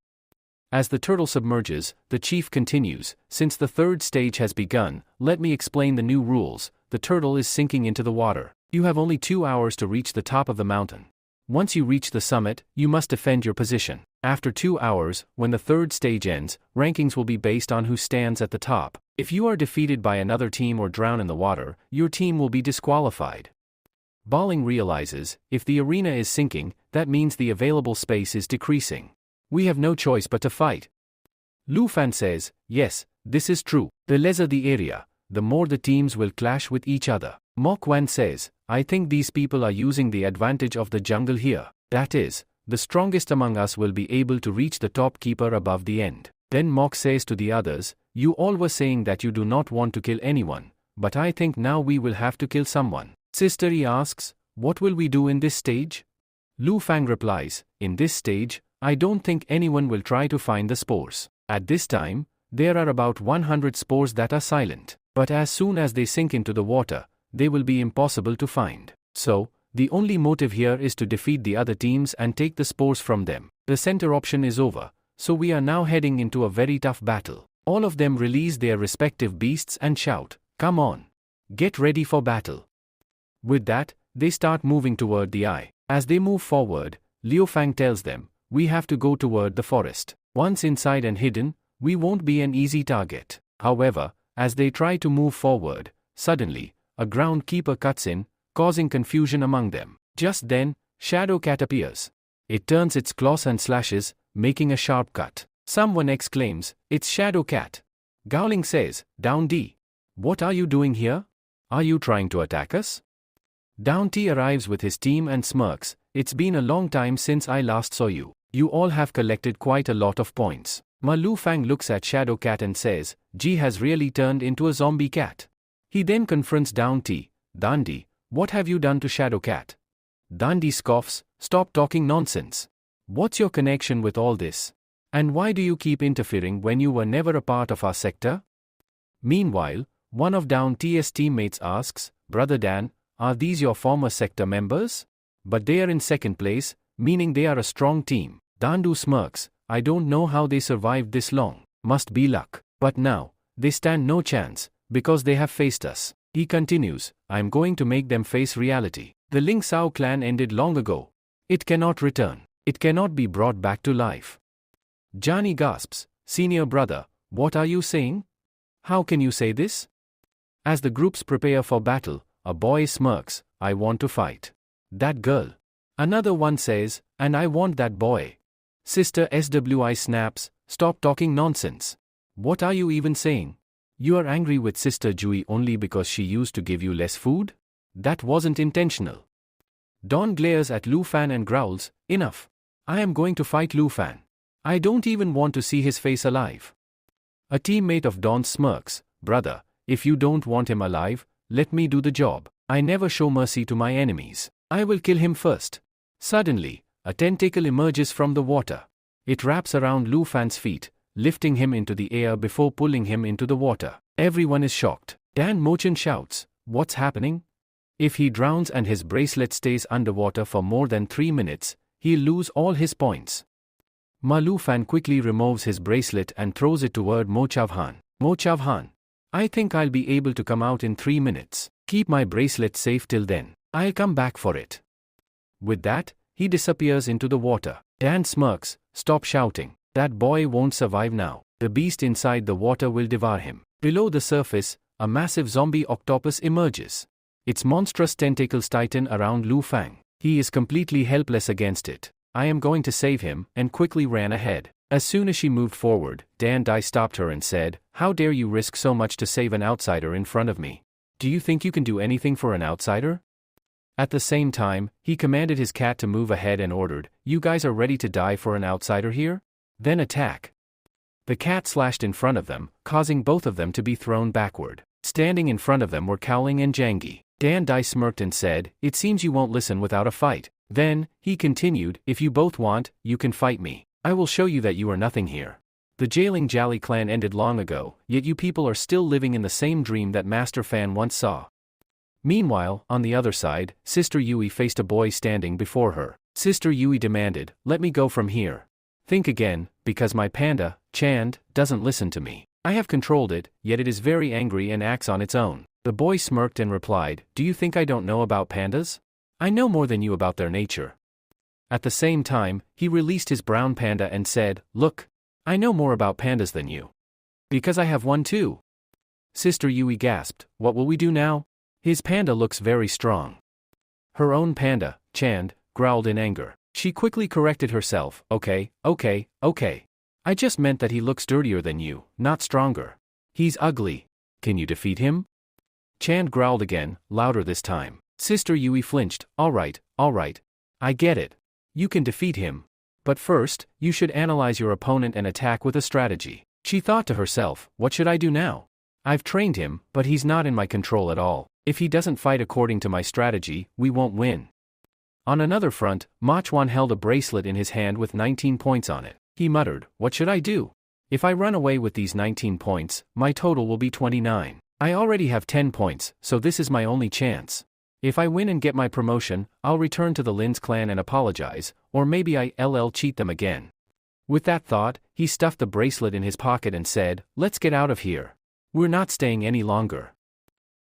As the turtle submerges, the chief continues, "Since the 3rd stage has begun, let me explain the new rules. The turtle is sinking into the water. You have only 2 hours to reach the top of the mountain. Once you reach the summit, you must defend your position. After 2 hours, when the third stage ends, rankings will be based on who stands at the top. If you are defeated by another team or drown in the water, your team will be disqualified. Balling realizes, if the arena is sinking, that means the available space is decreasing. We have no choice but to fight. Lu Fan says, yes, this is true. The lesser the area, the more the teams will clash with each other. Mok Wan says, I think these people are using the advantage of the jungle here. That is, the strongest among us will be able to reach the top keeper above the end. Then Mok says to the others, you all were saying that you do not want to kill anyone, but I think now we will have to kill someone. Sister Yi asks, what will we do in this stage? Lu Fang replies, in this stage, I don't think anyone will try to find the spores. At this time, there are about 100 spores that are silent, but as soon as they sink into the water, they will be impossible to find. So, the only motive here is to defeat the other teams and take the spores from them. The center option is over, so we are now heading into a very tough battle. All of them release their respective beasts and shout, come on. Get ready for battle. With that, they start moving toward the eye. As they move forward, Liu Fang tells them, we have to go toward the forest. Once inside and hidden, we won't be an easy target. However, as they try to move forward, suddenly, a groundkeeper cuts in, causing confusion among them. Just then, Shadow Cat appears. It turns its claws and slashes, making a sharp cut. Someone exclaims, it's Shadow Cat. Gowling says, Down D. What are you doing here? Are you trying to attack us? Down T arrives with his team and smirks, it's been a long time since I last saw you. You all have collected quite a lot of points. Ma Lu Fang looks at Shadow Cat and says, G has really turned into a zombie cat. He then confronts Down T, Dandy, what have you done to Shadow Cat? Dandy scoffs, stop talking nonsense. What's your connection with all this? And why do you keep interfering when you were never a part of our sector? Meanwhile, one of Down T's teammates asks, Brother Dan, are these your former sector members? But they are in second place, meaning they are a strong team. Dandu smirks, I don't know how they survived this long. Must be luck. But now, they stand no chance, because they have faced us. He continues, I'm going to make them face reality. The Ling Sao clan ended long ago. It cannot return. It cannot be brought back to life. Johnny gasps, Senior brother, what are you saying? How can you say this? As the groups prepare for battle, a boy smirks, I want to fight. That girl. Another one says, and I want that boy. Sister SWI snaps, stop talking nonsense. What are you even saying? You are angry with Sister Jui only because she used to give you less food? That wasn't intentional. Don glares at Lu Fan and growls, enough. I am going to fight Lu Fan. I don't even want to see his face alive. A teammate of Don smirks, brother, if you don't want him alive, let me do the job. I never show mercy to my enemies. I will kill him first. Suddenly, a tentacle emerges from the water. It wraps around Lu Fan's feet, lifting him into the air before pulling him into the water. Everyone is shocked. Dan Mochin shouts, what's happening? If he drowns and his bracelet stays underwater for more than 3 minutes, he'll lose all his points. Ma Lu Fan quickly removes his bracelet and throws it toward Mo Chavhan. Mo Chavhan, I think I'll be able to come out in 3 minutes. Keep my bracelet safe till then. I'll come back for it. With that, he disappears into the water. Dan smirks, stop shouting. That boy won't survive now. The beast inside the water will devour him. Below the surface, a massive zombie octopus emerges. Its monstrous tentacles tighten around Lu Fang. He is completely helpless against it. I am going to save him, and quickly ran ahead. As soon as she moved forward, Dan Dai stopped her and said, how dare you risk so much to save an outsider in front of me? Do you think you can do anything for an outsider? At the same time, he commanded his cat to move ahead and ordered, you guys are ready to die for an outsider here? Then attack. The cat slashed in front of them, causing both of them to be thrown backward. Standing in front of them were Cowling and Jangi. Dan Dai smirked and said, it seems you won't listen without a fight. Then, he continued, if you both want, you can fight me. I will show you that you are nothing here. The Jailing Jali clan ended long ago, yet you people are still living in the same dream that Master Fan once saw. Meanwhile, on the other side, Sister Yui faced a boy standing before her. Sister Yui demanded, let me go from here. Think again, because my panda, Chand, doesn't listen to me. I have controlled it, yet it is very angry and acts on its own. The boy smirked and replied, "Do you think I don't know about pandas? I know more than you about their nature." At the same time, he released his brown panda and said, "Look, I know more about pandas than you. Because I have one too." Sister Yui gasped, "What will we do now? His panda looks very strong." Her own panda, Chand, growled in anger. She quickly corrected herself, okay. I just meant that he looks dirtier than you, not stronger. He's ugly. Can you defeat him?" Chand growled again, louder this time. Sister Yui flinched, all right. I get it. You can defeat him. But first, you should analyze your opponent and attack with a strategy. She thought to herself, what should I do now? I've trained him, but he's not in my control at all. If he doesn't fight according to my strategy, we won't win. On another front, Machwan held a bracelet in his hand with 19 points on it. He muttered, what should I do? If I run away with these 19 points, my total will be 29. I already have 10 points, so this is my only chance. If I win and get my promotion, I'll return to the Lin's clan and apologize, or maybe I'll cheat them again. With that thought, he stuffed the bracelet in his pocket and said, let's get out of here. We're not staying any longer.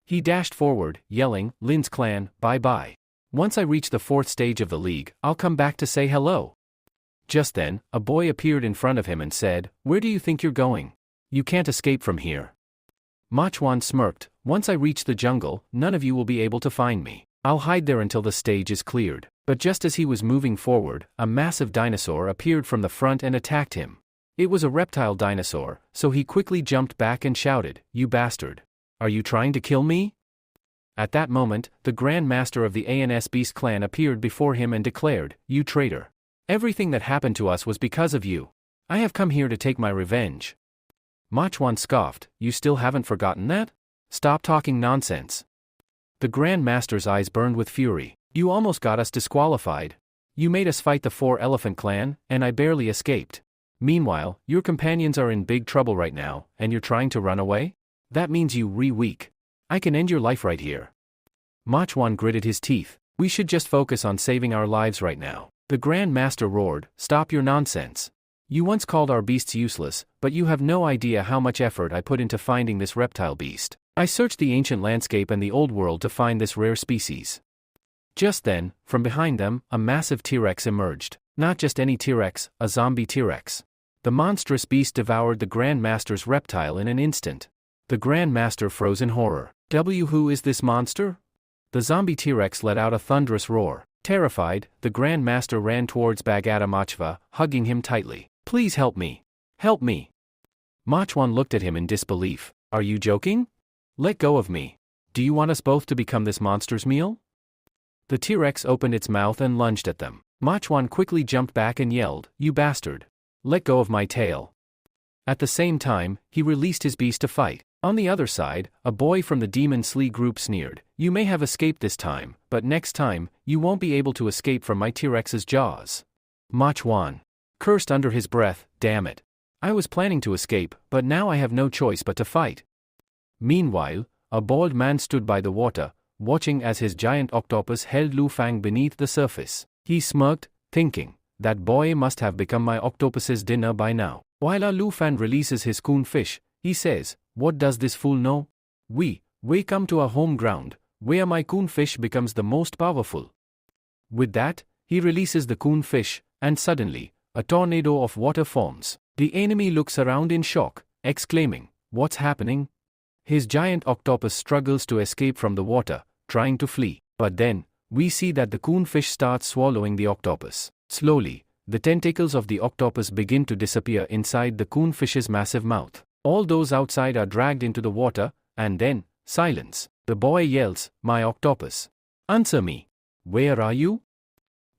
He dashed forward, yelling, Lin's clan, bye-bye. Once I reach the 4th stage of the league, I'll come back to say hello. Just then, a boy appeared in front of him and said, where do you think you're going? You can't escape from here. Machwan smirked, once I reach the jungle, none of you will be able to find me. I'll hide there until the stage is cleared. But just as he was moving forward, a massive dinosaur appeared from the front and attacked him. It was a reptile dinosaur, so he quickly jumped back and shouted, you bastard. Are you trying to kill me? At that moment, the Grand Master of the ANS Beast clan appeared before him and declared, you traitor. Everything that happened to us was because of you. I have come here to take my revenge. Machwan scoffed, you still haven't forgotten that? Stop talking nonsense. The Grand Master's eyes burned with fury. You almost got us disqualified. You made us fight the 4-elephant clan, and I barely escaped. Meanwhile, your companions are in big trouble right now, and you're trying to run away? That means you weak. I can end your life right here. Machwan gritted his teeth. We should just focus on saving our lives right now. The Grand Master roared, stop your nonsense. You once called our beasts useless, but you have no idea how much effort I put into finding this reptile beast. I searched the ancient landscape and the old world to find this rare species. Just then, from behind them, a massive T-Rex emerged. Not just any T-Rex, a zombie T-Rex. The monstrous beast devoured the Grand Master's reptile in an instant. The Grand Master froze in horror. Who is this monster? The zombie T-Rex let out a thunderous roar. Terrified, the Grand Master ran towards Bagata Machva, hugging him tightly. Please help me. Help me. Machwan looked at him in disbelief. Are you joking? Let go of me. Do you want us both to become this monster's meal? The T-Rex opened its mouth and lunged at them. Machwan quickly jumped back and yelled, you bastard. Let go of my tail. At the same time, he released his beast to fight. On the other side, a boy from the Demon Slee group sneered, you may have escaped this time, but next time, you won't be able to escape from my T-Rex's jaws. Machwan cursed under his breath, damn it. I was planning to escape, but now I have no choice but to fight. Meanwhile, a bald man stood by the water, watching as his giant octopus held Lu Fang beneath the surface. He smirked, thinking, that boy must have become my octopus's dinner by now. While Lu Fang releases his coon fish, he says, what does this fool know? We come to a home ground, where my coon fish becomes the most powerful. With that, he releases the coon fish, and suddenly, a tornado of water forms. The enemy looks around in shock, exclaiming, what's happening? His giant octopus struggles to escape from the water, trying to flee. But then, we see that the coon fish starts swallowing the octopus. Slowly, the tentacles of the octopus begin to disappear inside the coon fish's massive mouth. All those outside are dragged into the water, and then, silence. The boy yells, my octopus. Answer me. Where are you?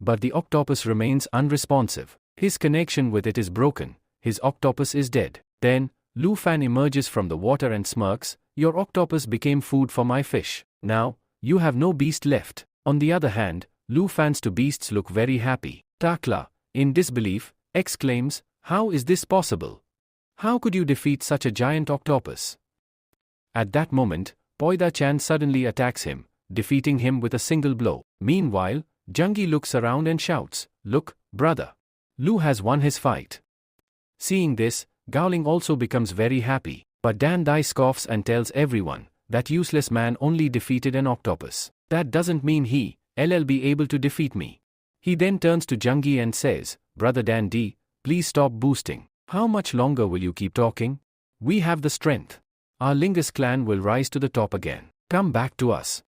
But the octopus remains unresponsive. His connection with it is broken. His octopus is dead. Then, Lu Fan emerges from the water and smirks, your octopus became food for my fish. Now, you have no beast left. On the other hand, Lu Fan's two beasts look very happy. Takla, in disbelief, exclaims, how is this possible? How could you defeat such a giant octopus? At that moment, Poida-chan suddenly attacks him, defeating him with a single blow. Meanwhile, Jungi looks around and shouts, look, brother. Lu has won his fight. Seeing this, Gowling also becomes very happy, but Dan Dai scoffs and tells everyone, that useless man only defeated an octopus. That doesn't mean he'll be able to defeat me. He then turns to Jungi and says, Brother Dan D, please stop boosting. How much longer will you keep talking? We have the strength. Our Lingus clan will rise to the top again. Come back to us.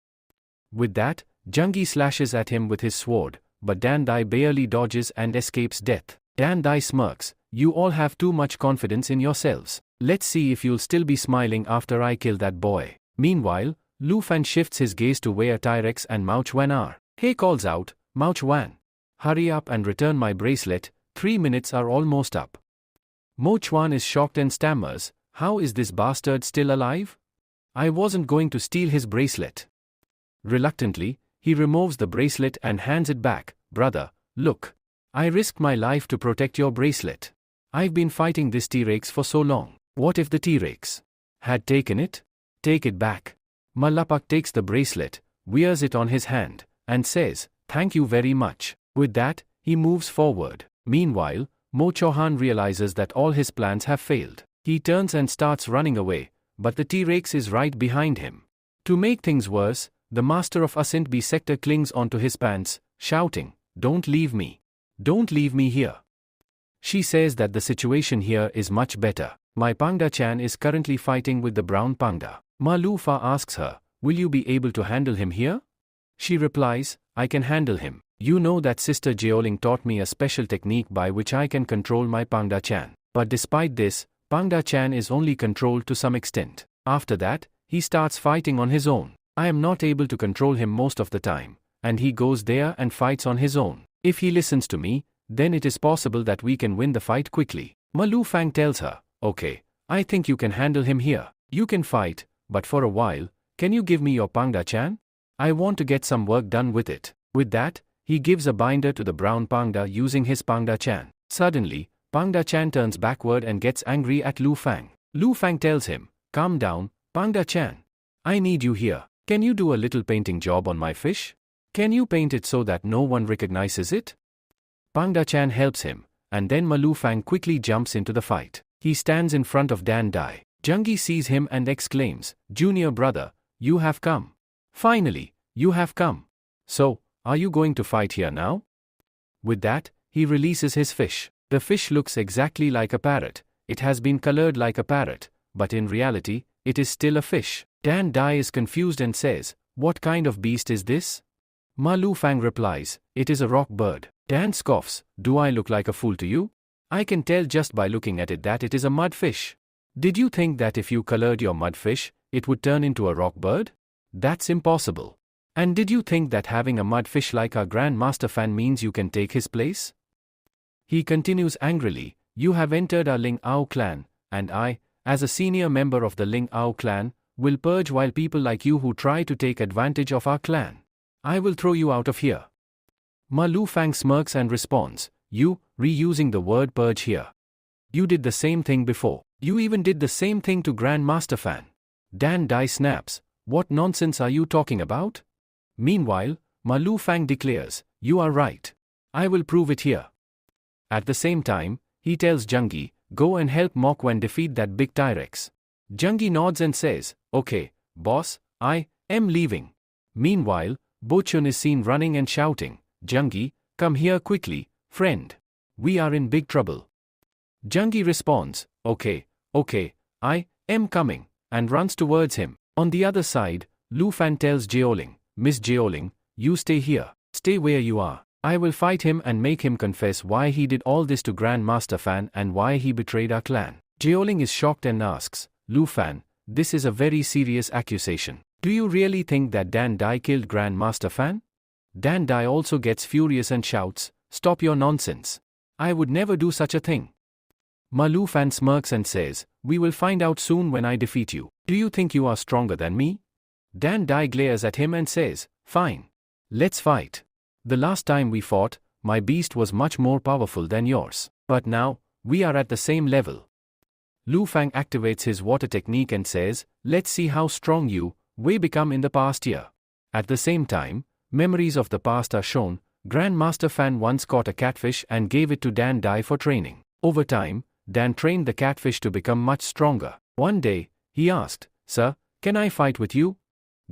With that, Jungi slashes at him with his sword, but Dan Dai barely dodges and escapes death. Dan Dai smirks, you all have too much confidence in yourselves. Let's see if you'll still be smiling after I kill that boy. Meanwhile, Lu Fan shifts his gaze to where Tyrex and Mao Chuan are. He calls out, Mao Chuan, hurry up and return my bracelet, 3 minutes are almost up. Mo Chuan is shocked and stammers, how is this bastard still alive? I wasn't going to steal his bracelet. Reluctantly, he removes the bracelet and hands it back. Brother, look. I risked my life to protect your bracelet. I've been fighting this T-Rex for so long. What if the T-Rex had taken it? Take it back. Malapak takes the bracelet, wears it on his hand, and says, thank you very much. With that, he moves forward. Meanwhile, Mo Chauhan realizes that all his plans have failed. He turns and starts running away, but the T-Rex is right behind him. To make things worse, the master of Ascent B sector clings onto his pants, shouting, don't leave me. Don't leave me here. She says that the situation here is much better. My Pangda Chan is currently fighting with the brown Pangda. Ma Lu Fa asks her, will you be able to handle him here? She replies, I can handle him. You know that Sister Jeoling taught me a special technique by which I can control my Pangda Chan. But despite this, Pangda Chan is only controlled to some extent. After that, he starts fighting on his own. I am not able to control him most of the time, and he goes there and fights on his own. If he listens to me, then it is possible that we can win the fight quickly. Ma Lu Fang tells her, okay, I think you can handle him here. You can fight, but for a while, can you give me your Pangda Chan? I want to get some work done with it. With that, he gives a binder to the brown Pangda using his Pangda Chan. Suddenly, Pangda Chan turns backward and gets angry at Lu Fang. Lu Fang tells him, calm down, Pangda Chan. I need you here. Can you do a little painting job on my fish? Can you paint it so that no one recognizes it? Pangda Chan helps him, and then Ma Lu Fang quickly jumps into the fight. He stands in front of Dan Dai. Jungi sees him and exclaims, Junior brother, you have come. Finally, you have come. So, are you going to fight here now? With that, he releases his fish. The fish looks exactly like a parrot. It has been colored like a parrot, but in reality, it is still a fish. Dan Dai is confused and says, what kind of beast is this? Ma Lu Fang replies, it is a rock bird. Dan scoffs, do I look like a fool to you? I can tell just by looking at it that it is a mudfish. Did you think that if you colored your mudfish, it would turn into a rock bird? That's impossible. And did you think that having a mudfish like our Grand Master Fan means you can take his place? He continues angrily, you have entered our Ling Ao clan, and I, as a senior member of the Ling Ao clan, will purge while people like you who try to take advantage of our clan. I will throw you out of here. Ma Lu Fang smirks and responds, you, reusing the word purge here. You did the same thing before. You even did the same thing to Grand Master Fan. Dan Dai snaps, what nonsense are you talking about? Meanwhile, Ma Lu Fang declares, you are right. I will prove it here. At the same time, he tells Jungi, go and help Mokwen defeat that big T-Rex. Jungi nods and says, okay, boss, I am leaving. Meanwhile, Bo Chun is seen running and shouting, Jungi, come here quickly, friend. We are in big trouble. Jungi responds, okay, I am coming, and runs towards him. On the other side, Lu Fan tells Jeoling, Miss Jeoling, you stay here, stay where you are. I will fight him and make him confess why he did all this to Grand Master Fan and why he betrayed our clan. Jeoling is shocked and asks, Lu Fan, this is a very serious accusation. Do you really think that Dan Dai killed Grand Master Fan? Dan Dai also gets furious and shouts, stop your nonsense. I would never do such a thing. Ma Lu Fan smirks and says, we will find out soon when I defeat you. Do you think you are stronger than me? Dan Dai glares at him and says, fine. Let's fight. The last time we fought, my beast was much more powerful than yours. But now, we are at the same level. Lu Fang activates his water technique and says, let's see how strong you will become in the past year. At the same time, memories of the past are shown. Grand Master Fan once caught a catfish and gave it to Dan Dai for training. Over time, Dan trained the catfish to become much stronger. One day, he asked, Sir, Can I fight with you?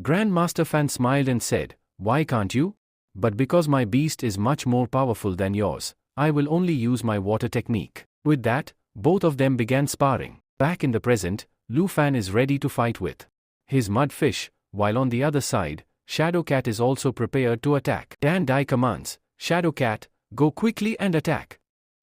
Grandmaster Fan smiled and said, why can't you? But because my beast is much more powerful than yours, I will only use my water technique. With that, both of them began sparring. Back in the present, Lu Fan is ready to fight with his mudfish, while on the other side, Shadow Cat is also prepared to attack. Dan Dai commands, Shadow Cat, go quickly and attack.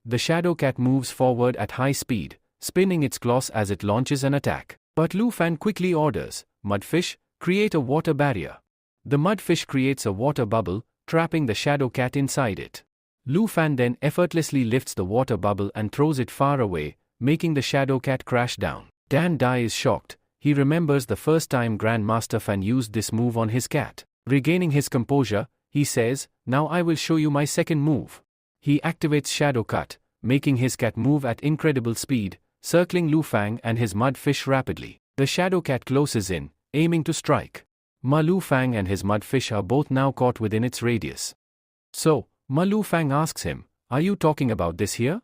The Shadow Cat moves forward at high speed, spinning its claws as it launches an attack. But Lu Fan quickly orders, Mudfish, create a water barrier. The mudfish creates a water bubble, trapping the Shadow Cat inside it. Lu Fan then effortlessly lifts the water bubble and throws it far away, making the Shadow Cat crash down. Dan Dai is shocked. He remembers the first time Grandmaster Fan used this move on his cat. Regaining his composure, he says, now I will show you my second move. He activates Shadow Cut, making his cat move at incredible speed, circling Lu Fang and his mudfish rapidly. The Shadow Cat closes in, aiming to strike. Lu Fang and his mudfish are both now caught within its radius. So, Lu Fang asks him, are you talking about this here?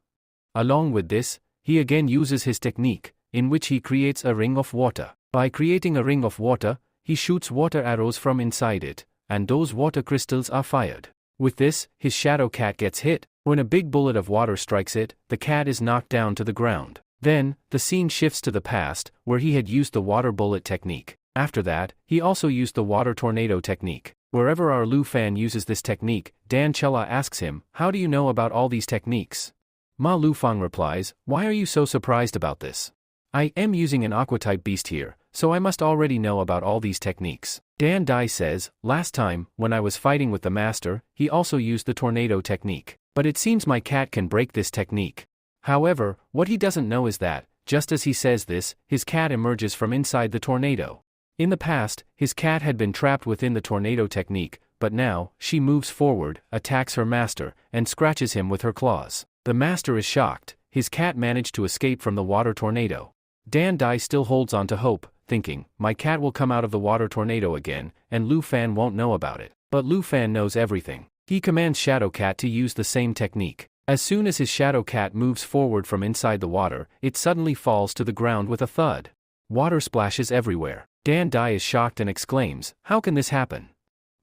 Along with this, he again uses his technique, in which he creates a ring of water. By creating a ring of water, he shoots water arrows from inside it, and those water crystals are fired. With this, his Shadow Cat gets hit. When a big bullet of water strikes it, the cat is knocked down to the ground. Then, the scene shifts to the past, where he had used the water bullet technique. After that, he also used the water tornado technique. Wherever our Lu Fan uses this technique, Dan Chella asks him, how do you know about all these techniques? Lu Fang replies, why are you so surprised about this? I am using an aqua-type beast here, so I must already know about all these techniques. Dan Dai says, last time, when I was fighting with the master, he also used the tornado technique. But it seems my cat can break this technique. However, what he doesn't know is that, just as he says this, his cat emerges from inside the tornado. In the past, his cat had been trapped within the tornado technique, but now, she moves forward, attacks her master, and scratches him with her claws. The master is shocked. His cat managed to escape from the water tornado. Dan Dai still holds on to hope, thinking, my cat will come out of the water tornado again, and Lu Fan won't know about it. But Lu Fan knows everything. He commands Shadow Cat to use the same technique. As soon as his Shadow Cat moves forward from inside the water, it suddenly falls to the ground with a thud. Water splashes everywhere. Dan Dai is shocked and exclaims, how can this happen?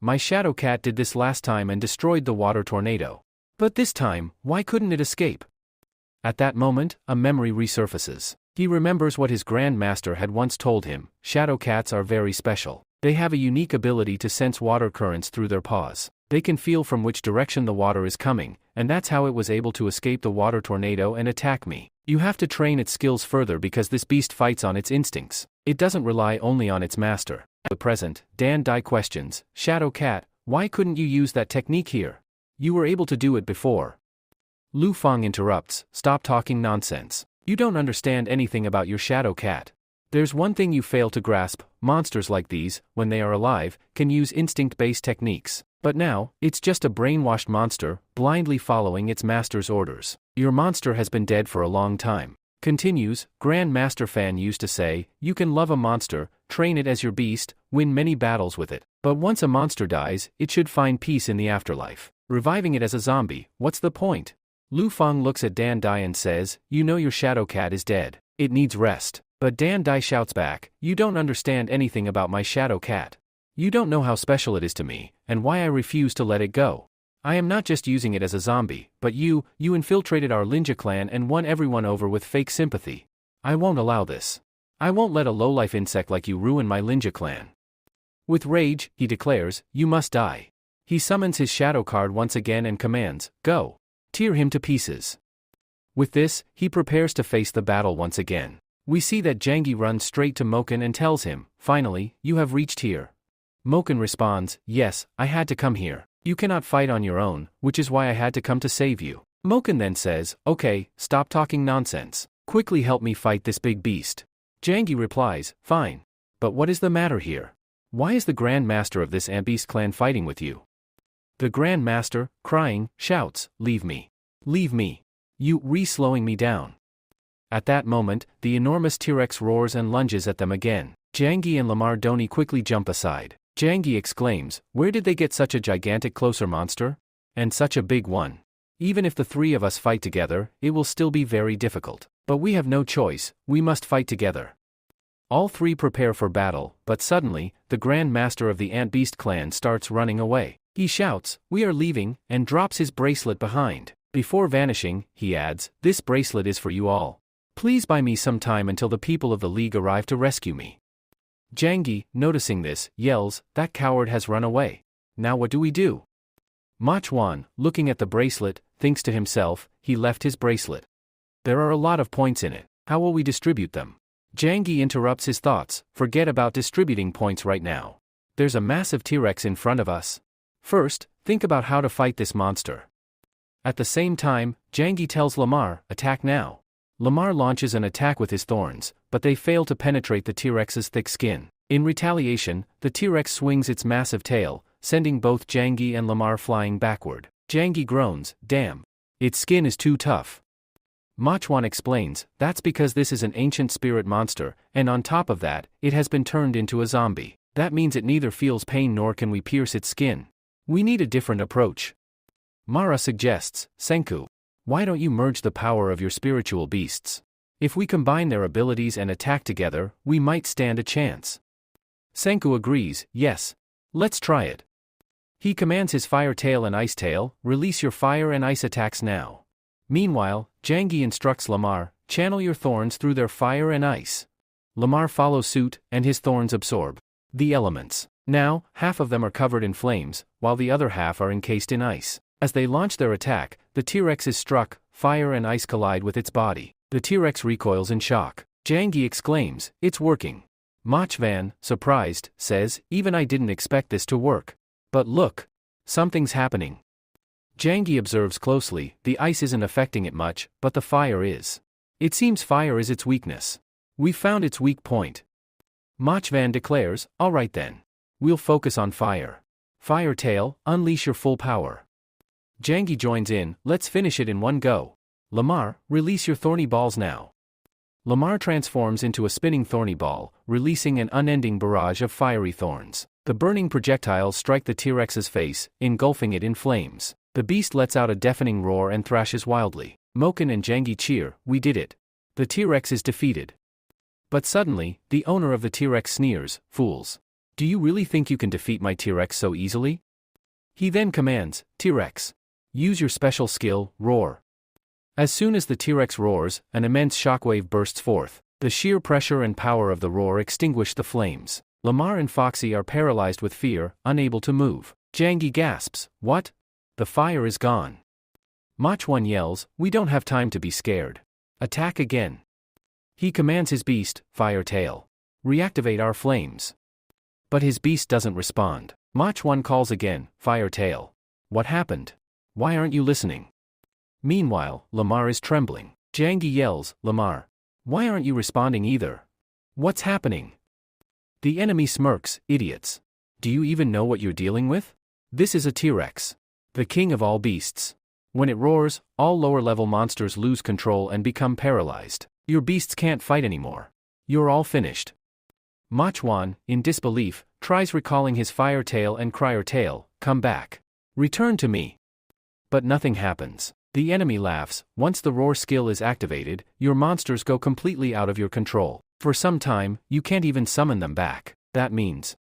My Shadow Cat did this last time and destroyed the water tornado. But this time, why couldn't it escape? At that moment, a memory resurfaces. He remembers what his Grandmaster had once told him, Shadow Cats are very special. They have a unique ability to sense water currents through their paws. They can feel from which direction the water is coming, and that's how it was able to escape the water tornado and attack me. You have to train its skills further because this beast fights on its instincts. It doesn't rely only on its master. At the present, Dan Dai questions, Shadow Cat, why couldn't you use that technique here? You were able to do it before. Lu Fang interrupts, stop talking nonsense. You don't understand anything about your Shadow Cat. There's one thing you fail to grasp, monsters like these, when they are alive, can use instinct-based techniques. But now, it's just a brainwashed monster, blindly following its master's orders. Your monster has been dead for a long time. Continues, Grandmaster Fan used to say, you can love a monster, train it as your beast, win many battles with it. But once a monster dies, it should find peace in the afterlife. Reviving it as a zombie, what's the point? Lu Fang looks at Dan Dai and says, you know your Shadow Cat is dead. It needs rest. But Dan Dai shouts back, you don't understand anything about my Shadow Cat. You don't know how special it is to me, and why I refuse to let it go. I am not just using it as a zombie, but you infiltrated our Ninja clan and won everyone over with fake sympathy. I won't allow this. I won't let a lowlife insect like you ruin my Ninja clan. With rage, he declares, you must die. He summons his Shadow Card once again and commands, go. Tear him to pieces. With this, he prepares to face the battle once again. We see that Jangi runs straight to Moken and tells him, finally, you have reached here. Moken responds, yes, I had to come here. You cannot fight on your own, which is why I had to come to save you. Moken then says, okay, stop talking nonsense. Quickly help me fight this big beast. Jangi replies, fine. But what is the matter here? Why is the Grand Master of this Beast clan fighting with you? The Grand Master, crying, shouts, leave me. Leave me. You slowing me down. At that moment, the enormous T-Rex roars and lunges at them again. Jangi and Lamar Doni quickly jump aside. Jangi exclaims, where did they get such a gigantic closer monster? And such a big one. Even if the three of us fight together, it will still be very difficult. But we have no choice, we must fight together. All three prepare for battle, but suddenly, the Grand Master of the Ant Beast clan starts running away. He shouts, "We are leaving," and drops his bracelet behind. Before vanishing, he adds, "This bracelet is for you all. Please buy me some time until the people of the League arrive to rescue me." Jangi, noticing this, yells, "That coward has run away. Now what do we do?" Machwan, looking at the bracelet, thinks to himself, he left his bracelet. There are a lot of points in it. How will we distribute them? Jangi interrupts his thoughts, "Forget about distributing points right now. There's a massive T-Rex in front of us. First, think about how to fight this monster." At the same time, Jangi tells Lamar, "Attack now." Lamar launches an attack with his thorns, but they fail to penetrate the T-Rex's thick skin. In retaliation, the T-Rex swings its massive tail, sending both Jangi and Lamar flying backward. Jangi groans, "Damn. Its skin is too tough." Machwan explains, "That's because this is an ancient spirit monster, and on top of that, it has been turned into a zombie. That means it neither feels pain nor can we pierce its skin. We need a different approach." Mara suggests, "Senku, why don't you merge the power of your spiritual beasts? If we combine their abilities and attack together, we might stand a chance." Senku agrees, "Yes. Let's try it." He commands his Fire Tail and Ice Tail, "Release your fire and ice attacks now." Meanwhile, Jangi instructs Lamar, "Channel your thorns through their fire and ice." Lamar follows suit, and his thorns absorb the elements. Now, half of them are covered in flames, while the other half are encased in ice. As they launch their attack, the T-Rex is struck, fire and ice collide with its body. The T-Rex recoils in shock. Jangi exclaims, "It's working." Machvan, surprised, says, "Even I didn't expect this to work. But look. Something's happening." Jangi observes closely, the ice isn't affecting it much, but the fire is. It seems fire is its weakness. We've found its weak point. Machvan declares, "All right then. We'll focus on fire. Fire Tail, unleash your full power." Jangi joins in, "Let's finish it in one go. Lamar, release your thorny balls now." Lamar transforms into a spinning thorny ball, releasing an unending barrage of fiery thorns. The burning projectiles strike the T-Rex's face, engulfing it in flames. The beast lets out a deafening roar and thrashes wildly. Moken and Jangi cheer, "We did it. The T-Rex is defeated." But suddenly, the owner of the T-Rex sneers, "Fools. Do you really think you can defeat my T-Rex so easily?" He then commands, "T-Rex. Use your special skill, roar." As soon as the T-Rex roars, an immense shockwave bursts forth. The sheer pressure and power of the roar extinguish the flames. Lamar and Foxy are paralyzed with fear, unable to move. Jangi gasps, "What? The fire is gone." Machwan yells, "We don't have time to be scared. Attack again." He commands his beast, Fire Tail, "Reactivate our flames." But his beast doesn't respond. Machwan calls again, "Fire Tail. What happened? Why aren't you listening?" Meanwhile, Lamar is trembling. Jangi yells, "Lamar. Why aren't you responding either? What's happening?" The enemy smirks, "Idiots. Do you even know what you're dealing with? This is a T-Rex. The king of all beasts. When it roars, all lower-level monsters lose control and become paralyzed. Your beasts can't fight anymore. You're all finished." Machwan, in disbelief, tries recalling his Fire Tail and Crier Tail, "Come back. Return to me." But nothing happens. The enemy laughs, "Once the roar skill is activated, your monsters go completely out of your control. For some time, you can't even summon them back. That means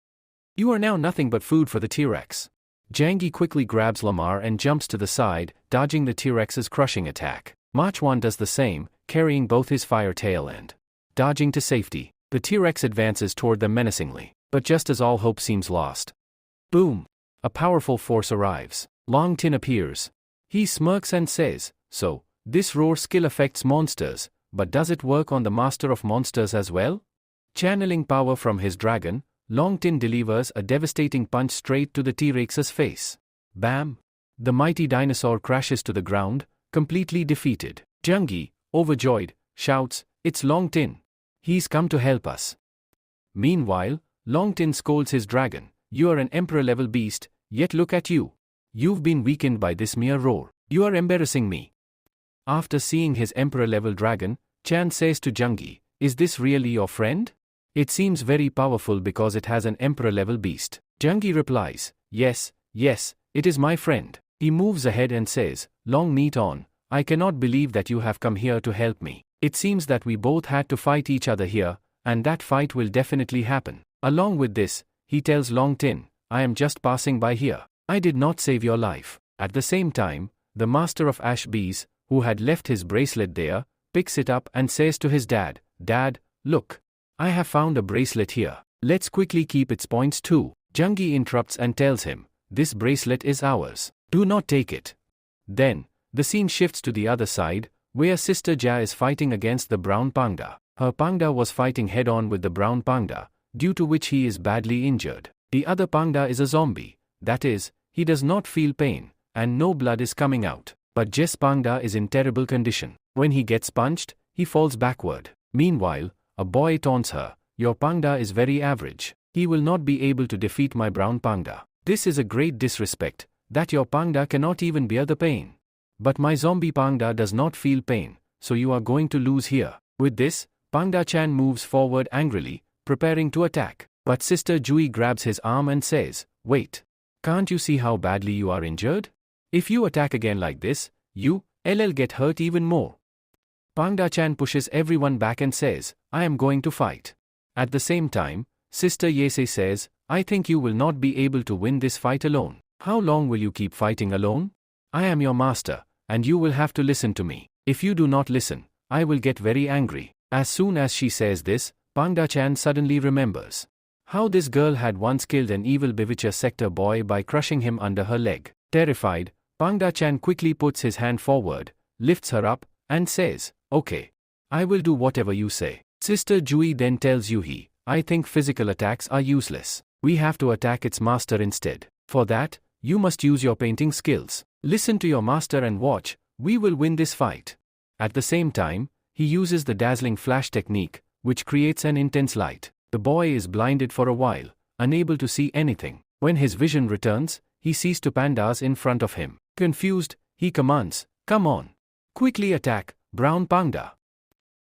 you are now nothing but food for the T-Rex." Jangi quickly grabs Lamar and jumps to the side, dodging the T-Rex's crushing attack. Machwan does the same, carrying both his Fire Tail and dodging to safety. The T-Rex advances toward them menacingly. But just as all hope seems lost, boom! A powerful force arrives. Long Tin appears. He smirks and says, "So, this roar skill affects monsters, but does it work on the master of monsters as well?" Channeling power from his dragon, Long Tin delivers a devastating punch straight to the T-Rex's face. Bam! The mighty dinosaur crashes to the ground, completely defeated. Jangi, overjoyed, shouts, "It's Long Tin. He's come to help us." Meanwhile, Long Tin scolds his dragon, "You are an emperor-level beast, yet look at you. You've been weakened by this mere roar. You are embarrassing me." After seeing his emperor-level dragon, Chan says to Jangi, "Is this really your friend? It seems very powerful because it has an emperor-level beast." Jangi replies, Yes, it is my friend." He moves ahead and says, "Long meet on, I cannot believe that you have come here to help me. It seems that we both had to fight each other here, and that fight will definitely happen. Along with this, he tells Long Tin, I am just passing by here. I did not save your life. At the same time, the master of Ash Bees, who had left his bracelet there, picks it up and says to his dad, Dad, look. I have found a bracelet here. Let's quickly keep its points too. Jungi interrupts and tells him, this bracelet is ours. Do not take it. Then, the scene shifts to the other side, where Sister Ja is fighting against the brown panda. Her panda was fighting head-on with the brown panda, due to which he is badly injured. The other panda is a zombie, that is, he does not feel pain, and no blood is coming out. But Jess panda is in terrible condition. When he gets punched, he falls backward. Meanwhile, a boy taunts her, your panda is very average. He will not be able to defeat my brown panda. This is a great disrespect, that your panda cannot even bear the pain. But my zombie panda does not feel pain, so you are going to lose here. With this, Panda-chan moves forward angrily, preparing to attack. But Sister Jui grabs his arm and says, wait. Can't you see how badly you are injured? If you attack again like this, you'll get hurt even more. Panda-chan pushes everyone back and says, I am going to fight. At the same time, Sister Yesei says, I think you will not be able to win this fight alone. How long will you keep fighting alone? I am your master, and you will have to listen to me. If you do not listen, I will get very angry. As soon as she says this, Panda-chan suddenly remembers how this girl had once killed an evil Bewitcher sector boy by crushing him under her leg. Terrified, Panda-chan quickly puts his hand forward, lifts her up, and says, okay. I will do whatever you say. Sister Jui then tells Yuhi, I think physical attacks are useless. We have to attack its master instead. For that, you must use your painting skills. Listen to your master and watch, we will win this fight. At the same time, he uses the dazzling flash technique, which creates an intense light. The boy is blinded for a while, unable to see anything. When his vision returns, he sees two pandas in front of him. Confused, he commands, come on. Quickly attack, brown panda.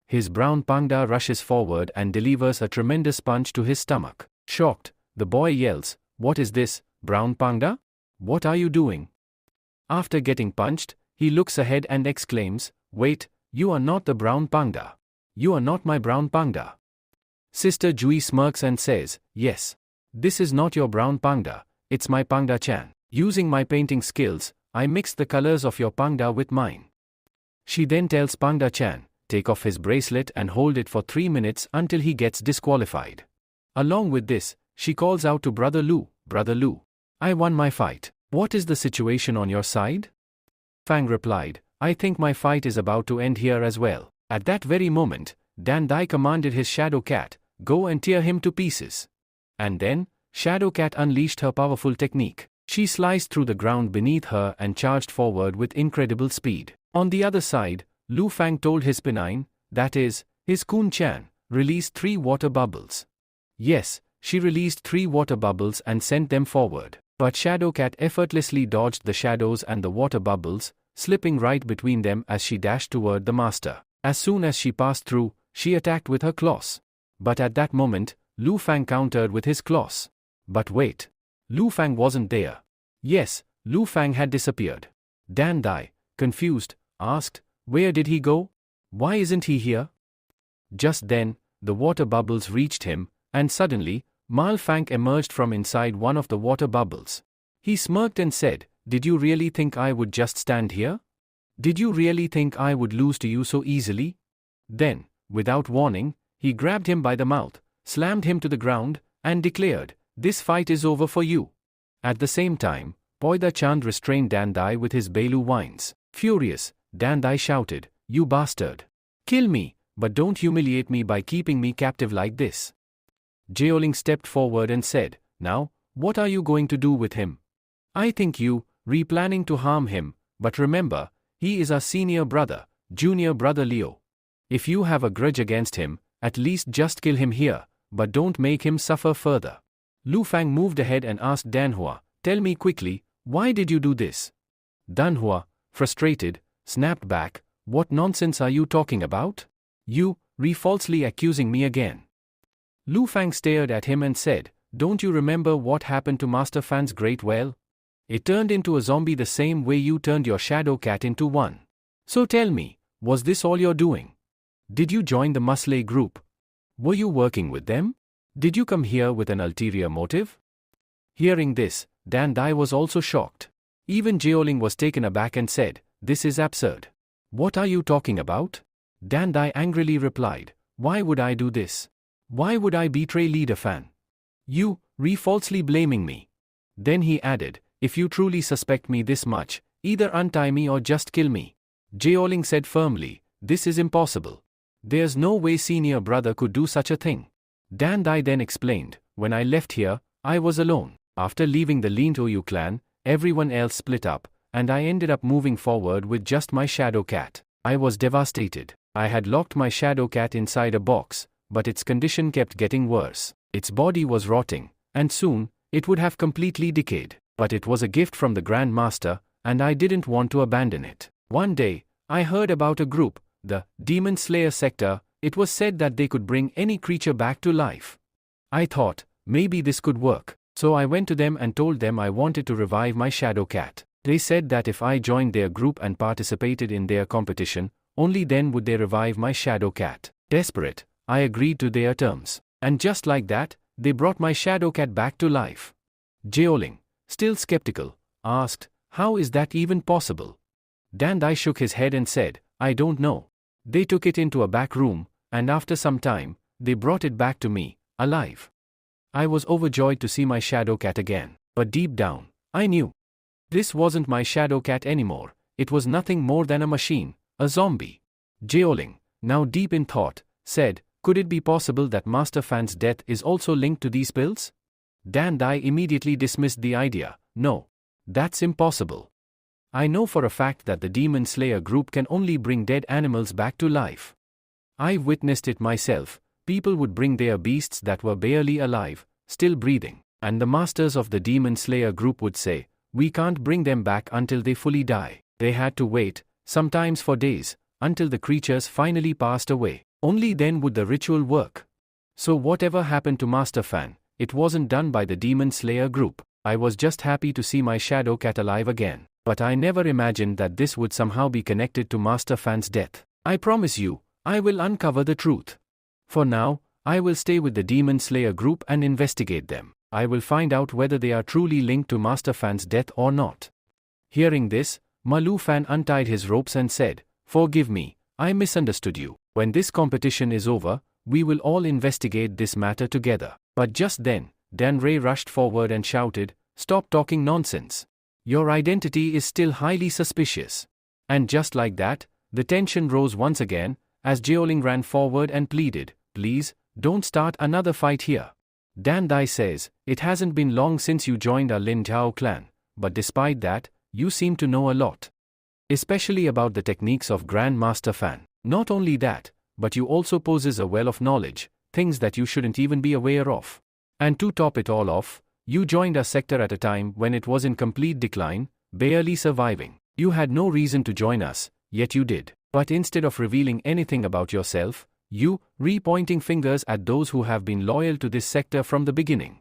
His brown panda rushes forward and delivers a tremendous punch to his stomach. Shocked, the boy yells, what is this, brown panda? What are you doing? After getting punched, he looks ahead and exclaims, wait, you are not the brown panda. You are not my brown panda. Sister Jui smirks and says, yes. This is not your brown panda, it's my Panda-chan. Using my painting skills, I mixed the colors of your panda with mine. She then tells Panda-chan, take off his bracelet and hold it for 3 minutes until he gets disqualified. Along with this, she calls out to Brother Lu, I won my fight. What is the situation on your side? Fang replied, I think my fight is about to end here as well. At that very moment, Dan Dai commanded his Shadow Cat, go and tear him to pieces. And then, Shadow Cat unleashed her powerful technique. She sliced through the ground beneath her and charged forward with incredible speed. On the other side, Lu Fang told his Pinine, that is, his Kun-chan, release 3 water bubbles. Yes, she released 3 water bubbles and sent them forward. But Shadow Cat effortlessly dodged the shadows and the water bubbles, slipping right between them as she dashed toward the master. As soon as she passed through, she attacked with her claws. But at that moment, Lu Fang countered with his claws. But wait. Lu Fang wasn't there. Yes, Lu Fang had disappeared. Dan Dai, confused, asked, where did he go? Why isn't he here? Just then, the water bubbles reached him, and suddenly, Mal Fang emerged from inside one of the water bubbles. He smirked and said, did you really think I would just stand here? Did you really think I would lose to you so easily? Then, without warning, he grabbed him by the mouth, slammed him to the ground, and declared, this fight is over for you. At the same time, Poida Chand restrained Dan Dai with his Bailu whines. Furious, Dan Dai shouted, you bastard. Kill me, but don't humiliate me by keeping me captive like this. Jeoling stepped forward and said, now, what are you going to do with him? I think you, planning to harm him, but remember, he is our senior brother, junior brother Leo. If you have a grudge against him, at least just kill him here, but don't make him suffer further. Lu Fang moved ahead and asked Danhua, tell me quickly, why did you do this? Danhua, frustrated, snapped back, what nonsense are you talking about? You, falsely accusing me again. Lu Fang stared at him and said, don't you remember what happened to Master Fan's great whale? It turned into a zombie the same way you turned your Shadow Cat into one. So tell me, was this all you're doing? Did you join the Musley group? Were you working with them? Did you come here with an ulterior motive? Hearing this, Dan Dai was also shocked. Even Jeoling was taken aback and said, "This is absurd. What are you talking about?" Dan Dai angrily replied, "Why would I do this? Why would I betray Leader Fan? You, falsely blaming me." Then he added, "If you truly suspect me this much, either untie me or just kill me." Jeoling said firmly, "This is impossible. There's no way senior brother could do such a thing." Dan Dai then explained, "When I left here, I was alone. After leaving the Lin Toyu clan, everyone else split up, and I ended up moving forward with just my shadow cat. I was devastated. I had locked my shadow cat inside a box, but its condition kept getting worse. Its body was rotting, and soon, it would have completely decayed. But it was a gift from the Grand Master, and I didn't want to abandon it. One day, I heard about a group, the Demon Slayer sector. It was said that they could bring any creature back to life. I thought, maybe this could work. So I went to them and told them I wanted to revive my shadow cat. They said that if I joined their group and participated in their competition, only then would they revive my shadow cat. Desperate, I agreed to their terms. And just like that, they brought my shadow cat back to life." Jeoling, still skeptical, asked, "How is that even possible?" Dan Dai shook his head and said, "I don't know. They took it into a back room, and after some time, they brought it back to me, alive. I was overjoyed to see my shadow cat again, but deep down, I knew this wasn't my shadow cat anymore. It was nothing more than a machine, a zombie." Jeoling, now deep in thought, said, "Could it be possible that Master Fan's death is also linked to these pills?" Dan Dai immediately dismissed the idea. "No. That's impossible. I know for a fact that the Demon Slayer group can only bring dead animals back to life. I've witnessed it myself. People would bring their beasts that were barely alive, still breathing, and the masters of the Demon Slayer group would say, 'We can't bring them back until they fully die.' They had to wait, sometimes for days, until the creatures finally passed away. Only then would the ritual work. So whatever happened to Master Fan, it wasn't done by the Demon Slayer group. I was just happy to see my shadow cat alive again. But I never imagined that this would somehow be connected to Master Fan's death. I promise you, I will uncover the truth. For now, I will stay with the Demon Slayer group and investigate them. I will find out whether they are truly linked to Master Fan's death or not." Hearing this, Ma Lu Fan untied his ropes and said, "Forgive me, I misunderstood you. When this competition is over, we will all investigate this matter together." But just then, Dan Ray rushed forward and shouted, "Stop talking nonsense. Your identity is still highly suspicious." And just like that, the tension rose once again, as Jeoling ran forward and pleaded, "Please, don't start another fight here. Dan Dai says, it hasn't been long since you joined our Lin Jiao clan, but despite that, you seem to know a lot. Especially about the techniques of Grand Master Fan. Not only that, but you also possess a well of knowledge, things that you shouldn't even be aware of. And to top it all off, you joined our sector at a time when it was in complete decline, barely surviving. You had no reason to join us, yet you did. But instead of revealing anything about yourself, you, pointing fingers at those who have been loyal to this sector from the beginning."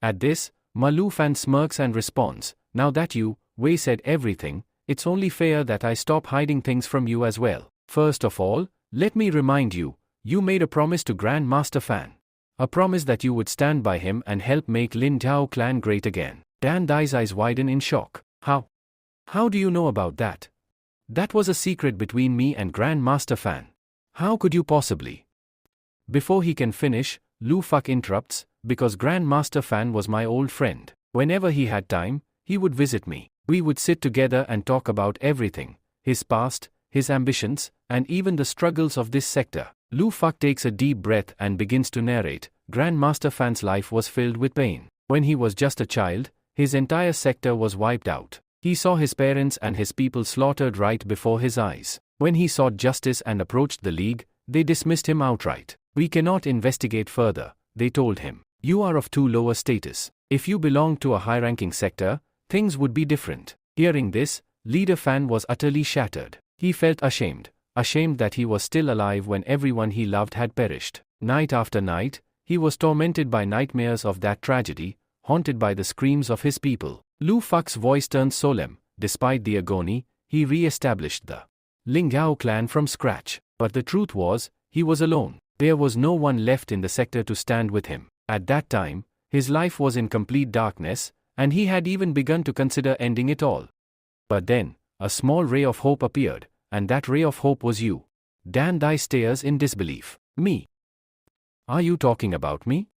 At this, Ma Lu Fan smirks and responds, "Now that you, Wei, said everything, it's only fair that I stop hiding things from you as well. First of all, let me remind you, you made a promise to Grand Master Fan. A promise that you would stand by him and help make Lin Jiao clan great again." Dan Dai's eyes widen in shock. How? How do you know about that? That was a secret between me and Grand Master Fan. How could you possibly? Before he can finish, Lu Fuk interrupts, "Because Grand Master Fan was my old friend. Whenever he had time, he would visit me. We would sit together and talk about everything, his past, his ambitions, and even the struggles of this sector." Lu Fuk takes a deep breath and begins to narrate. Grand Master Fan's life was filled with pain. When he was just a child, his entire sector was wiped out. He saw his parents and his people slaughtered right before his eyes. When he sought justice and approached the League, they dismissed him outright. "We cannot investigate further," they told him. "You are of too low a status. If you belonged to a high-ranking sector, things would be different." Hearing this, Leader Fan was utterly shattered. He felt ashamed that he was still alive when everyone he loved had perished. Night after night, he was tormented by nightmares of that tragedy, haunted by the screams of his people. Lu Fuk's voice turned solemn. Despite the agony, he re-established the Ling Jiao clan from scratch. But the truth was, he was alone. There was no one left in the sector to stand with him. At that time, his life was in complete darkness, and he had even begun to consider ending it all. But then, a small ray of hope appeared, and that ray of hope was you. Dan Dai stares in disbelief. Me? Are you talking about me?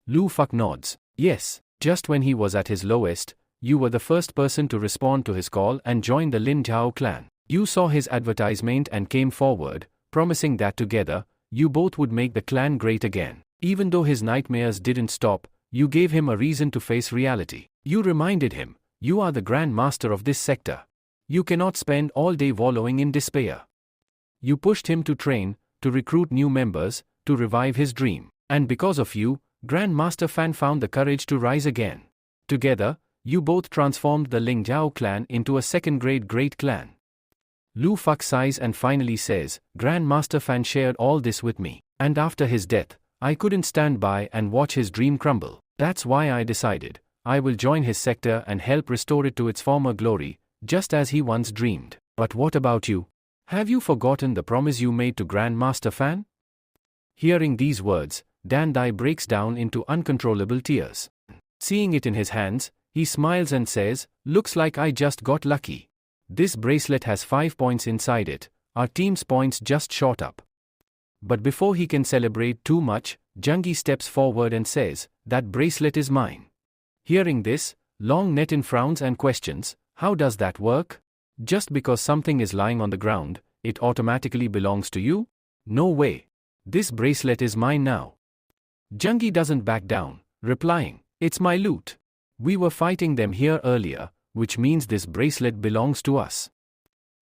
Lu Fuk nods. Yes, just when he was at his lowest, you were the first person to respond to his call and join the Lin Jiao clan. You saw his advertisement and came forward, promising that together, you both would make the clan great again. Even though his nightmares didn't stop, you gave him a reason to face reality. You reminded him, you are the Grand Master of this sector. You cannot spend all day wallowing in despair. You pushed him to train, to recruit new members, to revive his dream. And because of you, Grand Master Fan found the courage to rise again. Together, you both transformed the Ling Jiao clan into a second-grade great clan. Lu Fuk sighs and finally says, Grand Master Fan shared all this with me, and after his death, I couldn't stand by and watch his dream crumble. That's why I decided, I will join his sector and help restore it to its former glory, just as he once dreamed. But what about you? Have you forgotten the promise you made to Grand Master Fan? Hearing these words, Dan Dai breaks down into uncontrollable tears. Seeing it in his hands, he smiles and says, looks like I just got lucky. This bracelet has 5 points inside it, our team's points just shot up. But before he can celebrate too much, Jungi steps forward and says, that bracelet is mine. Hearing this, Long Netin frowns and questions, how does that work? Just because something is lying on the ground, it automatically belongs to you? No way. This bracelet is mine now. Jungi doesn't back down, replying, it's my loot. We were fighting them here earlier, which means this bracelet belongs to us.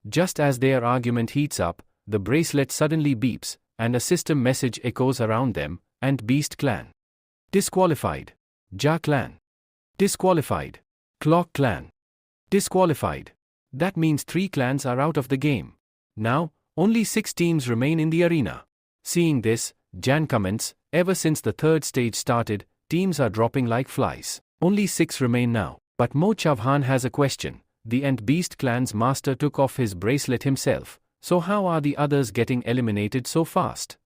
Just as their argument heats up, the bracelet suddenly beeps, and a system message echoes around them, and Beast Clan. Disqualified. Ja Clan. Disqualified. Clock Clan. Disqualified. That means 3 clans are out of the game. Now, only 6 teams remain in the arena. Seeing this, Jan comments, ever since the 3rd stage started, teams are dropping like flies. Only 6 remain now. But Mo Chavhan has a question. The Ant Beast clan's master took off his bracelet himself, so how are the others getting eliminated so fast?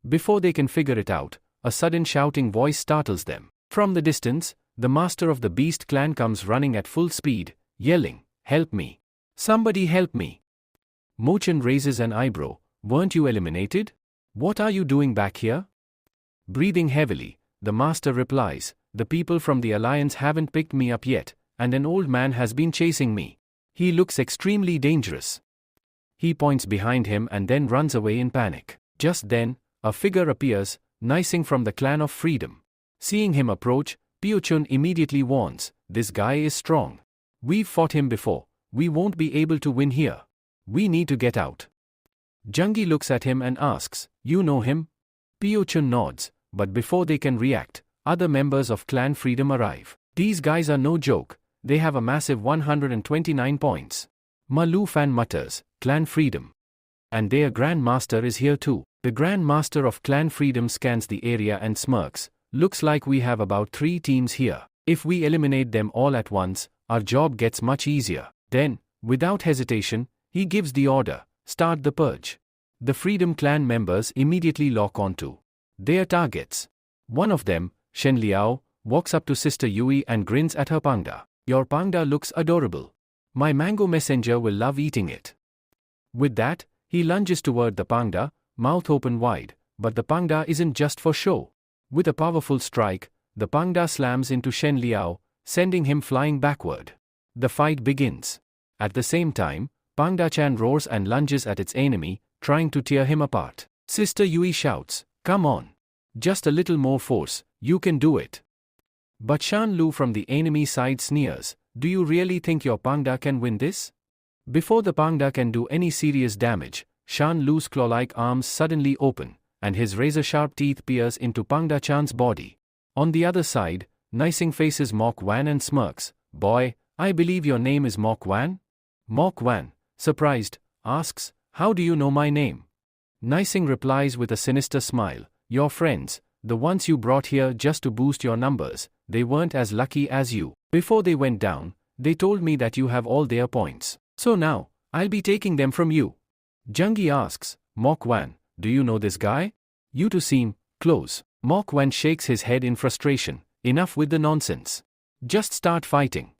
Before they can figure it out, a sudden shouting voice startles them. From the distance, the master of the Beast clan comes running at full speed, yelling, help me. Somebody help me. Mochan raises an eyebrow, weren't you eliminated? What are you doing back here? Breathing heavily, the master replies, the people from the alliance haven't picked me up yet, and an old man has been chasing me. He looks extremely dangerous. He points behind him and then runs away in panic. Just then, a figure appears, Nising from the Clan of Freedom. Seeing him approach, Piochun immediately warns, this guy is strong. We've fought him before, we won't be able to win here. We need to get out. Jungi looks at him and asks, you know him? Piochun nods, but before they can react, other members of Clan Freedom arrive. These guys are no joke, they have a massive 129 points. Ma Lu Fan mutters, Clan Freedom. And their Grand Master is here too. The Grand Master of Clan Freedom scans the area and smirks, looks like we have about 3 teams here. If we eliminate them all at once, our job gets much easier. Then, without hesitation, he gives the order, start the purge. The Freedom Clan members immediately lock onto their targets. One of them, Shen Liao, walks up to Sister Yui and grins at her pangda. Your pangda looks adorable. My mango messenger will love eating it. With that, he lunges toward the pangda, mouth open wide, but the pangda isn't just for show. With a powerful strike, the pangda slams into Shen Liao, sending him flying backward. The fight begins. At the same time, Pangda-chan roars and lunges at its enemy, trying to tear him apart. Sister Yui shouts, come on. Just a little more force, you can do it. But Shan Lu from the enemy side sneers, do you really think your Pangda can win this? Before the Pangda can do any serious damage, Shan Lu's claw-like arms suddenly open, and his razor-sharp teeth pierce into Pangda-chan's body. On the other side, Nising faces Mok Wan and smirks, boy, I believe your name is Mok Wan? Mok Wan, surprised, asks, how do you know my name? Nising replies with a sinister smile, your friends, the ones you brought here just to boost your numbers, they weren't as lucky as you. Before they went down, they told me that you have all their points. So now, I'll be taking them from you. Jungi asks, Mok Wan, do you know this guy? You two seem close. Mok Wen shakes his head in frustration. Enough with the nonsense. Just start fighting.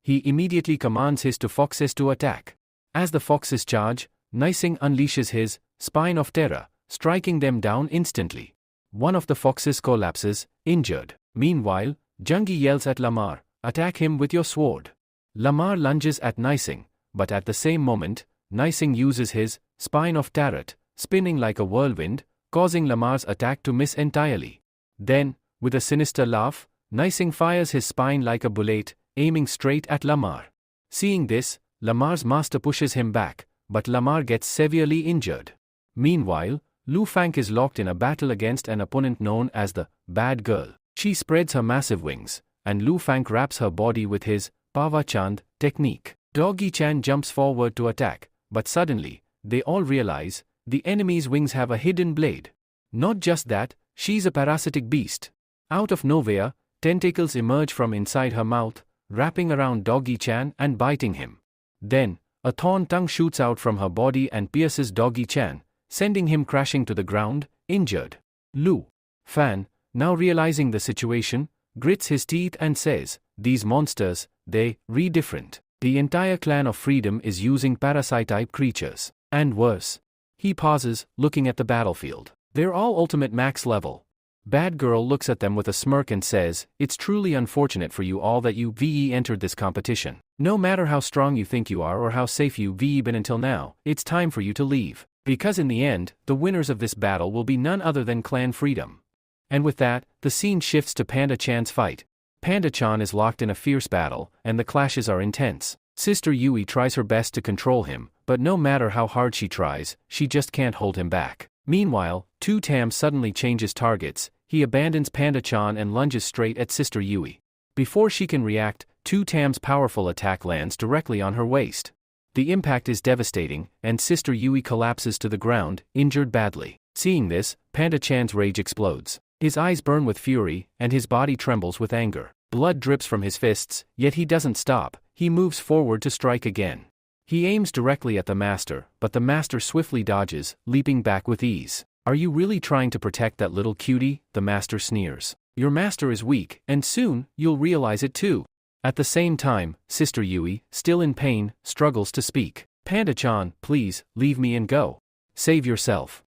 He immediately commands his two foxes to attack. As the foxes charge, Nising unleashes his spine of terror, striking them down instantly. One of the foxes collapses, injured. Meanwhile, Jungi yells at Lamar, "Attack him with your sword." Lamar lunges at Nising, but at the same moment, Nising uses his spine of tarot, spinning like a whirlwind, causing Lamar's attack to miss entirely. Then, with a sinister laugh, Nising fires his spine like a bullet, aiming straight at Lamar. Seeing this, Lamar's master pushes him back, but Lamar gets severely injured. Meanwhile, Lu Fang is locked in a battle against an opponent known as the Bad Girl. She spreads her massive wings, and Lu Fang wraps her body with his Pava Chand technique. Doggy Chan jumps forward to attack, but suddenly, they all realize the enemy's wings have a hidden blade. Not just that, she's a parasitic beast. Out of nowhere, tentacles emerge from inside her mouth, wrapping around Doggy Chan and biting him. Then, a thorn tongue shoots out from her body and pierces Doggy Chan, sending him crashing to the ground, injured. Lu Fan, now realizing the situation, grits his teeth and says, "These monsters, they different. The entire clan of Freedom is using parasite-type creatures. And worse." He pauses, looking at the battlefield. They're all ultimate max level. Bad Girl looks at them with a smirk and says, "It's truly unfortunate for you all that you entered this competition. No matter how strong you think you are or how safe you've been until now, it's time for you to leave. Because in the end, the winners of this battle will be none other than Clan Freedom." And with that, the scene shifts to Panda Chan's fight. Panda Chan is locked in a fierce battle, and the clashes are intense. Sister Yui tries her best to control him, but no matter how hard she tries, she just can't hold him back. Meanwhile, Tu Tam suddenly changes targets. He abandons Panda Chan and lunges straight at Sister Yui. Before she can react, Tu Tam's powerful attack lands directly on her waist. The impact is devastating, and Sister Yui collapses to the ground, injured badly. Seeing this, Panda Chan's rage explodes. His eyes burn with fury, and his body trembles with anger. Blood drips from his fists, yet he doesn't stop. He moves forward to strike again. He aims directly at the master, but the master swiftly dodges, leaping back with ease. "Are you really trying to protect that little cutie?" the master sneers. "Your master is weak, and soon, you'll realize it too." At the same time, Sister Yui, still in pain, struggles to speak. "Panda-chan, please, leave me and go. Save yourself."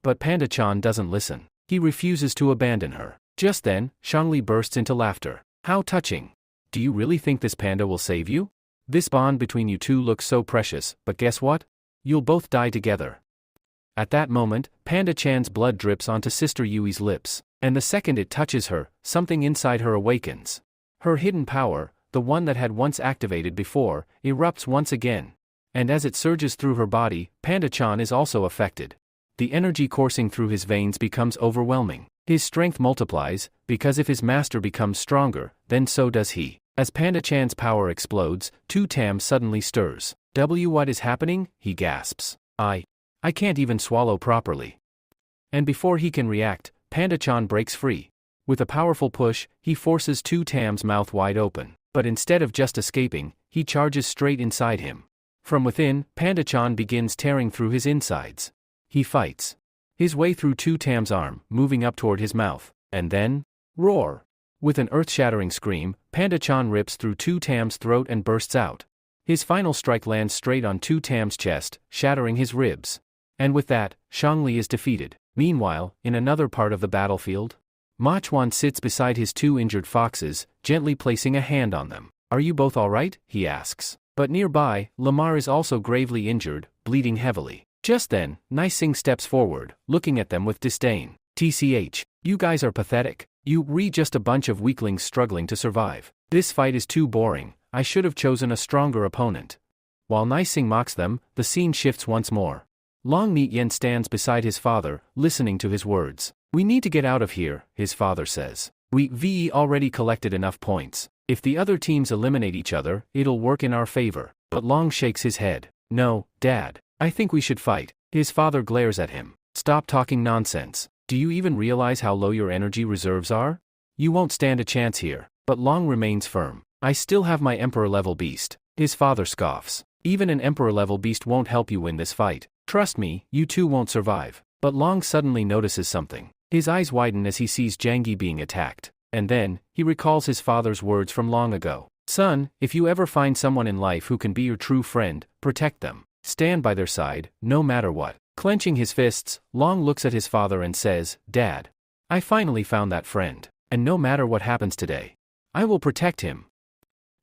But Panda-chan doesn't listen. He refuses to abandon her. Just then, Shangli bursts into laughter. "How touching. Do you really think this panda will save you? This bond between you two looks so precious, but guess what? You'll both die together." At that moment, Panda Chan's blood drips onto Sister Yui's lips, and the second it touches her, something inside her awakens. Her hidden power, the one that had once activated before, erupts once again. And as it surges through her body, Panda Chan is also affected. The energy coursing through his veins becomes overwhelming. His strength multiplies, because if his master becomes stronger, then so does he. As Panda Chan's power explodes, Tu Tam suddenly stirs. What is happening?" he gasps. I can't even swallow properly." And before he can react, Panda Chan breaks free. With a powerful push, he forces Tu Tam's mouth wide open. But instead of just escaping, he charges straight inside him. From within, Panda Chan begins tearing through his insides. He fights his way through Tu Tam's arm, moving up toward his mouth, and then, roar! With an earth-shattering scream, Panda Chan rips through Tu Tam's throat and bursts out. His final strike lands straight on Tu Tam's chest, shattering his ribs. And with that, Shangli is defeated. Meanwhile, in another part of the battlefield, Ma Chuan sits beside his two injured foxes, gently placing a hand on them. "Are you both alright?" he asks. But nearby, Lamar is also gravely injured, bleeding heavily. Just then, Nising steps forward, looking at them with disdain. "TCH, you guys are pathetic. You just a bunch of weaklings struggling to survive. This fight is too boring. I should have chosen a stronger opponent." While Nising mocks them, the scene shifts once more. Long Meat Yen stands beside his father, listening to his words. "We need to get out of here," his father says. "We already collected enough points. If the other teams eliminate each other, it'll work in our favor." But Long shakes his head. "No, Dad. I think we should fight." His father glares at him. "Stop talking nonsense. Do you even realize how low your energy reserves are? You won't stand a chance here." But Long remains firm. "I still have my Emperor-level beast." His father scoffs. "Even an Emperor-level beast won't help you win this fight. Trust me, you two won't survive." But Long suddenly notices something. His eyes widen as he sees Jangi being attacked. And then, he recalls his father's words from long ago. Son, if you ever find someone in life who can be your true friend, protect them. Stand by their side, no matter what. Clenching his fists, Long looks at his father and says, Dad, I finally found that friend. And no matter what happens today, I will protect him.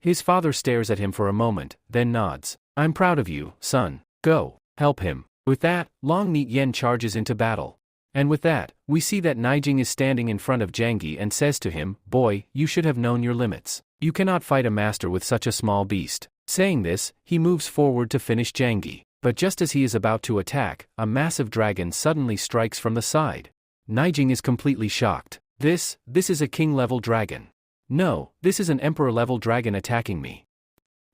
His father stares at him for a moment, then nods. I'm proud of you, son. Go, help him. With that, Long Neat Yen charges into battle. And with that, we see that Naijing is standing in front of Jangi and says to him, Boy, you should have known your limits. You cannot fight a master with such a small beast. Saying this, he moves forward to finish Jangi. But just as he is about to attack, a massive dragon suddenly strikes from the side. Naijing is completely shocked. This is a king-level dragon. No, this is an emperor-level dragon attacking me.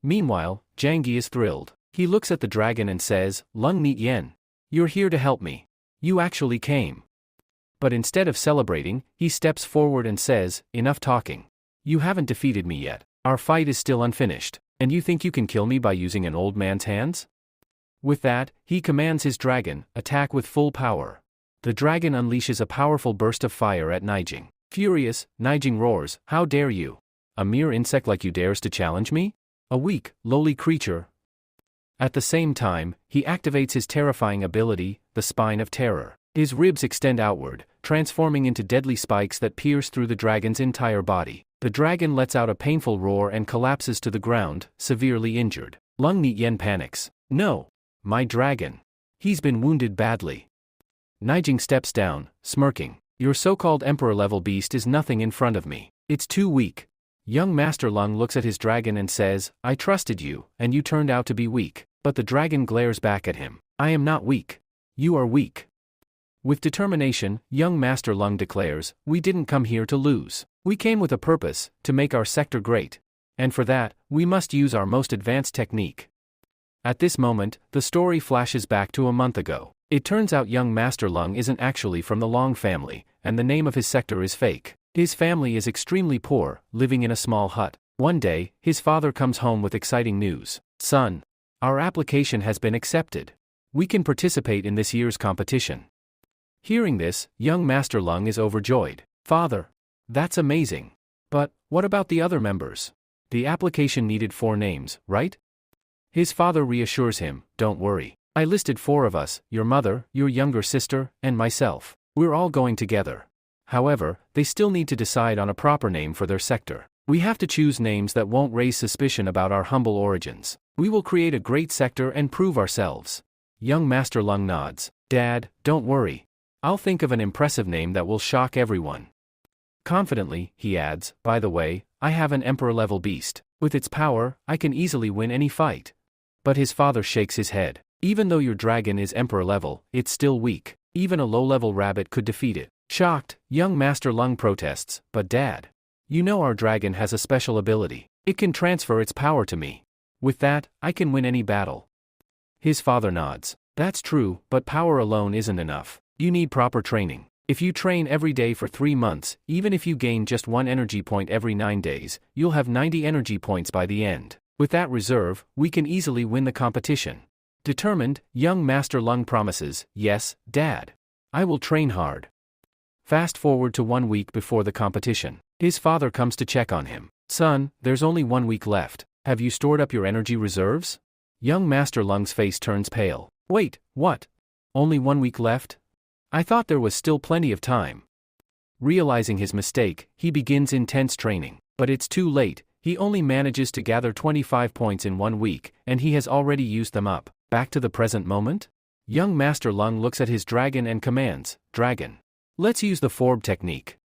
Meanwhile, Jangi is thrilled. He looks at the dragon and says, Lung Neat Yen, you're here to help me. You actually came. But instead of celebrating, he steps forward and says, Enough talking. You haven't defeated me yet. Our fight is still unfinished. And you think you can kill me by using an old man's hands? With that, he commands his dragon, attack with full power. The dragon unleashes a powerful burst of fire at Naijing. Furious, Naijing roars, How dare you? A mere insect like you dares to challenge me? A weak, lowly creature. At the same time, he activates his terrifying ability, the Spine of Terror. His ribs extend outward, transforming into deadly spikes that pierce through the dragon's entire body. The dragon lets out a painful roar and collapses to the ground, severely injured. Lung Neat Yen panics. No! My dragon. He's been wounded badly. Naijing steps down, smirking. Your so-called emperor-level beast is nothing in front of me. It's too weak. Young Master Lung looks at his dragon and says, I trusted you, and you turned out to be weak. But the dragon glares back at him. I am not weak. You are weak. With determination, young Master Lung declares, We didn't come here to lose. We came with a purpose, to make our sector great. And for that, we must use our most advanced technique. At this moment, the story flashes back to a month ago. It turns out young Master Lung isn't actually from the Long family, and the name of his sector is fake. His family is extremely poor, living in a small hut. One day, his father comes home with exciting news. Son, our application has been accepted. We can participate in this year's competition. Hearing this, young Master Lung is overjoyed. Father, that's amazing. But, what about the other members? The application needed 4 names, right? His father reassures him, Don't worry. I listed 4 of us, your mother, your younger sister, and myself. We're all going together. However, they still need to decide on a proper name for their sector. We have to choose names that won't raise suspicion about our humble origins. We will create a great sector and prove ourselves. Young Master Lung nods. Dad, don't worry. I'll think of an impressive name that will shock everyone. Confidently, he adds, By the way, I have an emperor-level beast. With its power, I can easily win any fight. But his father shakes his head. Even though your dragon is emperor-level, it's still weak. Even a low-level rabbit could defeat it. Shocked, young Master Lung protests, But Dad, you know our dragon has a special ability. It can transfer its power to me. With that, I can win any battle. His father nods. That's true, but power alone isn't enough. You need proper training. If you train every day for 3 months, even if you gain just 1 energy point every 9 days, you'll have 90 energy points by the end. With that reserve, we can easily win the competition. Determined, young Master Lung promises, Yes, Dad. I will train hard. Fast forward to 1 week before the competition. His father comes to check on him. Son, there's only 1 week left. Have you stored up your energy reserves? Young Master Lung's face turns pale. Wait, what? Only 1 week left? I thought there was still plenty of time. Realizing his mistake, he begins intense training. But it's too late, he only manages to gather 25 points in 1 week, and he has already used them up. Back to the present moment? Young Master Lung looks at his dragon and commands, Dragon. Let's use the Forb technique.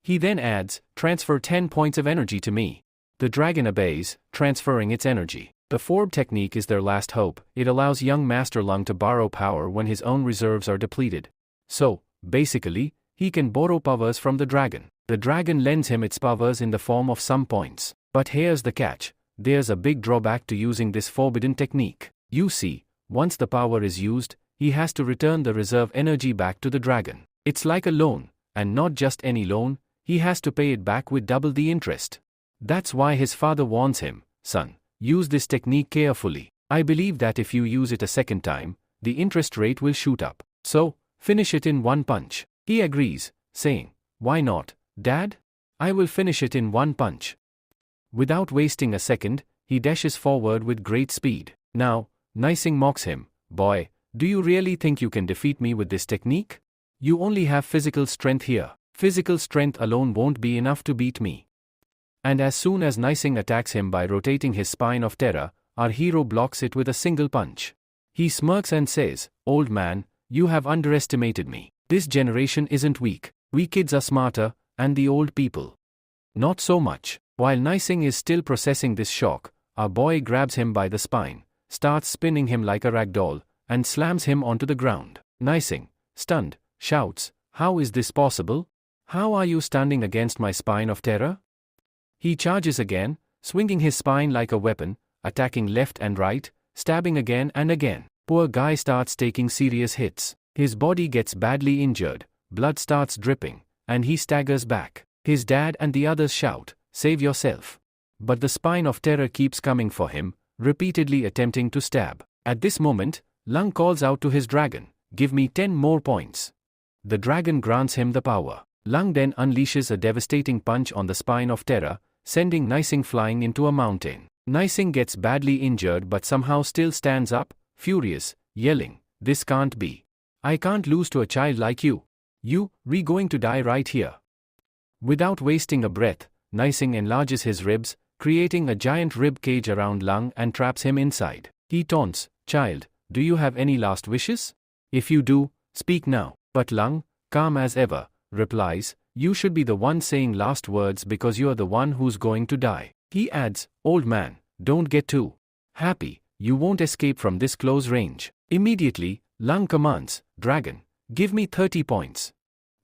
He then adds, Transfer 10 points of energy to me. The dragon obeys, transferring its energy. The Forb technique is their last hope. It allows young Master Lung to borrow power when his own reserves are depleted. So, basically, he can borrow powers from the dragon. The dragon lends him its powers in the form of some points. But here's the catch. There's a big drawback to using this forbidden technique. You see, once the power is used, he has to return the reserve energy back to the dragon. It's like a loan, and not just any loan, he has to pay it back with double the interest. That's why his father warns him, Son, use this technique carefully. I believe that if you use it a second time, the interest rate will shoot up. So, Finish it in one punch. He agrees, saying, "Why not, Dad? I will finish it in one punch." Without wasting a second, he dashes forward with great speed. Now, Nising mocks him, "Boy, do you really think you can defeat me with this technique? You only have physical strength here. Physical strength alone won't be enough to beat me." And as soon as Nising attacks him by rotating his spine of terror, our hero blocks it with a single punch. He smirks and says, "Old man, you have underestimated me. This generation isn't weak. We kids are smarter, and the old people not so much." While Nising is still processing this shock, our boy grabs him by the spine, starts spinning him like a rag doll, and slams him onto the ground. Nising, stunned, shouts, "How is this possible? How are you standing against my spine of terror?" He charges again, swinging his spine like a weapon, attacking left and right, stabbing again and again. Poor guy starts taking serious hits. His body gets badly injured, blood starts dripping, and he staggers back. His dad and the others shout, "Save yourself." But the spine of terror keeps coming for him, repeatedly attempting to stab. At this moment, Lung calls out to his dragon, "Give me 10 more points." The dragon grants him the power. Lung then unleashes a devastating punch on the spine of terror, sending Nising flying into a mountain. Nising gets badly injured but somehow still stands up, furious, yelling, "This can't be. I can't lose to a child like you. We're going to die right here." Without wasting a breath, Nising enlarges his ribs, creating a giant rib cage around Lung and traps him inside. He taunts, "Child, do you have any last wishes? If you do, speak now." But Lung, calm as ever, replies, "You should be the one saying last words because you are the one who's going to die." He adds, "Old man, don't get too happy, you won't escape from this close range." Immediately, Lung commands, "Dragon, give me 30 points."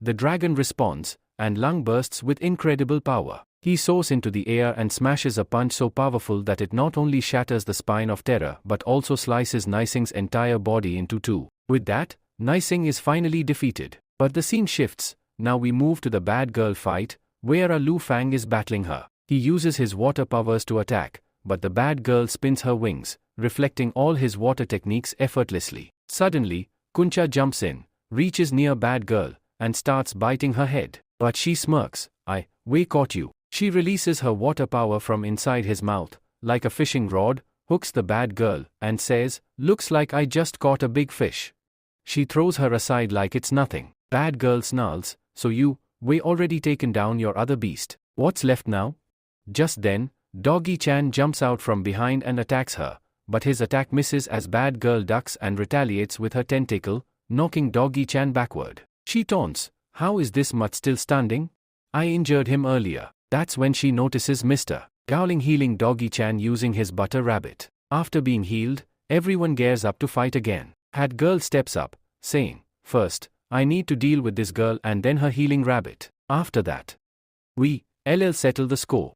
The dragon responds, and Lung bursts with incredible power. He soars into the air and smashes a punch so powerful that it not only shatters the spine of terror but also slices Nising's entire body into two. With that, Nising is finally defeated. But the scene shifts. Now we move to the bad girl fight, where Lu Fang is battling her. He uses his water powers to attack, but the bad girl spins her wings, reflecting all his water techniques effortlessly. Suddenly, Kuncha jumps in, reaches near bad girl, and starts biting her head. But she smirks, "We caught you." She releases her water power from inside his mouth, like a fishing rod, hooks the bad girl, and says, "Looks like I just caught a big fish." She throws her aside like it's nothing. Bad girl snarls, "So we already taken down your other beast. What's left now?" Just then, Doggy-chan jumps out from behind and attacks her, but his attack misses as bad girl ducks and retaliates with her tentacle, knocking Doggy-chan backward. She taunts, "How is this mutt still standing? I injured him earlier." That's when she notices Mr. Gowling healing Doggy-chan using his butter rabbit. After being healed, everyone gears up to fight again. Had girl steps up, saying, "First, I need to deal with this girl and then her healing rabbit. After that, we'll settle the score."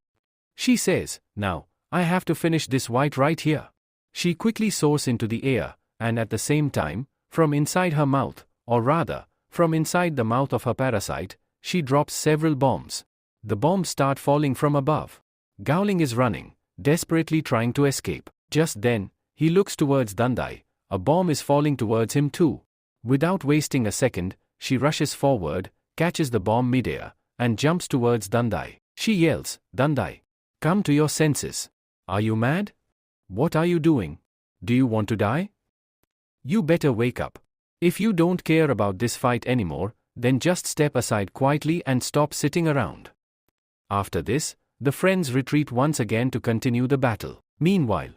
She says, "Now, I have to finish this fight right here." She quickly soars into the air, and at the same time, from inside her mouth, or rather, from inside the mouth of her parasite, she drops several bombs. The bombs start falling from above. Gowling is running, desperately trying to escape. Just then, he looks towards Dandai. A bomb is falling towards him too. Without wasting a second, she rushes forward, catches the bomb midair, and jumps towards Dandai. She yells, "Dandai, come to your senses. Are you mad? What are you doing? Do you want to die? You better wake up. If you don't care about this fight anymore, then just step aside quietly and stop sitting around." After this, the friends retreat once again to continue the battle. Meanwhile,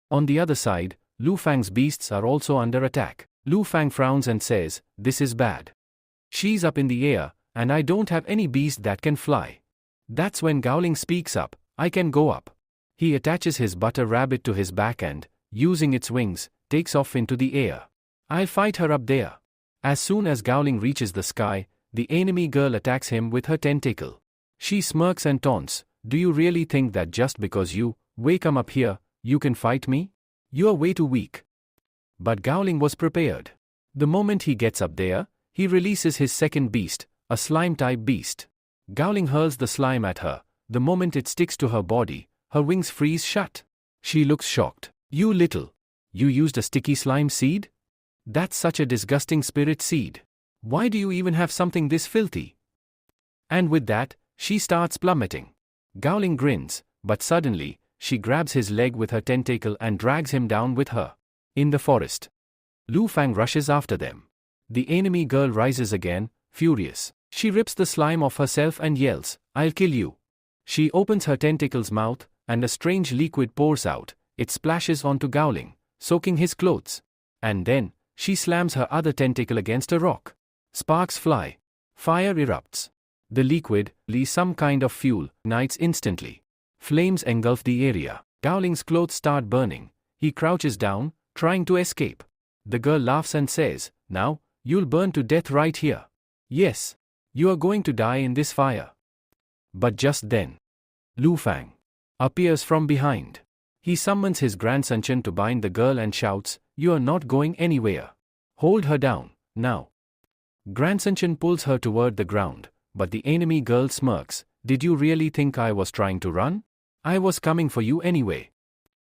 on the other side, Lu Fang's beasts are also under attack. Lu Fang frowns and says, "This is bad. She's up in the air, and I don't have any beast that can fly." That's when Gowling speaks up, "I can go up." He attaches his butter rabbit to his back and, using its wings, takes off into the air. "I'll fight her up there." As soon as Gowling reaches the sky, the enemy girl attacks him with her tentacle. She smirks and taunts, "Do you really think that just because we come up here, you can fight me? You're way too weak." But Gowling was prepared. The moment he gets up there, he releases his second beast, a slime-type beast. Gowling hurls the slime at her. The moment it sticks to her body, her wings freeze shut. She looks shocked. You used a sticky slime seed? That's such a disgusting spirit seed. Why do you even have something this filthy? And with that, she starts plummeting. Gowling grins, but suddenly, she grabs his leg with her tentacle and drags him down with her. In the forest, Lu Fang rushes after them. The enemy girl rises again, furious. She rips the slime off herself and yells, "I'll kill you." She opens her tentacle's mouth, and a strange liquid pours out. It splashes onto Gowling, soaking his clothes. And then, she slams her other tentacle against a rock. Sparks fly. Fire erupts. The liquid, some kind of fuel, ignites instantly. Flames engulf the area. Gowling's clothes start burning. He crouches down, trying to escape. The girl laughs and says, "Now, you'll burn to death right here. Yes, you are going to die in this fire." But just then, Lu Fang appears from behind. He summons his grandson Chen to bind the girl and shouts, "You are not going anywhere. Hold her down, now." Grandson Chen pulls her toward the ground, but the enemy girl smirks. "Did you really think I was trying to run? I was coming for you anyway.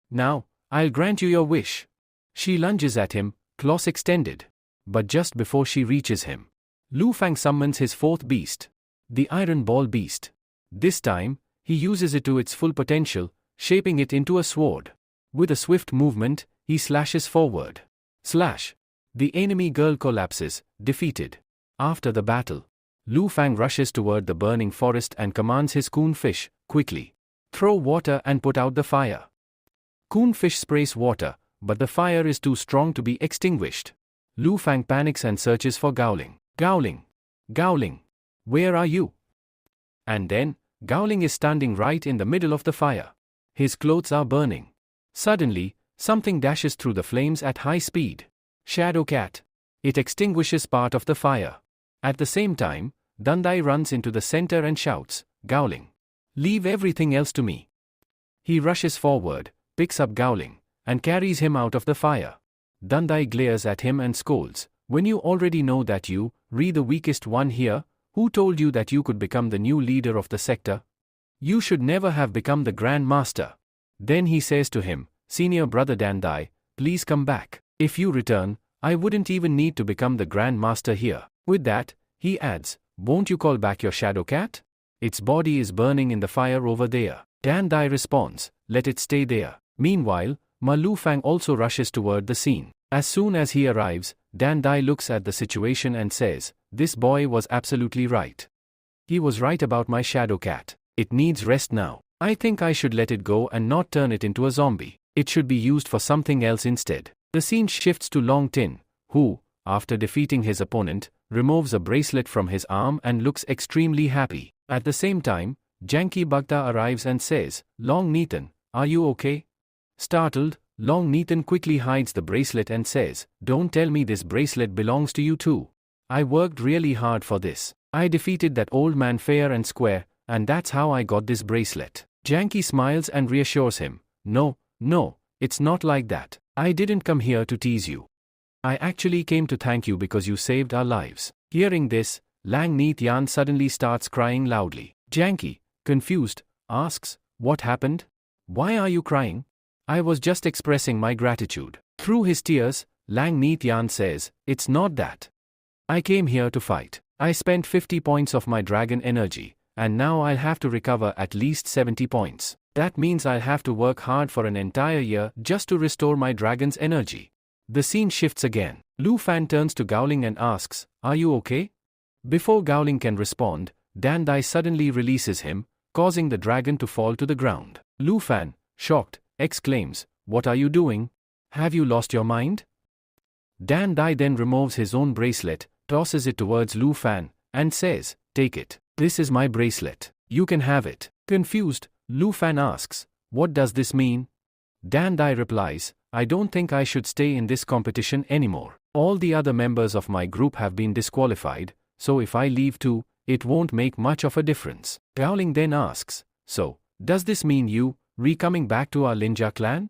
Now, I'll grant you your wish." She lunges at him, claws extended. But just before she reaches him, Lu Fang summons his fourth beast, the Iron Ball Beast. This time, he uses it to its full potential, shaping it into a sword. With a swift movement, he slashes forward. Slash! The enemy girl collapses, defeated. After the battle, Lu Fang rushes toward the burning forest and commands his coon fish, "Quickly, throw water and put out the fire." Coon fish sprays water, but the fire is too strong to be extinguished. Lu Fang panics and searches for Gowling. "Gowling! Gowling! Where are you?" And then, Gowling is standing right in the middle of the fire. His clothes are burning. Suddenly, something dashes through the flames at high speed. Shadow Cat. It extinguishes part of the fire. At the same time, Dandai runs into the center and shouts, "Gowling! Leave everything else to me." He rushes forward, picks up Gowling, and carries him out of the fire. Dandai glares at him and scolds, "When you already know that you, the weakest one here, who told you that you could become the new leader of the sector? You should never have become the Grand Master." Then he says to him, "Senior brother Dandai, please come back. If you return, I wouldn't even need to become the Grand Master here." With that, he adds, "Won't you call back your Shadow Cat? Its body is burning in the fire over there." Dandai responds, "Let it stay there." Meanwhile, Lu Fang also rushes toward the scene. As soon as he arrives, Dandai looks at the situation and says, "This boy was absolutely right. He was right about my Shadow Cat. It needs rest now. I think I should let it go and not turn it into a zombie. It should be used for something else instead." The scene shifts to Long Tin, who, after defeating his opponent, removes a bracelet from his arm and looks extremely happy. At the same time, Janki Bhagta arrives and says, "Long Neetan, are you okay?" Startled, Long Neetan quickly hides the bracelet and says, "Don't tell me this bracelet belongs to you too. I worked really hard for this. I defeated that old man fair and square, and that's how I got this bracelet." Janki smiles and reassures him, No, it's not like that. I didn't come here to tease you. I actually came to thank you because you saved our lives." Hearing this, Lang Neet Yan suddenly starts crying loudly. Janki, confused, asks, "What happened? Why are you crying?" "I was just expressing my gratitude." Through his tears, Lang Neet Yan says, "It's not that. I came here to fight. I spent 50 points of my dragon energy, and now I'll have to recover at least 70 points. That means I'll have to work hard for an entire year just to restore my dragon's energy." The scene shifts again. Lu Fan turns to Gowling and asks, "Are you okay?" Before Gowling can respond, Dandai suddenly releases him, causing the dragon to fall to the ground. Lu Fan, shocked, exclaims, "What are you doing? Have you lost your mind?" Dandai then removes his own bracelet, tosses it towards Lu Fan, and says, "Take it. This is my bracelet. You can have it." Confused, Lu Fan asks, "What does this mean?" Dandai replies, "I don't think I should stay in this competition anymore. All the other members of my group have been disqualified, so if I leave too, it won't make much of a difference." Gowling then asks, "So, does this mean you, coming back to our Linja clan?"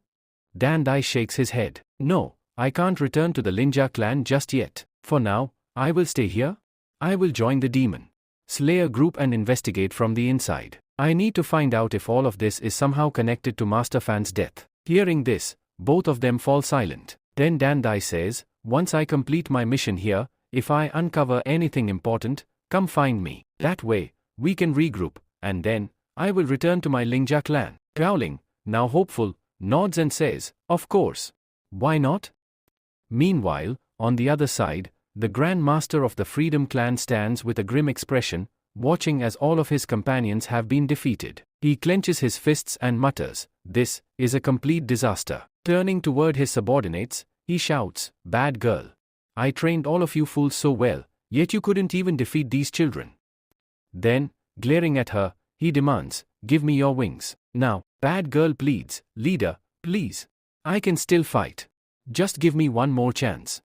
Dandai shakes his head. "No, I can't return to the Linja clan just yet. For now, I will stay here. I will join the Demon Slayer group and investigate from the inside. I need to find out if all of this is somehow connected to Master Fan's death." Hearing this, both of them fall silent. Then Dandai says, "Once I complete my mission here, If I uncover anything important, come find me. That way, we can regroup, and then, I will return to my Lingja clan. Growling, now hopeful, nods and says, of course. Why not? Meanwhile, on the other side, the Grand Master of the Freedom Clan stands with a grim expression, watching as all of his companions have been defeated. He clenches his fists and mutters, this is a complete disaster. Turning toward his subordinates, he shouts, bad girl. I trained all of you fools so well, yet you couldn't even defeat these children. Then, glaring at her, he demands, give me your wings. Now, bad girl pleads, leader, please. I can still fight. Just give me one more chance.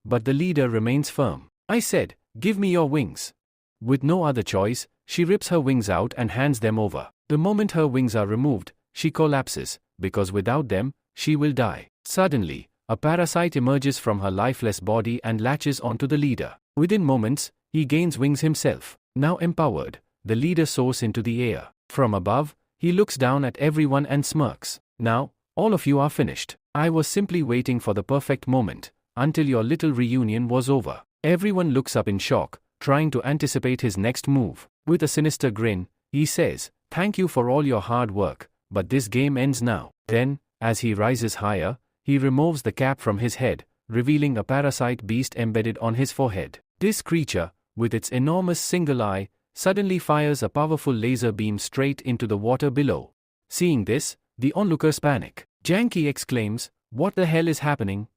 But the leader remains firm. I said, give me your wings. With no other choice, she rips her wings out and hands them over. The moment her wings are removed, she collapses, because without them, she will die. Suddenly, a parasite emerges from her lifeless body and latches onto the leader. Within moments, he gains wings himself. Now empowered, the leader soars into the air. From above, he looks down at everyone and smirks. Now, all of you are finished. I was simply waiting for the perfect moment, until your little reunion was over. Everyone looks up in shock, trying to anticipate his next move. With a sinister grin, he says, thank you for all your hard work, but this game ends now. Then, as he rises higher, he removes the cap from his head, revealing a parasite beast embedded on his forehead. This creature, with its enormous single eye, suddenly fires a powerful laser beam straight into the water below. Seeing this, the onlookers panic. Janky exclaims, what the hell is happening?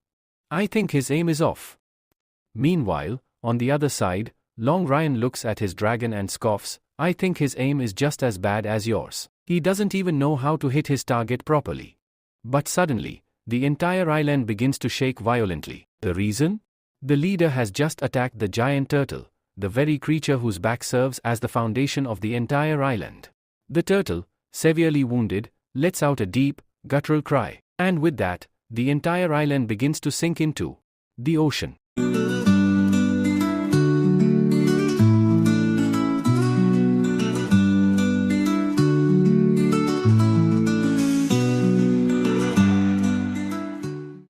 I think his aim is off. Meanwhile, on the other side, Long Ryan looks at his dragon and scoffs, I think his aim is just as bad as yours. He doesn't even know how to hit his target properly. But suddenly, the entire island begins to shake violently. The reason? The leader has just attacked the giant turtle, the very creature whose back serves as the foundation of the entire island. The turtle, severely wounded, lets out a deep, guttural cry, and with that, the entire island begins to sink into the ocean.